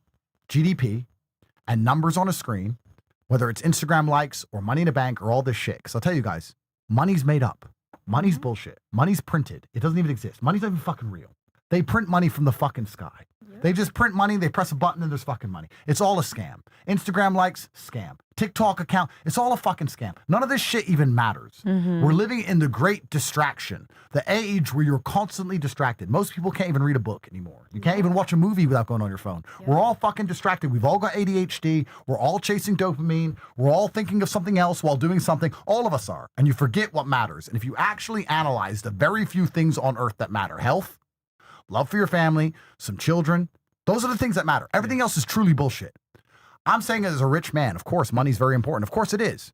Speaker 1: GDP and numbers on a screen, whether it's Instagram likes or money in a bank or all this shit. Because I'll tell you guys, money's made up. Money's bullshit. Money's printed. It doesn't even exist. Money's not even fucking real. They print money from the fucking sky. They just print money, they press a button, and there's fucking money. It's all a scam. Instagram likes, scam. TikTok account, it's all a fucking scam. None of this shit even matters. We're living in the great distraction, the age where you're constantly distracted. Most people can't even read a book anymore. You can't even watch a movie without going on your phone. We're all fucking distracted. We've all got ADHD. We're all chasing dopamine. We're all thinking of something else while doing something. All of us are. And you forget what matters. And if you actually analyze the very few things on earth that matter, health, love for your family, some children. Those are the things that matter. Everything else is truly bullshit. I'm saying as a rich man, of course, money's very important. Of course it is.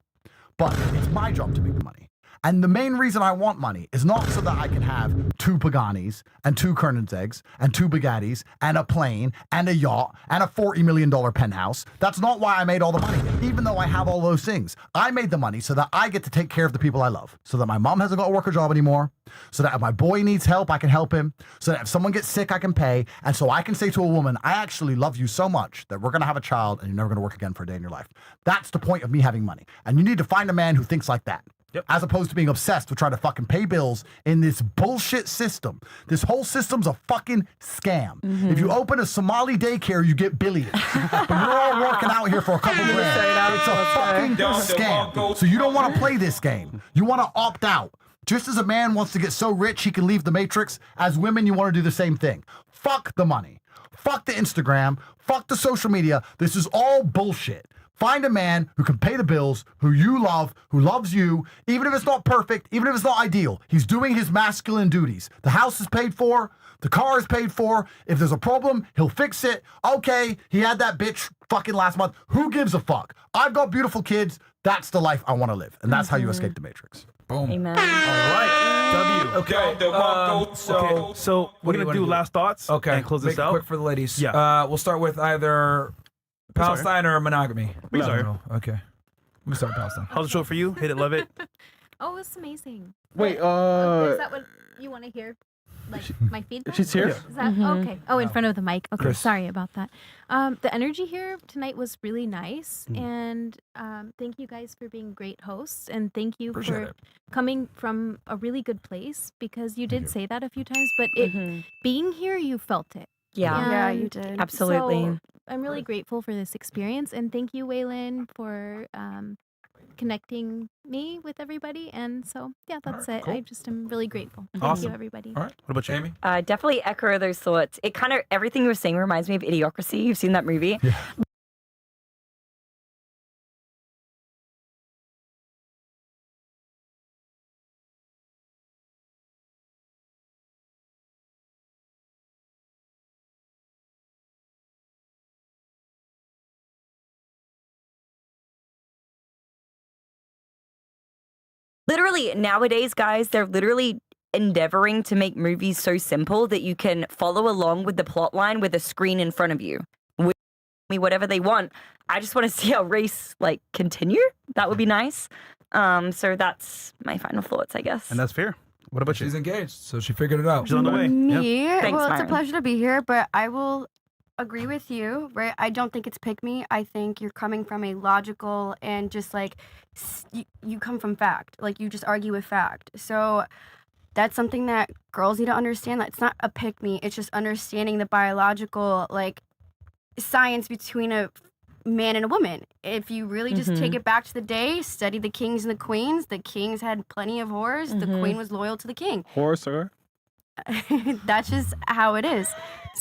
Speaker 1: But it's my job to make the money. And the main reason I want money is not so that I can have 2 Paganis and 2 Koenigseggs and 2 Bugattis and a plane and a yacht and a $40 million penthouse. That's not why I made all the money, even though I have all those things. I made the money so that I get to take care of the people I love, so that my mom hasn't got to work a job anymore, so that if my boy needs help, I can help him, so that if someone gets sick, I can pay, and so I can say to a woman, I actually love you so much that we're going to have a child and you're never going to work again for a day in your life. That's the point of me having money. And you need to find a man who thinks like that. As opposed to being obsessed with trying to fucking pay bills in this bullshit system. This whole system's a fucking scam. If you open a Somali daycare, you get billions. But we're all working out here for a couple grand. It's a fucking scam. So you don't want to play this game. You want to opt out. Just as a man wants to get so rich he can leave the Matrix, as women, you want to do the same thing. Fuck the money. Fuck the Instagram. Fuck the social media. This is all bullshit. Find a man who can pay the bills, who you love, who loves you, even if it's not perfect, even if it's not ideal. He's doing his masculine duties. The house is paid for. The car is paid for. If there's a problem, he'll fix it. Okay, he had that bitch fucking last month. Who gives a fuck? I've got beautiful kids. That's the life I want to live. And that's how you escape the Matrix.
Speaker 2: Boom.
Speaker 5: Amen.
Speaker 6: All right. W.
Speaker 2: Okay.
Speaker 6: So we're going to do last thoughts and close
Speaker 2: Make
Speaker 6: this
Speaker 2: it
Speaker 6: out.
Speaker 2: quick for the ladies. Yeah. We'll start with either Palestine or monogamy.
Speaker 6: We sorry.
Speaker 2: Okay. Let me start with Palestine.
Speaker 6: How's the show for you? Hit it, love it.
Speaker 11: Oh, it's amazing.
Speaker 4: Wait,
Speaker 11: Is that what you want to hear? Like my feedback?
Speaker 4: She's here.
Speaker 11: Is that okay? Oh, in front of the mic. Okay,
Speaker 4: Chris.
Speaker 11: sorry about that. The energy here tonight was really nice, and thank you guys for being great hosts, and thank you
Speaker 2: Appreciate
Speaker 11: for
Speaker 2: it.
Speaker 11: coming from a really good place, because you did say that a few times, but it being here, you felt it.
Speaker 5: Yeah.
Speaker 9: Yeah, you
Speaker 11: And
Speaker 9: did.
Speaker 5: Absolutely.
Speaker 11: so I'm really grateful for this experience, and thank you, Waylon, for connecting me with everybody. And so, yeah, that's it.
Speaker 2: cool.
Speaker 11: I just am really grateful. Thank
Speaker 6: Awesome.
Speaker 11: you, everybody.
Speaker 2: All right.
Speaker 6: What about you?
Speaker 2: Amy?
Speaker 5: Definitely echo those thoughts. It kind of, everything you were saying reminds me of Idiocracy. You've seen that movie? Yeah. Literally, nowadays, guys, they're literally endeavoring to make movies so simple that you can follow along with the plot line with a screen in front of you. With me, whatever they want. I just want to see our race like continue. That would be nice. So that's my final thoughts, I guess.
Speaker 6: And that's fair. What about you?
Speaker 2: She's engaged, so she figured it out.
Speaker 6: She's on the way.
Speaker 9: Me?
Speaker 5: Thanks,
Speaker 9: Well, it's a
Speaker 5: Myron.
Speaker 9: pleasure to be here, but I will agree with you, right? I don't think it's pick me. I think you're coming from a logical and just like you come from fact. Like you just argue with fact. So that's something that girls need to understand. That it's not a pick me. It's just understanding the biological like science between a man and a woman. If you really just take it back to the day, study the kings and the queens. The kings had plenty of whores. The queen was loyal to the king.
Speaker 4: Horse, sir.
Speaker 9: That's just how it is.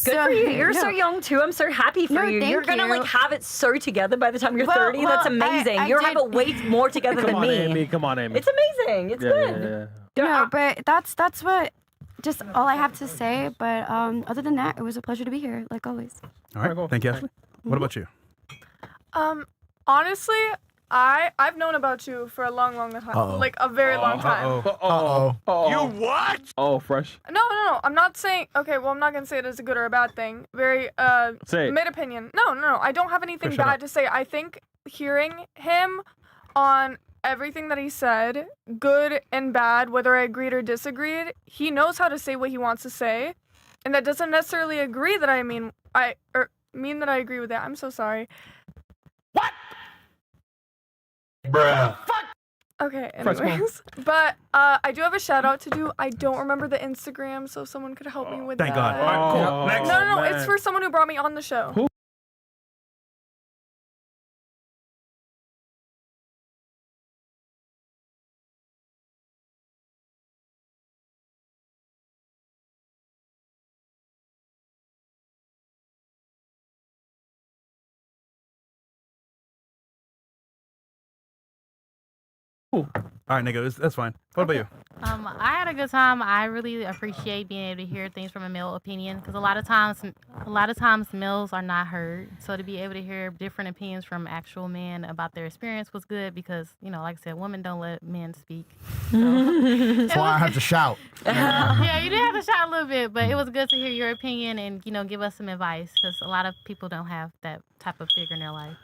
Speaker 5: Good for you. You're so young too. I'm so happy for
Speaker 9: No,
Speaker 5: you.
Speaker 9: thank
Speaker 5: You're gonna
Speaker 9: you.
Speaker 5: like have it so together by the time you're
Speaker 9: Well,
Speaker 5: 30. That's
Speaker 9: well,
Speaker 5: amazing.
Speaker 9: I
Speaker 5: You'll have
Speaker 9: did-
Speaker 5: it way more together
Speaker 4: Come
Speaker 5: than
Speaker 4: on,
Speaker 5: me.
Speaker 4: Amy. Come on, Amy.
Speaker 5: It's amazing. It's good.
Speaker 9: No, but that's what just all I have to say. But other than that, it was a pleasure to be here, like always.
Speaker 6: All right. Thank you, Ashley. What about you?
Speaker 8: Honestly, I've known about you for a long time,
Speaker 1: Uh-oh.
Speaker 8: like a very long time.
Speaker 21: You what?
Speaker 4: Oh, fresh.
Speaker 8: No. I'm not saying. Okay, well, I'm not gonna say it as a good or a bad thing. Very
Speaker 4: Say it.
Speaker 8: mid opinion. No. I don't have anything
Speaker 4: Shut
Speaker 8: bad
Speaker 4: up.
Speaker 8: to say. I think hearing him on everything that he said, good and bad, whether I agreed or disagreed, he knows how to say what he wants to say, and that doesn't necessarily agree that I mean that I agree with that. I'm so sorry.
Speaker 21: Bruh.
Speaker 8: Okay,
Speaker 4: First one.
Speaker 8: anyways. But I do have a shout out to do. I don't remember the Instagram, so if someone could help me with
Speaker 6: Thank
Speaker 8: that.
Speaker 6: God. All right, cool.
Speaker 4: Oh,
Speaker 6: Next.
Speaker 8: No,
Speaker 4: man.
Speaker 8: it's for someone who brought me on the show.
Speaker 4: Who?
Speaker 6: All right, nigga, that's fine. What about you?
Speaker 14: I had a good time. I really appreciate being able to hear things from a male opinion because a lot of times males are not heard. So to be able to hear different opinions from actual men about their experience was good because, you know, like I said, women don't let men speak. So.
Speaker 1: That's why I have to shout.
Speaker 14: Yeah, you did have to shout a little bit, but it was good to hear your opinion and, you know, give us some advice because a lot of people don't have that type of figure in their life.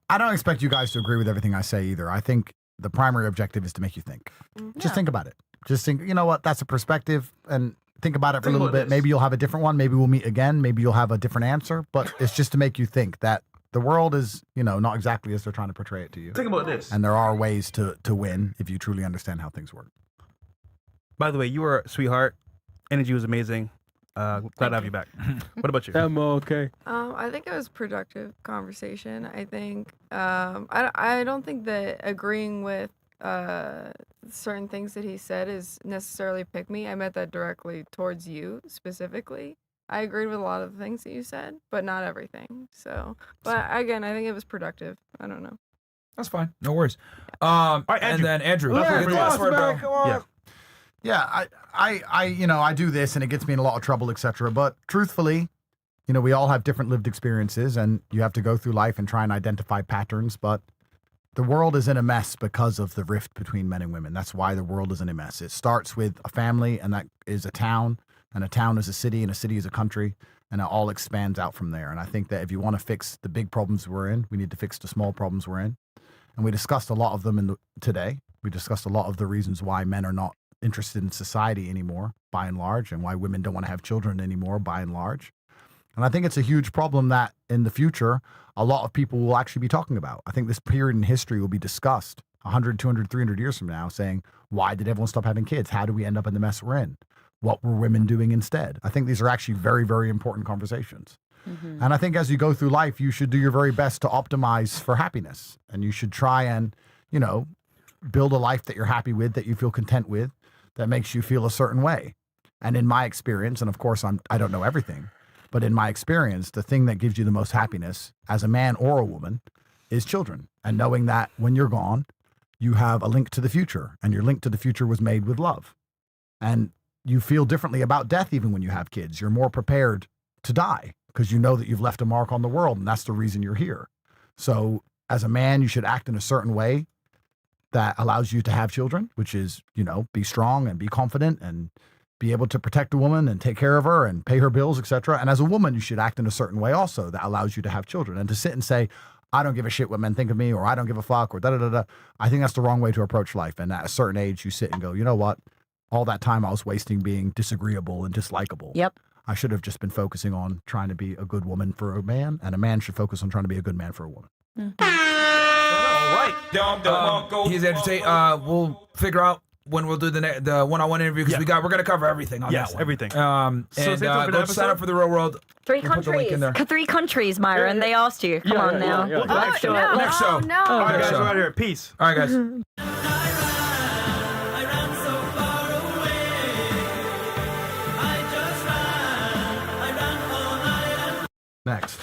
Speaker 1: I don't expect you guys to agree with everything I say either. I think the primary objective is to make you think. Just think about it. Just think, you know what, that's a perspective, and think about it for a little bit. Maybe you'll have a different one. Maybe we'll meet again. Maybe you'll have a different answer, but it's just to make you think that the world is, you know, not exactly as they're trying to portray it to you.
Speaker 6: Think about this.
Speaker 1: And there are ways to win if you truly understand how things work.
Speaker 6: By the way, you were a sweetheart. Energy was amazing. Glad to have you back. What about you?
Speaker 4: I'm okay.
Speaker 19: I think it was productive conversation. I think I don't think that agreeing with certain things that he said is necessarily pick me. I meant that directly towards you specifically. I agreed with a lot of the things that you said, but not everything. So, but again, I think it was productive. I don't know.
Speaker 2: That's fine. No worries. All right, and then Andrew.
Speaker 1: Yeah,
Speaker 2: get the last word, bro.
Speaker 1: come on. Yeah, I do this and it gets me in a lot of trouble, etc. But truthfully, you know, we all have different lived experiences and you have to go through life and try and identify patterns. But the world is in a mess because of the rift between men and women. That's why the world is in a mess. It starts with a family, and that is a town, and a town is a city, and a city is a country, and it all expands out from there. And I think that if you want to fix the big problems we're in, we need to fix the small problems we're in. And we discussed a lot of them today. We discussed a lot of the reasons why men are not interested in society anymore, by and large, and why women don't want to have children anymore, by and large. And I think it's a huge problem that in the future, a lot of people will actually be talking about. I think this period in history will be discussed 100, 200, 300 years from now, saying, why did everyone stop having kids? How do we end up in the mess we're in? What were women doing instead? I think these are actually very, very important conversations.
Speaker 5: Mm-hmm.
Speaker 1: And I think as you go through life, you should do your very best to optimize for happiness. And you should try and, you know, build a life that you're happy with, that you feel content with, that makes you feel a certain way. And in my experience, and of course I don't know everything, but in my experience, the thing that gives you the most happiness as a man or a woman is children. And knowing that when you're gone, you have a link to the future, and your link to the future was made with love. And you feel differently about death even when you have kids. You're more prepared to die because you know that you've left a mark on the world, and that's the reason you're here. So as a man, you should act in a certain way that allows you to have children, which is, you know, be strong and be confident and be able to protect a woman and take care of her and pay her bills, etc. And as a woman, you should act in a certain way also that allows you to have children. And to sit and say, I don't give a shit what men think of me, or I don't give a fuck, or da-da-da-da, I think that's the wrong way to approach life. And at a certain age, you sit and go, you know what? All that time I was wasting being disagreeable and dislikable.
Speaker 5: Yep.
Speaker 1: I should have just been focusing on trying to be a good woman for a man, and a man should focus on trying to be a good man for a woman.
Speaker 2: All right. He's Andrew Tate. We'll figure out when we'll do the one-on-one interview because we're gonna cover everything on that one.
Speaker 6: Everything.
Speaker 2: And go sign up for the Real World.
Speaker 5: Three
Speaker 2: We'll put the link in
Speaker 5: countries.
Speaker 2: there.
Speaker 5: Three countries, Myron. They asked you. Come on now.
Speaker 2: Next show.
Speaker 5: no.
Speaker 2: Next show.
Speaker 5: no.
Speaker 6: All right,
Speaker 2: Next
Speaker 6: guys,
Speaker 2: show.
Speaker 6: we're out here. Peace.
Speaker 2: All right, guys.
Speaker 1: Next.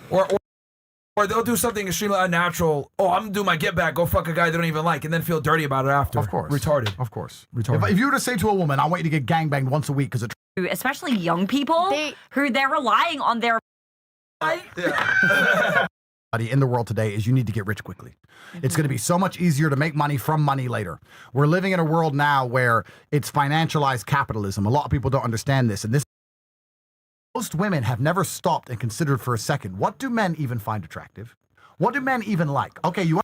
Speaker 2: Or they'll do something extremely unnatural. Oh, I'm gonna do my get back. Go fuck a guy they don't even like, and then feel dirty about it after.
Speaker 1: Of course.
Speaker 2: Retarded.
Speaker 1: Of course.
Speaker 2: Retarded.
Speaker 1: If you were to say to a woman, I want you to get gangbanged once a week because
Speaker 5: Especially young people who they're relying on their
Speaker 1: in the world today is you need to get rich quickly. It's going to be so much easier to make money from money later. We're living in a world now where it's financialized capitalism. A lot of people don't understand this. And most women have never stopped and considered for a second, what do men even find attractive? What do men even like? Okay, it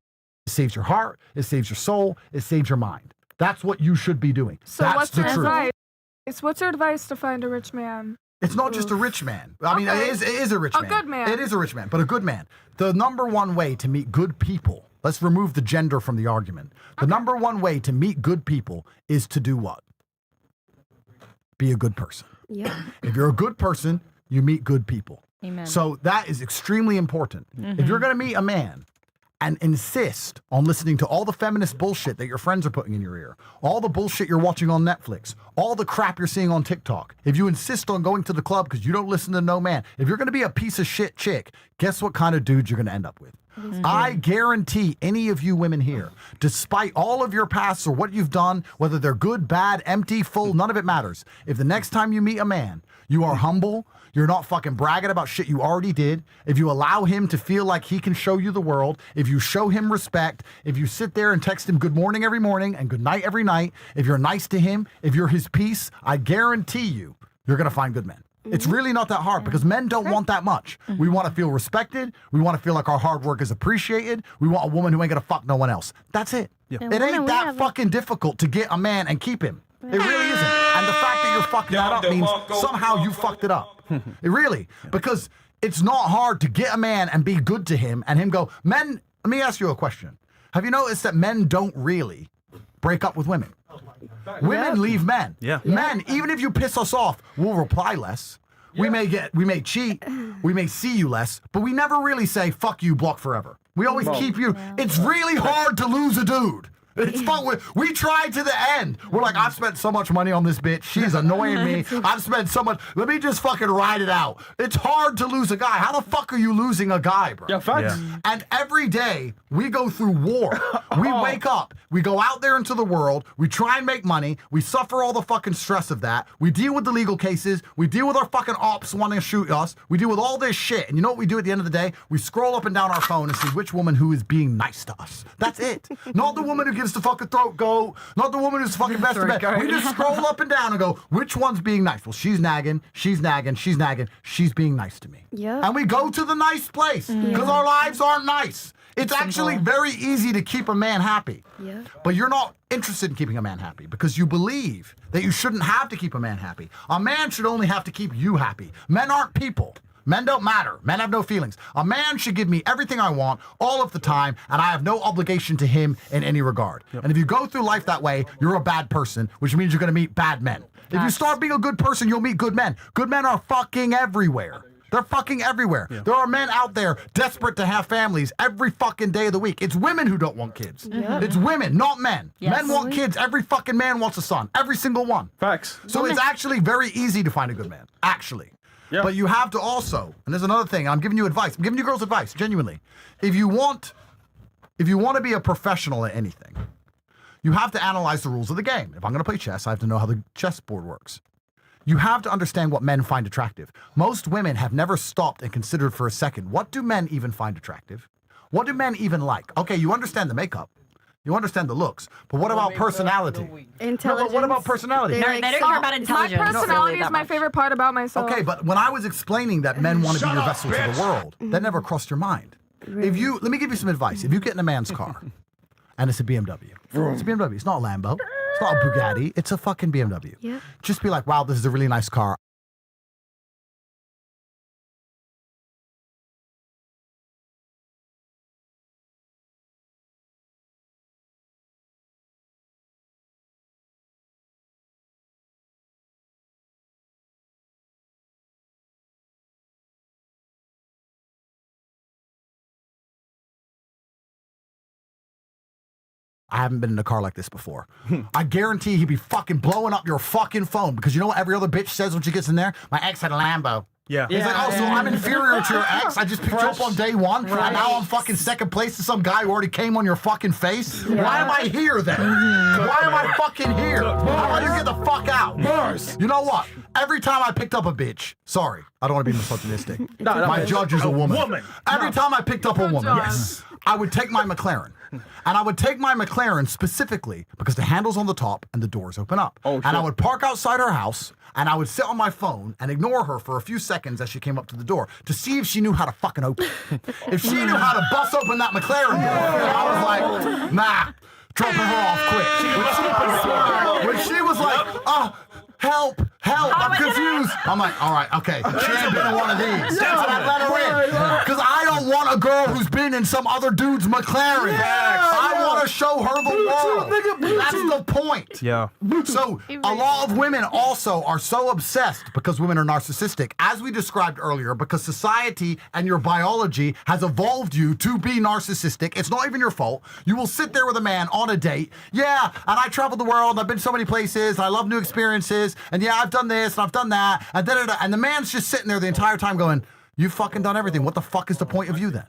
Speaker 1: saves your heart, it saves your soul, it saves your mind. That's what you should be doing.
Speaker 8: So
Speaker 1: That's
Speaker 8: what's
Speaker 1: the
Speaker 8: your
Speaker 1: truth.
Speaker 8: advice? What's your advice to find a rich man?
Speaker 1: It's not just a rich man. I mean, it is a rich man.
Speaker 8: A good man.
Speaker 1: It is a rich man, but a good man. The number one way to meet good people, let's remove the gender from the argument. The number one way to meet good people is to do what? Be a good person.
Speaker 9: Yeah.
Speaker 1: If you're a good person, you meet good people.
Speaker 5: Amen.
Speaker 1: So that is extremely important. If you're going to meet a man and insist on listening to all the feminist bullshit that your friends are putting in your ear, all the bullshit you're watching on Netflix, all the crap you're seeing on TikTok, if you insist on going to the club because you don't listen to no man, if you're going to be a piece of shit chick, guess what kind of dude you're going to end up with? I guarantee any of you women here, despite all of your pasts or what you've done, whether they're good, bad, empty, full, none of it matters. If the next time you meet a man, you are humble, you're not fucking bragging about shit you already did, if you allow him to feel like he can show you the world, if you show him respect, if you sit there and text him good morning every morning and good night every night, if you're nice to him, if you're his piece, I guarantee you're going to find good men. It's really not that hard because men don't want that much. We want to feel respected. We want to feel like our hard work is appreciated. We want a woman who ain't going to fuck no one else. That's it.
Speaker 11: And
Speaker 1: It
Speaker 11: women,
Speaker 1: ain't
Speaker 11: we
Speaker 1: that
Speaker 11: have-
Speaker 1: fucking difficult to get a man and keep him. It really isn't. And the fact that you're fucking that up means somehow you fucked it up. It really. Because it's not hard to get a man and be good to him and him go, men, let me ask you a question. Have you noticed that men don't really break up with women? Women leave men.
Speaker 6: Yeah.
Speaker 1: Men, even if you piss us off, we'll reply less. We may cheat, we may see you less, but we never really say, fuck you, block forever. We always keep you. It's really hard to lose a dude. It's fun. We tried to the end. We're like, I've spent so much money on this bitch. She's annoying me. I've spent so much. Let me just fucking ride it out. It's hard to lose a guy. How the fuck are you losing a guy, bro?
Speaker 4: Yeah, facts.
Speaker 6: Yeah.
Speaker 1: And every day we go through war. We wake up. We go out there into the world. We try and make money. We suffer all the fucking stress of that. We deal with the legal cases. We deal with our fucking ops wanting to shoot us. We deal with all this shit. And you know what we do at the end of the day? We scroll up and down our phone and see which woman who is being nice to us. That's it. Not the woman who gives the fucking throat goat. Not the woman who's fucking best of bed. We just scroll up and down and go, which one's being nice? Well, she's nagging. She's nagging. She's nagging. She's being nice to me.
Speaker 9: Yeah.
Speaker 1: And we go to the nice place because our lives aren't nice. It's actually very easy to keep a man happy.
Speaker 9: Yeah.
Speaker 1: But you're not interested in keeping a man happy because you believe that you shouldn't have to keep a man happy. A man should only have to keep you happy. Men aren't people. Men don't matter. Men have no feelings. A man should give me everything I want all of the time, and I have no obligation to him in any regard. And if you go through life that way, you're a bad person, which means you're going to meet bad men. If you start being a good person, you'll meet good men. Good men are fucking everywhere. They're fucking everywhere. Yeah. There are men out there desperate to have families every fucking day of the week. It's women who don't want kids.
Speaker 9: Yeah.
Speaker 1: It's women, not men.
Speaker 5: Yes.
Speaker 1: Men want kids. Every fucking man wants a son. Every single one.
Speaker 4: Facts.
Speaker 1: So it's actually very easy to find a good man. Actually.
Speaker 4: Yeah.
Speaker 1: But you have to also, and there's another thing, I'm giving you advice. I'm giving you girls advice, genuinely. If you want to be a professional at anything, you have to analyze the rules of the game. If I'm going to play chess, I have to know how the chessboard works. You have to understand what men find attractive. Most women have never stopped and considered for a second, what do men even find attractive? What do men even like? Okay, you understand the makeup. You understand the looks. But what about personality?
Speaker 9: Intelligence.
Speaker 1: No, but what about personality?
Speaker 5: They don't care about intelligence.
Speaker 8: My personality is my favorite part about myself.
Speaker 1: Okay, but when I was explaining that men want to be your vessel to the world, that never crossed your mind. If you, let me give you some advice. If you get in a man's car and it's a BMW, it's a BMW. It's not a Lambo. It's not a Bugatti. It's a fucking BMW.
Speaker 9: Yeah.
Speaker 1: Just be like, wow, this is a really nice car. I haven't been in a car like this before. I guarantee he'd be fucking blowing up your fucking phone because you know what every other bitch says when she gets in there? My ex had a Lambo.
Speaker 6: Yeah.
Speaker 1: He's like, oh, so I'm inferior to your ex? I just picked you up on day one, and now I'm fucking second place to some guy who already came on your fucking face? Why am I here then? Why am I fucking here? How about you get the fuck out? $1,000. You know what? Every time I picked up a bitch, sorry, I don't want to be misogynistic. My judge is a woman. Every time I picked up a woman, I would take my McLaren. And I would take my McLaren specifically because the handle's on the top and the doors open up. And I would park outside her house and I would sit on my phone and ignore her for a few seconds as she came up to the door to see if she knew how to fucking open it. If she knew how to bust open that McLaren door, I was like, nah, dropping her off quick. When she was like, help, I'm confused. I'm like, all right, okay. She ain't been in one of these. So I let her in. Because I don't want a girl who's been in some other dude's McLaren. I want to show her the world. That's the point.
Speaker 6: Yeah.
Speaker 1: So a lot of women also are so obsessed because women are narcissistic, as we described earlier, because society and your biology has evolved you to be narcissistic. It's not even your fault. You will sit there with a man on a date. Yeah, and I traveled the world. I've been so many places. I love new experiences. And yeah, I've done this and I've done that. And, and the man's just sitting there the entire time going, you've fucking done everything. What the fuck is the point of you then?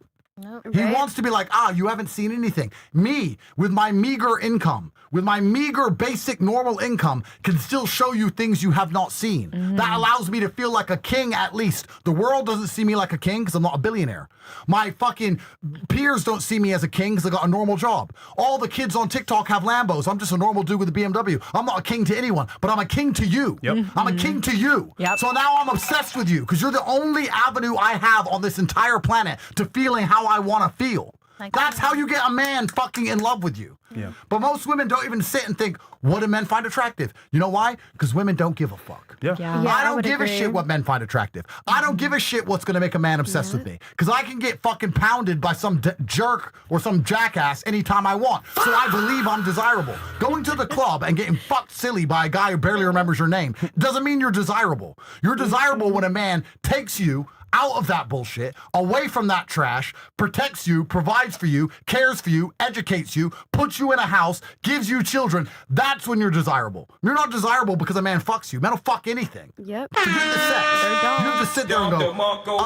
Speaker 1: He wants to be like, you haven't seen anything. Me, with my meager income, with my meager, basic, normal income, can still show you things you have not seen. That allows me to feel like a king at least. The world doesn't see me like a king because I'm not a billionaire. My fucking peers don't see me as a king because I got a normal job. All the kids on TikTok have Lambos. I'm just a normal dude with a BMW. I'm not a king to anyone, but I'm a king to you. I'm a king to you. So now I'm obsessed with you because you're the only avenue I have on this entire planet to feeling how I want to feel. That's how you get a man fucking in love with you. But most women don't even sit and think, what do men find attractive? You know why? Because women don't give a fuck. I don't give a shit what men find attractive. I don't give a shit what's going to make a man obsessed with me. Because I can get fucking pounded by some jerk or some jackass anytime I want. So I believe I'm desirable. Going to the club and getting fucked silly by a guy who barely remembers your name doesn't mean you're desirable. You're desirable when a man takes you out of that bullshit, away from that trash, protects you, provides for you, cares for you, educates you, puts you in a house, gives you children. That's when you're desirable. You're not desirable because a man fucks you. Men will fuck anything.
Speaker 9: Yep.
Speaker 1: Forget the sex. You have to sit there and go,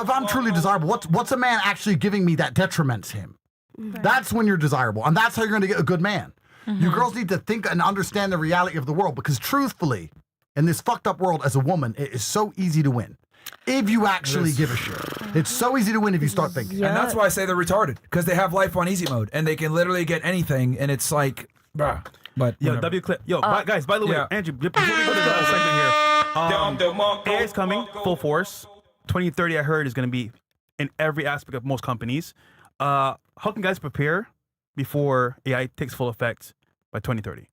Speaker 1: if I'm truly desirable, what's a man actually giving me that detriments him? That's when you're desirable. And that's how you're going to get a good man. You girls need to think and understand the reality of the world because truthfully, in this fucked up world as a woman, it is so easy to win. If you actually give a shit. It's so easy to win if you start thinking.
Speaker 2: And that's why I say they're retarded, because they have life on easy mode, and they can literally get anything, and it's like, bruh. But
Speaker 6: W clip. Guys, by the way, Andrew, before we go to the last segment here, AI is coming, full force. 2030, I heard, is going to be in every aspect of most companies. How can guys prepare before AI takes full effect by 2030?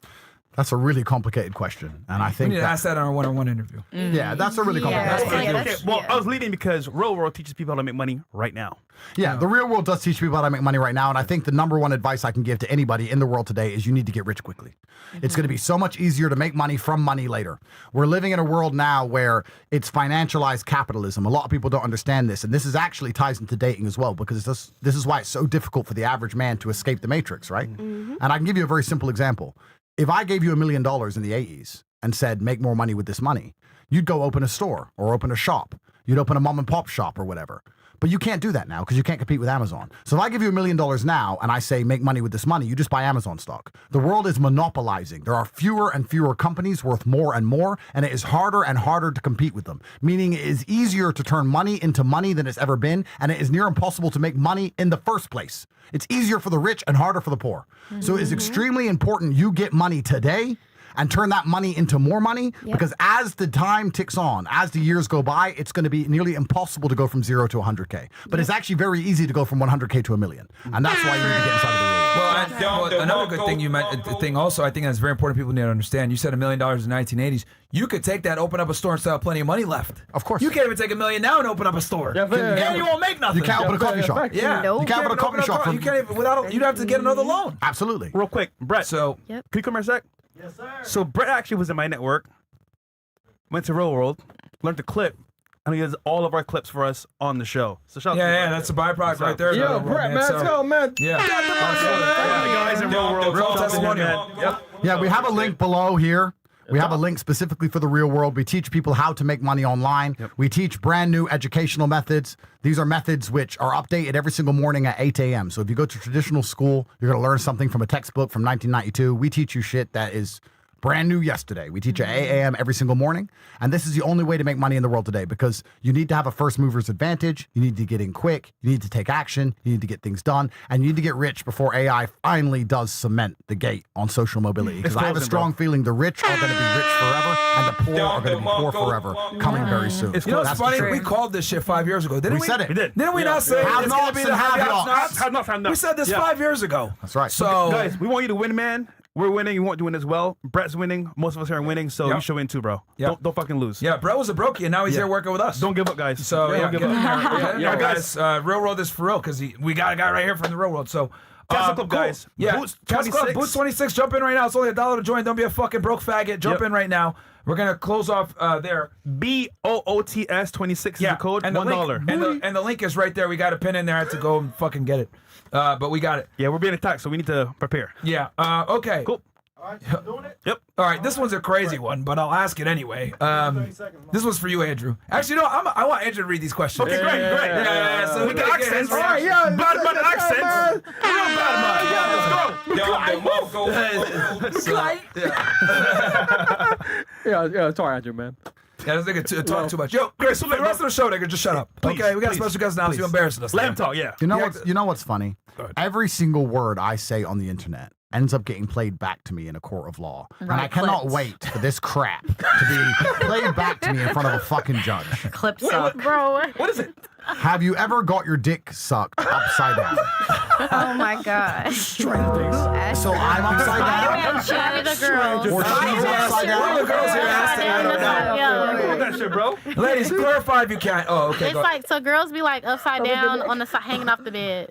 Speaker 1: That's a really complicated question, and I think
Speaker 2: we need to ask that in our one-on-one interview.
Speaker 1: Yeah, that's a really complicated question.
Speaker 6: Well, I was leading because real world teaches people how to make money right now.
Speaker 1: Yeah, the real world does teach people how to make money right now, and I think the number one advice I can give to anybody in the world today is you need to get rich quickly. It's going to be so much easier to make money from money later. We're living in a world now where it's financialized capitalism. A lot of people don't understand this, and this is actually ties into dating as well, because this is why it's so difficult for the average man to escape the matrix, right? And I can give you a very simple example. If I gave you $1 million in the 80s and said, make more money with this money, you'd go open a store or open a shop. You'd open a mom and pop shop or whatever. But you can't do that now because you can't compete with Amazon. So if I give you $1 million now and I say, make money with this money, you just buy Amazon stock. The world is monopolizing. There are fewer and fewer companies worth more and more, and it is harder and harder to compete with them. Meaning it is easier to turn money into money than it's ever been, and it is near impossible to make money in the first place. It's easier for the rich and harder for the poor. So it's extremely important you get money today and turn that money into more money, because as the time ticks on, as the years go by, it's going to be nearly impossible to go from 0 to 100K. But it's actually very easy to go from 100K to $1 million. And that's why you need to get inside of the real world.
Speaker 2: Well, another good thing you meant, thing also, I think that's very important people need to understand. You said $1 million in the 1980s. You could take that, open up a store, and still have plenty of money left.
Speaker 1: Of course.
Speaker 2: You can't even take $1 million now and open up a store. And you won't make nothing.
Speaker 1: You can't open a coffee shop.
Speaker 2: Yeah.
Speaker 1: You can't open a coffee shop.
Speaker 2: You can't even, you'd have to get another loan.
Speaker 1: Absolutely.
Speaker 6: Real quick, Brett.
Speaker 2: So,
Speaker 6: can you come here a sec?
Speaker 3: Yes, sir.
Speaker 6: So Brett actually was in my network, went to Real World, learned to clip, and he does all of our clips for us on the show. So shout out to Brett.
Speaker 2: that's a byproduct right there.
Speaker 4: Yo, Brett, man, let's go, man.
Speaker 6: Yeah.
Speaker 2: Guys in Real World. Real testimonial.
Speaker 1: Yeah, we have a link below here. We have a link specifically for the real world. We teach people how to make money online. We teach brand new educational methods. These are methods which are updated every single morning at 8 a.m. So if you go to traditional school, you're going to learn something from a textbook from 1992. We teach you shit that is Brand new yesterday. We teach at 8 a.m. every single morning. And this is the only way to make money in the world today because you need to have a first mover's advantage. You need to get in quick. You need to take action. You need to get things done. And you need to get rich before AI finally does cement the gate on social mobility. Because I have a strong feeling the rich are going to be rich forever and the poor are going to be poor forever coming very soon.
Speaker 2: You know what's funny? We called this shit 5 years ago. Didn't we?
Speaker 1: We said it.
Speaker 2: We did. Didn't we not say
Speaker 1: Have
Speaker 2: it's going to
Speaker 1: nots
Speaker 2: be the
Speaker 1: and have
Speaker 2: have-nots?
Speaker 1: nots.
Speaker 2: We said this 5 years ago.
Speaker 1: That's right.
Speaker 2: So,
Speaker 6: guys, we want you to win, man. We're winning. You won't doing as well. Brett's winning. Most of us here are winning, so you should win too, bro. Don't fucking lose.
Speaker 2: Yeah, Brett was a brokey, and now he's here working with us.
Speaker 6: Don't give up, guys.
Speaker 2: So
Speaker 6: Don't give up.
Speaker 2: yeah, guys, railroad this for real because we got a guy right here from the railroad. So.
Speaker 6: Castle Club, guys.
Speaker 2: Yeah,
Speaker 6: Boots
Speaker 2: Castle Club,
Speaker 6: 26.
Speaker 2: Boots 26. Jump in right now. It's only $1 to join. Don't be a fucking broke faggot. Jump in right now. We're gonna close off there.
Speaker 6: BOOTS 26 is the code.
Speaker 2: And
Speaker 6: $1.
Speaker 2: And the link is right there. We got a pin in there. I had to go and fucking get it. But we got it.
Speaker 6: Yeah, we're being attacked, so we need to prepare.
Speaker 2: Yeah. Okay.
Speaker 6: Cool.
Speaker 2: Yep. All right. This one's a crazy one, but I'll ask it anyway. This one's for you, Andrew. Actually, no. I want Andrew to read these questions.
Speaker 6: Okay, great.
Speaker 2: Yeah. So
Speaker 6: with the accents. All right, bad man accents. Real bad man. Let's go.
Speaker 4: Yeah, sorry, Andrew, man.
Speaker 2: Yeah, this nigga talk too much. Yo, Chris, for the rest of the show, nigga, just shut up.
Speaker 6: Please,
Speaker 2: okay, we got a
Speaker 6: please,
Speaker 2: special guest now. So you're embarrassing us.
Speaker 6: Let him talk, yeah.
Speaker 1: You know what's funny? Every single word I say on the internet ends up getting played back to me in a court of law. And I cannot wait for this crap to be played back to me in front of a fucking judge.
Speaker 5: Clip suck.
Speaker 14: Bro,
Speaker 6: what is it?
Speaker 1: Have you ever got your dick sucked upside down?
Speaker 9: Oh my gosh.
Speaker 1: So I'm upside down?
Speaker 14: Show the girls.
Speaker 1: Or she's upside down?
Speaker 2: One of the girls here asked it. I don't know.
Speaker 14: Yeah.
Speaker 6: That shit, bro.
Speaker 2: Ladies, clarify if you can. Oh, okay.
Speaker 14: It's like, so girls be like upside down on the side, hanging off the bed.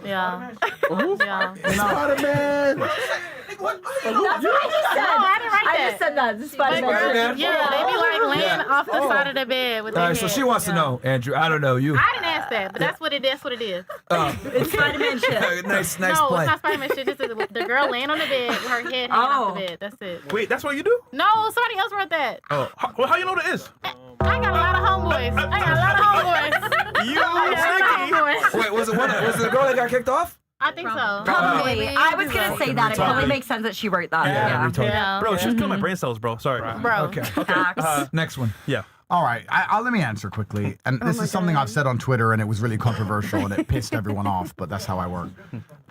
Speaker 14: Yeah. Yeah.
Speaker 4: Spider-Man.
Speaker 5: That's what I just said.
Speaker 14: No, I didn't write that.
Speaker 5: I just said that. This
Speaker 14: But
Speaker 5: Spider-Man.
Speaker 14: girls, yeah, they be like laying off the side of the bed with
Speaker 2: All
Speaker 14: their
Speaker 2: right, so
Speaker 14: head.
Speaker 2: she wants to know, Andrew. I don't know you.
Speaker 14: I didn't ask that, but that's what it is.
Speaker 5: It's Spider-Man shit.
Speaker 2: Nice
Speaker 14: No,
Speaker 2: play.
Speaker 14: it's not Spider-Man shit. This is the girl laying on the bed with her head hanging off the bed. That's it.
Speaker 6: Wait, that's what you do?
Speaker 14: No, somebody else wrote that.
Speaker 6: Oh, how you know what it is?
Speaker 14: I got a lot of homeboys.
Speaker 6: You
Speaker 14: homeboys.
Speaker 2: Wait, was it the girl that got kicked off?
Speaker 14: I think so.
Speaker 5: Probably. I was going to say that. It probably makes sense that she wrote that.
Speaker 14: Yeah.
Speaker 6: Bro, she's killing my brain cells, bro. Sorry.
Speaker 14: Bro.
Speaker 2: Okay. Next one.
Speaker 6: Yeah.
Speaker 1: All right, I'll let me answer quickly. And this is something I've said on Twitter, and it was really controversial, and it pissed everyone off, but that's how I work.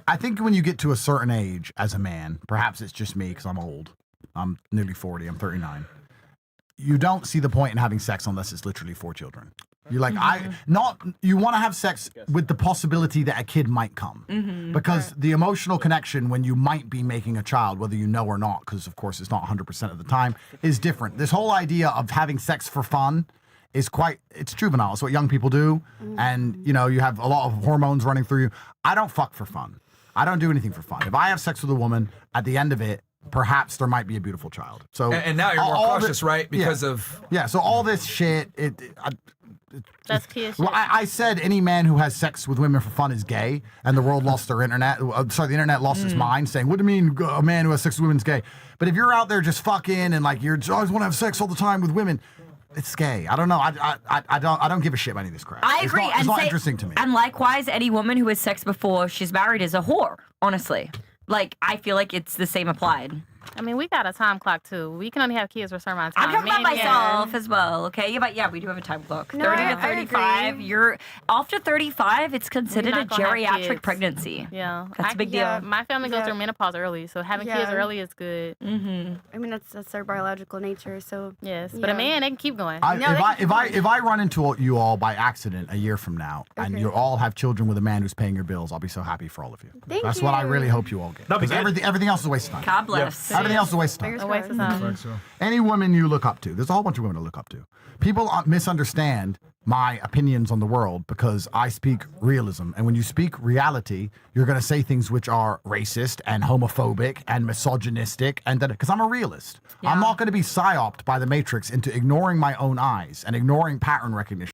Speaker 1: I think when you get to a certain age as a man, perhaps it's just me because I'm old. I'm nearly 40. I'm 39. You don't see the point in having sex unless it's literally for children. You're like, you want to have sex with the possibility that a kid might come. Because the emotional connection when you might be making a child, whether you know or not, because of course it's not 100% of the time, is different. This whole idea of having sex for fun is it's juvenile. It's what young people do. And, you have a lot of hormones running through you. I don't fuck for fun. I don't do anything for fun. If I have sex with a woman, at the end of it, perhaps there might be a beautiful child. So
Speaker 2: And now you're more cautious, right? Because of...
Speaker 1: Yeah, so all this shit,
Speaker 14: That's kid shit.
Speaker 1: well, I said any man who has sex with women for fun is gay, and the world lost their internet. The internet lost its mind, saying, "What do you mean a man who has sex with women is gay?" But if you're out there just fucking and like you're always want to have sex all the time with women, it's gay. I don't know. I don't give a shit about any of this crap.
Speaker 5: I agree.
Speaker 1: It's not interesting to me.
Speaker 5: And likewise, any woman who has sex before she's married is a whore, honestly. Like, I feel like it's the same applied.
Speaker 14: I mean, we got a time clock too. We can only have kids for a certain amount of time.
Speaker 5: I'm talking about myself as well, okay? But yeah, we do have a time clock.
Speaker 9: No,
Speaker 5: 30
Speaker 9: I
Speaker 5: to 35. You're after 35, it's considered a
Speaker 14: not gonna have
Speaker 5: geriatric
Speaker 14: kids.
Speaker 5: pregnancy.
Speaker 14: Yeah,
Speaker 5: That's a big deal.
Speaker 14: My family goes through menopause early, so having kids
Speaker 9: Yeah.
Speaker 14: early is good.
Speaker 9: I mean, that's their biological nature. So
Speaker 14: Yes, but a man, they can keep going.
Speaker 1: If I run into you all by accident a year from now, and you all have children with a man who's paying your bills, I'll be so happy for all of you. That's what I really hope you all get.
Speaker 6: That'd be
Speaker 1: Because
Speaker 6: good.
Speaker 1: everything else is a waste of time.
Speaker 5: God bless.
Speaker 1: Everything else is a waste of time.
Speaker 14: A waste of time.
Speaker 1: Any woman you look up to, there's a whole bunch of women to look up to. People misunderstand my opinions on the world because I speak realism. And when you speak reality, you're going to say things which are racist and homophobic and misogynistic. And because I'm a realist, I'm not going to be psyoped by the Matrix into ignoring my own eyes and ignoring pattern recognition.